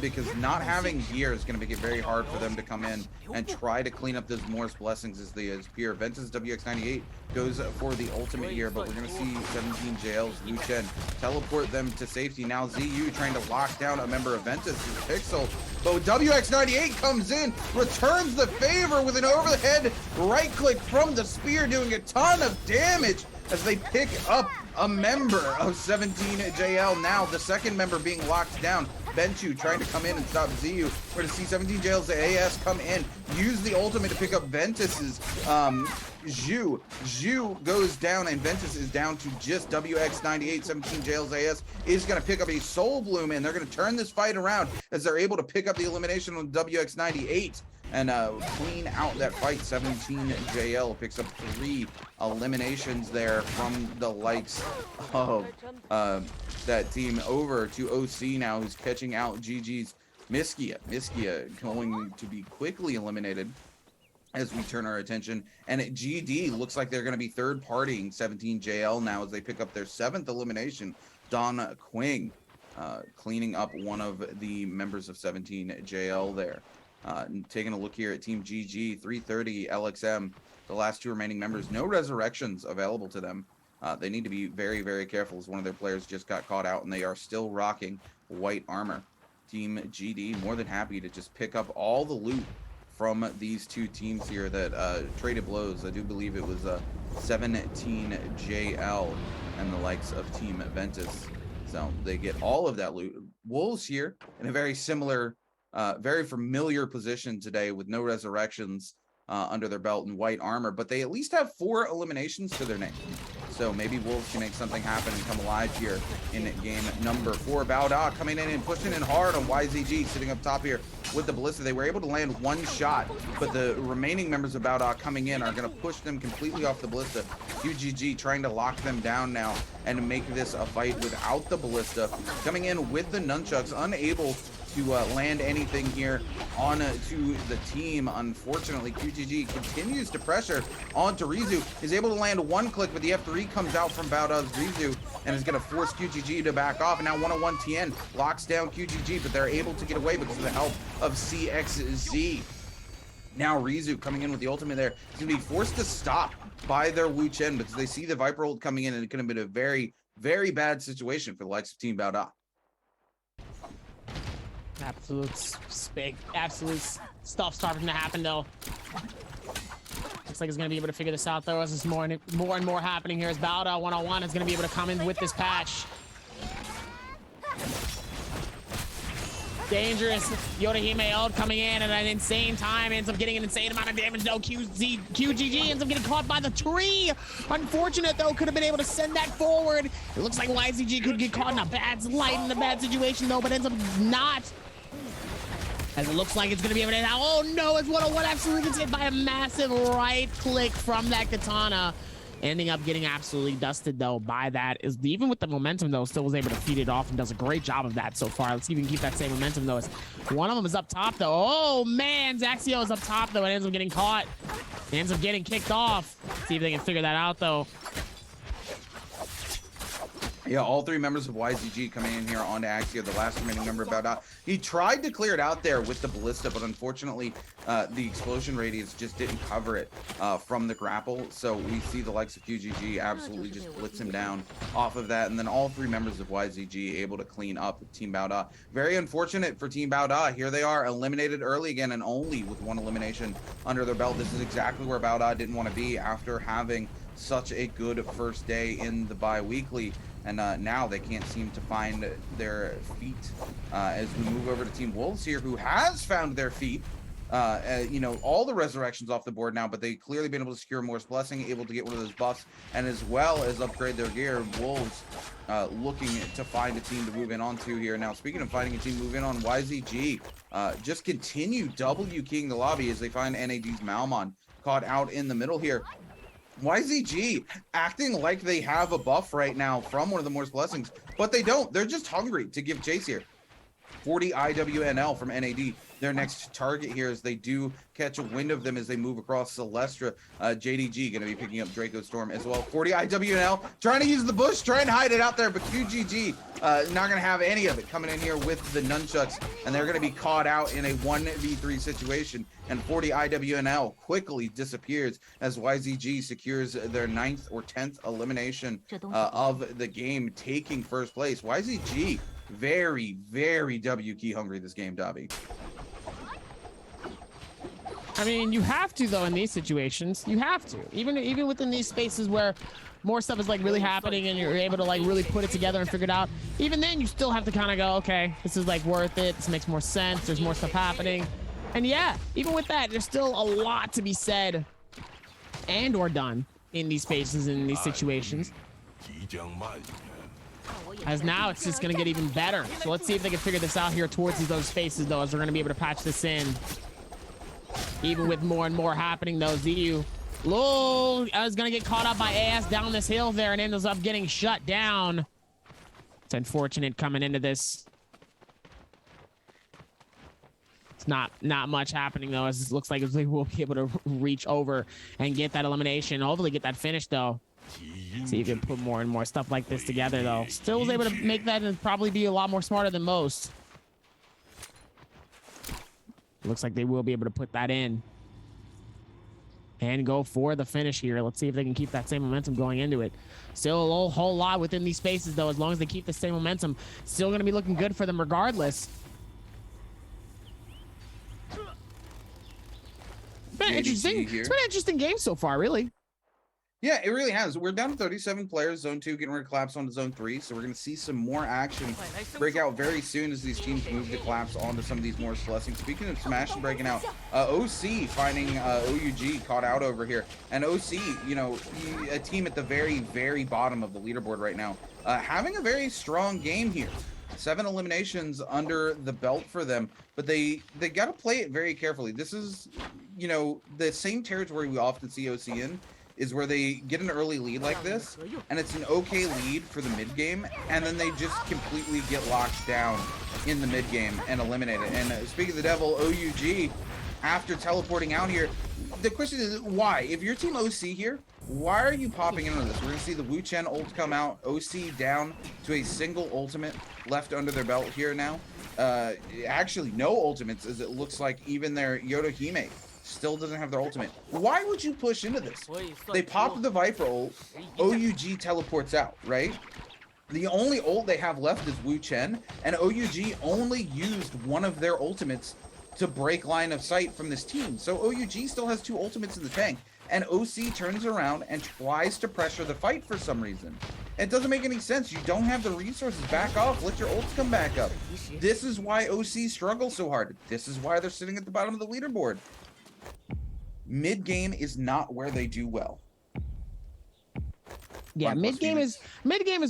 because not having gear is going to make it very hard for them to come in and try to clean up those Morris blessings as they appear. Ventus WX98 goes for the ultimate here, but we're going to see 17JL's Lu Chen teleport them to safety. Now ZU trying to lock down a member of Ventus' Pixel, but WX98 comes in, returns the favor with an over-the-head right-click from the spear, doing a ton of damage as they pick up a member of 17JL. Now the second member being locked down. Benchu trying to come in and stop ZU. We're going to see 17JL's AS come in, use the ultimate to pick up Ventus's Zhu. Zhu goes down, and Ventus is down to just WX98. 17JL's AS is going to pick up a Soul Bloom, and they're going to turn this fight around as they're able to pick up the elimination on WX98 and clean out that fight. 17JL picks up 3 eliminations there from the likes of that team. Over to OC now, who's catching out GG's Miskia. Miskia going to be quickly eliminated as we turn our attention, and at GD looks like they're going to be third-partying 17JL now as they pick up their 7th elimination. Don Quing cleaning up one of the members of 17JL there. Taking a look here at Team GG, 330 LXM, the last 2 remaining members, no resurrections available to them. They need to be very, very careful as one of their players just got caught out, and they are still rocking white armor. Team GD more than happy to just pick up all the loot from these 2 teams here that traded blows. I do believe it was 17JL and the likes of Team Ventus. So they get all of that loot. Wolves here in a very similar, very familiar position today with no resurrections under their belt and white armor, but they at least have 4 eliminations to their name. So maybe Wolves can make something happen and come alive here in game number 4. Baoda coming in and pushing in hard on YZG, sitting up top here with the Ballista. They were able to land 1 shot, but the remaining members of Baoda coming in are going to push them completely off the Ballista. QGG trying to lock them down now and make this a fight without the Ballista. Coming in with the nunchucks, unable to land anything here on to the team. Unfortunately, QGG continues to pressure onto Rizu. Is able to land 1 click, but the F3 comes out from Baoda's Rizu and is going to force QGG to back off. And now 101 TN locks down QGG, but they're able to get away because of the help of CXZ. Now Rizu coming in with the ultimate there. He's going to be forced to stop by their Wu Chen because they see the Viper ult coming in, and it could have been a very, very bad situation for the likes of Team Baoda. Absolute stuff starting to happen, though. Looks like he's going to be able to figure this out, though, as there's more and more happening here. As Baoda 101 is going to be able to come in with this patch. Dangerous Yorahime ult coming in at an insane time, ends up getting an insane amount of damage, though. QGG ends up getting caught by the tree. Unfortunate, though, could have been able to send that forward. It looks like YZG could get caught in a bad situation, though, but ends up not. As it looks like it's going to be able to hit. Oh no, it's 101 absolutely gets hit by a massive right click from that katana. Ending up getting absolutely dusted, though, by that. Is even with the momentum, though, still was able to feed it off and does a great job of that so far. Let's see if we can keep that same momentum, though. As one of them is up top, though. Oh man, Zaxio is up top, though. It ends up getting caught. It ends up getting kicked off. See if they can figure that out, though. Yeah, all three members of YZG coming in here onto Axia, the last remaining member of Bao. He tried to clear it out there with the ballista, but unfortunately, the explosion radius just didn't cover it from the grapple. So we see the likes of QGG absolutely just blitz him down off of that. And then all three members of YZG able to clean up Team Bao. Very unfortunate for Team Bao. Here they are, eliminated early again, and only with one elimination under their belt. This is exactly where Bao didn't want to be after having such a good first day in the bi-weekly. And now they can't seem to find their feet as we move over to Team Wolves here, who has found their feet. You know, all the resurrections off the board now, but they clearly been able to secure Morse Blessing, able to get one of those buffs, and as well as upgrade their gear. Wolves looking to find a team to move in onto here. Now, speaking of finding a team to move in on, YZG just continue W keying the lobby as they find NAD's Malmon caught out in the middle here. YZG acting like they have a buff right now from one of the Morse Blessings, but they don't. They're just hungry to give chase here. 40 IWNL from NAD, their next target here, as they do catch a wind of them as they move across Celestra. JDG going to be picking up Draco Storm as well. 40 IWNL trying to use the bush, trying to hide it out there, but QGG not going to have any of it, coming in here with the nunchucks, and they're going to be caught out in a 1v3 situation. And 40 IWNL quickly disappears as YZG secures their 9th or 10th elimination of the game, taking first place. YZG very, very W key hungry this game, Davi. I mean, you have to, though, in these situations. You have to. Even within these spaces where more stuff is like really happening and you're able to like really put it together and figure it out, even then you still have to kind of go, okay, this is like worth it. This makes more sense. There's more stuff happening. And yeah, even with that, there's still a lot to be said and or done in these spaces and in these situations. As now it's just going to get even better. So let's see if they can figure this out here towards those spaces, though, as they're going to be able to patch this in. Even with more and more happening, though, ZU is going to get caught up by AS down this hill there and ends up getting shut down. It's unfortunate coming into this. It's not much happening, though, as it looks like they will be able to reach over and get that elimination. Hopefully get that finish, though. See if you can put more and more stuff like this together, though. Still was able to make that and probably be a lot more smarter than most. Looks like they will be able to put that in and go for the finish here. Let's see if they can keep that same momentum going into it. Still a whole lot within these spaces, though. As long as they keep the same momentum, still going to be looking good for them regardless. It's been interesting. It's been an interesting game so far, really. Yeah, it really has. We're down to 37 players. Zone 2 getting ready to collapse onto Zone 3, so we're going to see some more action break out very soon as these teams move to collapse onto some of these more blessings. Speaking of some action breaking out, OC finding OUG caught out over here. And OC, you know, a team at the very, very bottom of the leaderboard right now, having a very strong game here. 7 eliminations under the belt for them, but they got to play it very carefully. This is, you know, the same territory we often see OC in, is where they get an early lead like this, and it's an okay lead for the mid game, and then they just completely get locked down in the mid game and eliminated. And speaking of the devil, OUG, after teleporting out here, the question is why? If your team OC here, why are you popping into this? We're gonna see the Wu Chen ult come out, OC down to a single ultimate left under their belt here now. Actually no ultimates, as it looks like even their Yodohime still doesn't have their ultimate. Why would you push into this? They popped the Viper ult, OUG teleports out, right? The only ult they have left is Wu Chen, and OUG only used one of their ultimates to break line of sight from this team. So OUG still has 2 ultimates in the tank, and OC turns around and tries to pressure the fight for some reason. It doesn't make any sense. You don't have the resources. Back off. Let your ults come back up. This is why OC struggles so hard. This is why they're sitting at the bottom of the leaderboard. Mid game is not where they do well. Yeah, mid game is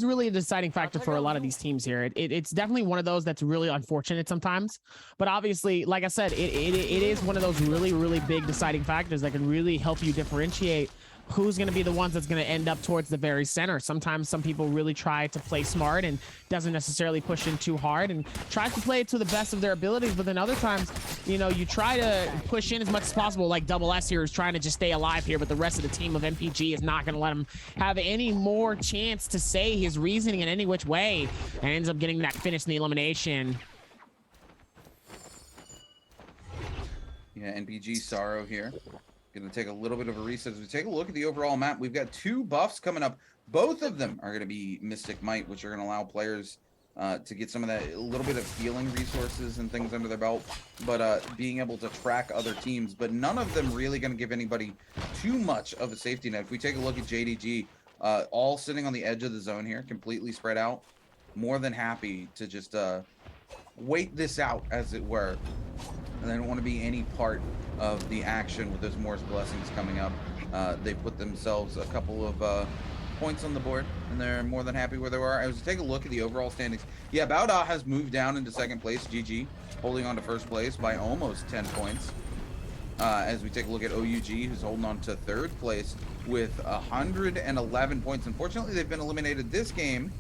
really a deciding factor for a lot of these teams here. It's definitely one of those that's really unfortunate sometimes, but obviously, like I said, it is one of those really big deciding factors that can really help you differentiate who's going to be the ones that's going to end up towards the very center. Sometimes some people really try to play smart and doesn't necessarily push in too hard and tries to play it to the best of their abilities. But then other times, you know, you try to push in as much as possible, like Double S here is trying to just stay alive here, but the rest of the team of MPG is not going to let him have any more chance to say his reasoning in any which way, and ends up getting that finish in the elimination. Yeah, NPG Sorrow here. Going to take a little bit of a reset. As we take a look at the overall map, we've got 2 buffs coming up. Both of them are going to be Mystic Might, which are going to allow players to get some of that, a little bit of healing resources and things under their belt, but being able to track other teams. But none of them really going to give anybody too much of a safety net. If we take a look at JDG, all sitting on the edge of the zone here, completely spread out, more than happy to just wait this out, as it were. And they don't want to be any part of the action with those Morris blessings coming up. They put themselves a couple of points on the board, and they're more than happy where they are. As we take a look at the overall standings, yeah, Bauda has moved down into 2nd place. GG holding on to 1st place by almost 10 points. As we take a look at OUG, who's holding on to 3rd place with 111 points. Unfortunately, they've been eliminated this game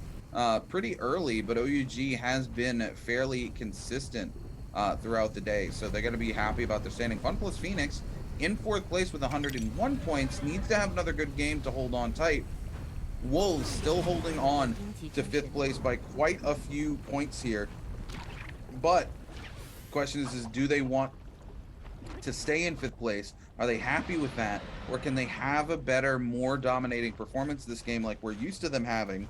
pretty early, but OUG has been fairly consistent throughout the day, so they're going to be happy about their standing. Fun Plus Phoenix in 4th place with 101 points, needs to have another good game to hold on tight. Wolves still holding on to 5th place by quite a few points here, but the question is do they want to stay in 5th place? Are they happy with that, or can they have a better, more dominating performance this game like we're used to them having,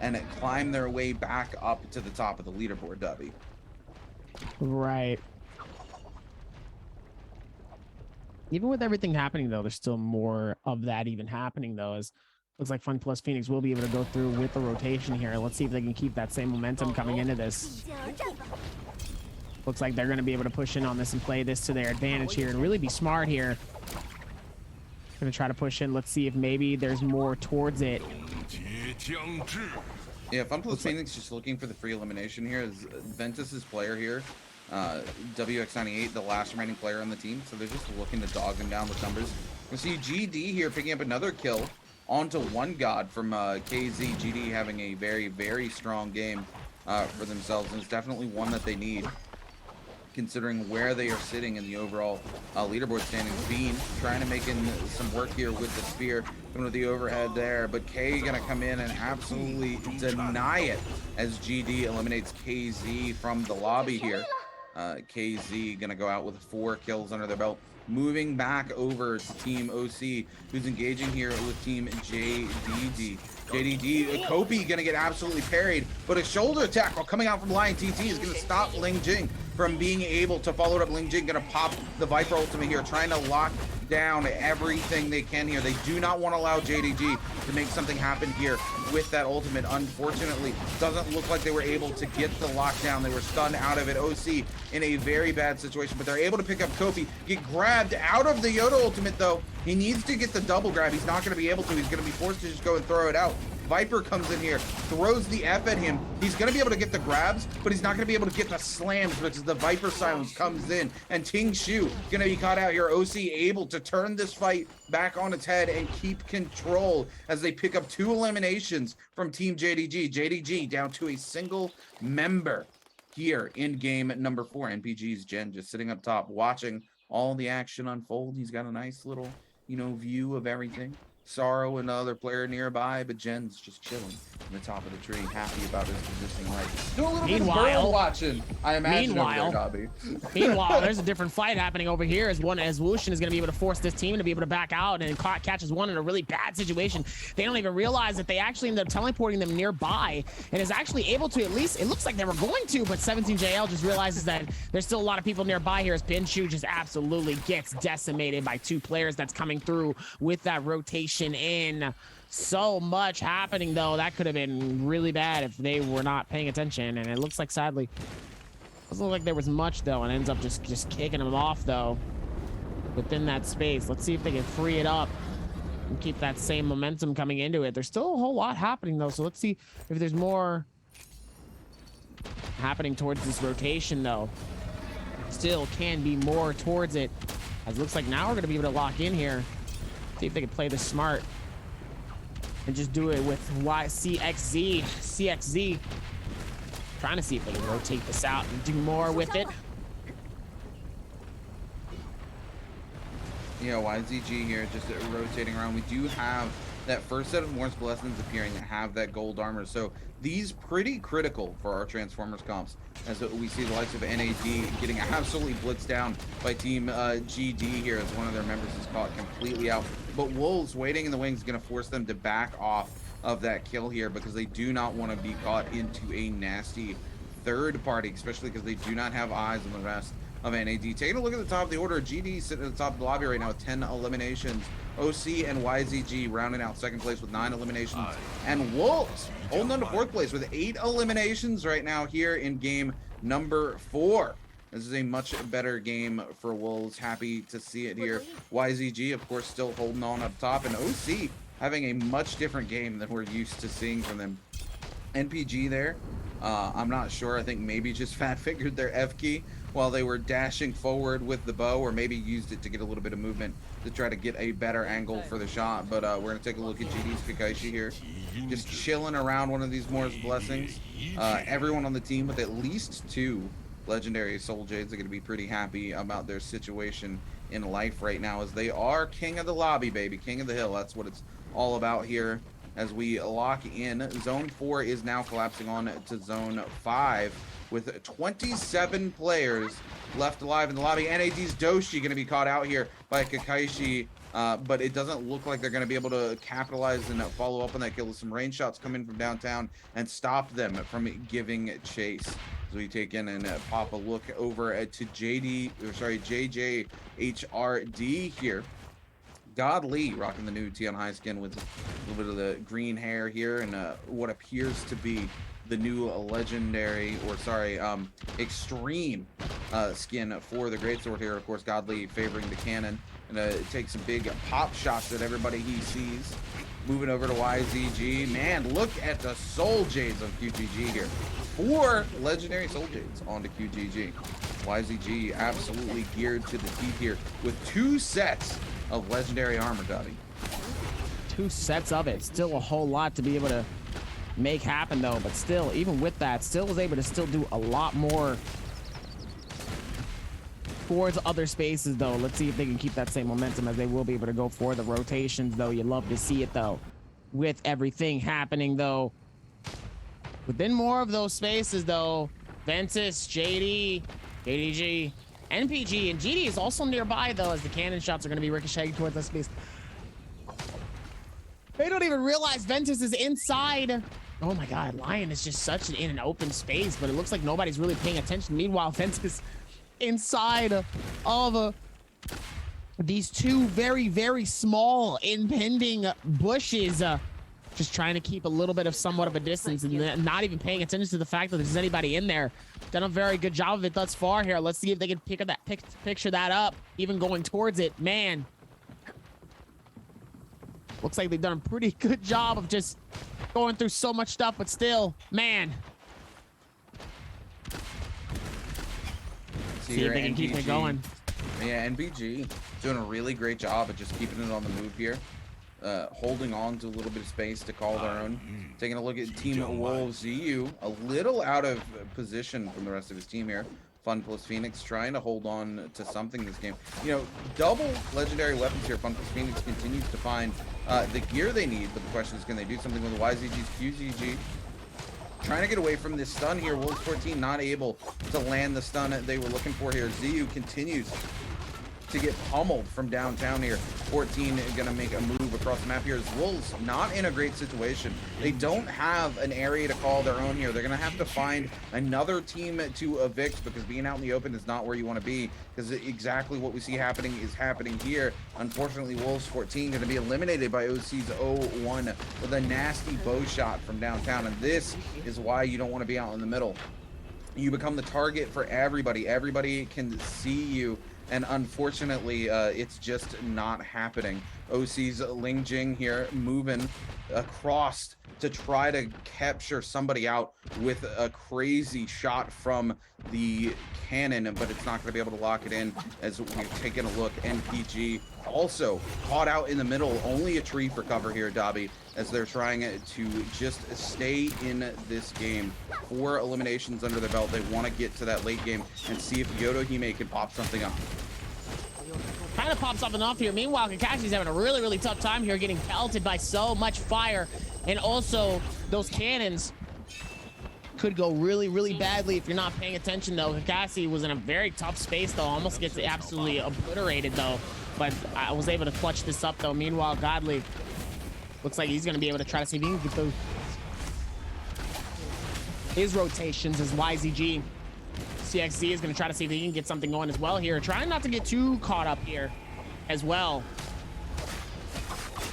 and climb their way back up to the top of the leaderboard, Dubby? Right. Even with everything happening, though, there's still more of that even happening, though, as looks like Fun Plus Phoenix will be able to go through with the rotation here. Let's see if they can keep that same momentum coming into this. Looks like they're going to be able to push in on this and play this to their advantage here and really be smart here. Going to try to push in. Let's see if maybe there's more towards it. Yeah, Fun Plus Phoenix just looking for the free elimination here. Is Ventus's player here, WX98, the last remaining player on the team, so they're just looking to dog him down with numbers. We see GD here picking up another kill onto One God from KZ. GD having a very, very strong game for themselves, and it's definitely one that they need, considering where they are sitting in the overall leaderboard standings. Bean trying to make in some work here with the spear, coming with the overhead there, but K gonna come in and absolutely deny it as GD eliminates KZ from the lobby here. KZ gonna go out with 4 kills under their belt. Moving back over to Team OC, who's engaging here with Team JDG. JDG, Kopi gonna get absolutely parried, but a shoulder attack while coming out from Lion TT is gonna stop Ling Jing from being able to follow it up. Ling Jing gonna pop the Viper ultimate here, trying to lock down everything they can here. They do not want to allow JDG to make something happen here with that ultimate. Unfortunately, doesn't look like they were able to get the lockdown. They were stunned out of it. OC in a very bad situation, but they're able to pick up Kofi, get grabbed out of the Yoda ultimate though. He needs to get the double grab. He's not going to be able to. He's going to be forced to just go and throw it out. Viper comes in here, throws the F at him. He's going to be able to get the grabs, but he's not going to be able to get the slams because the Viper silence comes in. And Ting Shu going to be caught out here. OC able to turn this fight back on its head and keep control as they pick up 2 eliminations from Team JDG. JDG down to a single member here in game number 4. NPG's Jen just sitting up top watching all the action unfold. He's got a nice little, view of everything. Sorrow, another player nearby, but Jen's just chilling in the top of the tree, happy about his positioning right. Do a little bit of bird watching, I imagine. Meanwhile, there's a different fight happening over here as Wushin is going to be able to force this team to be able to back out and catches one in a really bad situation. They don't even realize that they actually ended up teleporting them nearby and is actually able to, at least, it looks like they were going to, but 17JL just realizes that there's still a lot of people nearby here as Binshu just absolutely gets decimated by 2 players that's coming through with that rotation in. So much happening though, that could have been really bad if they were not paying attention, and it looks like sadly doesn't look like there was much though, and ends up just kicking them off though within that space. Let's see if they can free it up and keep that same momentum coming into it. There's still a whole lot happening though, so let's see if there's more happening towards this rotation though. Still can be more towards it, as it looks like now we're going to be able to lock in here. See if they can play this smart and just do it with CXZ. Trying to see if they can rotate this out and do more with it. Yeah, YZG here just rotating around. We do have that first set of Morse Blessings appearing that have that gold armor. So these pretty critical for our Transformers comps, as we see the likes of NAD getting absolutely blitzed down by Team GD here as one of their members is caught completely out. But Wolves waiting in the wings is going to force them to back off of that kill here because they do not want to be caught into a nasty third party, especially because they do not have eyes on the rest of NAD. Taking a look at the top of the order, GD sitting at the top of the lobby right now with 10 eliminations. OC and YZG rounding out second place with 9 eliminations. And Wolves holding on to fourth place with 8 eliminations right now here in game number 4. This is a much better game for Wolves. Happy to see it here. YZG, of course, still holding on up top. And OC having a much different game than we're used to seeing from them. NPG there. I'm not sure. I think maybe just fat figured their F key while they were dashing forward with the bow, or maybe used it to get a little bit of movement to try to get a better angle for the shot. But we're going to take a look at GD's Kakashi here. Just chilling around one of these Morse Blessings. Everyone on the team with at least 2 legendary Soul Jades are going to be pretty happy about their situation in life right now, as they are king of the lobby, baby. King of the hill. That's what it's all about here. As we lock in, Zone 4 is now collapsing on to Zone 5 with 27 players left alive in the lobby. NAD's Doshi going to be caught out here by Kakashi, but it doesn't look like they're going to be able to capitalize and follow up on that kill. Some rain shots come in from downtown and stop them from giving chase. So we take in and pop a look over to JJHRD here. Godly rocking the new Tion High skin with a little bit of the green hair here and what appears to be the new legendary, or sorry, extreme skin for the Greatsword here. Of course, Godly favoring the cannon and take some big pop shots at everybody he sees. Moving over to YZG. Man, look at the Soul Jades of QGG here. 4 legendary Soul Jades onto QGG. YZG absolutely geared to the teeth here with 2 sets of legendary armor, Dottie. 2 sets of it. Still a whole lot to be able to make happen though, but still, even with that, still was able to still do a lot more towards other spaces though. Let's see if they can keep that same momentum, as they will be able to go for the rotations though. You love to see it though, with everything happening though. Within more of those spaces though, Ventus, JD, JDG, NPG, and GD is also nearby though, as the cannon shots are going to be ricocheting towards that space. They don't even realize Ventus is inside. Oh my god, Lion is just such in an open space, but it looks like nobody's really paying attention. Meanwhile, Ventus inside of these 2 very, very small impending bushes, just trying to keep a little bit of somewhat of a distance and not even paying attention to the fact that there's anybody in there. Done a very good job of it thus far here. Let's see if they can pick up that picture that up, even going towards it. Man, looks like they've done a pretty good job of just going through so much stuff, but still, man. See if they can keep it going. Yeah, NBG doing a really great job of just keeping it on the move here. Holding on to a little bit of space to call their own. Taking a look at Team Wolves, ZU a little out of position from the rest of his team here. Fun plus Phoenix trying to hold on to something this game. You know, double legendary weapons here. Fun plus Phoenix continues to find the gear they need, but the question is, can they do something with the YZG's QZG? Trying to get away from this stun here. Wolves 14 not able to land the stun they were looking for here. ZU continues to get pummeled from downtown here. 14 is going to make a move across the map here. As Wolves not in a great situation. They don't have an area to call their own here. They're going to have to find another team to evict, because being out in the open is not where you want to be, because exactly what we see happening is happening here. Unfortunately, Wolves 14 going to be eliminated by OC's 0-1 with a nasty bow shot from downtown, and this is why you don't want to be out in the middle. You become the target for everybody. Everybody can see you, and unfortunately, it's just not happening OC's Ling Jing here moving across to try to capture somebody out with a crazy shot from the cannon, but it's not going to be able to lock it in. As we're taking a look, NPG also caught out in the middle, only a tree for cover here, Dobby, as they're trying to just stay in this game. 4 eliminations under their belt. They want to get to that late game and see if Yodohime can pop something up. Kind of pop something off here. Meanwhile, Kakashi's having a really tough time here, getting pelted by so much fire. And also, those cannons could go really badly if you're not paying attention, though. Kakashi was in a very tough space, though. Almost gets absolutely obliterated, though. But I was able to clutch this up, though. Meanwhile, Godly looks like he's going to be able to try to see if he can get those his rotations as YZG. CXZ is going to try to see if he can get something going as well here. Trying not to get too caught up here as well.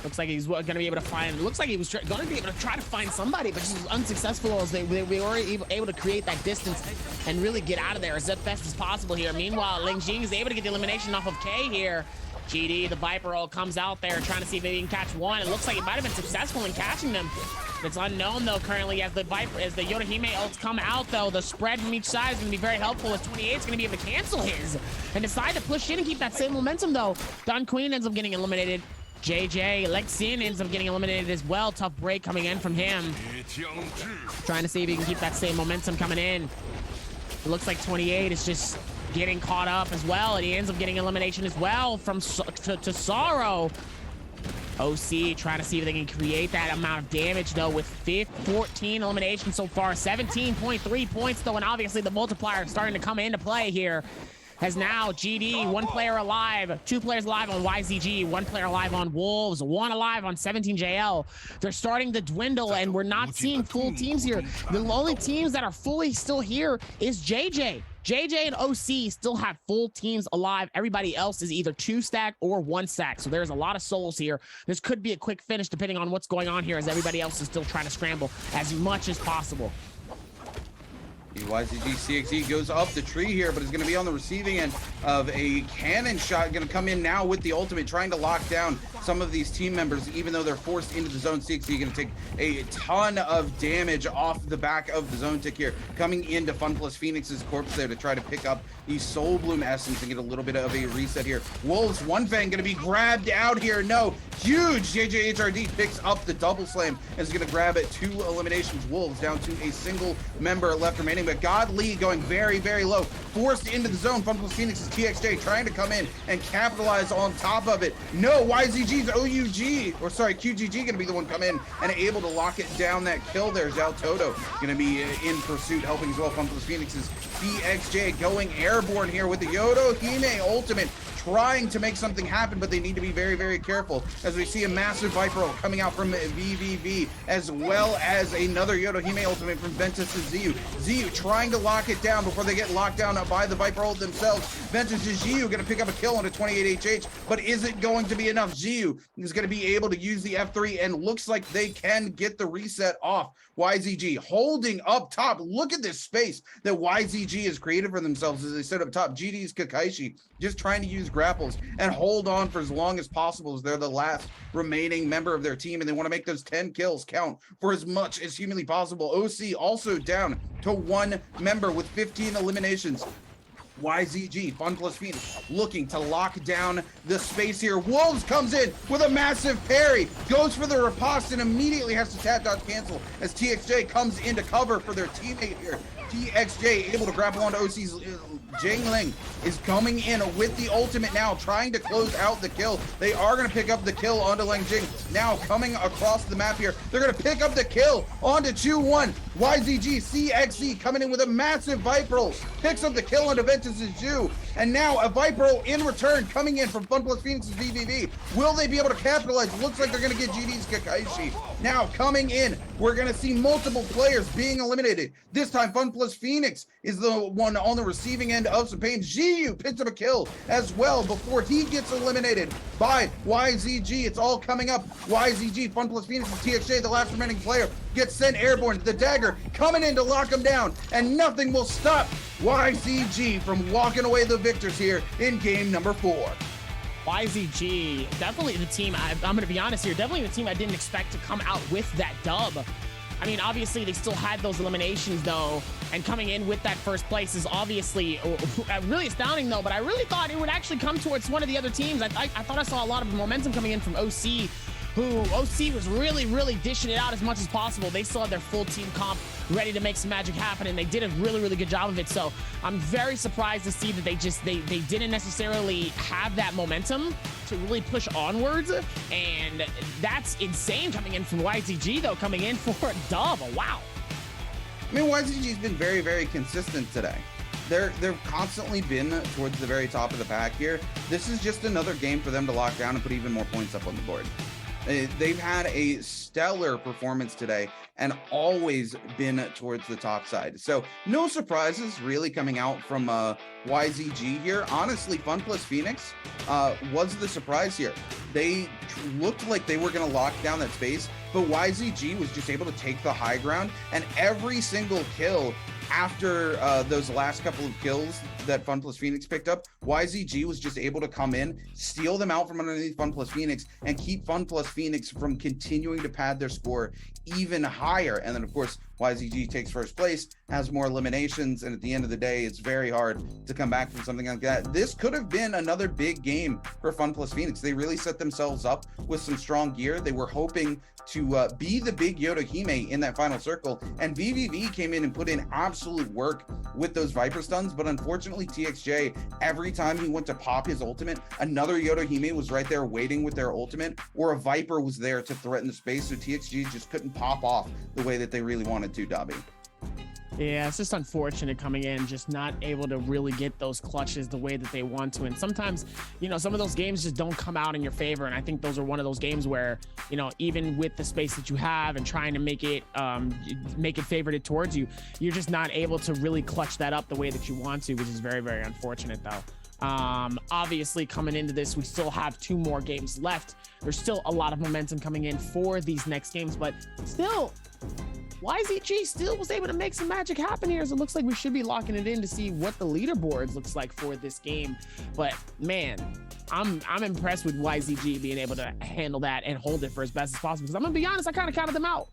Looks like he's going to be able to find, looks like he was going to be able to try to find somebody, but just unsuccessful as they were able to create that distance and really get out of there as best as possible here. Meanwhile, Ling Jing is able to get the elimination off of K here. GD, the Viper ult, comes out there trying to see if he can catch one. It looks like he might have been successful in catching them. It's unknown, though, currently, as the Viper, as the Yodohime ults come out, though. The spread from each side is going to be very helpful, as 28 is going to be able to cancel his and decide to push in and keep that same momentum, though. Don Queen ends up getting eliminated. JJ Lexin ends up getting eliminated as well. Tough break coming in from him. Trying to see if he can keep that same momentum coming in. It looks like 28 is just getting caught up as well, and he ends up getting elimination as well from to Sorrow. OC trying to see if they can create that amount of damage, though, with 14 eliminations so far, 17.3 points, though, and obviously the multiplier is starting to come into play here. Has now GD, 1 player alive, 2 players alive on YZG, 1 player alive on Wolves, 1 alive on 17JL. They're starting to dwindle, and we're not seeing full teams here. The only teams that are fully still here is JJ. JJ and OC still have full teams alive. Everybody else is either 2-stack or 1-stack. So there's a lot of souls here. This could be a quick finish depending on what's going on here, as everybody else is still trying to scramble as much as possible. YZG CXZ goes up the tree here, but is going to be on the receiving end of a cannon shot. Going to come in now with the ultimate, trying to lock down some of these team members, even though they're forced into the zone. CXZ going to take a ton of damage off the back of the zone tick here. Coming into Fun Plus Phoenix's corpse there to try to pick up the Soul Bloom Essence and get a little bit of a reset here. Wolves, One Fang going to be grabbed out here. No, huge. JJ HRD picks up the double slam and is going to grab it. 2 eliminations. Wolves down to a single member left remaining, but Godly going very low, forced into the zone. Fun Plus Phoenix's TXJ trying to come in and capitalize on top of it. No, YZG's QGG going to be the one come in and able to lock it down. That kill there. Zhao Toto going to be in pursuit, helping as well. Fun Plus Phoenix's TXJ going airborne here with the Yodohime ultimate, trying to make something happen, but they need to be very careful, as we see a massive Viper ult coming out from VVV, as well as another Yodohime ultimate from Ventus and Ziyu. Ziyu trying to lock it down before they get locked down by the Viper ult themselves. Ventus and Ziyu going to pick up a kill on a 28HH, but is it going to be enough? Ziyu is going to be able to use the F3, and looks like they can get the reset off. YZG holding up top. Look at this space that YZG has created for themselves as they sit up top. GD's Kakaishi just trying to use grapples and hold on for as long as possible, as they're the last remaining member of their team, and they want to make those 10 kills count for as much as humanly possible. OC also down to 1 member with 15 eliminations. YZG, Fun Plus Phoenix, looking to lock down the space here. Wolves comes in with a massive parry, goes for the riposte, and immediately has to tap dodge cancel as TXJ comes into cover for their teammate here. TXJ able to grapple onto OC's Jingling is coming in with the ultimate now, trying to close out the kill. They are going to pick up the kill onto Ling Jing. Now coming across the map here, they're going to pick up the kill onto 2-1. YZG CXZ coming in with a massive Viper ult, picks up the kill onto Ventus and Ju, and now a Viper ult in return coming in from Fun Plus Phoenix's VVV. Will they be able to capitalize? Looks like they're going to get GD's Kakaishi. Now coming in, we're going to see multiple players being eliminated. This time Fun Plus Phoenix is the one on the receiving end of some pain. Ziyu picks up a kill as well before he gets eliminated by YZG. It's all coming up. YZG, Fun Plus Phoenix, and TXJ, the last remaining player, gets sent airborne. The dagger coming in to lock him down, and nothing will stop YZG from walking away the victors here in game number 4. YZG, definitely the team, I'm going to be honest here, definitely the team I didn't expect to come out with that dub. I mean, obviously, they still had those eliminations, though, and coming in with that first place is obviously really astounding, though, but I really thought it would actually come towards one of the other teams. I thought I saw a lot of momentum coming in from OC, who OC was really dishing it out as much as possible. They still had their full team comp ready to make some magic happen, and they did a really good job of it. So I'm very surprised to see that they didn't necessarily have that momentum to really push onwards, and that's insane coming in from YZG, though, coming in for a dub. Wow. I mean, YZG's been very consistent today. They've constantly been towards the very top of the pack here. This is just another game for them to lock down and put even more points up on the board. They've had a stellar performance today and always been towards the top side. So no surprises really coming out from YZG here. Honestly, Fun plus Phoenix was the surprise here. They looked like they were going to lock down that space, but YZG was just able to take the high ground, and every single kill after those last couple of kills that Fun plus Phoenix picked up, YZG was just able to come in, steal them out from underneath Fun plus Phoenix, and keep Fun plus Phoenix from continuing to pad their score even higher. And then, of course, YZG takes first place, has more eliminations, and at the end of the day, it's very hard to come back from something like that. This could have been another big game for Fun plus Phoenix. They really set themselves up with some strong gear. They were hoping to be the big Yodohime in that final circle, and VVV came in and put in absolute work with those Viper stuns, but unfortunately TXJ, every time he went to pop his ultimate, another Yodohime was right there waiting with their ultimate, or a Viper was there to threaten the space, so TXJ just couldn't pop off the way that they really wanted to, Dobby. Yeah, it's just unfortunate coming in, just not able to really get those clutches the way that they want to. And sometimes, you know, some of those games just don't come out in your favor. And I think those are one of those games where, you know, even with the space that you have and trying to make it favored towards you, you're just not able to really clutch that up the way that you want to, which is very unfortunate, though. Obviously, coming into this, we still have 2 more games left. There's still a lot of momentum coming in for these next games, but still, YZG still was able to make some magic happen here, so it looks like we should be locking it in to see what the leaderboards looks like for this game. But man, I'm impressed with YZG being able to handle that and hold it for as best as possible, because I'm gonna be honest, I kind of counted them out.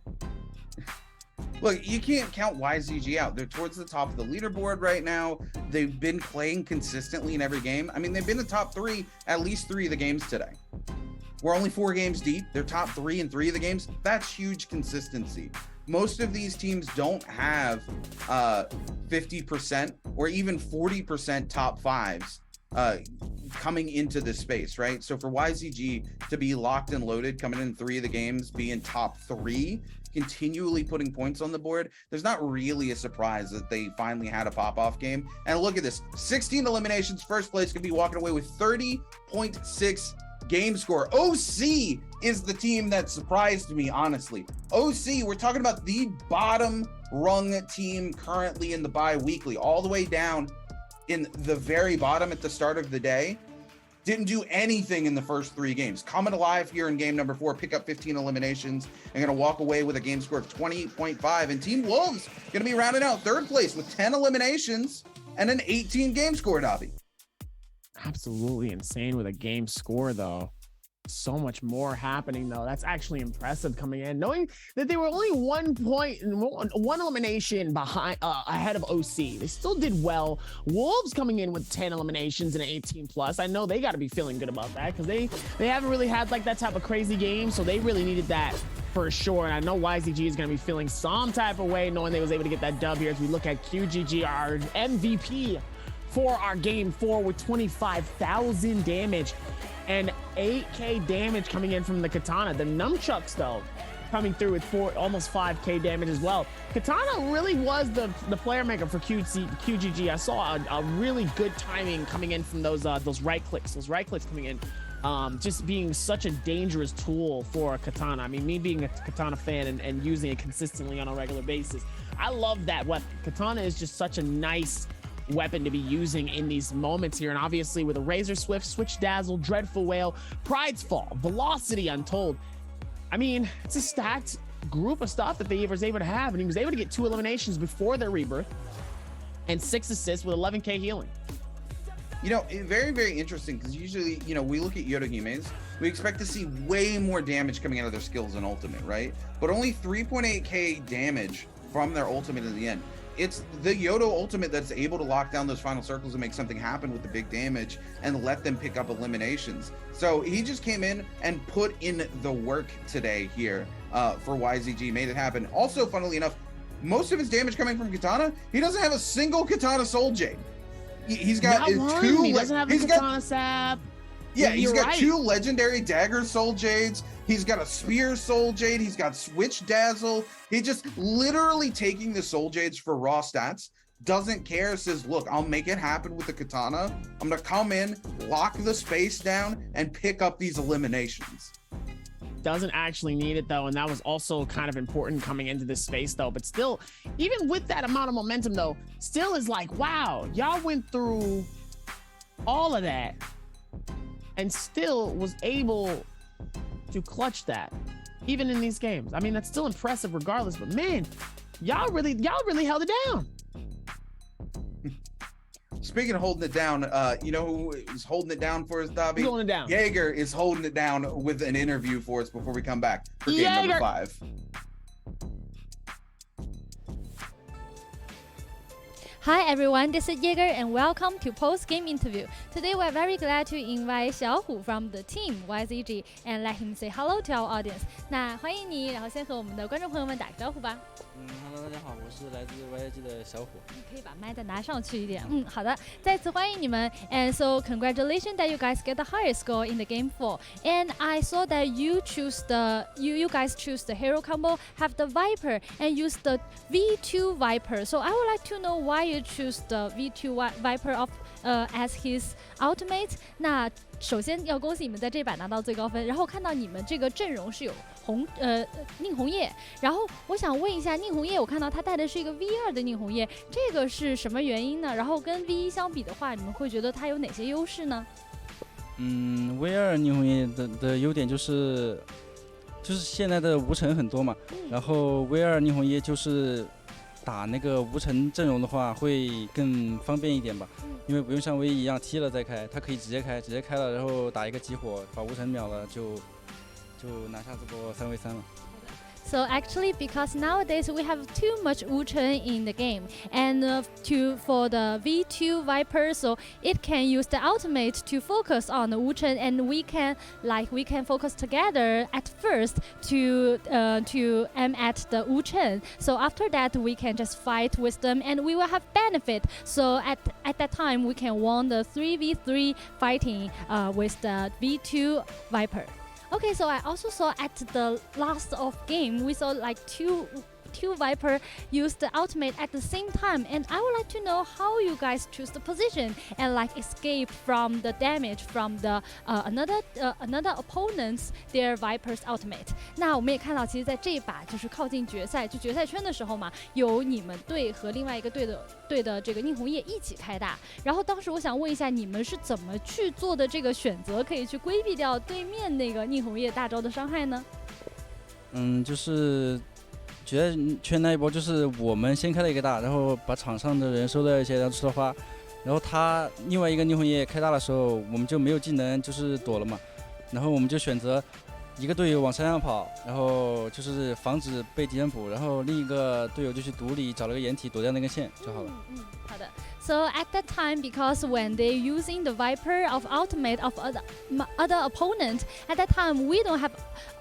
Look, you can't count YZG out. They're towards the top of the leaderboard right now. They've been playing consistently in every game. I mean, they've been in the top 3 at least 3 of the games today. We're only 4 games deep. They're top 3 in 3 of the games. That's huge consistency. Most of these teams don't have 50% or even 40% top 5s coming into this space, right? So for YZG to be locked and loaded, coming in 3 of the games, being top 3, continually putting points on the board, there's not really a surprise that they finally had a pop-off game. And look at this, 16 eliminations, first place, could be walking away with 30.6 game score. OC is the team that surprised me, honestly. OC, we're talking about the bottom rung team currently in the bi-weekly, all the way down in the very bottom at the start of the day. Didn't do anything in the first 3 games. Coming alive here in game number 4, pick up 15 eliminations, and gonna walk away with a game score of 20.5. And Team Wolves gonna be rounding out 3rd place with 10 eliminations and an 18 game score, Dobby. Absolutely insane with a game score, though. So much more happening, though. That's actually impressive coming in, knowing that they were only 1 elimination behind, ahead of OC. They still did well. Wolves coming in with 10 eliminations and an 18 plus. I know they got to be feeling good about that, because they haven't really had like that type of crazy game, so they really needed that for sure. And I know YZG is going to be feeling some type of way knowing they was able to get that dub here, as we look at QGG, our MVP for our game 4, with 25,000 damage and 8k damage coming in from the Katana. The nunchucks, though, coming through with almost 5k damage as well. Katana really was the player maker for QGG. I saw a really good timing coming in from those right clicks. Those right clicks coming in, just being such a dangerous tool for a Katana. I mean, me being a Katana fan and using it consistently on a regular basis, I love that weapon. Katana is just such a nice weapon to be using in these moments here. And obviously with a Razor Swift, Switch Dazzle, Dreadful Whale, Pride's Fall, Velocity Untold, I mean, it's a stacked group of stuff that they was able to have. And he was able to get 2 eliminations before their rebirth and 6 assists with 11k healing. you know, very, very interesting because usually, you know, we look at Yodohimes, we expect to see way more damage coming out of their skills in ultimate, right? But only 3.8k damage from their ultimate in the end. It's the Yodo ultimate that's able to lock down those final circles and make something happen with the big damage and let them pick up eliminations. So he just came in and put in the work today here for YZG, made it happen. Also, funnily enough, most of his damage coming from Katana, he doesn't have a single Katana Soul Jade. He's got two. He doesn't have a Katana Sap. Yeah, he's got right. 2 legendary Dagger Soul Jades. He's got a Spear Soul Jade. He's got Switch Dazzle. He just literally taking the Soul Jades for raw stats. Doesn't care. Says, look, I'll make it happen with the Katana. I'm going to come in, lock the space down, and pick up these eliminations. Doesn't actually need it though, and that was also kind of important coming into this space though. But still, even with that amount of momentum though, still is like, wow, y'all went through all of that and still was able to clutch that even in these games. I mean, that's still impressive regardless, but man, y'all really held it down. Speaking of holding it down, you know who is holding it down for us, Dobby? Who's holding it down? Jaeger is holding it down with an interview for us before we come back for game number 5. Hi everyone, this is Jaeger and welcome to post-game interview. Today we're very glad to invite Xiaohu from the team YZG and let him say hello to our audience. 那欢迎你，然后先和我们的观众朋友们打个招呼吧。Hello， 大家好，我是来自 YZG 的小虎。你可以把麦再拿上去一点。好的，再次欢迎你们。And so congratulations that you guys get the highest score in the game 4. And I saw that you guys choose the hero combo, have the Viper, and use the V2 Viper. So I would like to know why you choose the V2 Viper of as his ultimate. 那首先要恭喜你们在这版拿到最高分，然后看到你们这个阵容是有宁红叶，然后我想问一下宁红叶，我看到他带的是一个 V2 的宁红叶，这个是什么原因呢？然后跟 V1 相比的话，你们会觉得它有哪些优势呢？V2 宁红叶的优点就是现在的无尘很多嘛，然后 V2 宁红叶就是打那个无尘阵容的话会更方便一点吧，因为不用像 V1 一样踢了再开，它可以直接开了，然后打一个激活把无尘秒了就拿下这波3v3了。So actually, because nowadays we have too much Wu-Chen in the game, and for the V2 Viper, so it can use the ultimate to focus on the Wu-Chen, and we can focus together at first to aim at the Wu-Chen. So after that, we can just fight with them, and we will have benefit. So at that time, we can win the 3v3 fighting with the V2 Viper. Okay, so I also saw at the last of game, we saw like two Viper use the ultimate at the same time, and I would like to know how you guys choose the position and like escape from the damage from the another opponent's their Viper's ultimate. 那我们也看到，其实在这一把就是靠近决赛，就决赛圈的时候嘛，有你们队和另外一个队的这个宁红叶一起开打。然后当时我想问一下，你们是怎么去做的这个选择，可以去规避掉对面那个宁红叶大招的伤害呢？就是决赛圈那一波，就是我们先开了一个大，然后把场上的人收到一些，然后吃了花，然后他另外一个宁红叶开大的时候，我们就没有技能，就是躲了嘛，然后我们就选择一个队友往山上跑，然后就是防止被敌人捕，然後另一个队友就去毒里找了个掩体躲掉那根线就好了。好的。So at that time, because when they're using the Viper of ultimate of other opponent, at that time we don't have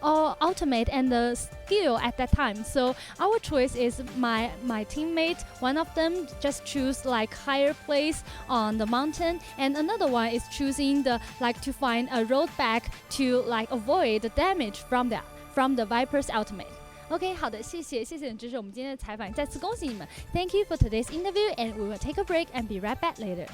ultimate and the skill at that time. So our choice is my teammate. One of them just choose like higher place on the mountain, and another one is choosing the like to find a road back to like avoid the damage from the Viper's ultimate. OK， 好的，谢谢你支持我们今天的采访，再次恭喜你们。Thank you for today's interview, and we will take a break and be right back later.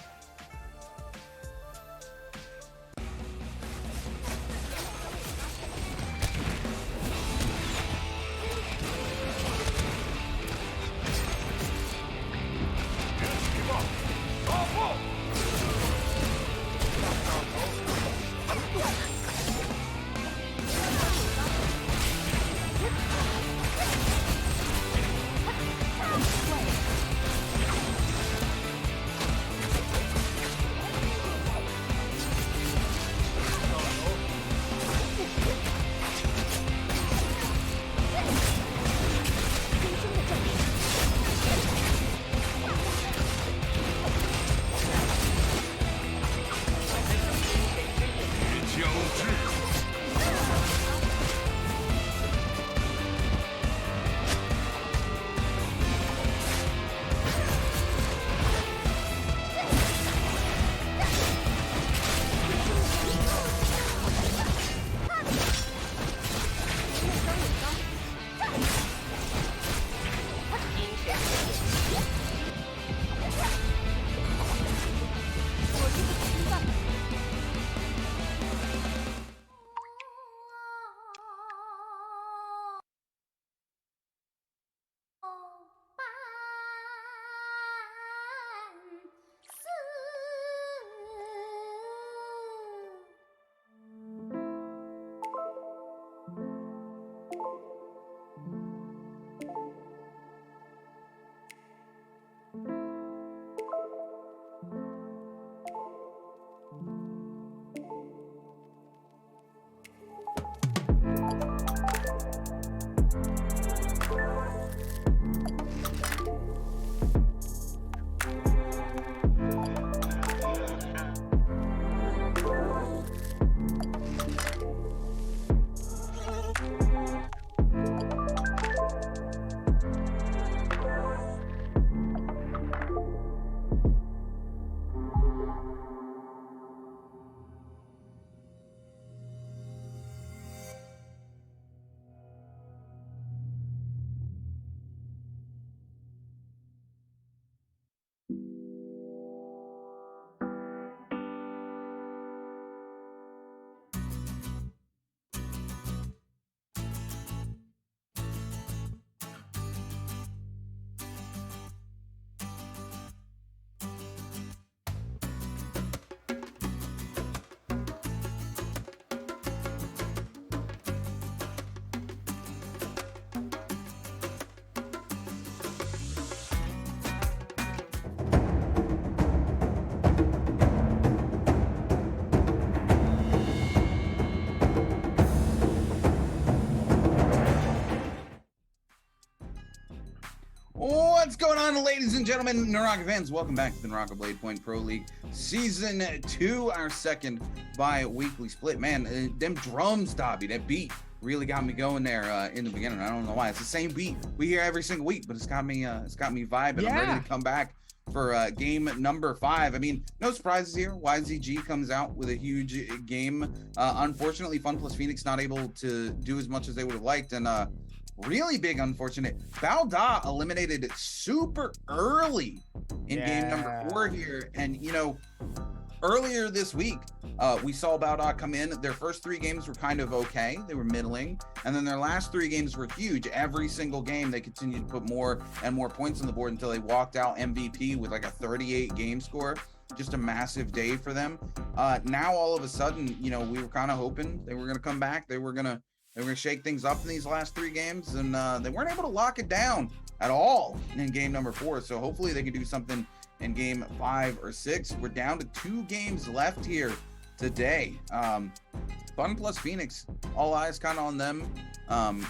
on, ladies and gentlemen, Naraka fans? Welcome back to the Naraka Blade Point Pro League Season 2, our second bi-weekly split. Man, them drums, Dobby, that beat really got me going there in the beginning. I don't know why. It's the same beat we hear every single week, but it's got me vibing. Yeah. I'm ready to come back for game number 5. I mean, no surprises here. YZG comes out with a huge game. Unfortunately, Fun Plus Phoenix not able to do as much as they would have liked, and really big unfortunate. Balda eliminated super early in game number 4 here, and you know, earlier this week we saw Balda come in. Their first 3 games were kind of okay, they were middling, and then their last 3 games were huge. Every single game they continued to put more and more points on the board until they walked out MVP with like a 38 game score. Just a massive day for them. Now all of a sudden, you know, we were kind of hoping they were going to come back. They were going to shake things up in these last 3 games, and they weren't able to lock it down at all in game number 4. So hopefully they can do something in game 5 or 6. We're down to 2 games left here today. Fun Plus Phoenix, all eyes kind of on them.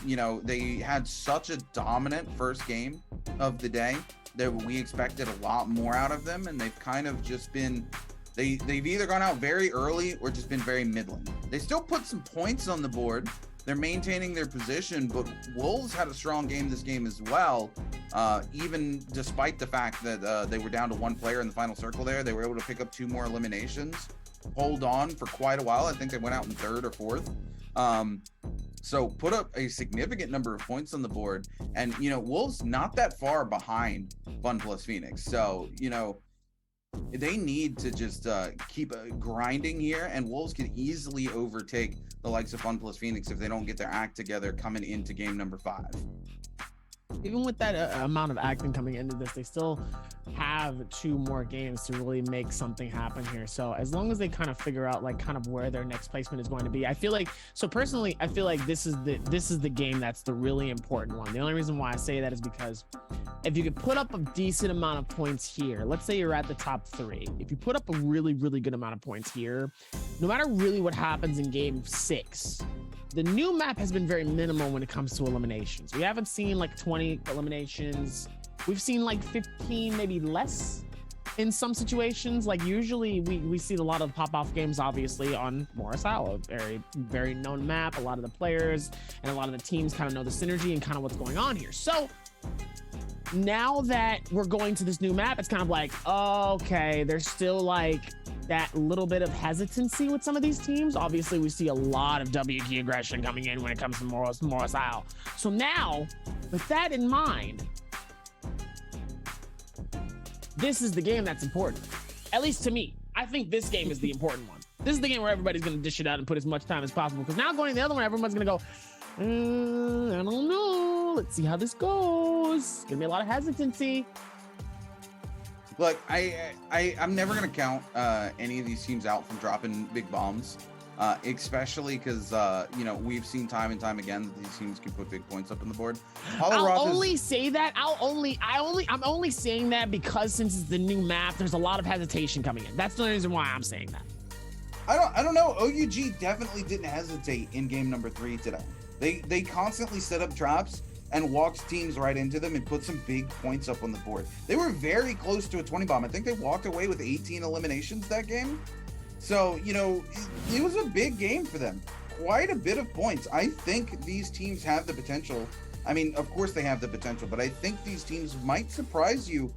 You know, they had such a dominant first game of the day that we expected a lot more out of them, and they've kind of just been they've either gone out very early or just been very middling. They still put some points on the board. They're maintaining their position, but Wolves had a strong game this game as well. Even despite the fact that they were down to 1 player in the final circle there, they were able to pick up 2 more eliminations, hold on for quite a while. I think they went out in 3rd or 4th. So put up a significant number of points on the board. And, you know, Wolves not that far behind Fun Plus Phoenix. So, you know, they need to just keep grinding here, and Wolves can easily overtake the likes of Fun Plus Phoenix if they don't get their act together coming into game number 5. Even with that amount of acting coming into this, they still have 2 more games to really make something happen here. So as long as they kind of figure out like kind of where their next placement is going to be, I feel like, so personally, I feel like this is the game that's the really important one. The only reason why I say that is because if you could put up a decent amount of points here, let's say you're at the top 3, if you put up a really, really good amount of points here, no matter really what happens in game 6, the new map has been very minimal when it comes to eliminations. We haven't seen like 20 eliminations. We've seen like 15, maybe less in some situations. Like usually we see a lot of pop-off games, obviously, on Morris Isle, a very, very known map. A lot of the players and a lot of the teams kind of know the synergy and kind of what's going on here. So now that we're going to this new map, it's kind of like, okay, there's still like that little bit of hesitancy with some of these teams. Obviously, we see a lot of WG aggression coming in when it comes to Morris Isle. So now, with that in mind, this is the game that's important. At least to me. I think this game is the important one. This is the game where everybody's going to dish it out and put as much time as possible. Because now going to the other one, everyone's going to go, I don't know. Let's see how this goes. It's going to be a lot of hesitancy. Look, I'm never going to count any of these teams out from dropping big bombs, especially because, you know, we've seen time and time again that these teams can put big points up on the board. I'm only saying that because since it's the new map, there's a lot of hesitation coming in. That's the only reason why I'm saying that. I don't know. OUG definitely didn't hesitate in game number 3 today. They constantly set up traps and walked teams right into them and put some big points up on the board. They were very close to a 20 bomb. I think they walked away with 18 eliminations that game. So, you know, it was a big game for them. Quite a bit of points. I think these teams have the potential. I mean, of course they have the potential, but I think these teams might surprise you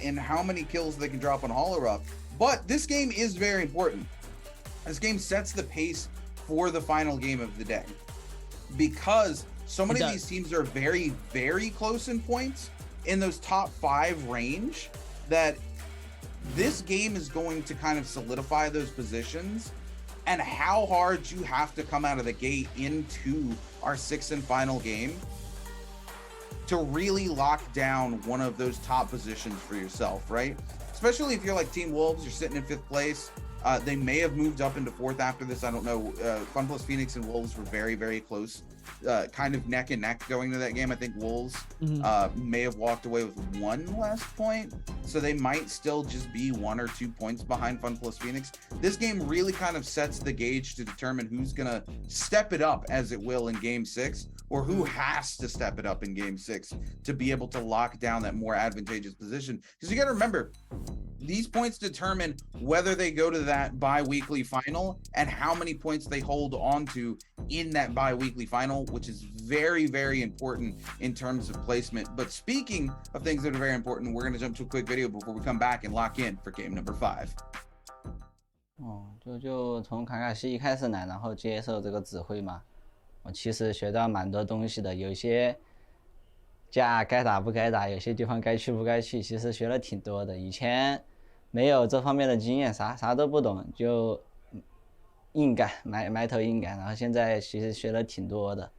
in how many kills they can drop on Hollow Rock. But this game is very important. This game sets the pace for the final game of the day, because so many of these teams are very, very close in points in those top 5 range that this game is going to kind of solidify those positions and how hard you have to come out of the gate into our 6th and final game to really lock down one of those top positions for yourself, right? Especially if you're like Team Wolves, you're sitting in 5th place. They may have moved up into 4th after this. I don't know. FunPlus Phoenix and Wolves were very, very close, kind of neck and neck going to that game. I think Wolves may have walked away with 1 less point, so they might still just be 1 or 2 points behind FunPlus Phoenix. This game really kind of sets the gauge to determine who's gonna step it up, as it will, in Game 6, or who has to step it up in Game 6 to be able to lock down that more advantageous position. Because you got to remember, these points determine whether they go to that bi-weekly final and how many points they hold on to in that bi-weekly final, which is very, very important in terms of placement. But speaking of things that are very important, we're going to jump to a quick video before we come back and lock in for game number 5. 就从卡卡西一开始来，然后接受这个指挥嘛。我其实学到蛮多东西的，有些架该打不该打，有些地方该去不该去，其实学了挺多的。以前没有这方面的经验，啥都不懂，就硬干，埋头硬干。然后现在其实学了挺多的，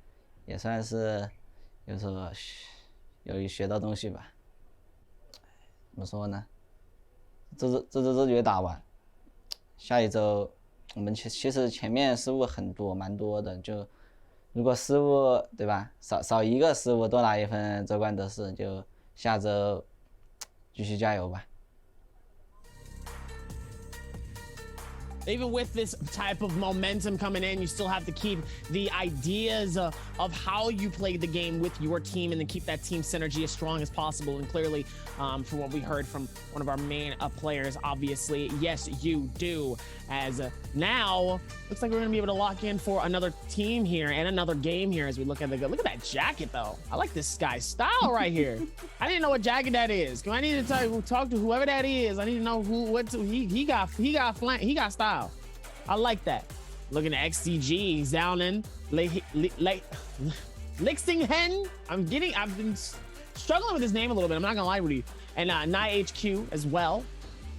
也算是有时候有学到东西吧。怎么说呢？这周决打完，下一周我们其实前面失误很多，蛮多的，就。如果失误对吧，少一个失误多拿1分，周冠得势，就下周继续加油吧。Even with this type of momentum coming in, you still have to keep the ideas of how you play the game with your team and then keep that team synergy as strong as possible. And clearly, from what we heard from one of our main players, obviously, yes, you do. As now, looks like we're going to be able to lock in for another team here and another game here as we look at look at that jacket, though. I like this guy's style right here. I didn't know what jacket that is. I need to talk to whoever that is. I need to know he got style. I like that. Looking at XCG, he's down in Lixinghen. I've been struggling with his name a little bit. I'm not gonna lie with you. And NiHQ as well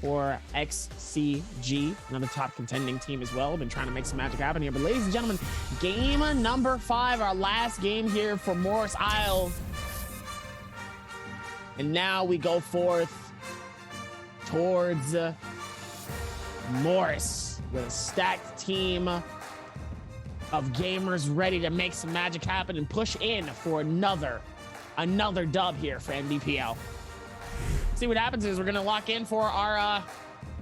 for XCG, another top contending team as well. Been trying to make some magic happen here. But ladies and gentlemen, game number 5, our last game here for Morris Isle. And now we go forth towards Morris with a stacked team of gamers ready to make some magic happen and push in for another dub here for Nbpl. See what happens is we're gonna lock in for our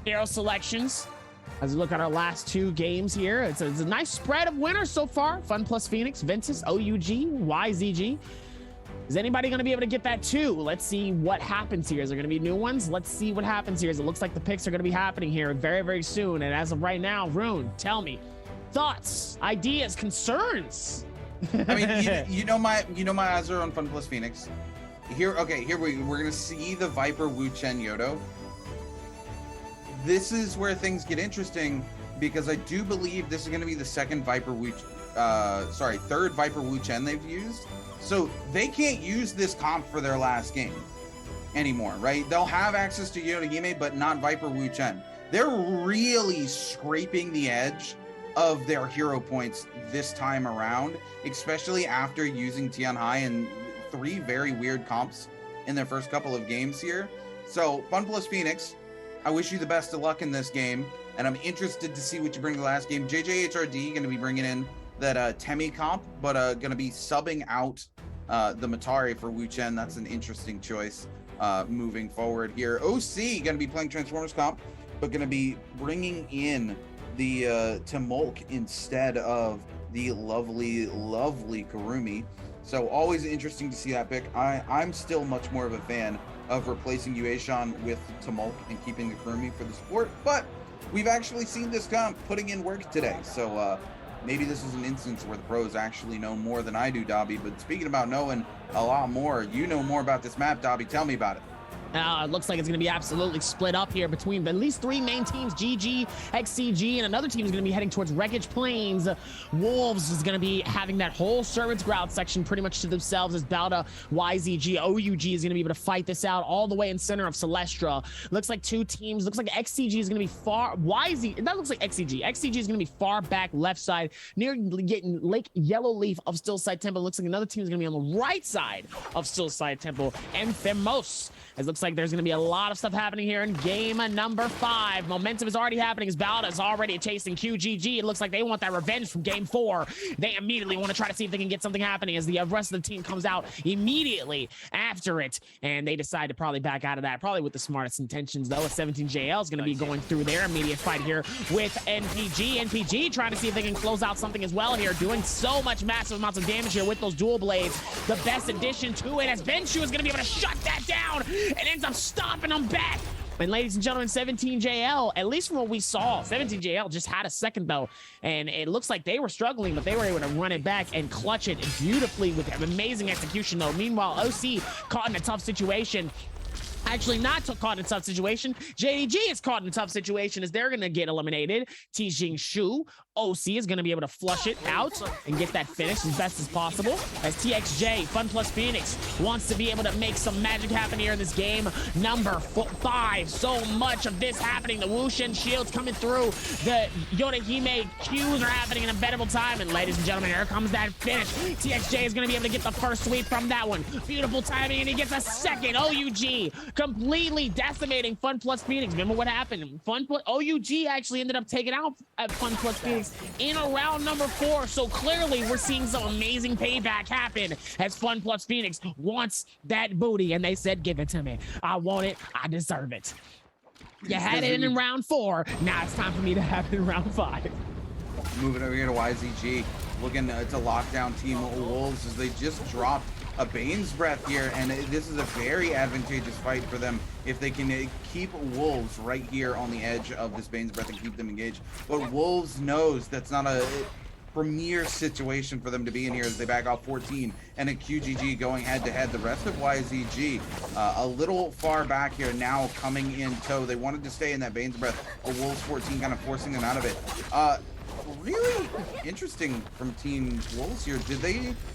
hero selections as we look at our last 2 games here. It's a nice spread of winners so far. FunPlus Phoenix, Ventus, OUG, YZG. Is anybody going to be able to get that too? Let's see what happens here. Is there going to be new ones? Let's see what happens here. As it looks like the picks are going to be happening here very, very soon. And as of right now, Rune, tell me thoughts, ideas, concerns. I mean, you know my eyes are on FunPlus Phoenix. Here we're going to see the Viper Wu Chen Yodo. This is where things get interesting because I do believe this is going to be the third Viper Wu Chen they've used. So they can't use this comp for their last game anymore, right? They'll have access to Yoda Yime, but not Viper Wu Chen. They're really scraping the edge of their hero points this time around, especially after using Tianhai and 3 very weird comps in their first couple of games here. So FunPlus Phoenix, I wish you the best of luck in this game, and I'm interested to see what you bring to the last game. JJHRD going to be bringing in that Temi comp, but going to be subbing out the Matari for Wu Chen. That's an interesting choice moving forward here. OC going to be playing Transformers comp, but going to be bringing in the Timolk instead of the lovely Kurumi. So always interesting to see that pick. I'm still much more of a fan of replacing Yueshan with Timolk and keeping the Kurumi for the support, but we've actually seen this comp putting in work today. So maybe this is an instance where the pros actually know more than I do, Dobby. But speaking about knowing a lot more, you know more about this map, Dobby. Tell me about it. It looks like it's going to be absolutely split up here between at least 3 main teams, GG, XCG, and another team is going to be heading towards Wreckage Plains. Wolves is going to be having that whole Servants Grout section pretty much to themselves as Balda, YZG, OUG is going to be able to fight this out all the way in center of Celestra. Looks like 2 teams. Looks like XCG is going to be far, that looks like XCG. XCG is going to be far back left side near getting Lake Yellowleaf of Stillside Temple. Looks like another team is going to be on the right side of Stillside Temple. And Famous It looks like there's going to be a lot of stuff happening here in game number 5. Momentum is already happening as Balda is already chasing QGG. It looks like they want that revenge from game 4. They immediately want to try to see if they can get something happening as the rest of the team comes out immediately after it. And they decide to probably back out of that, probably with the smartest intentions, though. 17JL is going to be going through their immediate fight here with NPG. NPG trying to see if they can close out something as well here, doing so much massive amounts of damage here with those dual blades. The best addition to it as Venshu is going to be able to shut that down and ends up stomping them back. And ladies and gentlemen, 17JL, at least from what we saw, 17JL just had a second though, and it looks like they were struggling, but they were able to run it back and clutch it beautifully with amazing execution though. Meanwhile, OC caught in a tough situation. Actually, not caught in a tough situation. JDG is caught in a tough situation as they're going to get eliminated. Tijing Shu, OC is going to be able to flush it out and get that finish as best as possible. As TXJ, Fun Plus Phoenix, wants to be able to make some magic happen here in this game. Number 5. So much of this happening. The Wushen shields coming through. The Yorihime Qs are happening in a bettable time. And ladies and gentlemen, here comes that finish. TXJ is going to be able to get the first sweep from that one. Beautiful timing, and he gets a second. OUG completely decimating Fun Plus Phoenix. Remember what happened? OUG actually ended up taking out Fun Plus Phoenix in a round number 4. So clearly we're seeing some amazing payback happen as Fun Plus Phoenix wants that booty, and they said, give it to me. I want it. I deserve it. You had it in round 4. Now it's time for me to have it in round 5. Moving over here to YZG, looking to lock down Team Wolves as they just dropped a Bane's Breath here, and this is a very advantageous fight for them if they can keep Wolves right here on the edge of this Bane's Breath and keep them engaged. But Wolves knows that's not a premier situation for them to be in here as they back off 14 and a QGG going head to head. The rest of YZG a little far back here now, coming in tow. They wanted to stay in that Bane's Breath, but Wolves 14 kind of forcing them out of it. Really interesting from Team Wolves here.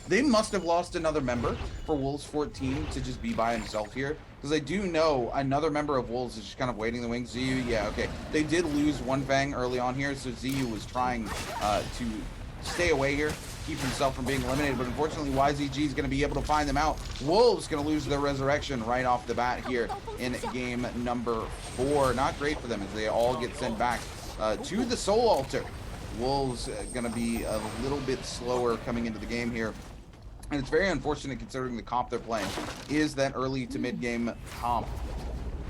They must have lost another member for Wolves 14 to just be by himself here, because I do know another member of Wolves is just kind of waiting in the wings. ZU, yeah, okay, they did lose one Fang early on here, so ZU was trying to stay away here, keep himself from being eliminated, but unfortunately YZG is going to be able to find them out. Wolves going to lose their resurrection right off the bat here in game number 4. Not great for them as they all get sent back to the Soul Altar. Wolves going to be a little bit slower coming into the game here. And it's very unfortunate considering the comp they're playing is that early to mid-game comp.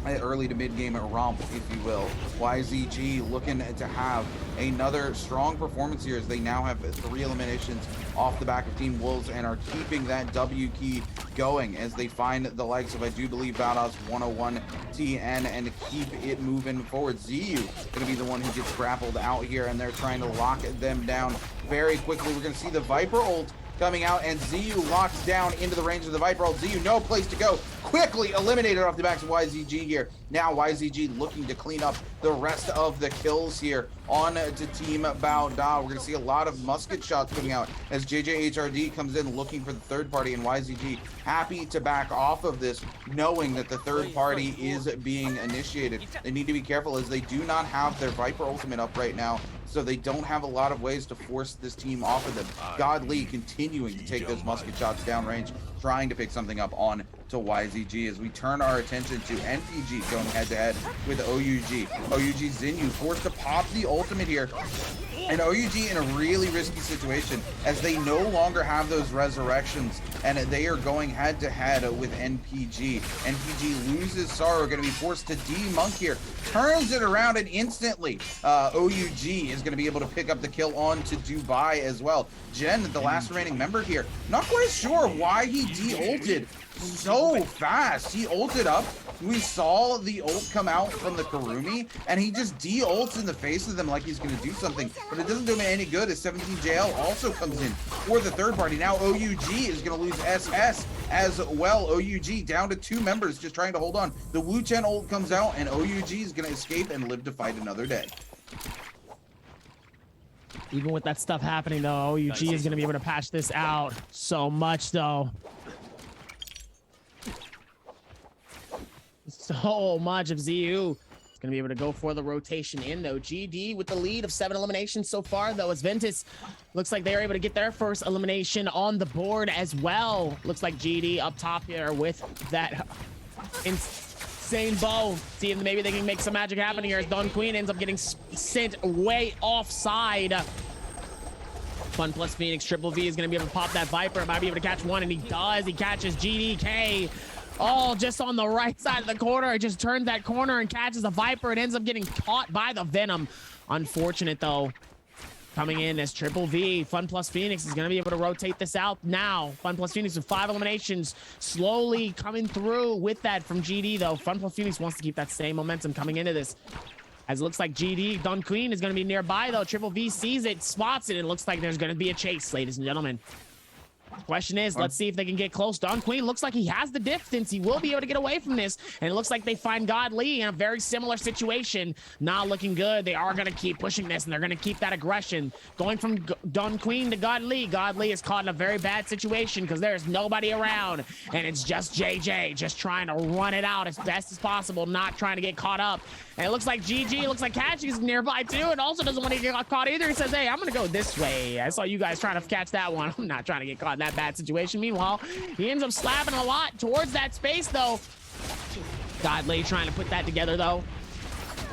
Early to mid-game romp, if you will. YZG looking to have another strong performance here as they now have 3 eliminations off the back of Team Wolves and are keeping that W key going as they find the likes of, I do believe, Valdos 101 TN and keep it moving forward. ZU going to be the one who gets grappled out here, and they're trying to lock them down very quickly. We're going to see the Viper ult coming out, and ZU locks down into the range of the Viper ult. ZU, no place to go. Quickly eliminated off the backs of YZG here. Now YZG looking to clean up the rest of the kills here on to Team Bao Da. We're going to see a lot of musket shots coming out as JJHRD comes in looking for the third party, and YZG happy to back off of this, knowing that the third party is being initiated. They need to be careful as they do not have their Viper ultimate up right now, so they don't have a lot of ways to force this team off of them. Godly continuing to take those musket shots downrange, trying to pick something up on to YZG as we turn our attention to NPG going head to head with OUG. OUG Zinyu forced to pop the ultimate here, and OUG in a really risky situation as they no longer have those resurrections, and they are going head to head with NPG. NPG loses Sorrow, going to be forced to de-monk here, turns it around, and instantly OUG is going to be able to pick up the kill on to Dubai as well. Jen, the last remaining member here, not quite sure why he de-ulted so fast. He ulted up, we saw the ult come out from the Kurumi, and he just de-ults in the face of them like he's going to do something, but it doesn't do him any good as 17JL also comes in for the third party. Now OUG is going to lose SS as well. OUG down to 2 members just trying to hold on. The Wu Chen ult comes out, and OUG is going to escape and live to fight another day. Even with that stuff happening, though, OUG is going to be able to patch this out so much, though. So much of ZU is going to be able to go for the rotation in, though. GD with the lead of 7 eliminations so far, though, as Ventus looks like they're able to get their first elimination on the board as well. Looks like GD up top here with that Insane bow. See if maybe they can make some magic happen here as Don Queen ends up getting sent way offside. Fun plus Phoenix. Triple V is going to be able to pop that Viper. Might be able to catch one, and he does. He catches GDK. Oh, just on the right side of the corner. It just turns that corner and catches the Viper. It ends up getting caught by the Venom. Unfortunate, though. Coming in as Triple V. Fun plus Phoenix is going to be able to rotate this out now. Fun plus Phoenix with 5 eliminations. Slowly coming through with that from GD, though. Fun plus Phoenix wants to keep that same momentum coming into this. As it looks like GD, Don Queen is going to be nearby, though. Triple V sees it, spots it. It looks like there's going to be a chase, ladies and gentlemen. Question is, let's see if they can get close. Don Queen looks like he has the distance. He will be able to get away from this. And it looks like they find Godly in a very similar situation. Not looking good. They are going to keep pushing this, and they're going to keep that aggression. Going from Don Queen to Godly. Godly is caught in a very bad situation because there's nobody around. And it's just JJ just trying to run it out as best as possible, not trying to get caught up. And it looks like GG, looks like Catchy is nearby too, and also doesn't want to get caught either. He says, hey, I'm going to go this way. I saw you guys trying to catch that one. I'm not trying to get caught in that bad situation. Meanwhile, he ends up slapping a lot towards that space, though. Godly trying to put that together, though.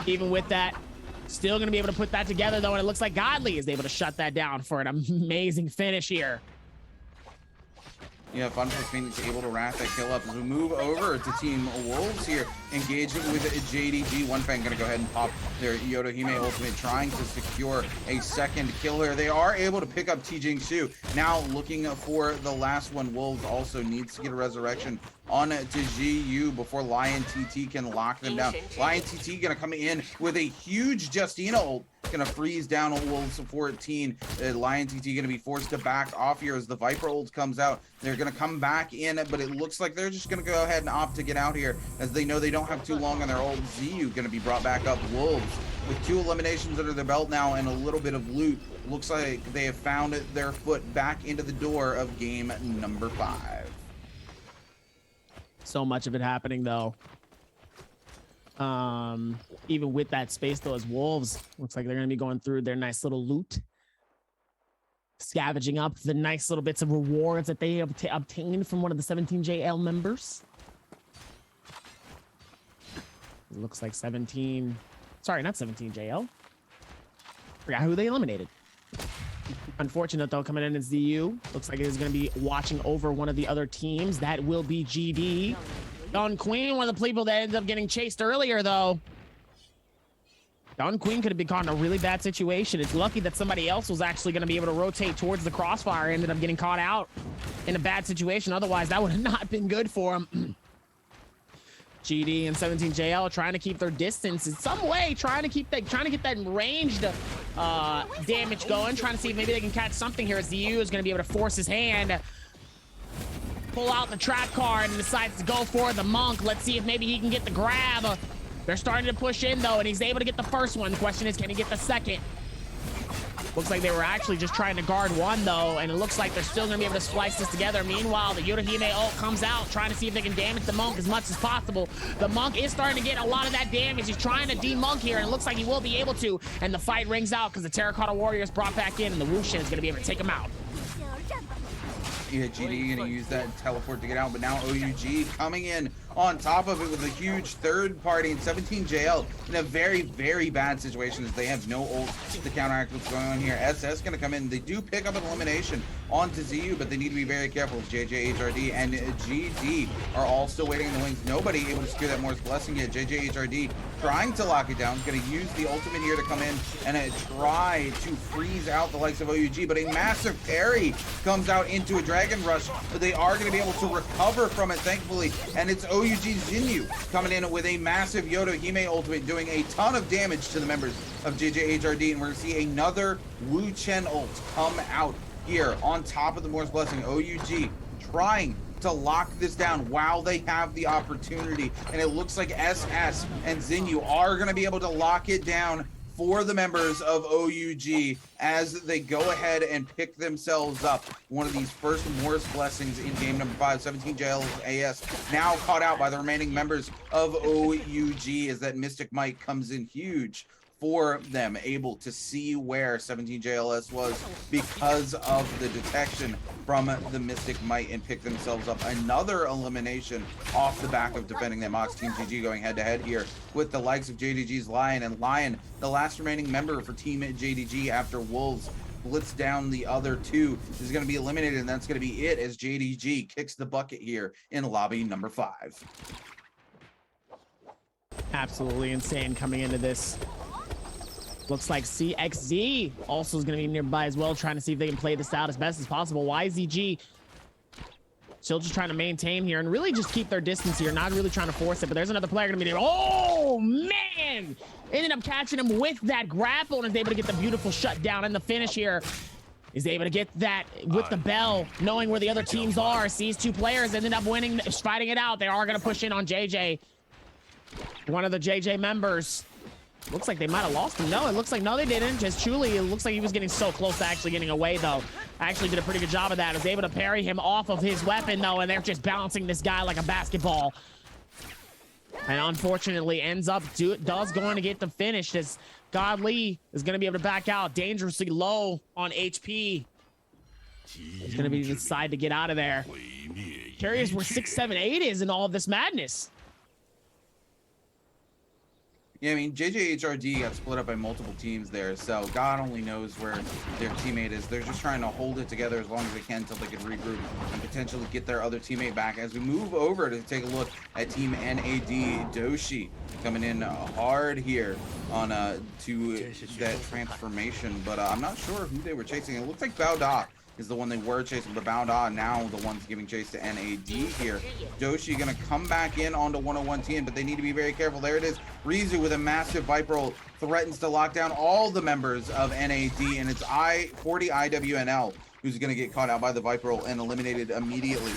Even with that, still going to be able to put that together, though, and it looks like Godly is able to shut that down for an amazing finish here. Yeah, Fun plus Phoenix able to wrap that kill up as we move over to Team Wolves here, engaging with JDG. One Fan gonna go ahead and pop their Yodohime ultimate, trying to secure a second kill here. They are able to pick up Jingsu. Now looking for the last one. Wolves also needs to get a resurrection on to GU before Lion TT can lock them down. Lion TT gonna come in with a huge Justina ult, gonna freeze down Wolves 14. Lion TT gonna be forced to back off here as the Viper ult comes out. They're gonna come back in, but it looks like they're just gonna go ahead and opt to get out here as they know they don't have too long on their ult. ZU gonna be brought back up. Wolves with 2 eliminations under their belt now and a little bit of loot. Looks like they have found their foot back into the door of game number 5. So much of it happening, though. Even with that space, though, as Wolves, looks like they're going to be going through their nice little loot, scavenging up the nice little bits of rewards that they obtained from one of the 17JL members. It looks like 17... Sorry, not 17JL. Forgot who they eliminated. Unfortunate, though, coming in as ZU. Looks like it is going to be watching over one of the other teams. That will be GD. Don Queen, one of the people that ended up getting chased earlier, though. Don Queen could have been caught in a really bad situation. It's lucky that somebody else was actually going to be able to rotate towards the crossfire. Ended up getting caught out in a bad situation. Otherwise, that would have not been good for him. GD and 17JL trying to keep their distance in some way, trying to get that ranged damage going, trying to see if maybe they can catch something here as ZU is going to be able to force his hand, pull out the trap card, and decides to go for the Monk. Let's see if maybe he can get the grab. They're starting to push in, though, and he's able to get the first one. The question is, can he get the second? Looks like they were actually just trying to guard one, though, and it looks like they're still going to be able to splice this together. Meanwhile, the Yodohime ult comes out, trying to see if they can damage the Monk as much as possible. The Monk is starting to get a lot of that damage. He's trying to de-Monk here, and it looks like he will be able to, and the fight rings out because the Terracotta Warrior is brought back in, and the Wushin is going to be able to take him out. Yeah, GD gonna use that teleport to get out, but now OUG coming in on top of it with a huge third party in 17JL in a very, very bad situation as they have no ult to counteract what's going on here. SS gonna come in. They do pick up an elimination onto ZU, but they need to be very careful. JJ HRD and GD are all still waiting in the wings. Nobody able to secure that Morse Blessing yet. JJ HRD trying to lock it down. Gonna use the ultimate here to come in and try to freeze out the likes of OUG, but a massive parry comes out into a Dragon Rush, but they are going to be able to recover from it, thankfully, and it's OUG Zinyu coming in with a massive Yodohime ultimate, doing a ton of damage to the members of JJHRD, and we're going to see another Wu Chen ult come out here on top of the Morse Blessing. OUG trying to lock this down while they have the opportunity, and it looks like SS and Zinyu are going to be able to lock it down for the members of OUG as they go ahead and pick themselves up one of these first Morse Blessings in game number 5. 17JL AS now caught out by the remaining members of OUG as that Mystic Might comes in huge for them, able to see where 17JLS was because of the detection from the Mystic Might and pick themselves up another elimination off the back of defending them. Mox Team GG going head to head here with the likes of JDG's Lion, and Lion, the last remaining member for Team JDG after Wolves blitz down the other two, is going to be eliminated, and that's going to be it as JDG kicks the bucket here in lobby number 5. Absolutely insane coming into this. Looks like CXZ also is going to be nearby as well, trying to see if they can play this out as best as possible. YZG still just trying to maintain here and really just keep their distance here, not really trying to force it. But there's another player going to be there. Oh, man! Ended up catching him with that grapple and is able to get the beautiful shutdown. And the finish here is able to get that with the bell, knowing where the other teams are. Sees 2 players, ended up winning, fighting it out. They are going to push in on JJ. One of the JJ members. Looks like they might have lost him. No, it looks like, no, they didn't. Just truly, it looks like he was getting so close to actually getting away, though. Actually did a pretty good job of that. Was able to parry him off of his weapon, though, and they're just bouncing this guy like a basketball. And unfortunately, ends up, does going to get the finish as Godly is going to be able to back out. Dangerously low on HP. He's going to be decide to get out of there. Curious where 6, 7, 8 is in all of this madness. Yeah, I mean, JJHRD got split up by multiple teams there, so God only knows where their teammate is. They're just trying to hold it together as long as they can until they can regroup and potentially get their other teammate back. As we move over to take a look at Team NAD, Doshi coming in hard here on to that transformation, but I'm not sure who they were chasing. It looks like Baoda is the one they were chasing, but Baoda now the ones giving chase to NAD here. Doshi gonna come back in onto 101 team, but they need to be very careful. There it is. Rizu with a massive Viper roll threatens to lock down all the members of NAD, and it's 40 IWNL who's gonna get caught out by the Viper roll and eliminated immediately.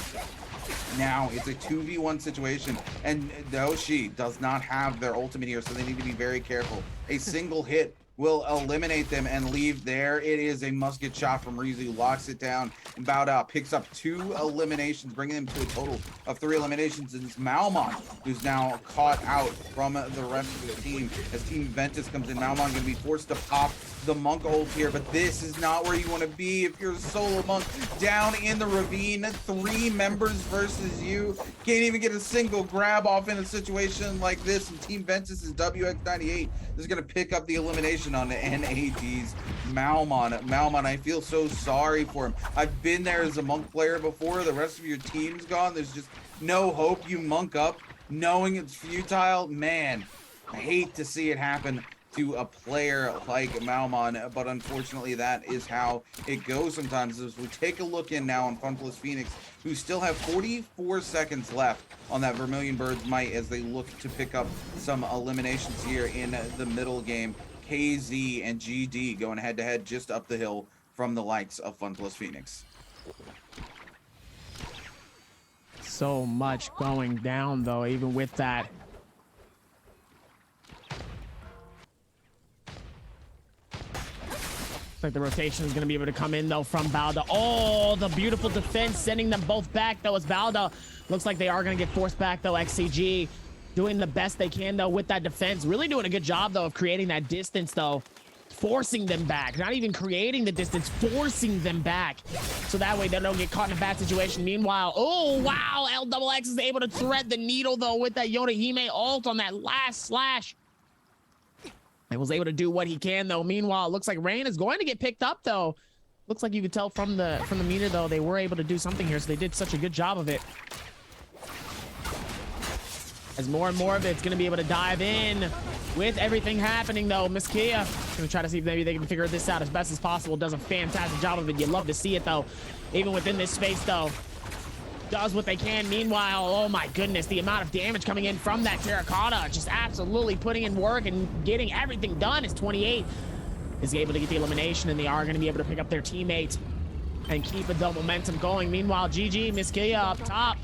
Now it's a 2v1 situation, and Doshi does not have their ultimate here, so they need to be very careful. A single hit will eliminate them and leave. There it is, a musket shot from Rizu, locks it down, and Baoda picks up 2 eliminations, bringing them to a total of 3 eliminations. And it's Malmon who's now caught out from the rest of the team as Team Ventus comes in. Malmon gonna be forced to pop the Monk ult here, but this is not where you want to be if you're a solo Monk down in the ravine. 3 members versus you. Can't even get a single grab off in a situation like this, and Team Ventus is WX98 is gonna pick up the elimination on the NAD's Malmon. Malmon, I feel so sorry for him. I've been there as a Monk player before. The rest of your team's gone. There's just no hope. You Monk up knowing it's futile. Man, I hate to see it happen to a player like Malmon, but unfortunately that is how it goes sometimes. As we take a look in now on FunPlus Phoenix, who still have 44 seconds left on that Vermilion Bird's Might as they look to pick up some eliminations here in the middle game. KZ and GD going head to head just up the hill from the likes of FunPlus Phoenix. So much going down, though, even with that. Like the rotation is going to be able to come in, though, from Baoda. Oh, the beautiful defense, sending them both back, though, as Baoda looks like they are going to get forced back, though. XCG doing the best they can, though, with that defense. Really doing a good job, though, of creating that distance, though. Forcing them back. Not even creating the distance, forcing them back. So that way they don't get caught in a bad situation. Meanwhile, oh, wow, LXX is able to thread the needle, though, with that Yoda-Hime ult on that last slash. And was able to do what he can, though. Meanwhile, it looks like Rain is going to get picked up, though. Looks like you could tell from the meter, though, they were able to do something here, so they did such a good job of it. As more and more of it's going to be able to dive in with everything happening, though. Miss Kia going to try to see if maybe they can figure this out as best as possible. Does a fantastic job of it. You love to see it, though. Even within this space, though. Does what they can. Meanwhile, oh my goodness, the amount of damage coming in from that Terracotta, just absolutely putting in work and getting everything done. As 28 is able to get the elimination, and they are going to be able to pick up their teammate and keep the momentum going. Meanwhile, GG, Miss Kia up top,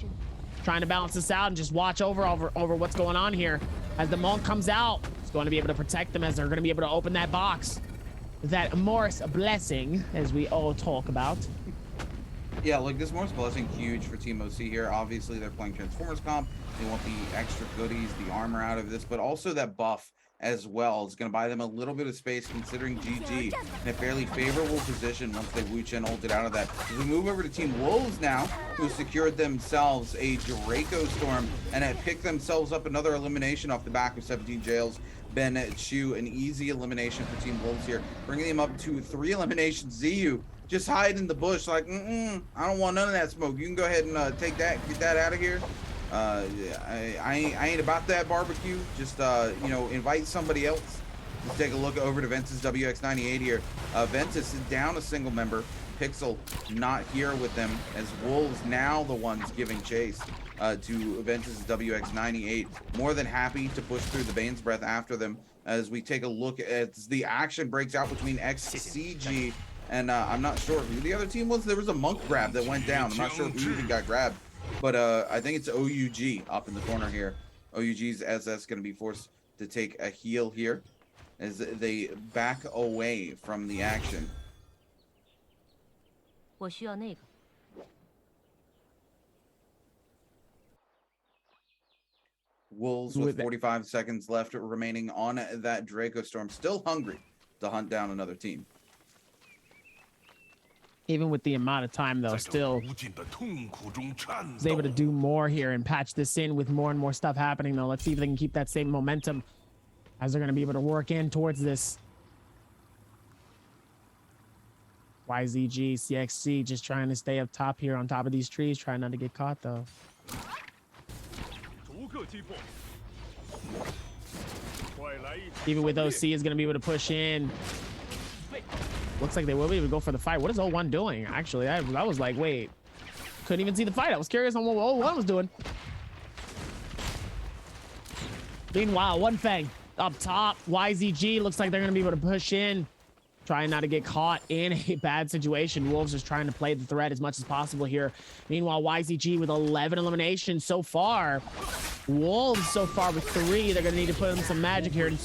trying to balance this out and just watch over what's going on here. As the Monk comes out, it's going to be able to protect them as they're going to be able to open that box. That Morris blessing, as we all talk about. Yeah, look, this Morris blessing huge for Team OC here. Obviously, they're playing Transformers comp. They want the extra goodies, the armor out of this, but also that buff as well. It's going to buy them a little bit of space considering GG in a fairly favorable position once they Wu Chen ulted out of that. As we move over to Team Wolves now, who secured themselves a Draco Storm and have picked themselves up another elimination off the back of 17 Jails. Ben Chu, an easy elimination for Team Wolves here, bringing them up to 3 eliminations. ZU just hide in the bush like, I don't want none of that smoke. You can go ahead and take that, get that out of here. I ain't about that barbecue. Just you know, invite somebody else. Let's take a look over to Ventus WX98 here. Ventus is down a single member. Pixel not here with them, as Wolves now the ones giving chase to Ventus WX98. More than happy to push through the Bane's Breath after them as we take a look at the action breaks out between XCG and I'm not sure who the other team was. There was a monk grab that went down. I'm not sure who even got grabbed. But I think it's OUG up in the corner here. OUG's SS going to be forced to take a heal here as they back away from the action. Wolves with 45 seconds left remaining on that Draco Storm, still hungry to hunt down another team. Even with the amount of time, though, still is able to do more here and patch this in with more and more stuff happening, though. Let's see if they can keep that same momentum as they're going to be able to work in towards this. YZG, CXC just trying to stay up top here on top of these trees, trying not to get caught, though. Even with OC is going to be able to push in. Looks like they will be able to go for the fight. What is 01 doing? Actually, I was like, wait. Couldn't even see the fight. I was curious on what 01 was doing. Meanwhile, One Fang up top. YZG looks like they're going to be able to push in. Trying not to get caught in a bad situation. Wolves just trying to play the threat as much as possible here. Meanwhile, YZG with 11 eliminations so far. Wolves so far with 3. They're going to need to put in some magic here. And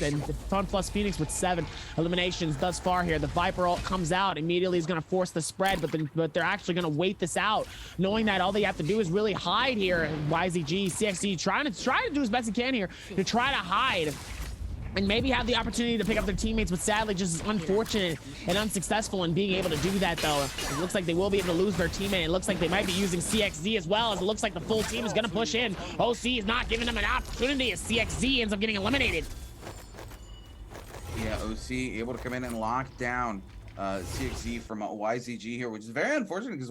Fun plus Phoenix with 7 eliminations thus far here. The Viper ult comes out. Immediately is going to force the spread, but they're actually going to wait this out, knowing that all they have to do is really hide here. YZG, CXC trying to do as best he can here to try to hide and maybe have the opportunity to pick up their teammates, but sadly just unfortunate and unsuccessful in being able to do that, though. It looks like they will be able to lose their teammate. It looks like they might be using CXZ as well, as it looks like the full team is going to push in. OC is not giving them an opportunity as CXZ ends up getting eliminated. Yeah, OC able to come in and lock down CXZ from YZG here, which is very unfortunate because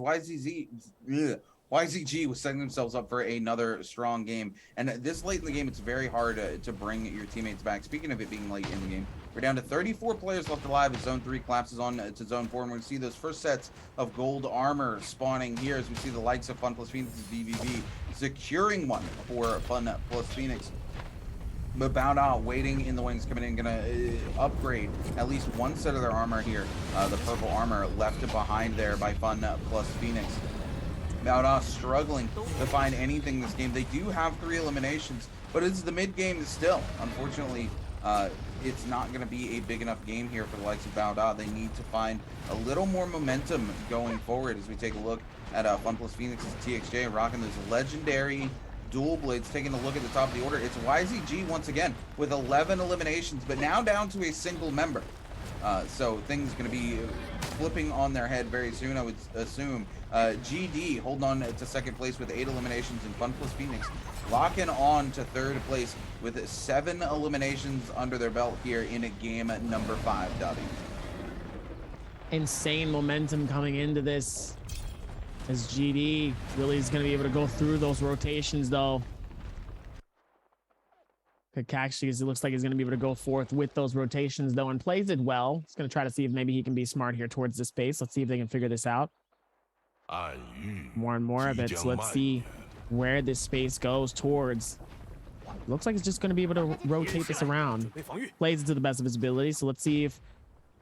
YZG was setting themselves up for another strong game. And this late in the game, it's very hard to bring your teammates back. Speaking of it being late in the game, we're down to 34 players left alive as Zone 3 collapses on to Zone 4. And we're going to see those first sets of gold armor spawning here as we see the likes of Fun plus Phoenix's VVV securing one for Fun plus Phoenix. But BIWEEKLY waiting in the wings, coming in, gonna upgrade at least one set of their armor here. The purple armor left behind there by Fun plus Phoenix. BIWEEKLY struggling to find anything this game. They do have 3 eliminations, but it's the mid game still. Unfortunately, it's not going to be a big enough game here for the likes of BIWEEKLY. They need to find a little more momentum going forward as we take a look at Fun plus Phoenix's TXJ rocking those legendary dual blades. Taking a look at the top of the order, it's YZG once again with 11 eliminations, but now down to a single member. So things going to be flipping on their head very soon, I would assume. GD holding on to second place with 8 eliminations, and Fun plus Phoenix locking on to third place with 7 eliminations under their belt here in game number 5. W. Insane momentum coming into this as GD really is going to be able to go through those rotations, though. Kakashi, it looks like he's going to be able to go forth with those rotations, though, and plays it well. He's going to try to see if maybe he can be smart here towards this space. Let's see if they can figure this out. More and more of it. So let's see where this space goes towards. Looks like it's just going to be able to rotate this around. Plays it to the best of his ability. So let's see if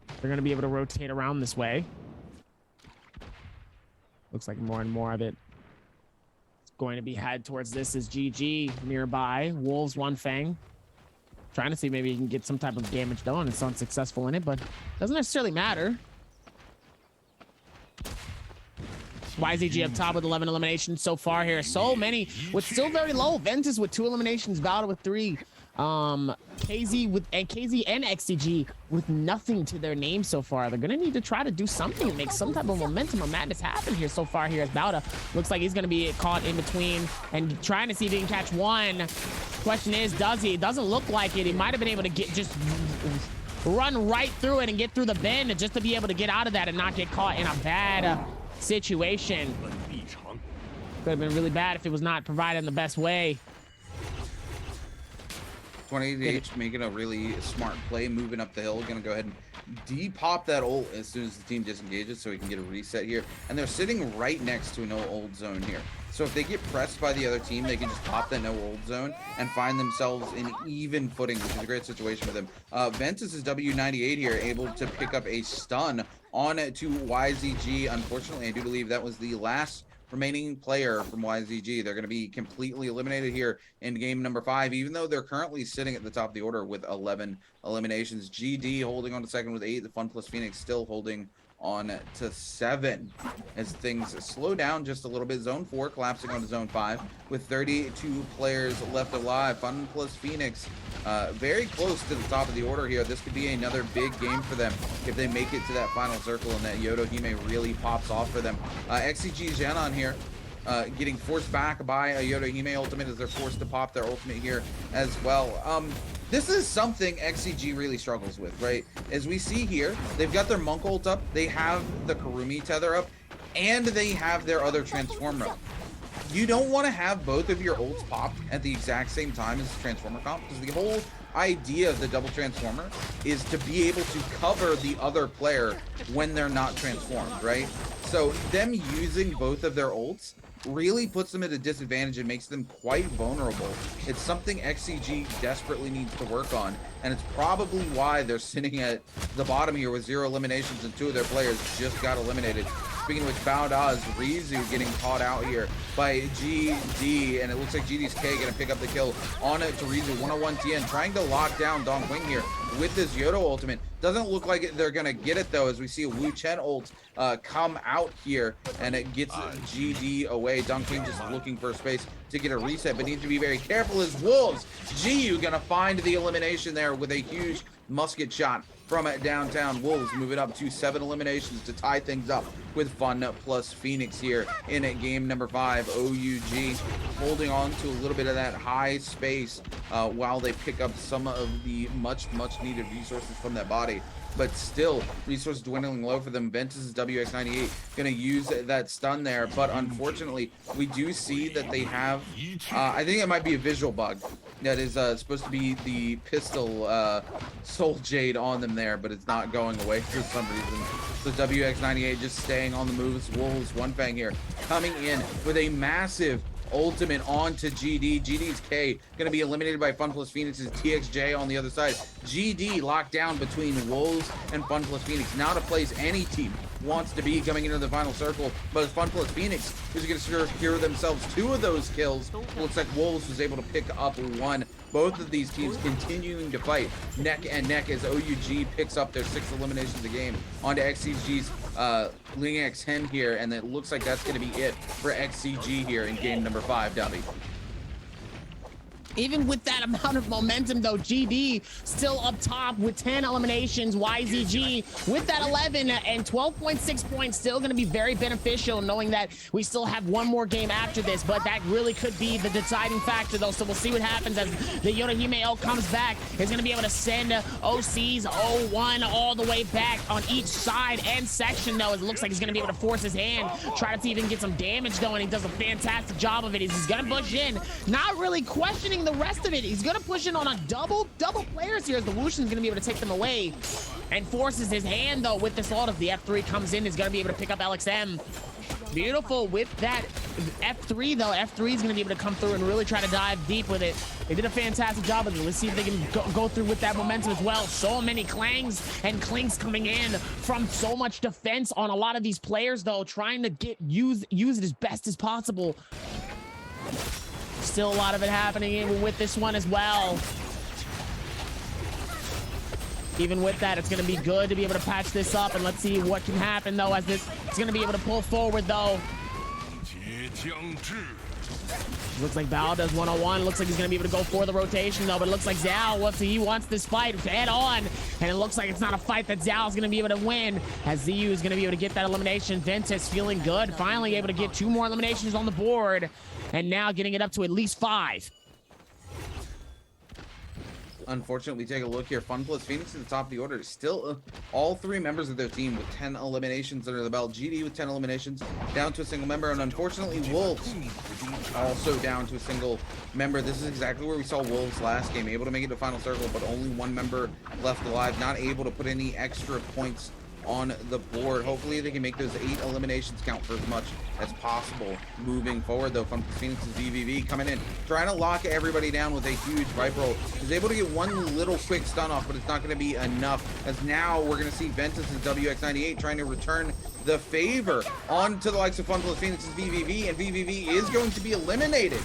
they're going to be able to rotate around this way. Looks like more and more of it going to be had towards this is GG nearby. Wolves One Fang trying to see maybe he can get some type of damage done. It's unsuccessful in it, but doesn't necessarily matter. YZG up top with 11 eliminations so far here. So many with still very low. Ventus with 2 eliminations, BIWEEKLY with 3. KZ and XCG with nothing to their name so far. They're gonna need to try to do something to make some type of momentum or madness happen here so far. Here as Bauda looks like he's gonna be caught in between and trying to see if he can catch one. Question is, does he? It doesn't look like it. He might have been able to just run right through it and get through the bend just to be able to get out of that and not get caught in a bad situation. Could have been really bad if it was not provided in the best way. 28H making a really smart play, moving up the hill. Gonna go ahead and depop that ult as soon as the team disengages so he can get a reset here. And they're sitting right next to a no ult zone here. So if they get pressed by the other team, they can just pop that no ult zone and find themselves in even footing, which is a great situation for them. Ventus is W98 here, able to pick up a stun on to YZG. Unfortunately, I do believe that was the last remaining player from YZG. They're going to be completely eliminated here in game number 5, even though they're currently sitting at the top of the order with 11 eliminations. GD holding on to second with 8. The Fun Plus Phoenix still holding on to 7 as things slow down just a little bit. Zone 4 collapsing onto Zone 5 with 32 players left alive. Fun Plus Phoenix very close to the top of the order here. This could be another big game for them if they make it to that final circle and that Yodohime really pops off for them. XCG Xenon here getting forced back by a Yodohime ultimate as they're forced to pop their ultimate here as well. This is something XCG really struggles with, right? As we see here, they've got their Monk ult up, they have the Kurumi tether up, and they have their other Transformer up. You don't want to have both of your ults popped at the exact same time as the Transformer comp, because the whole idea of the double Transformer is to be able to cover the other player when they're not transformed, right? So them using both of their ults really puts them at a disadvantage and makes them quite vulnerable. It's something XCG desperately needs to work on, and it's probably why they're sitting at the bottom here with 0 eliminations and 2 of their players just got eliminated. Speaking of which, Baoda's Rizu getting caught out here by GD, and it looks like GD's K gonna pick up the kill on it to Rizu. 101 TN trying to lock down Dong Wing here with this Yodo ultimate. Doesn't look like they're gonna get it though, as we see a Wu Chen ult come out here, and it gets GD away. Dong Wing just looking for space to get a reset, but needs to be very careful as Wolves. GU gonna find the elimination there with a huge musket shot from downtown. Wolves moving up to 7 eliminations to tie things up with Fun Plus Phoenix here in game number 5. OUG holding on to a little bit of that high space while they pick up some of the much needed resources from that body. But still, resources dwindling low for them. Ventus is WX98 going to use that stun there, but unfortunately, we do see that they have, I think it might be a visual bug that is supposed to be the pistol Soul Jade on them there, but it's not going away for some reason. So WX98 just staying on the moves. Wolves One Fang here coming in with a massive ultimate onto GD. GD's K going to be eliminated by Fun Plus Phoenix's TXJ on the other side. GD locked down between Wolves and Fun Plus Phoenix. Now to place any team wants to be coming into the final circle, but Fun Plus Phoenix is going to secure themselves 2 of those kills. Looks like Wolves was able to pick up 1. Both of these teams continuing to fight neck and neck as OUG picks up their 6 eliminations a game onto XCG's Ling X10 here, and it looks like that's going to be it for XCG here in game number 5, Dubby. Even with that amount of momentum, though, GD still up top with 10 eliminations. YZG with that 11 and 12.6 points, still going to be very beneficial, knowing that we still have 1 more game after this, but that really could be the deciding factor, though. So we'll see what happens as the Yodohime L comes back. He's going to be able to send OCs 0-1 all the way back on each side and section, though. It looks like he's going to be able to force his hand, try to see if he can get some damage, though, and he does a fantastic job of it. He's going to push in, not really questioning the rest of it. He's gonna push in on a double players here as the Wushin's gonna be able to take them away and forces his hand, though, with this ult. If the F3 comes in, he's gonna be able to pick up LXM. Beautiful with that F3, though. F3 is gonna be able to come through and really try to dive deep with it. They did a fantastic job of it. Let's see if they can go through with that momentum as well. So many clangs and clinks coming in from so much defense on a lot of these players, though, trying to use it as best as possible. Still a lot of it happening even with this one as well. Even with that, it's going to be good to be able to patch this up, and let's see what can happen, though, as this is going to be able to pull forward, though. Looks like Bao does 1-on-1. Looks like he's going to be able to go for the rotation, though. But it looks like Xiao, he wants this fight head on. And it looks like it's not a fight that Xiao is going to be able to win, as ZU is going to be able to get that elimination. Ventus feeling good. Finally able to get 2 more eliminations on the board. And now getting it up to at least 5. Unfortunately, take a look here. Fun plus Phoenix at the top of the order. Still all 3 members of their team with 10 eliminations under the belt. GD with 10 eliminations, down to a single member. And unfortunately, Wolves also down to a single member. This is exactly where we saw Wolves last game. Able to make it to final circle, but only 1 member left alive. Not able to put any extra points on the board. Hopefully they can make those 8 eliminations count for as much as possible moving forward, though. Fun Phoenix's VVV coming in, trying to lock everybody down with a huge Viper roll. He's able to get 1 little quick stun off, but it's not going to be enough, as now we're going to see Ventus and WX98 trying to return the favor onto the likes of Fun Plus Phoenix's VVV, and VVV is going to be eliminated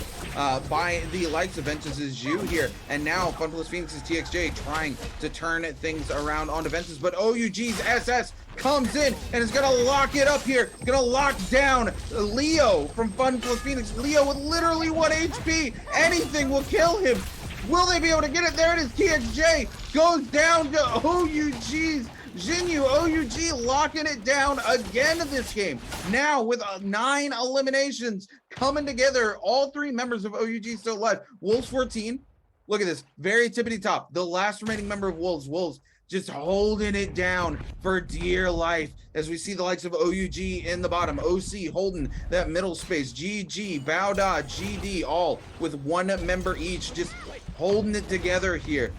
by the likes of Ventus's Zhu here. And now Fun Plus Phoenix's TXJ trying to turn things around onto Ventus, but OUG's SS comes in and is gonna lock it up here, gonna lock down Leo from Fun Plus Phoenix. Leo with literally 1 HP, anything will kill him. Will they be able to get it? There it is. TXJ goes down to OUG's Jinyu. OUG locking it down again this game. Now with 9 eliminations coming together, all 3 members of OUG still alive. Wolves 14. Look at this, very tippity top. The last remaining member of Wolves. Wolves just holding it down for dear life, as we see the likes of OUG in the bottom, OC holding that middle space, GG, Baoda, GD, all with 1 member each, just holding it together here.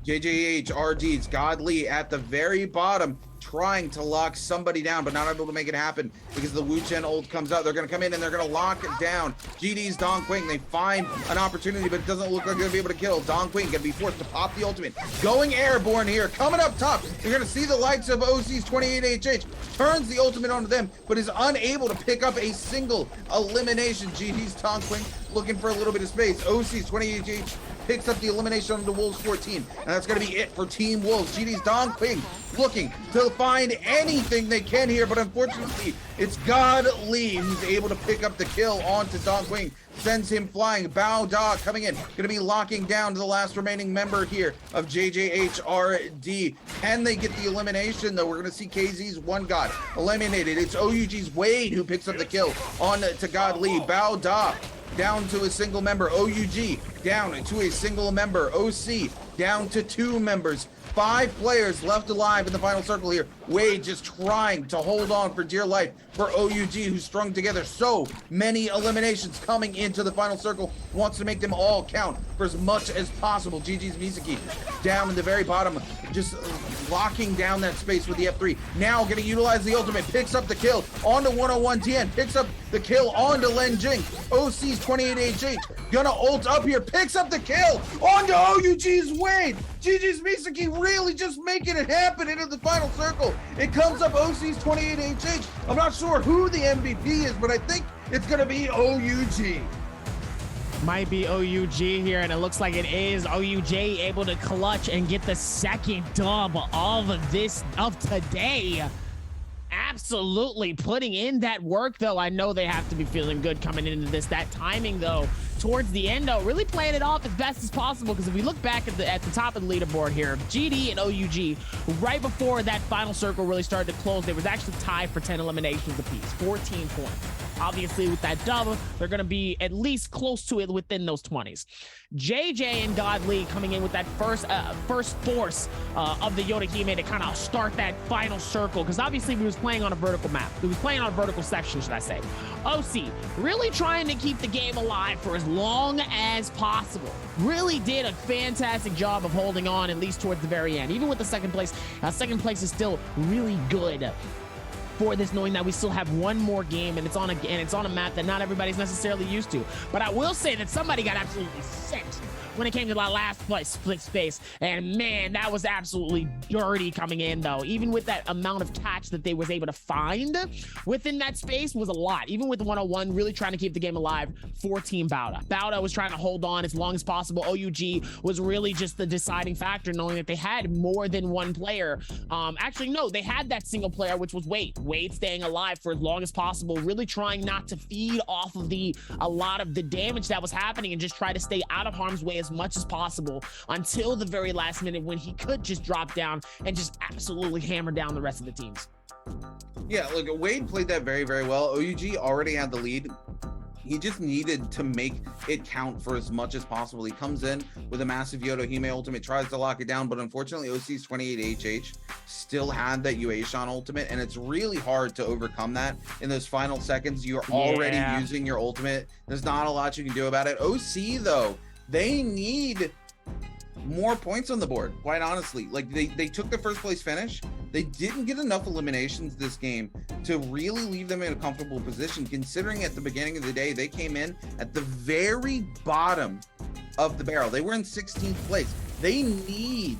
JJH, RD's, Godly at the very bottom, trying to lock somebody down, but not able to make it happen because the Wu Chen ult comes out. They're going to come in and they're going to lock it down. GD's Dong Quing, they find an opportunity, but it doesn't look like they're going to be able to kill. Dong Quing going to be forced to pop the ultimate. Going airborne here, coming up top. You're going to see the likes of OC's 28HH, turns the ultimate onto them, but is unable to pick up a single elimination. GD's Dong Quing looking for a little bit of space. OC's 28HH picks up the elimination on the Wolves 14, and that's going to be it for Team Wolves. GD's Dong Quing looking to find anything they can here, but unfortunately it's God Lee who's able to pick up the kill onto Dong Quing, sends him flying. Bao Da coming in, going to be locking down to the last remaining member here of JJHRD. Can they get the elimination, though? We're going to see KZ's One God eliminated. It's OUG's Wade who picks up the kill on to God Lee. Bao Da down to a single member. OUG down to a single member. OC down to 2 members. 5 players left alive in the final circle here. Wade just trying to hold on for dear life for OUG, who strung together so many eliminations coming into the final circle, wants to make them all count for as much as possible. GG's Mizuki down in the very bottom, just locking down that space with the F3. Now gonna utilize the ultimate, picks up the kill onto 101 TN, picks up the kill onto Len Jing. OC's 28HH gonna ult up here, picks up the kill onto OUG's Wade. GG's Mizuki really just making it happen into the final circle. It comes up OC's 28HH. I'm not sure who the MVP is, but I think it's gonna be OUG. Might be OUG here, and it looks like it is. OUG able to clutch and get the 2nd dub of today. Absolutely putting in that work, though. I know they have to be feeling good coming into this. That timing, though, towards the end, though, really playing it off as best as possible, because if we look back at the top of the leaderboard here, GD and OUG, right before that final circle really started to close, they was actually tied for 10 eliminations apiece, 14 points. Obviously, with that double, they're going to be at least close to it within those 20s. JJ and Godly coming in with that first force of the Yodahime to kind of start that final circle, because obviously we was playing on a vertical map. We was playing on a vertical section, should I say. OC really trying to keep the game alive for as long as possible. Really did a fantastic job of holding on, at least towards the very end. Even with the 2nd place, 2nd place is still really good for this, knowing that we still have 1 more game, and it's on a map that not everybody's necessarily used to. But I will say that somebody got absolutely sent when it came to that last place split space. And man, that was absolutely dirty coming in though. Even with that amount of catch that they was able to find within that space was a lot. Even with the 101, really trying to keep the game alive for Team Bauda. Bauda was trying to hold on as long as possible. OUG was really just the deciding factor, knowing that they had more than one player. Actually, no, they had that single player, which was Wade. Wade staying alive for as long as possible, really trying not to feed off of a lot of the damage that was happening and just try to stay out of harm's way as much as possible until the very last minute when he could just drop down and just absolutely hammer down the rest of the teams. Yeah, look, Wade played that very, very well. OUG already had the lead. He just needed to make it count for as much as possible. He comes in with a massive Yodo Hime ultimate, tries to lock it down, but unfortunately OC's 28HH still had that Yueshon ultimate, and it's really hard to overcome that in those final seconds. You're already using your ultimate. There's not a lot you can do about it. OC, though, they need more points on the board, quite honestly. Like, they took the first place finish. They didn't get enough eliminations this game to really leave them in a comfortable position, considering at the beginning of the day they came in at the very bottom of the barrel. They were in 16th place. They need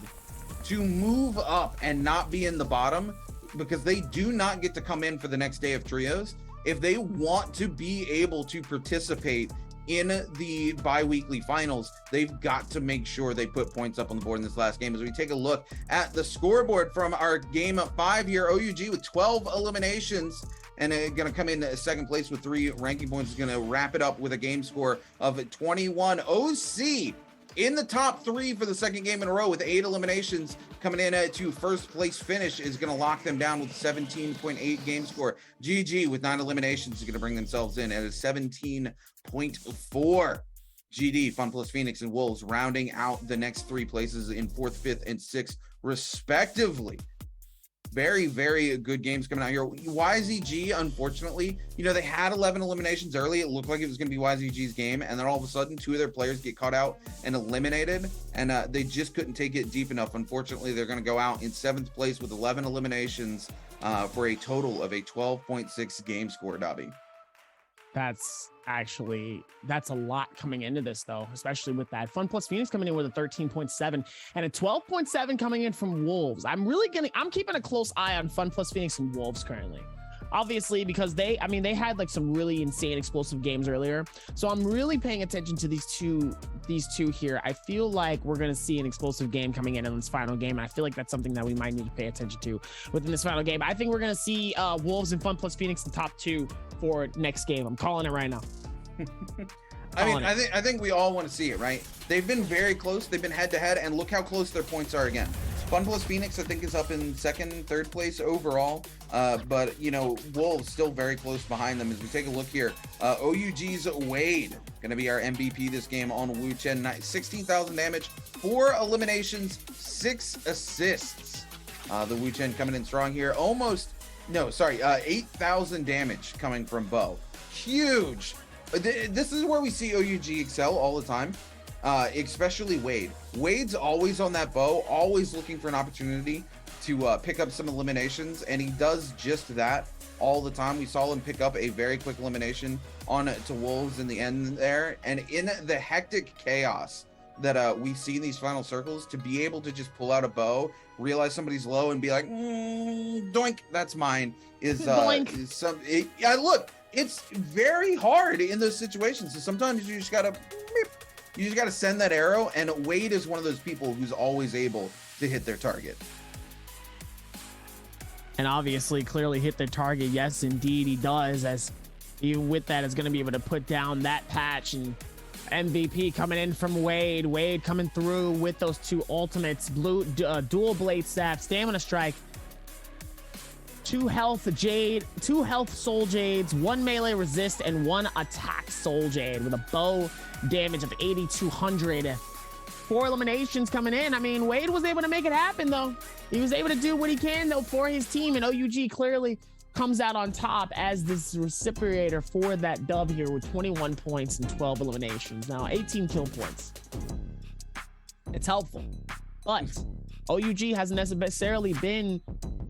to move up and not be in the bottom, because they do not get to come in for the next day of trios if they want to be able to participate in the bi-weekly finals. They've got to make sure they put points up on the board in this last game. As we take a look at the scoreboard from our game 5 here, OUG with 12 eliminations and going to come in second place with 3 ranking points, is going to wrap it up with a game score of 21. OC in the top 3 for the second game in a row with 8 eliminations, coming in to first place finish, is going to lock them down with 17.8 game score. GG with 9 eliminations is going to bring themselves in at a 17.4. GD, Fun Plus Phoenix, and Wolves rounding out the next 3 places in 4th, 5th, and 6th respectively. Very, very good games coming out here. YZG, unfortunately, you know, they had 11 eliminations early. It looked like it was going to be YZG's game, and then all of a sudden 2 of their players get caught out and eliminated, and they just couldn't take it deep enough. Unfortunately, they're going to go out in 7th place with 11 eliminations for a total of a 12.6 game score, Dobby. That's a lot coming into this though, especially with that. Fun Plus Phoenix coming in with a 13.7 and a 12.7 coming in from Wolves. I'm keeping a close eye on Fun Plus Phoenix and Wolves currently. Obviously, because they had like some really insane explosive games earlier. So I'm really paying attention to these two here. I feel like we're going to see an explosive game coming in this final game. And I feel like that's something that we might need to pay attention to within this final game. I think we're going to see Wolves and Fun Plus Phoenix the top 2 for next game. I'm calling it right now. I think we all want to see it, right? They've been very close. They've been head to head, and look how close their points are again. Fun Plus Phoenix, I think, is up in 2nd, 3rd place overall. But, you know, Wolves still very close behind them. As we take a look here, OUG's Wade going to be our MVP this game on Wu Chen. 16,000 damage, 4 eliminations, 6 assists. The Wu Chen coming in strong here. 8,000 damage coming from Bo. Huge. This is where we see OUG excel all the time. Especially Wade. Wade's always on that bow, always looking for an opportunity to pick up some eliminations, and he does just that all the time. We saw him pick up a very quick elimination on to Wolves in the end there, and in the hectic chaos that we see in these final circles, to be able to just pull out a bow, realize somebody's low, and be like, doink, that's mine, look, it's very hard in those situations. So sometimes you just gotta send that arrow, and Wade is one of those people who's always able to hit their target. And obviously, clearly hit their target. Yes, indeed, he does. As even with that, is going to be able to put down that patch. And MVP coming in from Wade. Wade coming through with those 2 ultimates, dual blade staff, stamina strike. 2 health soul jades, 1 melee resist, and 1 attack soul jade with a bow damage of 8,200. 4 eliminations coming in. I mean, Wade was able to make it happen though. He was able to do what he can though for his team, and OUG clearly comes out on top as this reciprocator for that dub here with 21 points and 12 eliminations. Now 18 kill points. It's helpful, but OUG hasn't necessarily been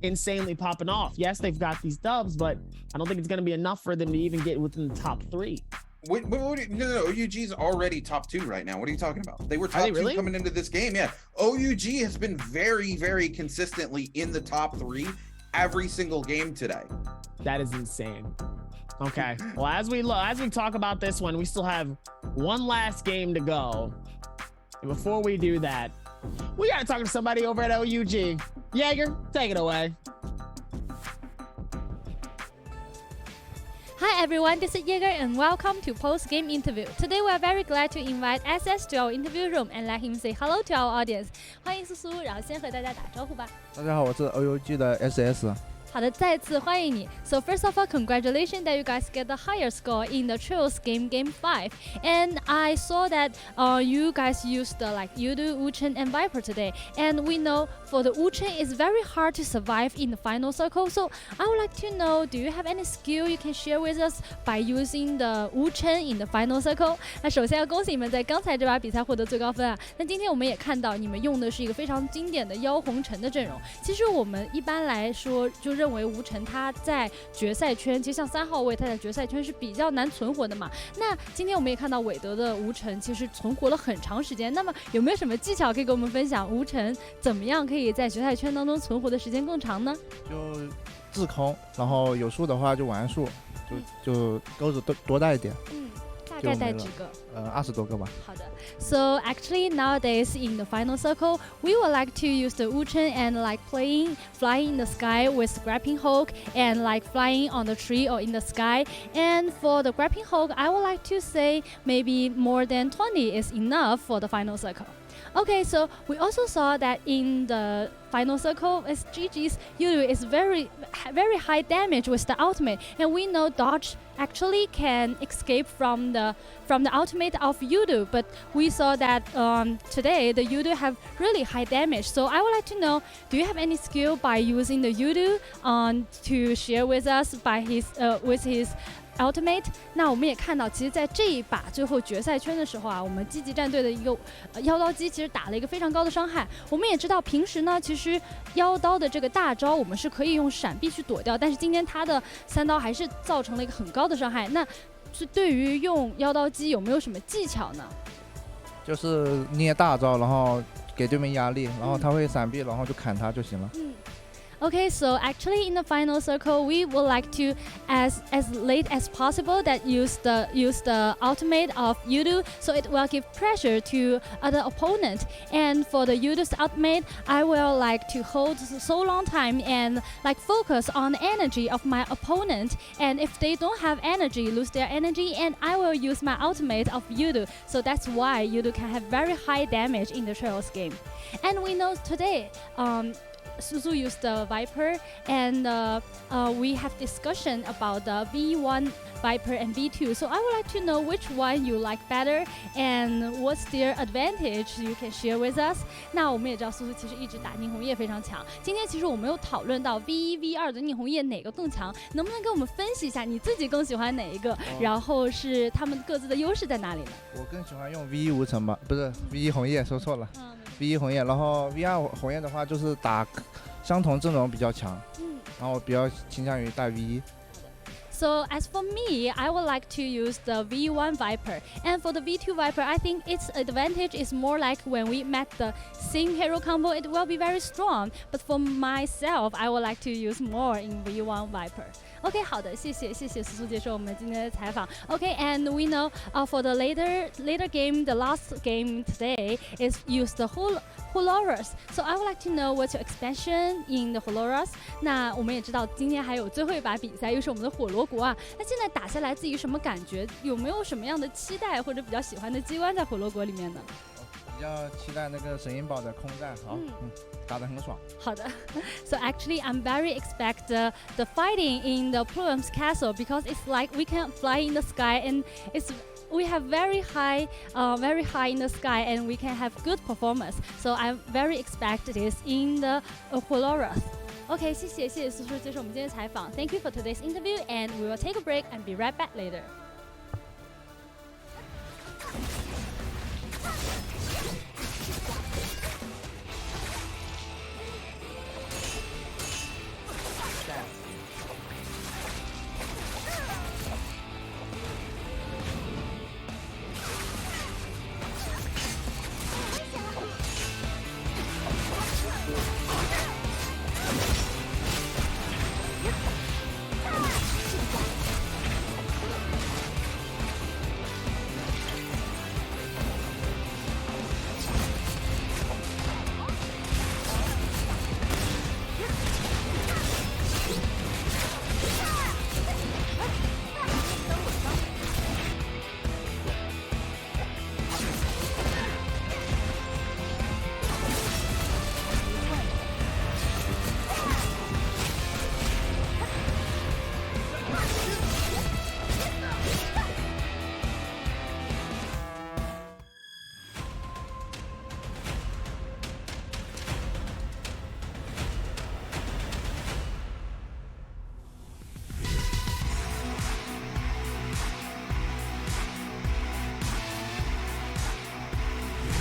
insanely popping off. Yes, they've got these dubs, but I don't think it's going to be enough for them to even get within the top 3. No, OUG's already top 2 right now. What are you talking about? They were top 2 really? coming into this game. Yeah, OUG has been very, very consistently in the top 3 every single game today. That is insane. Okay, well, as we talk about this one, we still have one last game to go. And before we do that, we gotta talk to somebody over at OUG. Jaeger, take it away. Hi everyone, this is Jaeger and welcome to Post-Game Interview. Today we are very glad to invite SS to our interview room and let him say hello to our audience. 欢迎苏苏，然后先和大家打招呼吧。大家好，我是 OUG 的 SS。好的，再次欢迎你。So first of all, congratulations that you guys get the higher score in the Trios game 5. And I saw that you guys used the like Yudu, Wuchen, and Viper today. And we know for the Wuchen, it's very hard to survive in the final circle. So I would like to know, do you have any skill you can share with us by using the Wuchen in the final circle? 那首先要恭喜你们在刚才这把比赛获得最高分啊。那今天我们也看到你们用的是一个非常经典的妖红尘的阵容。其实我们一般来说就认为吴晨他在决赛圈，其实像3号位他在决赛圈是比较难存活的嘛。那今天我们也看到韦德的吴晨其实存活了很长时间，那么有没有什么技巧可以跟我们分享？吴晨怎么样可以在决赛圈当中存活的时间更长呢？就自空，然后有树的话就玩树，就钩子多带一点。大概带几个？20多个吧。好的。So actually nowadays in the final circle, we would like to use the Wuchen and like flying in the sky with grappling hook and like flying on the tree or in the sky. And for the grappling hook, I would like to say maybe more than 20 is enough for the final circle. Okay, so we also saw that in the final circle, as GG's Yudu is very high damage with the ultimate, and we know dodge actually can escape from the ultimate of Yudu, but we saw that today the Yudu have really high damage. So I would like to know, do you have any skill by using the Yudu to share with us by with his Ultimate？ 那我们也看到，其实，在这一把最后决赛圈的时候啊，我们积极战队的一个妖刀姬其实打了一个非常高的伤害。我们也知道，平时呢，其实妖刀的这个大招我们是可以用闪避去躲掉，但是今天他的3刀还是造成了一个很高的伤害。那是对于用妖刀姬有没有什么技巧呢？就是捏大招，然后给对面压力，然后他会闪避，然后就砍他就行了。Okay, so actually in the final circle, we would like to, as late as possible, that use the ultimate of Yudu, so it will give pressure to other opponent. And for the Yudu's ultimate, I will like to hold so long time and like focus on the energy of my opponent. And if they don't have energy, lose their energy, and I will use my ultimate of Yudu. So that's why Yudu can have very high damage in the Trios game. And we know today, Suzu used the Viper, and we have discussion about the V1 Viper and V2. So I would like to know which one you like better and what's their advantage you can share with us. 那我们也知道苏苏其实一直打宁红叶非常强。今天其实我们有讨论到 V1、V2 的宁红叶哪个更强，能不能跟我们分析一下你自己更喜欢哪一个？然后是他们各自的优势在哪里呢？我更喜欢用 V1 无尘吧，不是 V1 红叶，说错了。V1 红叶，然后 V2 红叶的话就是打相同阵容比较强，然后我比较倾向于带 V1。So as for me, I would like to use the V1 Viper. And for the V2 Viper, I think its advantage is more like when we met the same hero combo, it will be very strong. But for myself, I would like to use more in V1 Viper. OK, 好的，谢谢苏苏接受我们今天的采访。OK, and we know for the later game, the last game today is use the Holoros. So I would like to know what's your expansion in the Holoros. 那我们也知道今天还有最后一把比赛，又是我们的火罗国啊。那现在打下来自己什么感觉？有没有什么样的期待或者比较喜欢的机关在火罗国里面呢？比较期待那个神鹰堡的空战，好，打得很爽。好的 ，So actually I'm very expect the fighting in the Plume's castle because it's like we can fly in the sky and we have very high in the sky and we can have good performance. So I'm very expect this in the Holoros. OK, 谢谢苏苏接受我们今天的采访。Thank you for today's interview, and we will take a break and be right back later.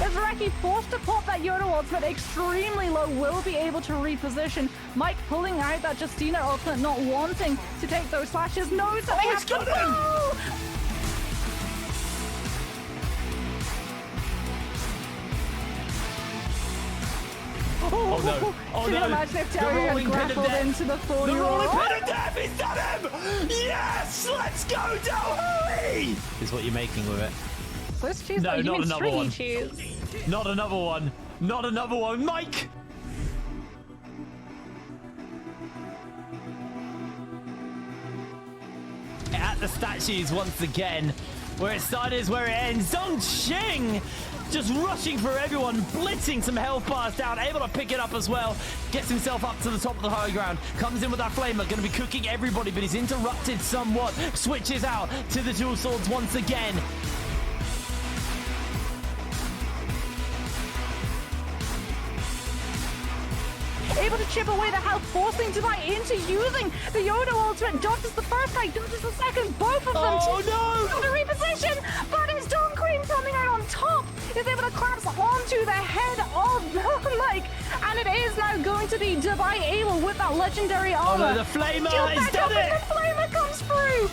as Reki forced to pop that Yoda ultimate extremely low, will be able to reposition. Mike pulling out that Justina ultimate, not wanting to take those slashes. Knows that they have to go! Oh no! Oh Can you no! imagine if The Terry had rolling pin of grappled death. into the The 4-year-old? rolling pin of death! He's done him! Yes! Let's go, Delhi! Is what you're making with it. Swiss cheese? No, Oh, you not mean another stringy one. cheese. Not another one. Not another one. Mike! At the statues once again. Where it started is where it ends. Dongqing just rushing for everyone, blitzing some health bars down, able to pick it up as well. Gets himself up to the top of the high ground. Comes in with that flamer, going to be cooking everybody, but he's interrupted somewhat. Switches out to the dual swords once again. Able to chip away the health, forcing Dubai into using the Yoda ultimate. Dodges the first guy, dodges the second. Both of them no! to reposition, but it's Dawn Queen coming out on top. Is able to collapse onto the head of Mike, and it is now going to be Dubai able with that legendary armor. Oh no, the flamer Jump has back done up it! and the flamer comes through.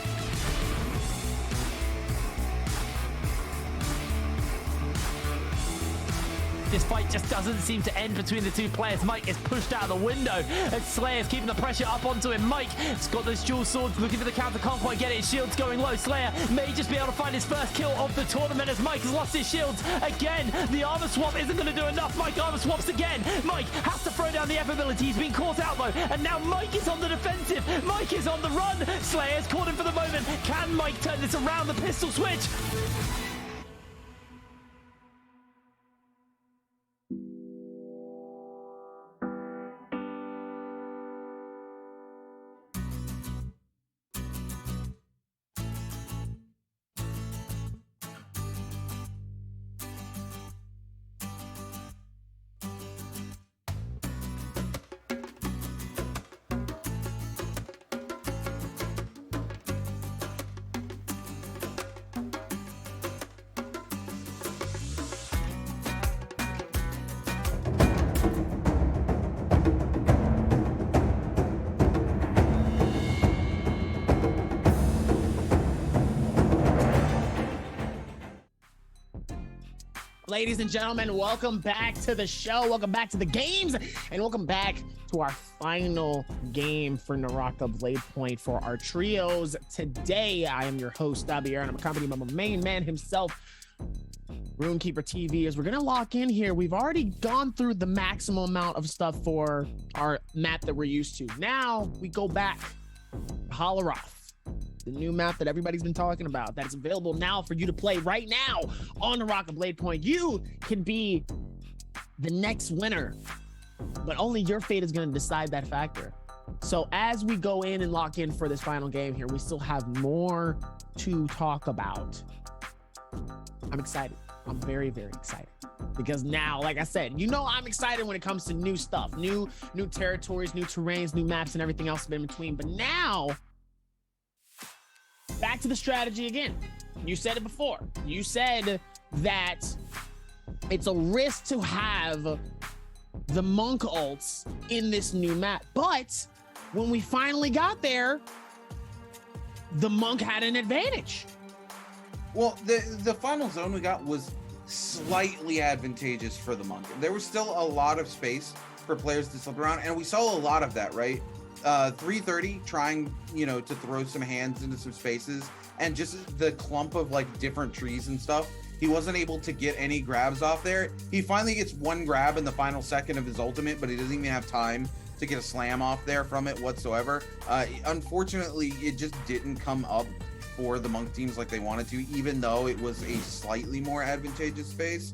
This fight just doesn't seem to end between the two players. Mike is pushed out of the window, and Slayer's keeping the pressure up onto him. Mike has got those dual swords, looking for the counter, can't quite get it. His shield's going low. Slayer may just be able to find his first kill of the tournament as Mike has lost his shields again. The armor swap isn't going to do enough. Mike armor swaps again. Mike has to throw down the F ability. He's been caught out though, and now Mike is on the defensive. Mike is on the run. Slayer's caught him for the moment. Can Mike turn this around? The pistol switch. Ladies and gentlemen, welcome back to the show. Welcome back to the games, and welcome back to our final game for Naraka Blade Point for our trios. Today, I am your host, WR, and I'm accompanied by my main man himself, RuneKeeper TV. As we're gonna lock in here, we've already gone through the maximum amount of stuff for our map that we're used to. Now we go back to Halaroth, the new map that everybody's been talking about, that is available now for you to play right now on Naraka Blade Point. You can be the next winner, but only your fate is going to decide that factor. So as we go in and lock in for this final game here, we still have more to talk about. I'm excited. I'm very, very excited. Because now, like I said, you know I'm excited when it comes to new stuff, new territories, new terrains, new maps, and everything else in between. But now, back to the strategy again. You said it before. You said that it's a risk to have the monk ults in this new map. But when we finally got there, the monk had an advantage. Well, the final zone we got was slightly advantageous for the monk. There was still a lot of space for players to slip around, and we saw a lot of that, right? 330 trying, to throw some hands into some spaces, and just the clump of like different trees and stuff. He wasn't able to get any grabs off there. He finally gets one grab in the final second of his ultimate, but he doesn't even have time to get a slam off there from it whatsoever. Unfortunately, it just didn't come up for the monk teams like they wanted to, even though it was a slightly more advantageous space.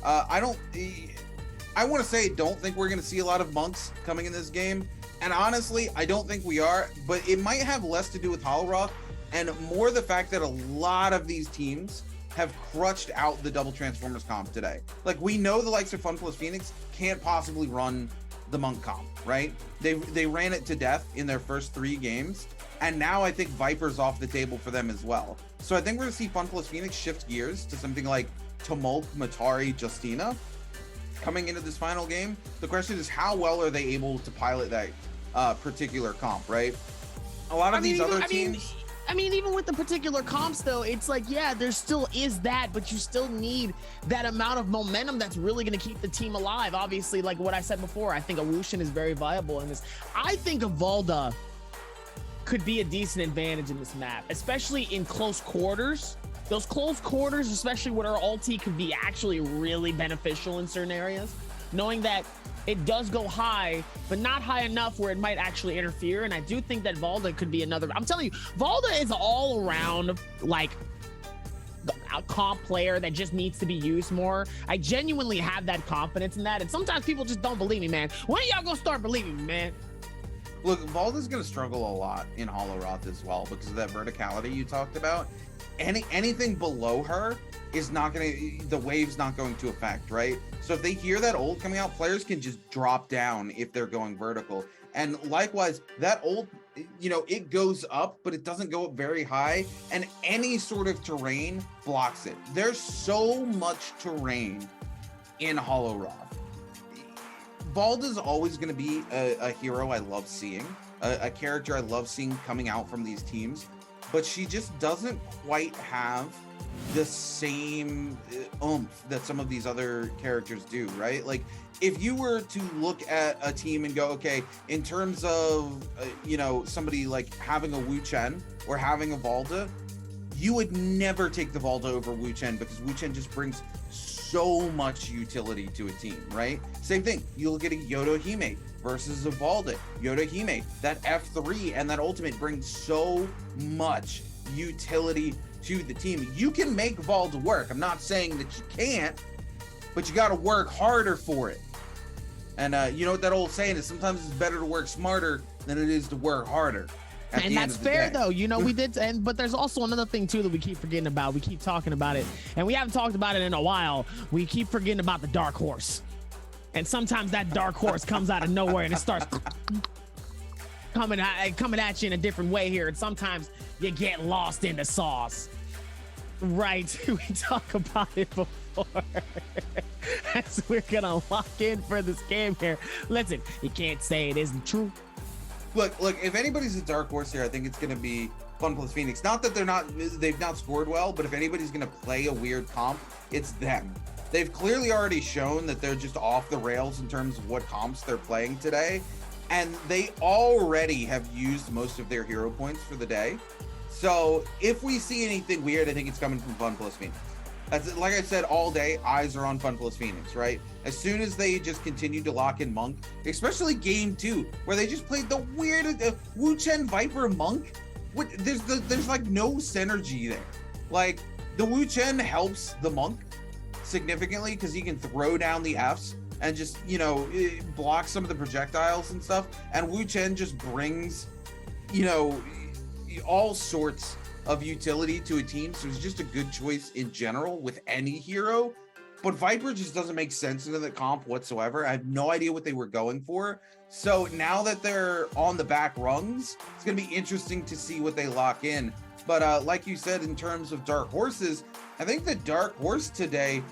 I want to say, don't think we're going to see a lot of monks coming in this game. And honestly, I don't think we are, but it might have less to do with Halaroth and more the fact that a lot of these teams have crutched out the double Transformers comp today. Like, we know the likes of Fun Plus Phoenix can't possibly run the monk comp, right? They ran it to death in their first 3 games, and now I think Viper's off the table for them as well. So I think we're gonna see Fun Plus Phoenix shift gears to something like Tumult, Matari, Justina coming into this final game. The question is, how well are they able to pilot that particular comp, right? A lot of these other teams. I mean, even with the particular comps, though, it's like, yeah, there still is that, but you still need that amount of momentum that's really going to keep the team alive. Obviously, like what I said before, I think a Wushin is very viable in this. I think Evalda could be a decent advantage in this map, especially in close quarters. Those close quarters, especially with our ulti, could be actually really beneficial in certain areas, knowing that it does go high, but not high enough where it might actually interfere. And I do think that Valda could be another. I'm telling you, Valda is all around like a comp player that just needs to be used more. I genuinely have that confidence in that. And sometimes people just don't believe me, man. When are y'all gonna start believing me, man? Look, Valda's gonna struggle a lot in Hollow Roth as well because of that verticality you talked about. Anything below her is not gonna, the wave's not going to affect, right? So if they hear that ult coming out, players can just drop down if they're going vertical. And likewise, that ult, you know, it goes up, but it doesn't go up very high, and any sort of terrain blocks it. There's so much terrain in Hollow Roth. Valda's always going to be a hero I love seeing, a character I love seeing coming out from these teams, but she just doesn't quite have the same oomph that some of these other characters do, right? Like, if you were to look at a team and go, okay, in terms of, you know, somebody like having a Wu Chen or having a Valda, you would never take the Valda over Wu Chen because Wu Chen just brings so much utility to a team, right? Same thing, you look at a Yodo Hime versus a Valda. Yodo Hime, that F3 and that ultimate brings so much utility to the team. You can make Valda work. I'm not saying that you can't, but you got to work harder for it. And you know what that old saying is, sometimes it's better to work smarter than it is to work harder. And that's fair though, you know, we did, but there's also another thing too that we keep forgetting about. We keep talking about it, and we haven't talked about it in a while. We keep forgetting about the dark horse. And sometimes that dark horse comes out of nowhere and it starts coming at you in a different way here. And sometimes you get lost in the sauce. Right, we talk about it before. As we're gonna lock in for this game here. Listen, you can't say it isn't true. Look, if anybody's a dark horse here, I think it's gonna be FunPlus Phoenix. Not that they've not scored well, but if anybody's gonna play a weird comp, it's them. They've clearly already shown that they're just off the rails in terms of what comps they're playing today. And they already have used most of their hero points for the day. So if we see anything weird, I think it's coming from FunPlus Phoenix. That's, like I said, all day, eyes are on FunPlus Phoenix, right? As soon as they just continue to lock in Monk, especially game 2, where they just played the weird Wu Chen Viper Monk. There's like no synergy there. Like, the Wu Chen helps the Monk significantly because he can throw down the Fs and just, you know, block some of the projectiles and stuff. And Wu Chen just brings, you know, all sorts of utility to a team. So it's just a good choice in general with any hero. But Viper just doesn't make sense into the comp whatsoever. I have no idea what they were going for. So now that they're on the back rungs, it's going to be interesting to see what they lock in. But like you said, in terms of dark horses, I think the dark horse today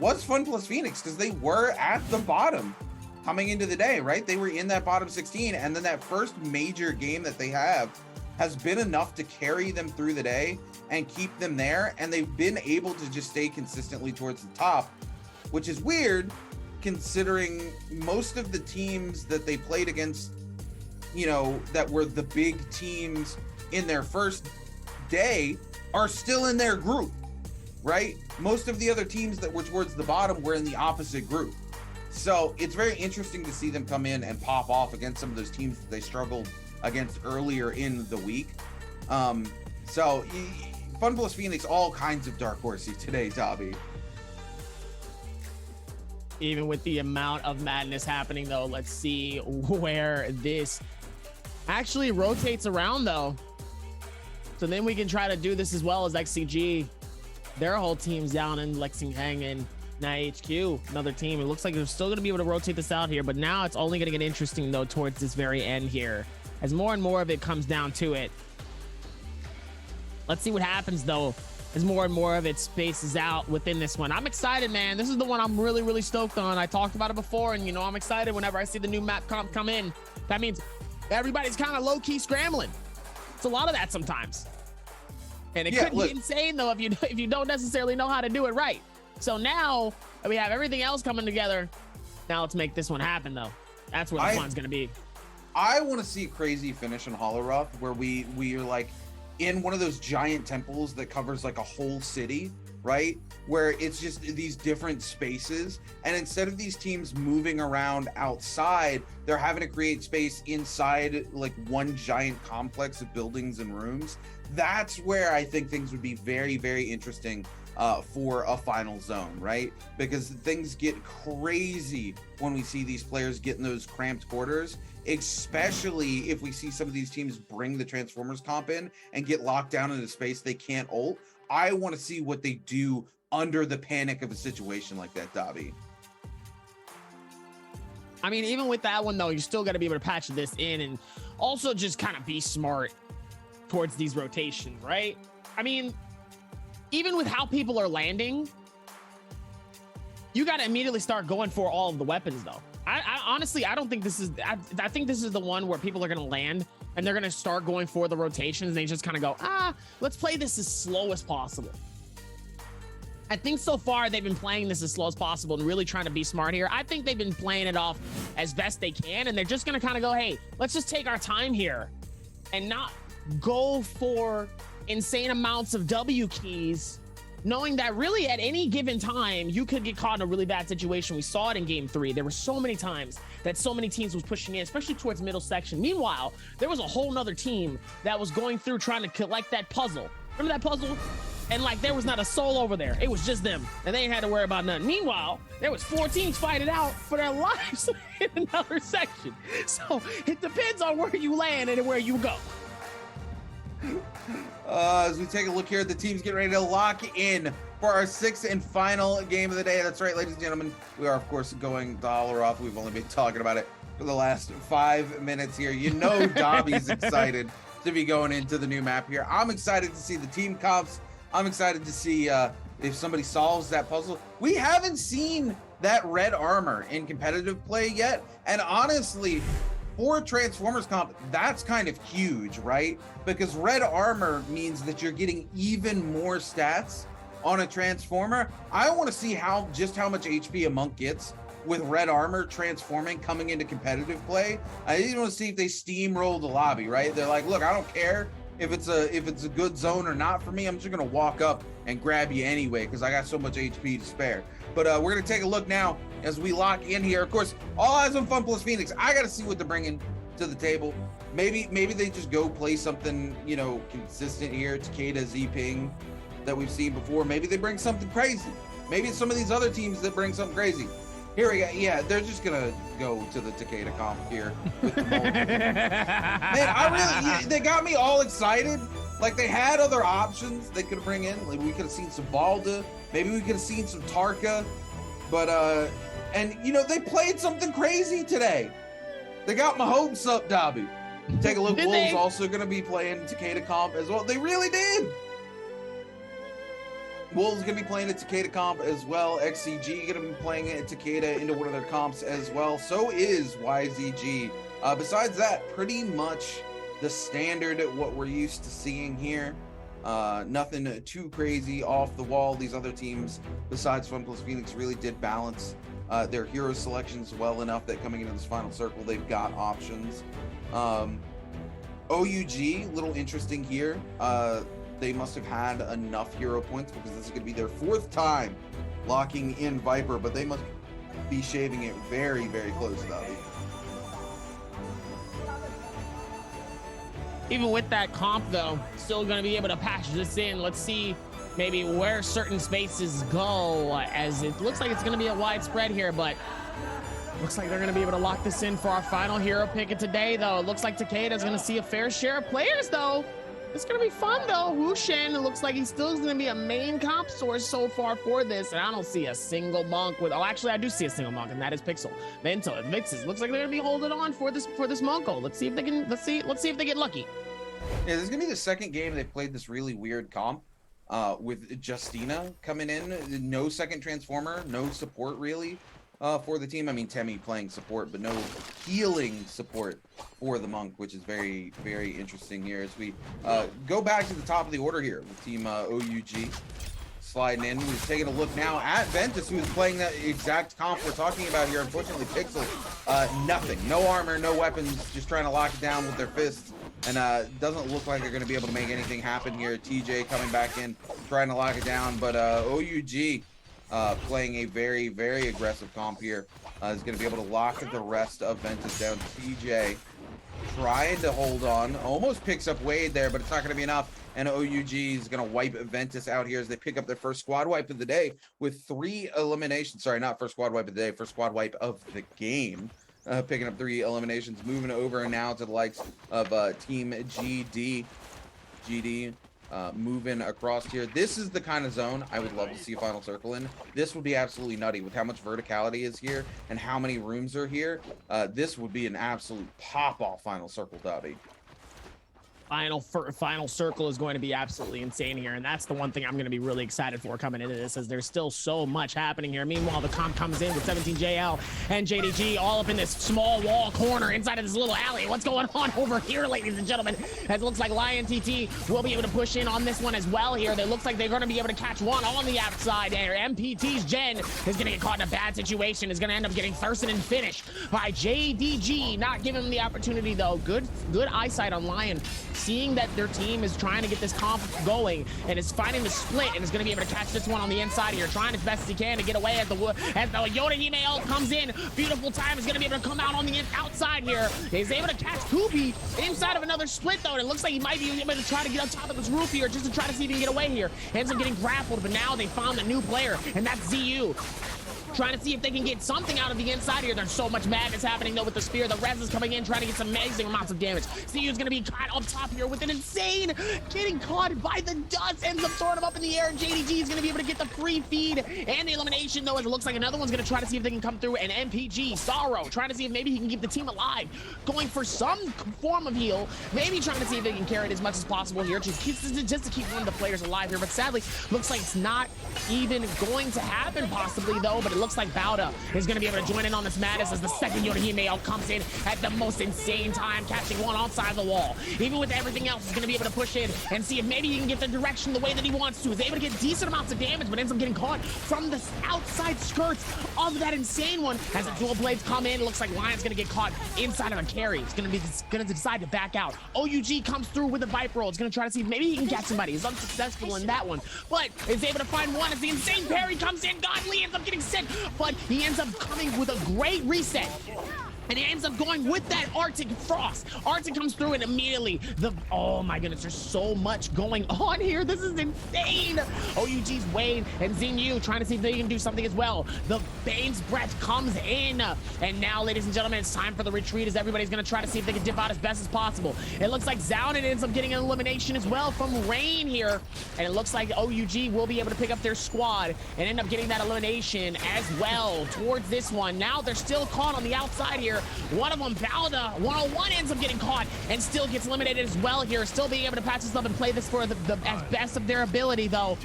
was FunPlus Phoenix because they were at the bottom coming into the day, right? They were in that bottom 16, and then that first major game that they have has been enough to carry them through the day and keep them there, and they've been able to just stay consistently towards the top, which is weird considering most of the teams that they played against, you know, that were the big teams in their first day are still in their group, right? Most of the other teams that were towards the bottom were in the opposite group. So it's very interesting to see them come in and pop off against some of those teams that they struggled against earlier in the week. So FunPlus Phoenix, all kinds of dark horsey today, Dobby. Even with the amount of madness happening though, let's see where this actually rotates around though. So then we can try to do this as well as XCG. Their whole team's down in Lexington and now HQ, another team. It looks like they're still going to be able to rotate this out here, but now it's only going to get interesting though towards this very end here, as more and more of it comes down to it. Let's see what happens though as more and more of it spaces out within this one. I'm excited, man. This is the one I'm really, really stoked on. I talked about it before, and, you know, I'm excited whenever I see the new map comp come in. That means everybody's kind of low-key scrambling. It's a lot of that sometimes. And it could be insane, though, if you don't necessarily know how to do it right. So now that we have everything else coming together, now let's make this one happen, though. That's where the fun's going to be. I want to see a crazy finish in Holoroth where we are like in one of those giant temples that covers like a whole city, right? Where it's just these different spaces, and instead of these teams moving around outside, they're having to create space inside like one giant complex of buildings and rooms. That's where I think things would be very, very interesting for a final zone, right? Because things get crazy when we see these players get in those cramped quarters, especially if we see some of these teams bring the Transformers comp in and get locked down in a space they can't ult. I want to see what they do under the panic of a situation like that, Dabi. I mean, even with that one, though, you still got to be able to patch this in and also just kind of be smart towards these rotations, right? I mean, even with how people are landing, you got to immediately start going for all of the weapons, though. I honestly, I don't think this is, I think this is the one where people are going to land and they're going to start going for the rotations. They just kind of go, let's play this as slow as possible. I think so far they've been playing this as slow as possible and really trying to be smart here. I think they've been playing it off as best they can, and they're just going to kind of go, hey, let's just take our time here and not go for insane amounts of W keys, knowing that really at any given time, you could get caught in a really bad situation. We saw it in game 3. There were so many times that so many teams was pushing in, especially towards middle section. Meanwhile, there was a whole nother team that was going through trying to collect that puzzle. Remember that puzzle? And like, there was not a soul over there. It was just them, and they ain't had to worry about nothing. Meanwhile, there was 4 teams fighting out for their lives in another section. So it depends on where you land and where you go. As we take a look here at the teams getting ready to lock in for our 6th and final game of the day. That's right, ladies and gentlemen. We are, of course, going to Holoroth. We've only been talking about it for the last 5 minutes here. You know Dobby's excited to be going into the new map here. I'm excited to see the team comps. I'm excited to see if somebody solves that puzzle. We haven't seen that red armor in competitive play yet. And honestly, for Transformers comp, that's kind of huge, right? Because red armor means that you're getting even more stats on a Transformer. I want to see just how much HP a monk gets with red armor transforming coming into competitive play. I just want to see if they steamroll the lobby, right? They're like, look, I don't care if it's a good zone or not for me. I'm just gonna walk up and grab you anyway because I got so much HP to spare. But we're gonna take a look now as we lock in here. Of course, all eyes on Fun Plus Phoenix. I gotta see what they're bringing to the table. Maybe they just go play something, you know, consistent here. Takeda, Z-Ping that we've seen before. Maybe they bring something crazy. Maybe it's some of these other teams that bring something crazy. Here we go. Yeah, they're just gonna go to the Takeda comp here with the Man, they got me all excited. Like, they had other options they could bring in. Like, we could have seen some Balda. Maybe we could have seen some Tarka. But and you know, they played something crazy today. They got my hopes up, Dabu. Take a look. Wolves also gonna be playing Takeda comp as well. They really did. Wolves gonna be playing at Takeda comp as well. XCG gonna be playing at Takeda into one of their comps as well. So is YZG. Besides that, pretty much the standard what we're used to seeing here. Nothing too crazy off the wall. These other teams, besides Fun Plus Phoenix, really did balance their hero selections well enough that coming into this final circle, they've got options. OUG, little interesting here. They must have had enough hero points because this is going to be their 4th time locking in Viper, but they must be shaving it very, very close, though. Even with that comp, though, still going to be able to patch this in. Let's see maybe where certain spaces go, as it looks like it's going to be a widespread here, but looks like they're going to be able to lock this in for our final hero pick of today, though. It looks like Takeda's going to see a fair share of players, though. It's going to be fun, though. Wushen, it looks like he still is going to be a main comp source so far for this, and I don't see a single monk with... Oh, actually, I do see a single monk, and that is Pixel. Vento and Vixes. Looks like they're going to be holding on for this Monko. Let's see if they can... Let's see if they get lucky. Yeah, this is going to be the 2nd game they've played this really weird comp. with Justina coming in. No second transformer, no support really for the team. I mean, Temmie playing support, but no healing support for the Monk, which is very, very interesting here as we go back to the top of the order here with Team OUG. Sliding in, we're taking a look now at Ventus, who's playing that exact comp we're talking about here. Unfortunately, Pixel, nothing. No armor, no weapons, just trying to lock it down with their fists. And doesn't look like they're going to be able to make anything happen here. TJ coming back in, trying to lock it down. But OUG playing a very, very aggressive comp here. Is going to be able to lock the rest of Ventus down. TJ trying to hold on. Almost picks up Wade there, but it's not going to be enough. And OUG is going to wipe Ventus out here as they pick up their first squad wipe of the day with 3 eliminations. Sorry, not first squad wipe of the day, first squad wipe of the game. Picking up 3 eliminations, moving over now to the likes of Team GD. Moving across here. This is the kind of zone I would love to see a final circle in. This would be absolutely nutty with how much verticality is here and how many rooms are here. This would be an absolute pop-off final circle, Dobby. Final circle is going to be absolutely insane here, and that's the one thing I'm going to be really excited for coming into this, as there's still so much happening here. Meanwhile, the comp comes in with 17JL and JDG all up in this small wall corner inside of this little alley. What's going on over here, ladies and gentlemen? As it looks like Lion TT will be able to push in on this one as well here. It looks like they're going to be able to catch one on the outside there. MPT's Jen is going to get caught in a bad situation, is going to end up getting thirsted and finished by JDG. Not giving him the opportunity, though. Good eyesight on Lion, seeing that their team is trying to get this comp going and is finding the split and is going to be able to catch this one on the inside here, trying as best as he can to get away as the Yoda Hime ult comes in. Beautiful time, is going to be able to come out on the outside here. He's able to catch Koopy inside of another split, though, and it looks like he might be able to try to get on top of this roof here just to try to see if he can get away here. Ends up getting grappled, but now they found a new player, and that's ZU. Trying to see if they can get something out of the inside here. There's so much madness happening, though, with the spear. The res is coming in, trying to get some amazing amounts of damage. CU is going to be caught up top here with an insane getting caught by the dust. Ends up throwing him up in the air. JDG is going to be able to get the free feed and the elimination, though, as it looks like another one's going to try to see if they can come through. And MPG, Sorrow, trying to see if maybe he can keep the team alive. Going for some form of heal. Maybe trying to see if they can carry it as much as possible here, just to keep one of the players alive here. But sadly, looks like it's not even going to happen, possibly, though. But it looks like Bauda is going to be able to join in on this madness as the second Yoda Hime comes in at the most insane time, catching one outside the wall. Even with everything else, he's going to be able to push in and see if maybe he can get the direction the way that he wants to. He's able to get decent amounts of damage, but ends up getting caught from the outside skirts of that insane one. As the dual blades come in, it looks like Lion's going to get caught inside of a carry. He's going to decide to back out. OUG comes through with a Viper roll. He's going to try to see if maybe he can catch somebody. He's unsuccessful in that one, but is able to find one as the insane parry comes in. Godly ends up getting sent, but he ends up coming with a great reset. And he ends up going with that Arctic Frost. Arctic comes through and immediately oh my goodness, there's so much going on here. This is insane. OUG's Wade and Xinyu trying to see if they can do something as well. The Bane's Breath comes in. And now, ladies and gentlemen, it's time for the retreat as everybody's going to try to see if they can dip out as best as possible. It looks like Zaunin ends up getting an elimination as well from Rain here. And it looks like OUG will be able to pick up their squad and end up getting that elimination as well towards this one. Now they're still caught on the outside here. One of them, Bauda, 101, ends up getting caught and still gets eliminated as well here. Still being able to patch this up and play this for the as best of their ability, though.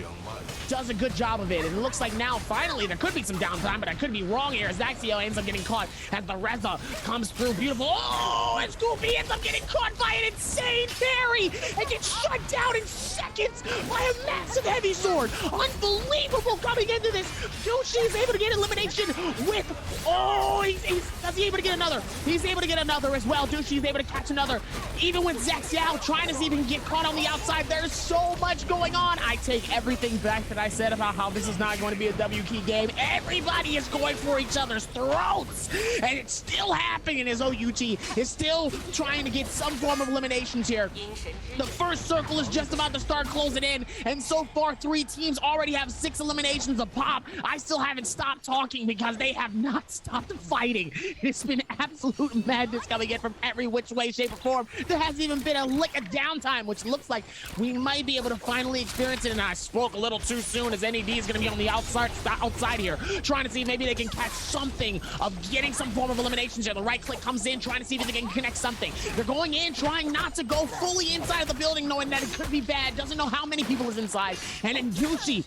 Does a good job of it. And it looks like now, finally, there could be some downtime, but I could be wrong here. Zaxio ends up getting caught as the Reza comes through. Beautiful. Oh, and Scoopy ends up getting caught by an insane parry and gets shut down in seconds by a massive heavy sword. Unbelievable coming into this. Dushi is able to get elimination with, is he able to get another? He's able to get another as well. Dushi is able to catch another. Even with Zaxiao trying to see if he can get caught on the outside. There's so much going on. I take everything back that I said about how this is not going to be a W key game. Everybody is going for each other's throats, and it's still happening as OUG is still trying to get some form of eliminations here. The first circle is just about to start closing in, and so far 3 teams already have 6 eliminations a pop. I still haven't stopped talking because they have not stopped fighting. It's been absolute madness coming in from every which way, shape, or form. There hasn't even been a lick of downtime, which looks like we might be able to finally experience it. And I spoke a little too soon, as NAD is going to be on the outside here, trying to see if maybe they can catch something of getting some form of eliminations here. The right click comes in, trying to see if they can connect something. They're going in, trying not to go fully inside of the building, knowing that it could be bad. Doesn't know how many people is inside. And then Gucci,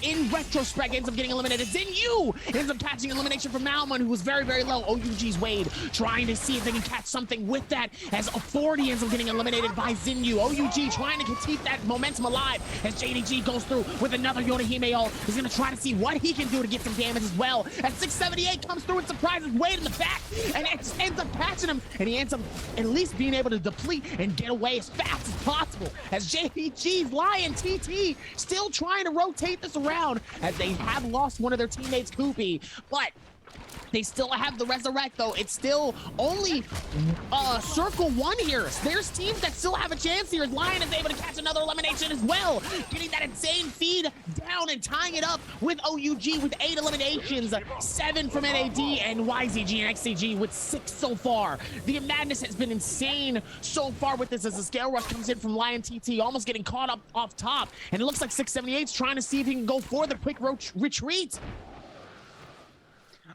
in retrospect, ends up getting eliminated. Zinyu ends up catching elimination from Malman, who was very, very low. OUG's Wade trying to see if they can catch something with that, as 40 ends up getting eliminated by Zinyu. OUG trying to keep that momentum alive as JDG goes through with another Yorihime ult. He's going to try to see what he can do to get some damage as well. As 678 comes through and surprises Wade in the back, and it ends up catching him, and he ends up at least being able to deplete and get away as fast as possible. As JDG's Lion TT still trying to rotate this around, as they have lost one of their teammates, Koopy, but they still have the Resurrect, though. It's still only circle one here. There's teams that still have a chance here. Lion is able to catch another elimination as well, getting that insane feed down and tying it up with OUG with 8 eliminations, 7 from NAD, and YZG and XCG with 6 so far. The madness has been insane so far with this, as the scale rush comes in from Lion TT, almost getting caught up off top, and it looks like 678's trying to see if he can go for the quick retreat.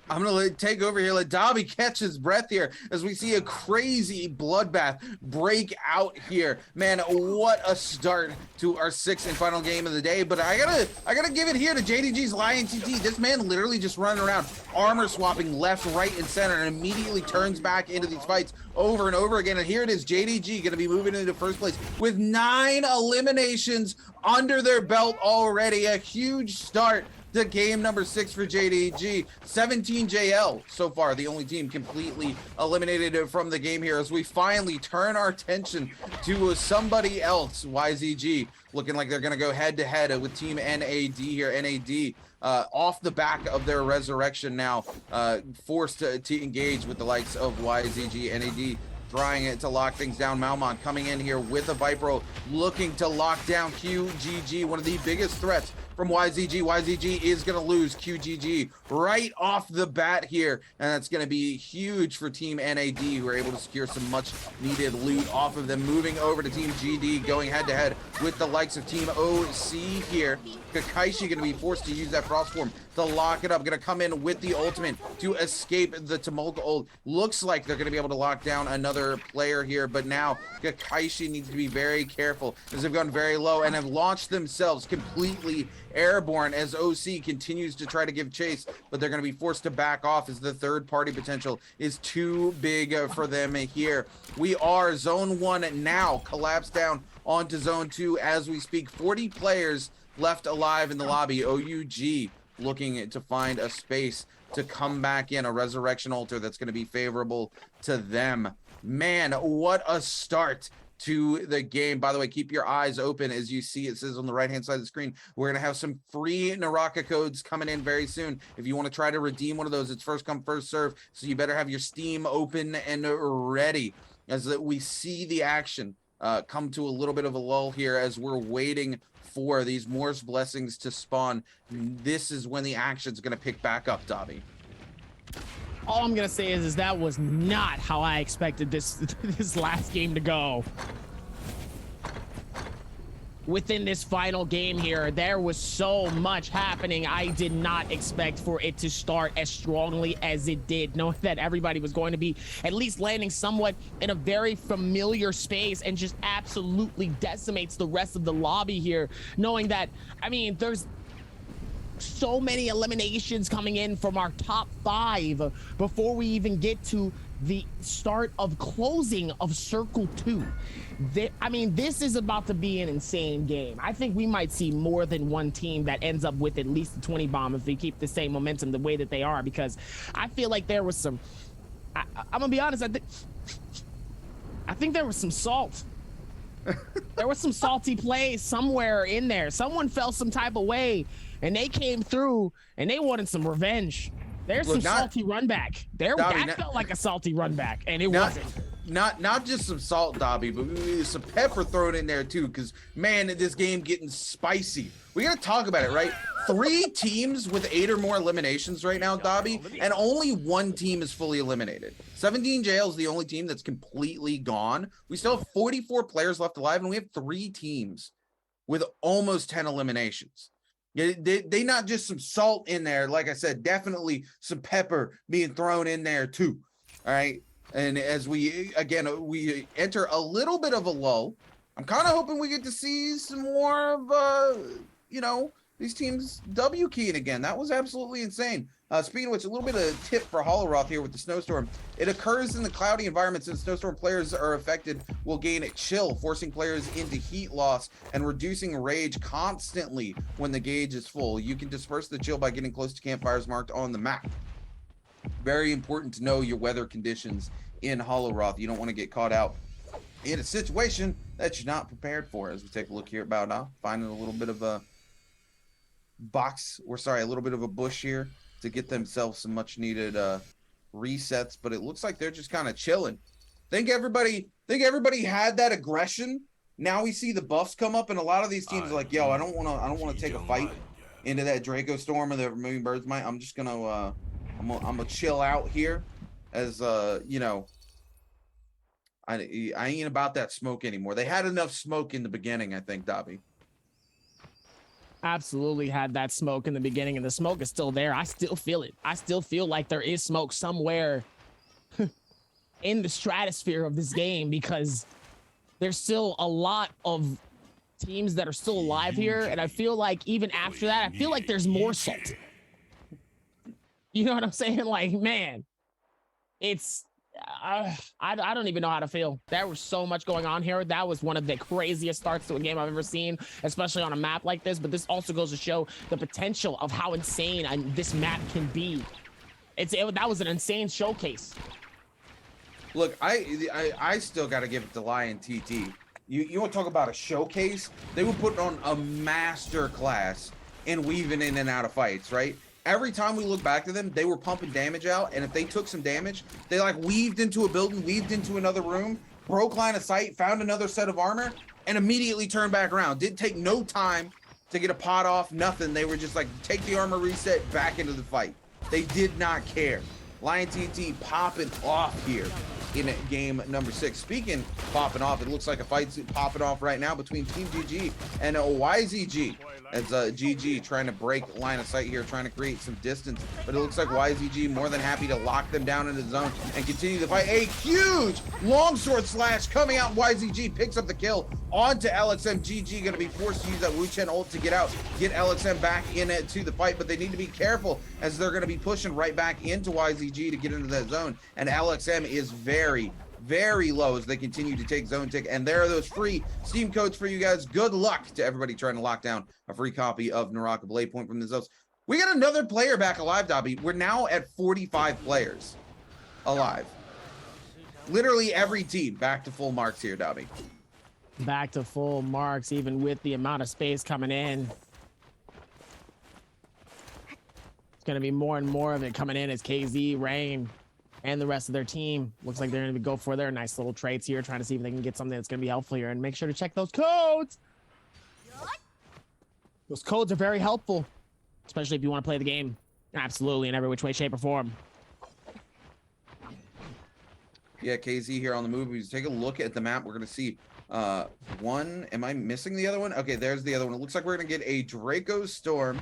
I'm gonna take over here, let Dobby catch his breath here as we see a crazy bloodbath break out here. Man, what a start to our 6th and final game of the day. But I gotta give it here to JDG's Lion TT. This man literally just running around, armor swapping left, right, and center, and immediately turns back into these fights over and over again. And here it is, JDG gonna be moving into first place with 9 eliminations under their belt already. A huge start to game number 6 for JDG. 17 JL so far, the only team completely eliminated from the game here, as we finally turn our attention to somebody else. YZG looking like they're going to go head to head with team NAD here. NAD off the back of their resurrection now, forced to engage with the likes of YZG. NAD trying it to lock things down. Malmon coming in here with a Viper, looking to lock down QGG, one of the biggest threats from YZG. YZG is going to lose QGG right off the bat here, and that's going to be huge for Team NAD, who are able to secure some much needed loot off of them. Moving over to Team GD, going head to head with the likes of Team OC here. Kakaishi going to be forced to use that Frost Form to lock it up. Going to come in with the ultimate to escape the Tumulka ult. Looks like they're going to be able to lock down another player here, but now Kakaishi needs to be very careful, as they've gone very low and have launched themselves completely airborne, as OC continues to try to give chase, but they're going to be forced to back off as the third party potential is too big for them here. We are zone 1 now, collapsed down onto zone 2 as we speak. 40 players left alive in the lobby. OUG looking to find a space to come back in, a resurrection altar that's going to be favorable to them. Man, what a start to the game. By the way, keep your eyes open. As you see, it says on the right hand side of the screen, we're going to have some free Naraka codes coming in very soon. If you want to try to redeem one of those, it's first come first serve, so you better have your Steam open and ready, as we see the action come to a little bit of a lull here as we're waiting for these Moore's blessings to spawn. This is when the action's going to pick back up, Dobby. All I'm gonna say is that was not how I expected this last game to go. Within this final game here, there was so much happening. I did not expect for it to start as strongly as it did, knowing that everybody was going to be at least landing somewhat in a very familiar space, and just absolutely decimates the rest of the lobby here, knowing that, I mean, there's so many eliminations coming in from our top 5 before we even get to the start of closing of circle 2. I mean, this is about to be an insane game. I think we might see more than one team that ends up with at least a 20 bomb if they keep the same momentum the way that they are, because I feel like there was some, I'm gonna be honest, I think there was some salt. There was some salty plays somewhere in there. Someone felt some type of way, and they came through and they wanted some revenge. There's some salty run back. That felt like a salty run back, and it wasn't. not just some salt, Dobby, but some pepper thrown in there too, because man, this game getting spicy. We gotta talk about it, right? 3 teams with 8 or more eliminations right now, Dobby, and only 1 team is fully eliminated. 17JL is the only team that's completely gone. We still have 44 players left alive, and we have 3 teams with almost 10 eliminations. They not just some salt in there, like I said, definitely some pepper being thrown in there too. All right. And as we enter a little bit of a lull, I'm kind of hoping we get to see some more of these teams W keying again. That was absolutely insane. Speaking of which, a little bit of tip for Holoroth here with the snowstorm. It occurs in the cloudy environment. Since snowstorm players are affected, will gain chill, forcing players into heat loss and reducing rage constantly when the gauge is full. You can disperse the chill by getting close to campfires marked on the map. Very important to know your weather conditions in Holoroth. You don't want to get caught out in a situation that you're not prepared for. As we take a look here at Bao now, finding a little bit of a a little bit of a bush here to get themselves some much needed resets, but it looks like they're just kind of chilling. Think everybody had that aggression. Now we see the buffs come up, and a lot of these teams are like, yo, I don't want to take a fight into that Draco Storm or the Removing Bird's Might. I'm just gonna I'm gonna chill out here, as I ain't about that smoke anymore. They had enough smoke in the beginning, I think, Dobby. Absolutely had that smoke in the beginning, and the smoke is still there. I still feel it. I still feel like there is smoke somewhere in the stratosphere of this game, because there's still a lot of teams that are still alive here, and I feel like even after that, I feel like there's more salt. You know what I'm saying? Like, man, it's I don't even know how to feel. There was so much going on here. That was one of the craziest starts to a game I've ever seen, especially on a map like this. But this also goes to show the potential of how insane this map can be. That was an insane showcase. Look, I still got to give it to Lion TT. You want to talk about a showcase? They were putting on a master class in weaving in and out of fights, right? Every time we look back to them, they were pumping damage out, and if they took some damage, they like weaved into a building, weaved into another room, broke line of sight, found another set of armor, and immediately turned back around. Didn't take no time to get a pot off, nothing. They were just like, take the armor, reset, back into the fight. They did not care. Lion TT popping off here in game number 6. Speaking popping off, it looks like a fight's popping off right now between Team GG and YZG. As GG trying to break line of sight here, trying to create some distance, but it looks like YZG more than happy to lock them down in the zone and continue the fight. A huge longsword slash coming out. YZG picks up the kill onto LXM. GG going to be forced to use that Wu Chen ult to get out, get LXM back into the fight, but they need to be careful as they're going to be pushing right back into YZG to get into that zone, and LXM is very low as they continue to take zone tick. And there are those free Steam codes for you guys. Good luck to everybody trying to lock down a free copy of Naraka Blade Point from the zones. We got another player back alive, Dobby. We're now at 45 players alive. Literally every team back to full marks here, Dobby. Back to full marks, even with the amount of space coming in. It's going to be more and more of it coming in as KZ, Rain, and the rest of their team. Looks like they're going to go for their nice little trades here, trying to see if they can get something that's going to be helpful here. And make sure to check those codes. Those codes are very helpful, especially if you want to play the game absolutely in every which way, shape, or form. Yeah, KZ here on the move. We take a look at the map. We're going to see one. Am I missing the other one? Okay, there's the other one. It looks like we're going to get a Draco Storm,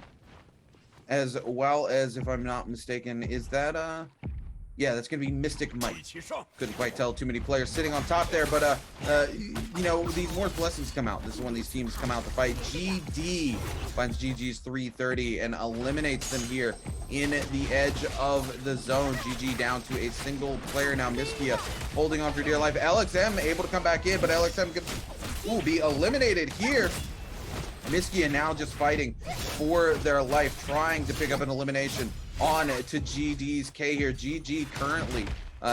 as well as, if I'm not mistaken, is that yeah, that's going to be Mystic Might. Couldn't quite tell, too many players sitting on top there, but, you know, these more blessings come out. This is when these teams come out to fight. GD finds GG's 330 and eliminates them here in the edge of the zone. GG down to a single player now. Miskia holding on for dear life. LXM able to come back in, but LXM could be eliminated here. Miskia now just fighting for their life, trying to pick up an elimination on to GD's K here. GG currently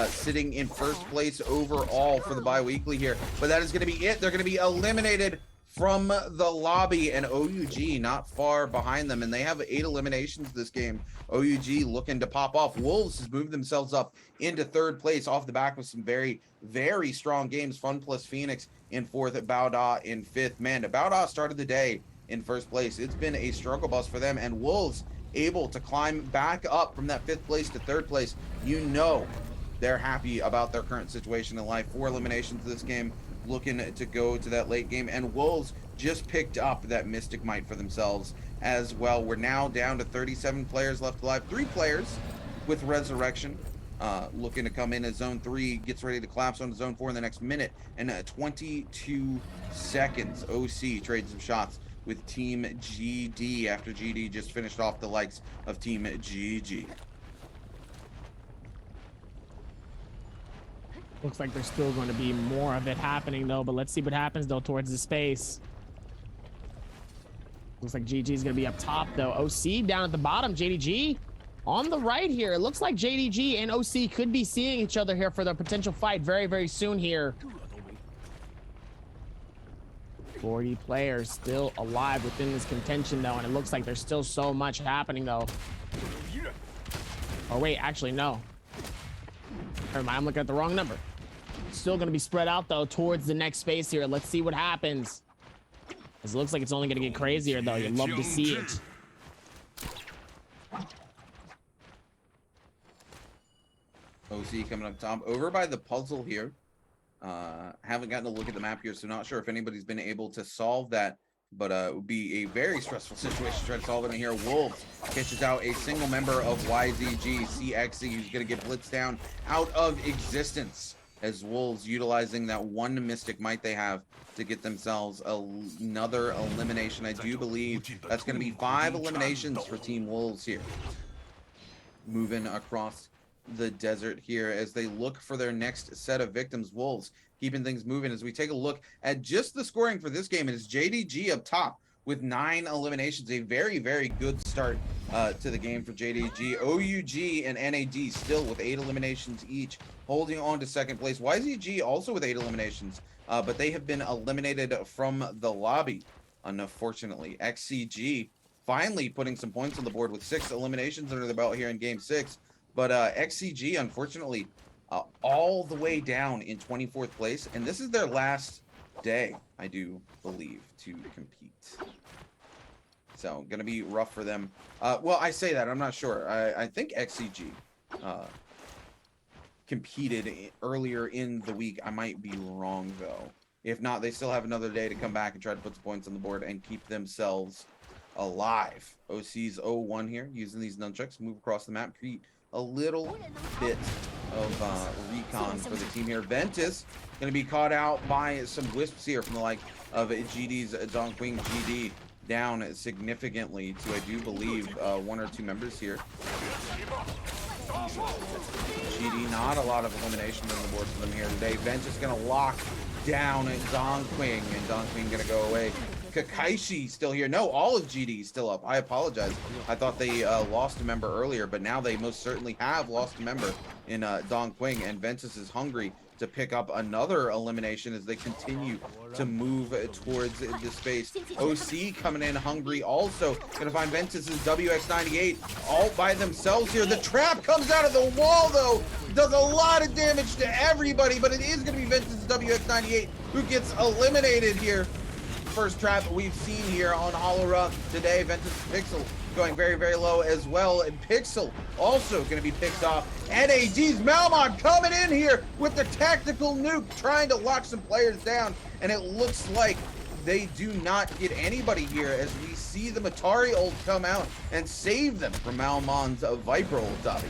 sitting in first place overall for the bi-weekly here, but that is going to be it. They're going to be eliminated from the lobby, and OUG not far behind them, and they have 8 eliminations this game. OUG looking to pop off. Wolves has moved themselves up into 3rd place off the back of some very, very strong games. Fun plus Phoenix in 4th, Bauda in 5th. Man, Bauda started the day in 1st place. It's been a struggle bus for them, and Wolves able to climb back up from that 5th place to 3rd place. You know they're happy about their current situation in life. 4 eliminations this game, looking to go to that late game, and Wolves just picked up that Mystic Might for themselves as well. We're now down to 37 players left alive. 3 players with Resurrection looking to come in as Zone 3 gets ready to collapse onto Zone 4 in the next minute and 22 seconds. OC trades some shots with Team GD after GD just finished off the likes of Team GG. Looks like there's still going to be more of it happening, though, but let's see what happens, though, towards the space. Looks like GG is going to be up top, though. OC down at the bottom. JDG on the right here. It looks like JDG and OC could be seeing each other here for the potential fight very, very soon here. 40 players still alive within this contention, though, and it looks like there's still so much happening, though. Oh, wait, actually, no. Never mind, I'm looking at the wrong number. Still going to be spread out, though, towards the next space here. Let's see what happens. It looks like it's only going to get crazier, though. You'd love to see it. OC coming up top. Over by the puzzle here. Haven't gotten a look at the map here, so not sure if anybody's been able to solve that. But it would be a very stressful situation to try to solve it in here. Wolves catches out a single member of YZG, CXC, who's going to get blitzed down out of existence, as Wolves utilizing that 1 Mystic Might they have to get themselves another elimination. I do believe that's going to be 5 eliminations for Team Wolves here. Moving across the desert here as they look for their next set of victims. Wolves keeping things moving as we take a look at just the scoring for this game. It is JDG up top with 9 eliminations. A very, very good start to the game for JDG. OUG and NAD still with 8 eliminations each, holding on to 2nd place. YZG also with 8 eliminations, but they have been eliminated from the lobby, unfortunately. XCG finally putting some points on the board with 6 eliminations under the belt here in Game 6. But XCG, unfortunately, all the way down in 24th place. And this is their last day, I do believe, to compete. So, going to be rough for them. Well, I say that. I'm not sure. I think XCG competed earlier in the week. I might be wrong, though. If not, they still have another day to come back and try to put some points on the board and keep themselves alive. OC's 0-1 here, using these nunchucks. Move across the map, create a little bit of recon for the team here. Ventus going to be caught out by some wisps here from the like of GD's Donkwing. GD down significantly to, I do believe, 1 or 2 members here. GD, not a lot of elimination on the board for them here today. Ventus going to lock down Donkwing, and Donkwing going to go away. Kakaishi still here. No, all of GD is still up. I apologize. I thought they lost a member earlier, but now they most certainly have lost a member in Donkwing, and Ventus is hungry to pick up another elimination as they continue to move towards the space. OC coming in hungry also. Gonna find Ventus's WX98 all by themselves here. The trap comes out of the wall, though. Does a lot of damage to everybody, but it is gonna be Ventus's WX98 who gets eliminated here. First trap we've seen here on Holora today. Ventus Pixel going very, very low as well. And Pixel also going to be picked off. NAD's Malmon coming in here with the tactical nuke, trying to lock some players down. And it looks like they do not get anybody here as we see the Matari ult come out and save them from Malmon's Viper ult, Dobby.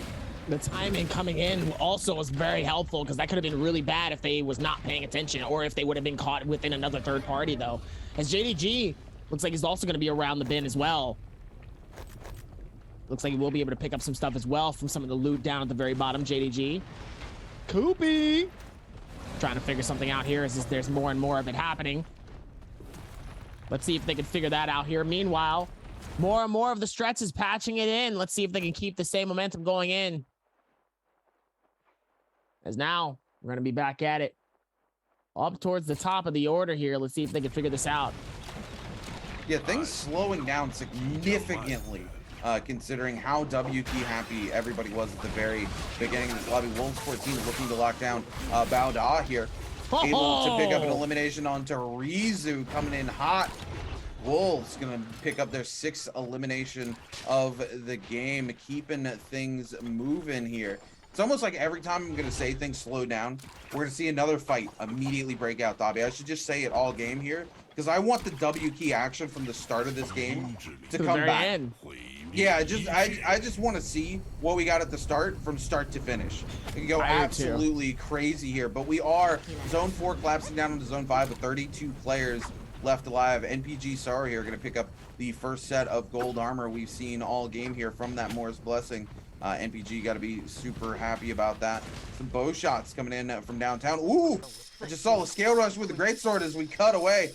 The timing coming in also was very helpful, because that could have been really bad if they was not paying attention, or if they would have been caught within another third party, though. As JDG looks like he's also going to be around the bin as well. Looks like he will be able to pick up some stuff as well from some of the loot down at the very bottom. JDG. Koopy trying to figure something out here as there's more and more of it happening. Let's see if they can figure that out here. Meanwhile, more and more of the Strets is patching it in. Let's see if they can keep the same momentum going in. As now, we're going to be back at it. Up towards the top of the order here. Let's see if they can figure this out. Yeah, things slowing down significantly, considering how WT happy everybody was at the very beginning of this lobby. Wolves 14 looking to lock down Bauda here. Able to pick up an elimination onto Rizu, coming in hot. Wolves gonna pick up their 6th elimination of the game, keeping things moving here. It's almost like every time I'm gonna say things slow down, we're gonna see another fight immediately break out, Dobby. I should just say it all game here, because I want the W key action from the start of this game to come back. Yeah, I just want to see what we got at the start from start to finish. It can go absolutely crazy here, but we are Zone 4 collapsing down into Zone 5 with 32 players left alive. NPG Sorrow here going to pick up the first set of gold armor we've seen all game here from that Morris Blessing. NPG got to be super happy about that. Some bow shots coming in from downtown. Ooh, I just saw a scale rush with the greatsword as we cut away.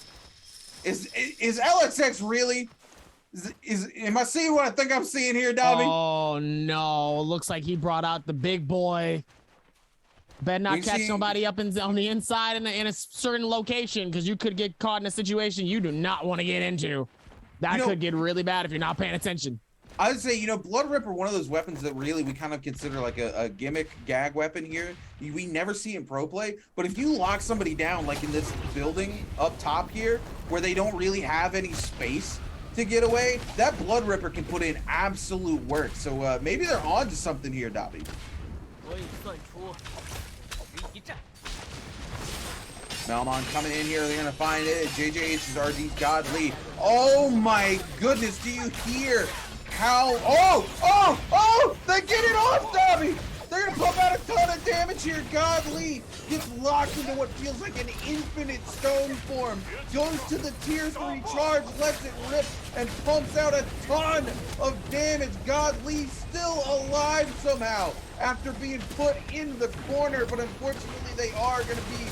Is LXX really? Am I seeing what I think I'm seeing here, Dobby? Oh no! Looks like he brought out the big boy. Better not catch somebody up on the inside in a certain location, because you could get caught in a situation you do not want to get into. That could get really bad if you're not paying attention. I would say, Blood Ripper, one of those weapons that really we kind of consider like a gimmick gag weapon here. We never see in pro play, but if you lock somebody down, like in this building up top here, where they don't really have any space to get away, that Blood Ripper can put in absolute work. So maybe they're on to something here, Dobby. Melmon coming in here, they're gonna find it. JJH is RD's godly. Oh my goodness, do you hear how, they get it off, Dobby! They're gonna pump out a ton of damage here. Godly gets locked into what feels like an infinite stone form. Goes to the tier 3 charge, lets it rip, and pumps out a ton of damage. Godly still alive somehow after being put in the corner, but unfortunately they are gonna be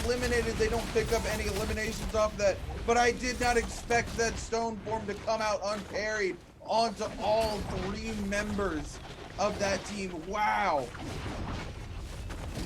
eliminated. They don't pick up any eliminations off that, but I did not expect that stone form to come out unparried onto all 3 members of that team. Wow.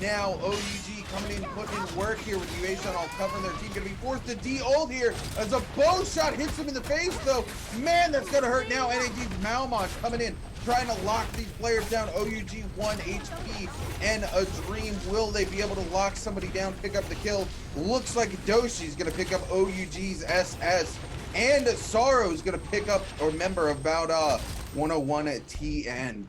Now OUG coming in, putting in work here with UAShon all covering their team. Gonna be forced to de-ult here as a bow shot hits him in the face though. Man, that's gonna hurt now. NAD's Malmont coming in, trying to lock these players down. OUG 1 HP and a dream. Will they be able to lock somebody down, pick up the kill? Looks like Doshi's gonna pick up OUG's SS. And Sorrow's gonna pick up a member of about 101 at TN.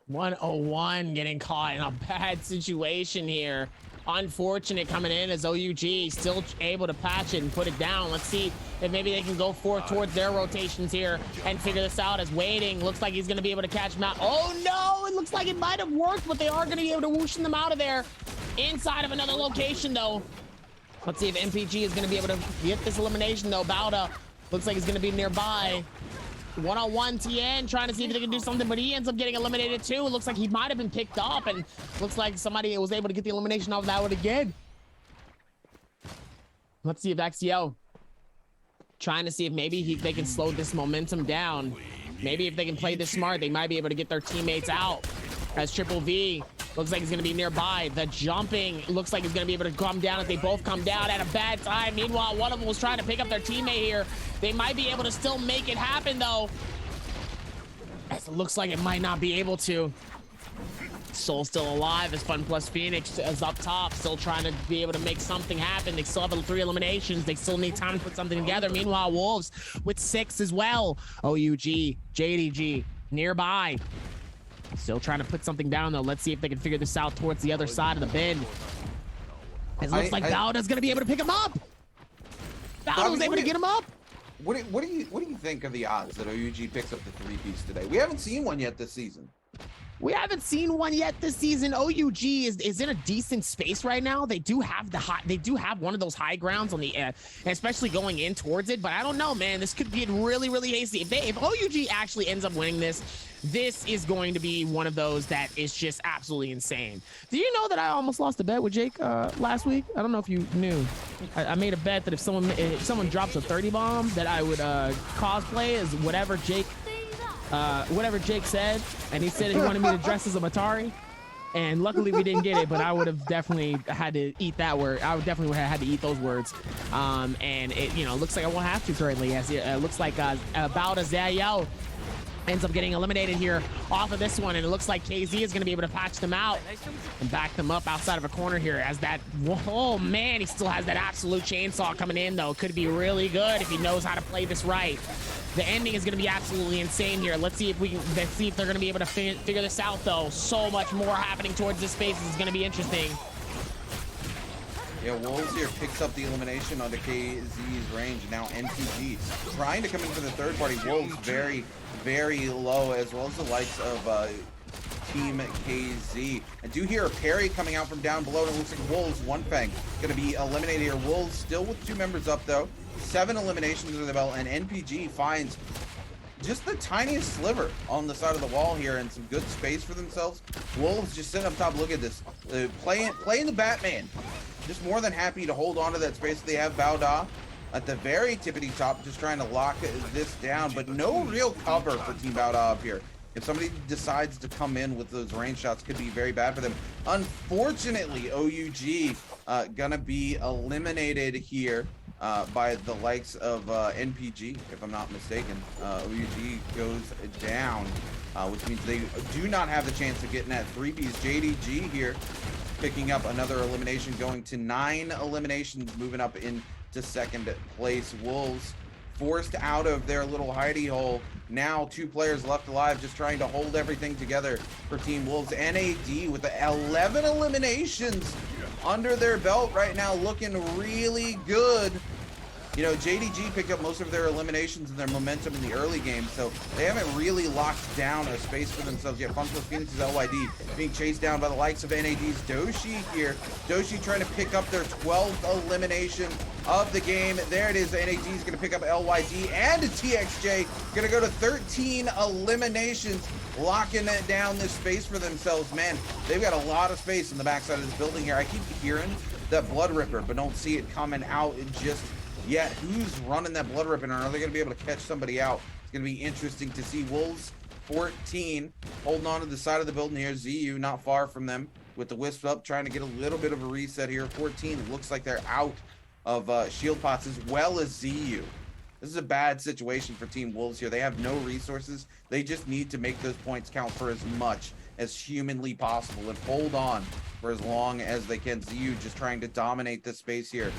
101 getting caught in a bad situation here. Unfortunate coming in as OUG still able to patch it and put it down. Let's see if maybe they can go forward towards their rotations here and figure this out. As Waiting looks like he's going to be able to catch them out. Oh no, it looks like it might have worked, but they are going to be able to whoosh them out of there. Inside of another location though. Let's see if MPG is going to be able to get this elimination though. Bauda looks like he's going to be nearby. 1-on-1 TN trying to see if they can do something, but he ends up getting eliminated too. It looks like he might have been picked up, and looks like somebody was able to get the elimination off that one again. Let's see if XCO trying to see if maybe they can slow this momentum down. Maybe if they can play this smart, they might be able to get their teammates out. As Triple V looks like he's going to be nearby. The jumping looks like he's going to be able to come down as they both come down at a bad time. Meanwhile, one of them was trying to pick up their teammate here. They might be able to still make it happen, though. As it looks like it might not be able to. Soul still alive as Fun Plus Phoenix is up top, still trying to be able to make something happen. They still have 3 eliminations. They still need time to put something together. Meanwhile, Wolves with 6 as well. OUG, JDG nearby. Still trying to put something down, though. Let's see if they can figure this out towards the other side of the bend. It looks like Bauda's going to be able to pick him up. Bauda was able to get him up. What do you think of the odds that OUG picks up the 3-piece today? We haven't seen one yet this season. We haven't seen one yet this season. OUG is in a decent space right now. They do have one of those high grounds on the especially going in towards it, but I don't know, man. This could get really, really hasty. If OUG actually ends up winning this is going to be one of those that is just absolutely insane. Do you know that I almost lost a bet with Jake last week? I don't know if you knew. I made a bet that if someone drops a 30 bomb, that I would cosplay as whatever Jake said, and he said he wanted me to dress as a Matari. And luckily we didn't get it, but I would have definitely had to eat that word. I would definitely have had to eat those words. And it, you know, looks like I won't have to currently, as it looks like about a Zayo ends up getting eliminated here off of this one, and it looks like KZ is going to be able to patch them out and back them up outside of a corner here as that, oh man, he still has that absolute chainsaw coming in though. Could be really good if he knows how to play this right. The ending is going to be absolutely insane here. Let's see if they're going to be able to figure this out though. So much more happening towards this space. This is going to be interesting. Yeah, Wolves here picks up the elimination onto KZ's range. Now NPG trying to come in for the third party. Wolves very, very low, as well as the likes of Team KZ. I do hear a parry coming out from down below, and it looks like Wolves, One Fang, going to be eliminated here. Wolves still with 2 members up, though. 7 eliminations under the belt, and NPG finds just the tiniest sliver on the side of the wall here and some good space for themselves. Wolves just sitting up top. Look at this. Playing the Batman. Just more than happy to hold on to that space. They have Bauda at the very tippity top, just trying to lock this down, but no real cover for Team Bauda up here. If somebody decides to come in with those range shots, could be very bad for them. Unfortunately, OUG gonna be eliminated here by the likes of NPG, if I'm not mistaken. OUG goes down, which means they do not have the chance of getting that 3Ps. JDG here picking up another elimination, going to 9 eliminations, moving up into second place. Wolves forced out of their little hidey hole. Now 2 players left alive, just trying to hold everything together for Team Wolves. NAD with 11 eliminations under their belt right now, looking really good. You know, JDG picked up most of their eliminations and their momentum in the early game, so they haven't really locked down a space for themselves yet. Functional Phoenix's LYD being chased down by the likes of NAD's Doshi here. Doshi trying to pick up their 12th elimination of the game. There it is. NAD's going to pick up LYD and TXJ. Going to go to 13 eliminations, locking it down this space for themselves. Man, they've got a lot of space in the backside of this building here. I keep hearing that Blood Ripper, but don't see it coming out just yet. Who's running that Blood Ripper, and are they going to be able to catch somebody out? It's going to be interesting to see. Wolves 14 holding on to the side of the building here. ZU not far from them with the Wisp up, trying to get a little bit of a reset here. 14 looks like they're out of shield pots, as well as ZU. This is a bad situation for Team Wolves here. They have no resources. They just need to make those points count for as much as humanly possible and hold on for as long as they can. ZU just trying to dominate this space here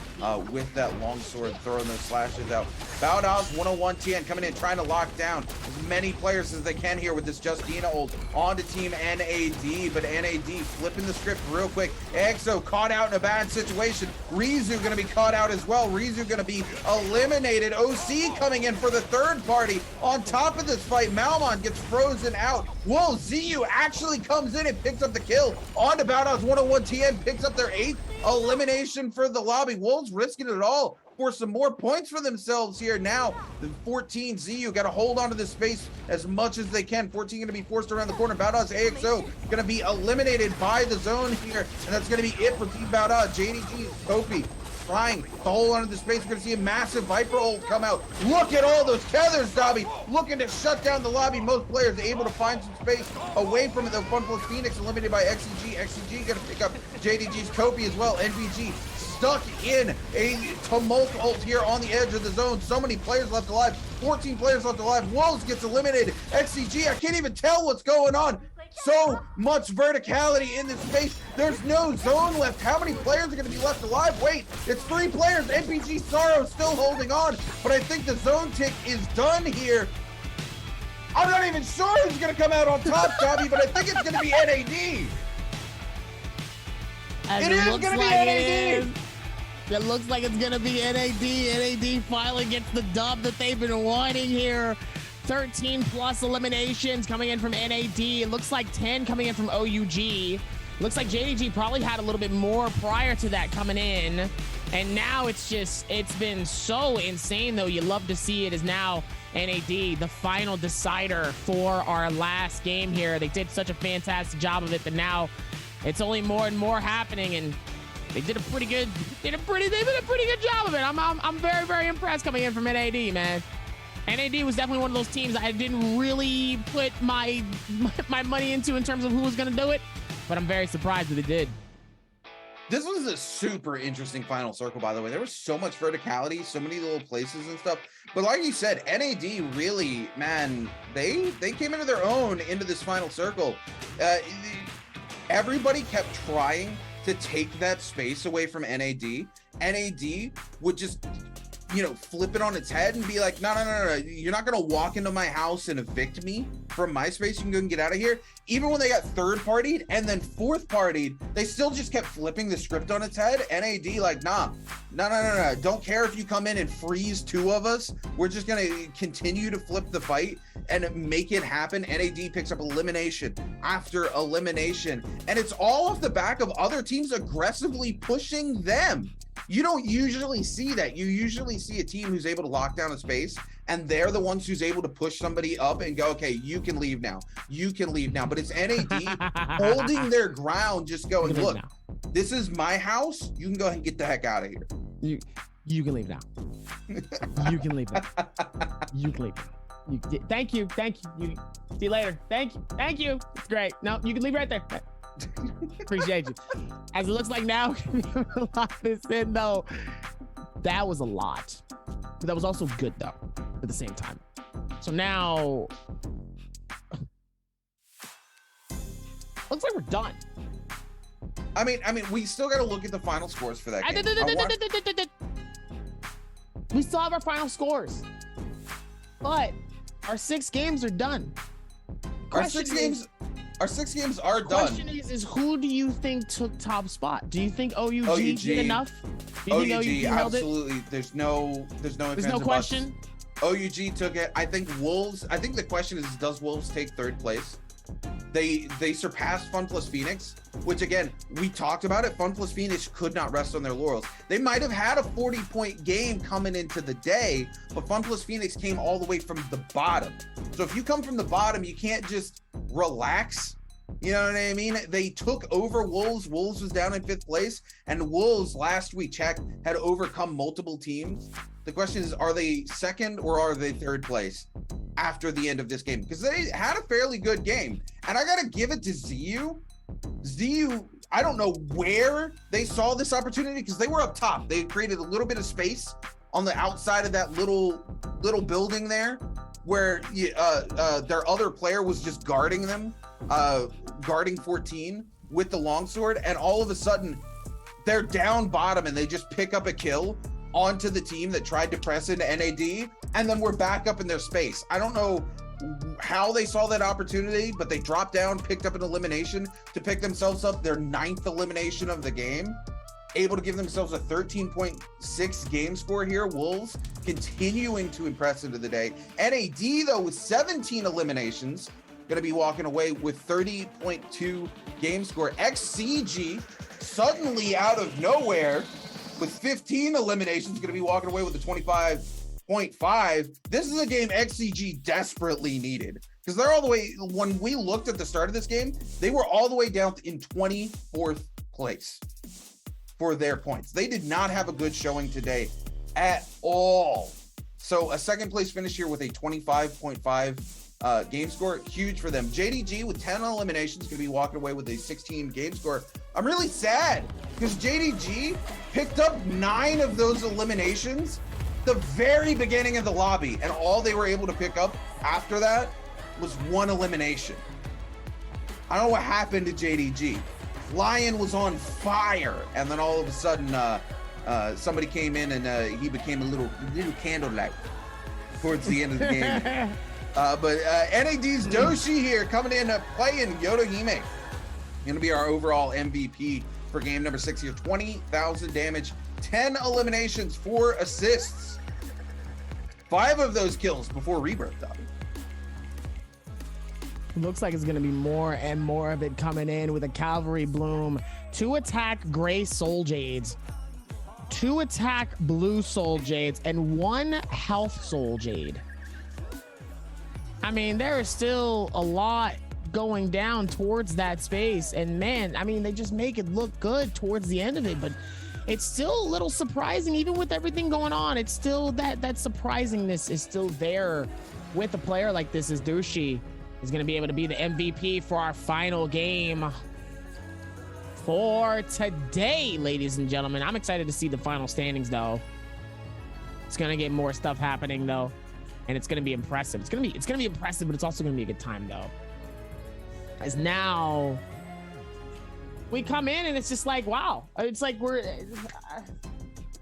with that longsword, throwing those slashes out. Bauda's 101 TN coming in, trying to lock down as many players as they can here with this Justina ult onto Team NAD, but NAD flipping the script real quick. EXO caught out in a bad situation. Rizu gonna be caught out as well. Rizu gonna be eliminated. OC coming in for the third party. On top of this fight, Malmon gets frozen out. Whoa, ZU actually comes in and picks up the kill onto Bauda's 101 TN, picks up their 8th elimination for the lobby. Wolves risking it all for some more points for themselves here. Now the 14 ZU got to hold on to this space as much as they can. 14 going to be forced around the corner. Bauda's AXO going to be eliminated by the zone here, and that's going to be it for Team Bauda. JDG Kofi trying to hold onto the space. We're going to see a massive Viper ult come out. Look at all those tethers, Dobby, looking to shut down the lobby. Most players able to find some space away from it, though. Funful Phoenix eliminated by XCG. XCG going to pick up JDG's Kofi as well. NVG stuck in a tumult ult here on the edge of the zone. So many players left alive. 14 players left alive. Wolves gets eliminated. XCG, I can't even tell what's going on. So much verticality in this space. There's no zone left. How many players are going to be left alive? Wait, it's 3 players. NPG Sorrow still holding on, but I think the zone tick is done here. I'm not even sure who's going to come out on top, Dobby, but I think it's going to be NAD. It is going to be NAD. It looks like it's going to be NAD. NAD finally gets the dub that they've been wanting here. 13 plus eliminations coming in from NAD. It looks like 10 coming in from OUG. Looks like JDG probably had a little bit more prior to that coming in. And now it's been so insane, though. You love to see it as now NAD, the final decider for our last game here. They did such a fantastic job of it, but now it's only more and more happening, and they did a pretty good job of it. I'm very, very impressed coming in from NAD, man. NAD was definitely one of those teams I didn't really put my money into in terms of who was going to do it. but I'm very surprised that it did. This was a super interesting final circle, by the way. There was so much verticality, so many little places and stuff. But like you said, NAD really, man, they came into their own into this final circle. Everybody kept trying to take that space away from NAD. NAD would just, you know, flip it on its head and be like, no, you're not gonna walk into my house and evict me from my space. You can go and get out of here. Even when they got third partied and then fourth partied, they still just kept flipping the script on its head. NAD like, no, don't care if you come in and freeze two of us. We're just gonna continue to flip the fight and make it happen. NAD picks up elimination after elimination, and it's all off the back of other teams aggressively pushing them. You don't usually see that. You usually see a team who's able to lock down a space, and they're the ones who's able to push somebody up and go, okay, you can leave now. You can leave now. But it's NAD holding their ground, just going, look, this is my house. You can go ahead and get the heck out of here. You can leave now. You can leave now. You can leave now. Thank you. You see you later. Thank you. It's great. No, you can leave right there. Appreciate you. As it looks like now, lock this in though. That was a lot, but that was also good though at the same time. So now, looks like we're done. I mean, we still got to look at the final scores for that game. We still have our final scores, but our 6 games are done. Our 6 games are done. Question is who do you think took top spot? Do you think OUG did enough? Do you think OUG absolutely. There's no question. OUG took it. I think Wolves. I think the question is, does Wolves take third place? They surpassed Fun Plus Phoenix, which again, we talked about it. Fun Plus Phoenix could not rest on their laurels. They might have had a 40-point game coming into the day, but Fun Plus Phoenix came all the way from the bottom. So if you come from the bottom, you can't just relax. You know what I mean? They took over Wolves. Wolves was down in 5th place, and Wolves, last we checked, had overcome multiple teams. The question is, are they 2nd or are they 3rd place after the end of this game? Because they had a fairly good game. And I got to give it to ZU. ZU, I don't know where they saw this opportunity, because they were up top. They created a little bit of space on the outside of that little building there, where their other player was just guarding them, guarding 14 with the longsword, and all of a sudden they're down bottom and they just pick up a kill onto the team that tried to press into NAD, and then we're back up in their space. I don't know how they saw that opportunity, but they dropped down, picked up an elimination to pick themselves up their 9th elimination of the game, able to give themselves a 13.6 game score here. Wolves continuing to impress into the day. NAD, though, with 17 eliminations, going to be walking away with 30.2 game score. XCG, suddenly out of nowhere, with 15 eliminations, going to be walking away with a 25.5. This is a game XCG desperately needed, because they're all the way, when we looked at the start of this game, they were all the way down in 24th place for their points. They did not have a good showing today at all. So a 2nd place finish here with a 25.5 game score, huge for them. JDG with 10 eliminations, going to be walking away with a 16 game score. I'm really sad, because JDG picked up 9 of those eliminations the very beginning of the lobby, and all they were able to pick up after that was 1 elimination. I don't know what happened to JDG. Lion was on fire, and then all of a sudden somebody came in and he became a little candlelight towards the end of the game. But NAD's Doshi here coming in playing Yodohime. Going to be our overall MVP for game number 6 here. 20,000 damage, 10 eliminations, 4 assists. 5 of those kills before Rebirth, though. Looks like it's going to be more and more of it coming in with a Cavalry Bloom. 2 attack Gray Soul Jades, 2 attack Blue Soul Jades, and 1 Health Soul Jade. I mean, there is still a lot going down towards that space, and man, I mean, they just make it look good towards the end of it, but it's still a little surprising. Even with everything going on, it's still that surprisingness is still there with a player like this, as Doshi is going to be able to be the MVP for our final game for today, ladies and gentlemen. I'm excited to see the final standings, though. It's gonna get more stuff happening, though, and it's gonna be impressive. It's gonna be impressive, but it's also gonna be a good time, though. As now we come in and it's just like, wow. It's like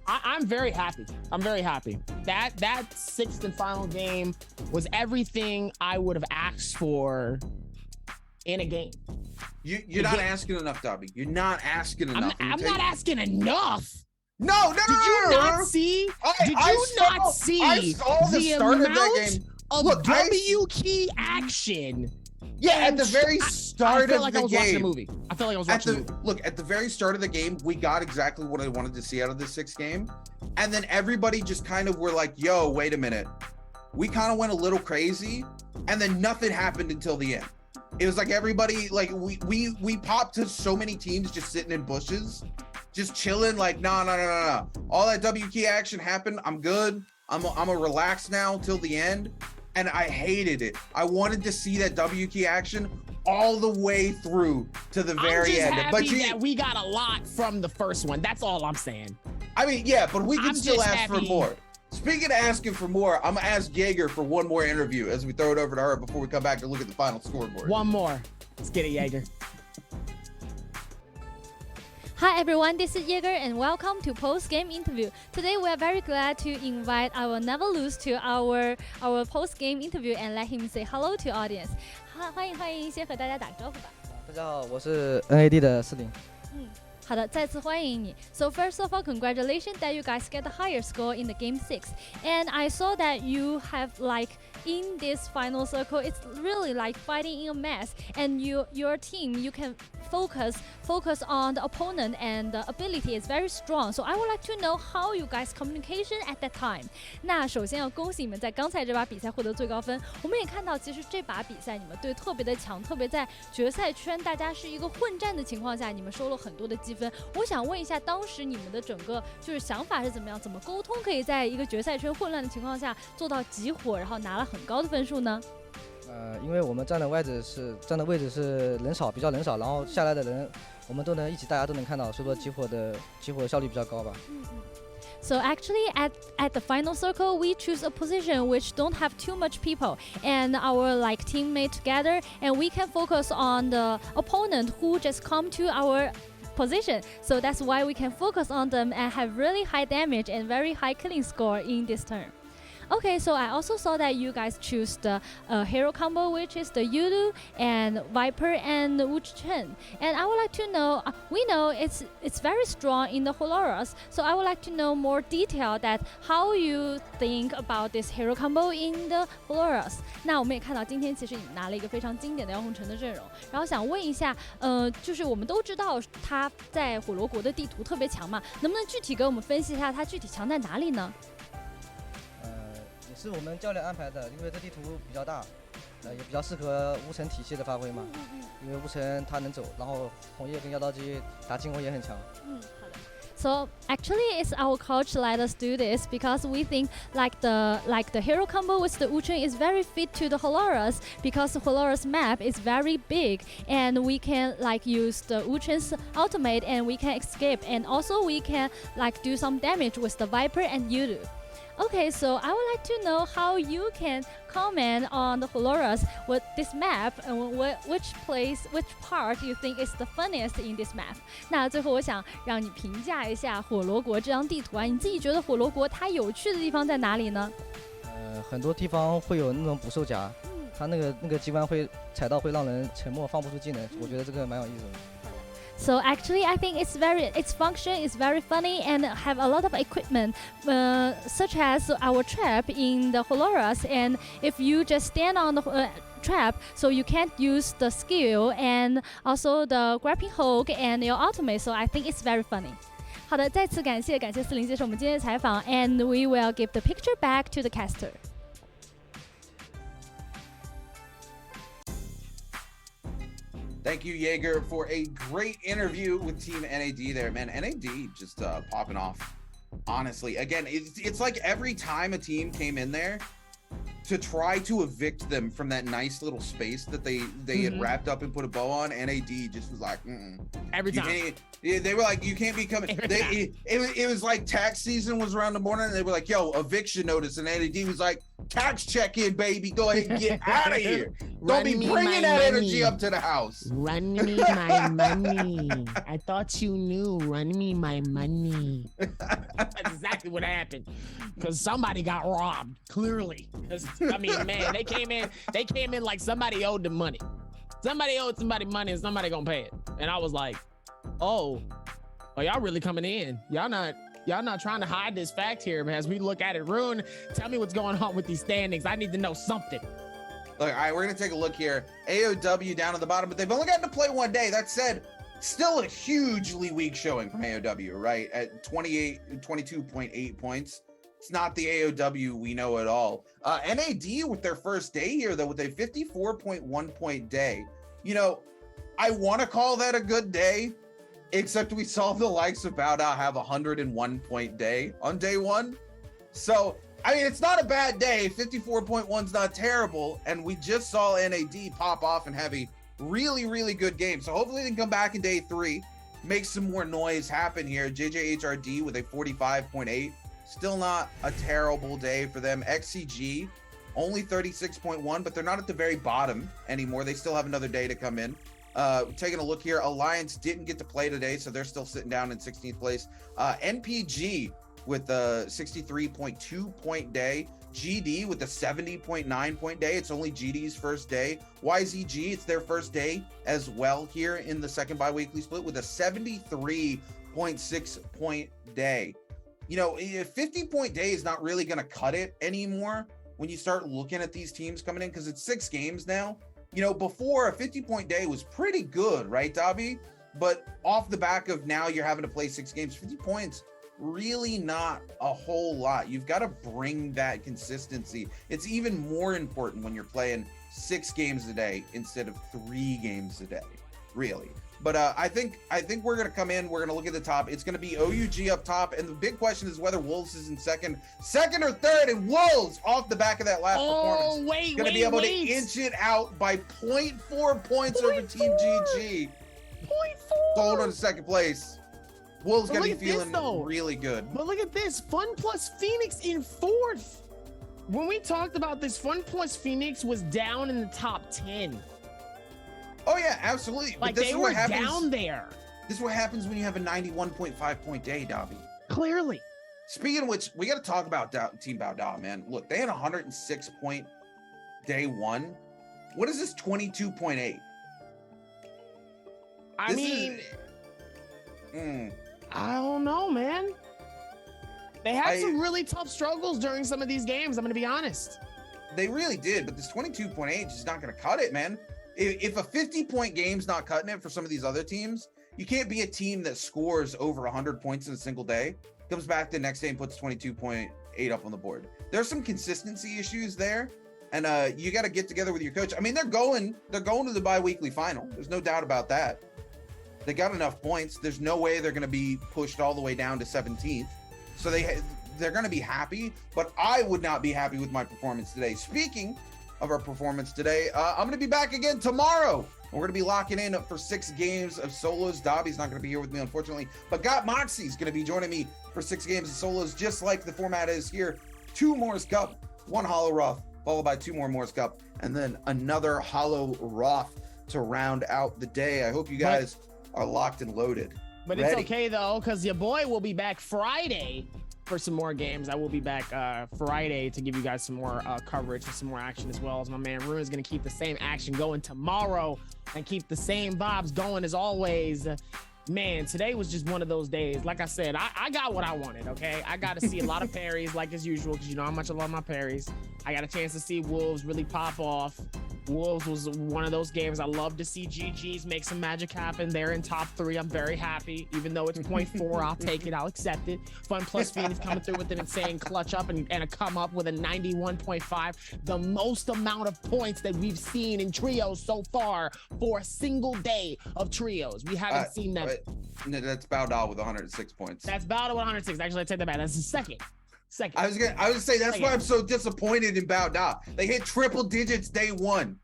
I'm very happy. I'm very happy. That sixth and final game was everything I would have asked for in a game. You're not asking enough, Dobby. You're not asking enough. I'm not asking enough. No. Did you not see? I saw the start of that game. Look, W key action. Yeah, at the very start of the game. I felt like I was watching a movie. I felt like I was watching a movie. Look, at the very start of the game, we got exactly what I wanted to see out of this sixth game. And then everybody just kind of were like, yo, wait a minute. We kind of went a little crazy. And then nothing happened until the end. It was like everybody, like we popped to so many teams just sitting in bushes, just chilling, like, no. All that W key action happened. I'm good. I'm a relax now till the end. And I hated it. I wanted to see that W key action all the way through to the very end. I'm just happy that we got a lot from the first one. That's all I'm saying. I mean, yeah, but we can still ask for more. Speaking of asking for more, I'm gonna ask Jaeger for one more interview as we throw it over to her before we come back to look at the final scoreboard. One more. Let's get it, Jaeger. Hi everyone, this is Jaeger and welcome to post-game interview. Today we are very glad to invite our Never Lose to our post-game interview and let him say hello to audience. 欢迎，先和大家打个招呼吧。大家好，我是 NAD 的40。好的，再次欢迎你。So first of all, congratulations that you guys get the higher score in the game 6. And I saw that you have in this final circle, it's really like fighting in a mess. And your team, you can focus on the opponent and the ability is very strong. So I would like to know how you guys communication at that time. 那首先要恭喜你们在刚才这把比赛获得最高分。我们也看到，其实这把比赛你们队特别的强，特别在决赛圈大家是一个混战的情况下，你们收了很多的积分。我想问一下，当时你们的整个就是想法是怎么样？怎么沟通可以在一个决赛圈混乱的情况下做到集火，然后拿了很高的分数呢？因为我们站的位置是人少，比较人少，然后下来的人我们都能一起，大家都能看到，所以说集火效率比较高吧。So actually at the final circle, we choose a position which don't have too much people and our teammate together, and we can focus on the opponent who just come to our position. So that's why we can focus on them and have really high damage and very high killing score in this turn. Okay, so I also saw that you guys choose the hero combo, which is the Yudu and Viper and Wu-Chen. And I would like to know, we know it's very strong in the Holoros, so I would like to know more detail that how you think about this hero combo in the Holoros. 那我们也看到今天其实你们拿了一个非常经典的妖红尘的阵容，然后想问一下，就是我们都知道他在火罗国的地图特别强嘛，能不能具体给我们分析一下他具体强在哪里呢？是我们教练安排的，因为这地图比较大，也比较适合乌尘体系的发挥嘛。因为乌尘它能走，然后红叶跟妖刀姬打进攻也很强。好的。So actually, it's our coach let us do this because we think the hero combo with the Wu-Chen is very fit to the Holoros because the Holoros map is very big and we can use the Wu-Chen's ultimate and we can escape and also we can do some damage with the Viper and Yudu. Okay, so I would like to know how you can comment on the Holoros with this map and which part you think is the funniest in this map. 那最后我想让你评价一下火罗国这张地图啊，你自己觉得火罗国它有趣的地方在哪里呢？很多地方会有那种捕兽夹，它那个机关会踩到会让人沉默放不出技能，我觉得这个蛮有意思的。So actually, I think its function is very funny and have a lot of equipment, such as our trap in the Holoros. And if you just stand on the trap, so you can't use the skill and also the grappling hook and your ultimate. So I think it's very funny. 好的，再次感谢40接受我们今天的采访 ，and we will give the picture back to the caster. Thank you, Jaeger, for a great interview with Team NAD there, man. NAD just popping off. Honestly, again, it's like every time a team came in there, to try to evict them from that nice little space that they had wrapped up and put a bow on, NAD just was like, every time. They were like, you can't be coming. It was like tax season was around the morning, and they were like, yo, eviction notice, and NAD was like, tax check in, baby, go ahead and get out of here. Don't be bringing that energy up to the house. Run me my money. I thought you knew. Run me my money. That's exactly what happened. Because somebody got robbed, clearly. I mean, man, they came in like somebody owed them money. Somebody owed somebody money and somebody gonna pay it. And I was like, oh, y'all really coming in. Y'all not trying to hide this fact here, but as we look at it. Rune, tell me what's going on with these standings. I need to know something. Look, all right, we're gonna take a look here. AOW down at the bottom, but they've only gotten to play one day. That said, still a hugely weak showing from AOW, right? At 22.8 points. It's not the AOW we know at all. NAD with their first day here, though, with a 54.1 point day. You know, I want to call that a good day, except we saw the likes of BIWEEKLY have a 101 point day on day one. So, I mean, it's not a bad day. 54.1's not terrible. And we just saw NAD pop off and have a really, really good game. So hopefully they can come back in day 3, make some more noise happen here. JJHRD with a 45.8. Still not a terrible day for them. XCG, only 36.1, but they're not at the very bottom anymore. They still have another day to come in. Taking a look here, Alliance didn't get to play today, so they're still sitting down in 16th place. NPG with a 63.2 point day. GD with a 70.9 point day. It's only GD's first day. YZG, it's their first day as well here in the second bi-weekly split with a 73.6 point day. You know, a 50 point day is not really going to cut it anymore when you start looking at these teams coming in, because it's 6 games now. You know, before a 50 point day was pretty good, right, Dobby? But off the back of now you're having to play 6 games, 50 points, really not a whole lot. You've got to bring that consistency. It's even more important when you're playing 6 games a day instead of 3 games a day, really. But I think we're going to come in. We're going to look at the top. It's going to be OUG up top. And the big question is whether Wolves is in second or third. And Wolves, off the back of that last performance, going to be able to inch it out by 0.4 points over Team GG. 0.4. Hold on to second place. Wolves going to be feeling really good. But look at this. Fun Plus Phoenix in 4th. When we talked about this, Fun Plus Phoenix was down in the top 10. Oh yeah, absolutely. Like, they were down there. This is what happens when you have a 91.5 point day, Dobby. Clearly. Speaking of which, we got to talk about Team BIWEEKLY, man. Look, they had a 106 point day 1. What is this 22.8? I mean, I don't know, man. They had some really tough struggles during some of these games, I'm going to be honest. They really did, but this 22.8 is not going to cut it, man. If a 50-point game's not cutting it for some of these other teams, you can't be a team that scores over 100 points in a single day, comes back the next day and puts 22.8 up on the board. There's some consistency issues there, and you got to get together with your coach. I mean, they're going to the bi-weekly final. There's no doubt about that. They got enough points. There's no way they're going to be pushed all the way down to 17th. So they're going to be happy, but I would not be happy with my performance today. Speaking of our performance today, I'm going to be back again tomorrow. We're going to be locking in for 6 games of solos. Dobby's not going to be here with me, unfortunately, but Got Moxie's going to be joining me for 6 games of solos, just like the format is here. 2 Morse Cup, 1 Hollow Roth, followed by 2 more Morse Cup, and then another Hollow Roth to round out the day. I hope you guys are locked and loaded. But it's okay, though, because your boy will be back Friday for some more games. I will be back Friday to give you guys some more coverage and some more action, as well as my man Rune is going to keep the same action going tomorrow and keep the same vibes going as always. Man, today was just one of those days. Like I said, I got what I wanted, okay? I got to see a lot of parries like as usual, because you know how much I love my parries. I got a chance to see Wolves really pop off. Wolves was one of those games I love to see GGs make some magic happen. They're in top 3. I'm very happy. Even though it's 0.4, I'll take it. I'll accept it. Fun Plus Phoenix coming through with an insane clutch up and a come up with a 91.5. The most amount of points that we've seen in trios so far for a single day of trios. We haven't seen that. That's BIWEEKLY with 106 points. That's BIWEEKLY with 106. Actually, I take that back. That's the second Second. I was gonna say that's Second. why I'm so disappointed in Bao Da. They hit triple digits day one,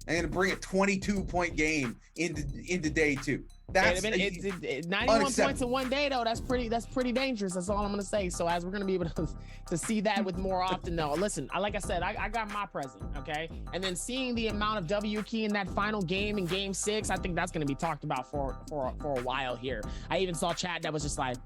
and gonna bring a 22-point game into day two. That's 91 points in one day, though. That's pretty dangerous. That's all I'm gonna say. So as we're gonna be able to see that with more often, though. Listen, like I said, I got my present, okay. And then seeing the amount of W key in that final game in Game 6, I think that's gonna be talked about for a while here. I even saw chat that was just like,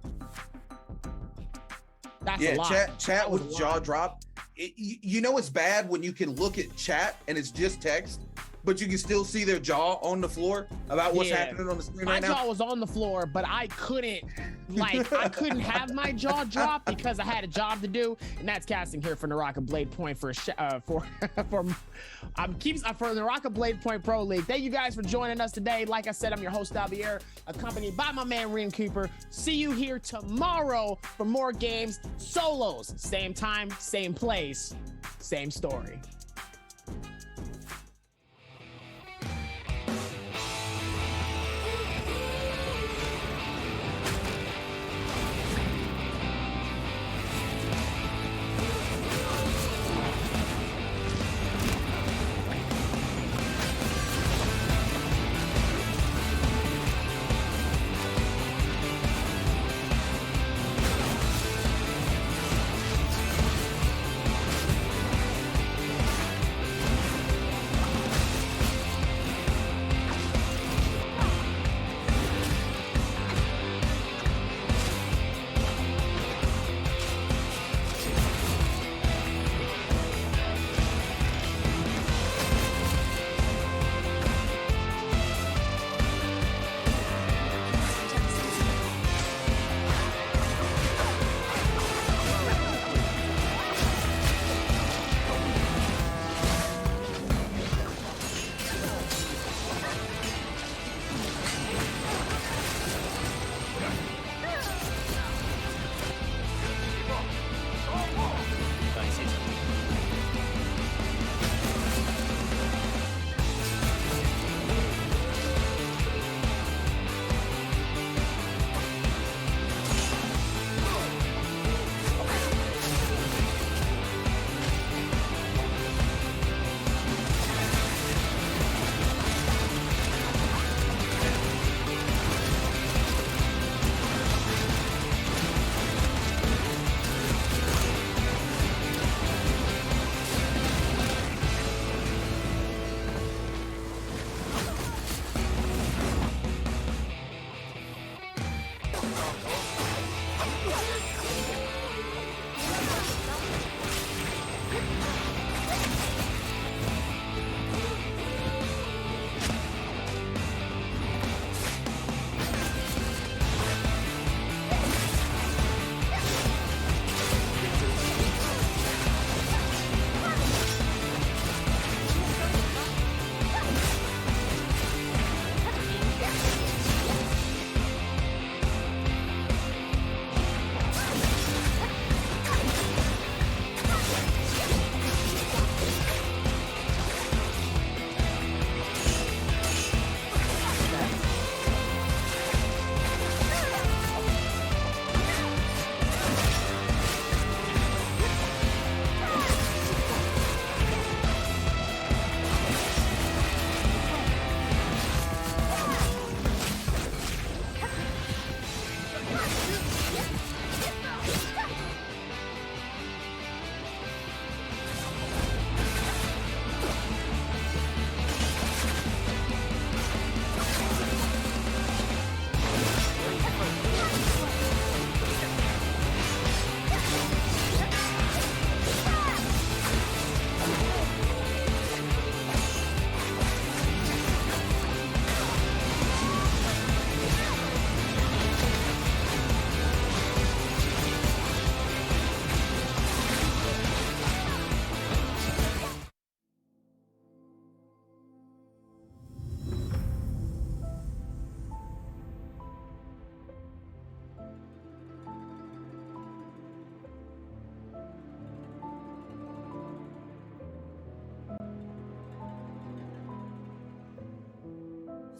that's a lot. Chat with jaw drop. You know it's bad when you can look at chat and it's just text, but you can still see their jaw on the floor about what's happening on the screen right now. My jaw was on the floor, but I couldn't have my jaw drop because I had a job to do, and that's casting here for Naraka Blade Point for Naraka Blade Point Pro League. Thank you guys for joining us today. Like I said, I'm your host Javier, accompanied by my man Reem Cooper. See you here tomorrow for more games, solos, same time, same place, same story.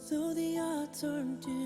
Though the odds aren't in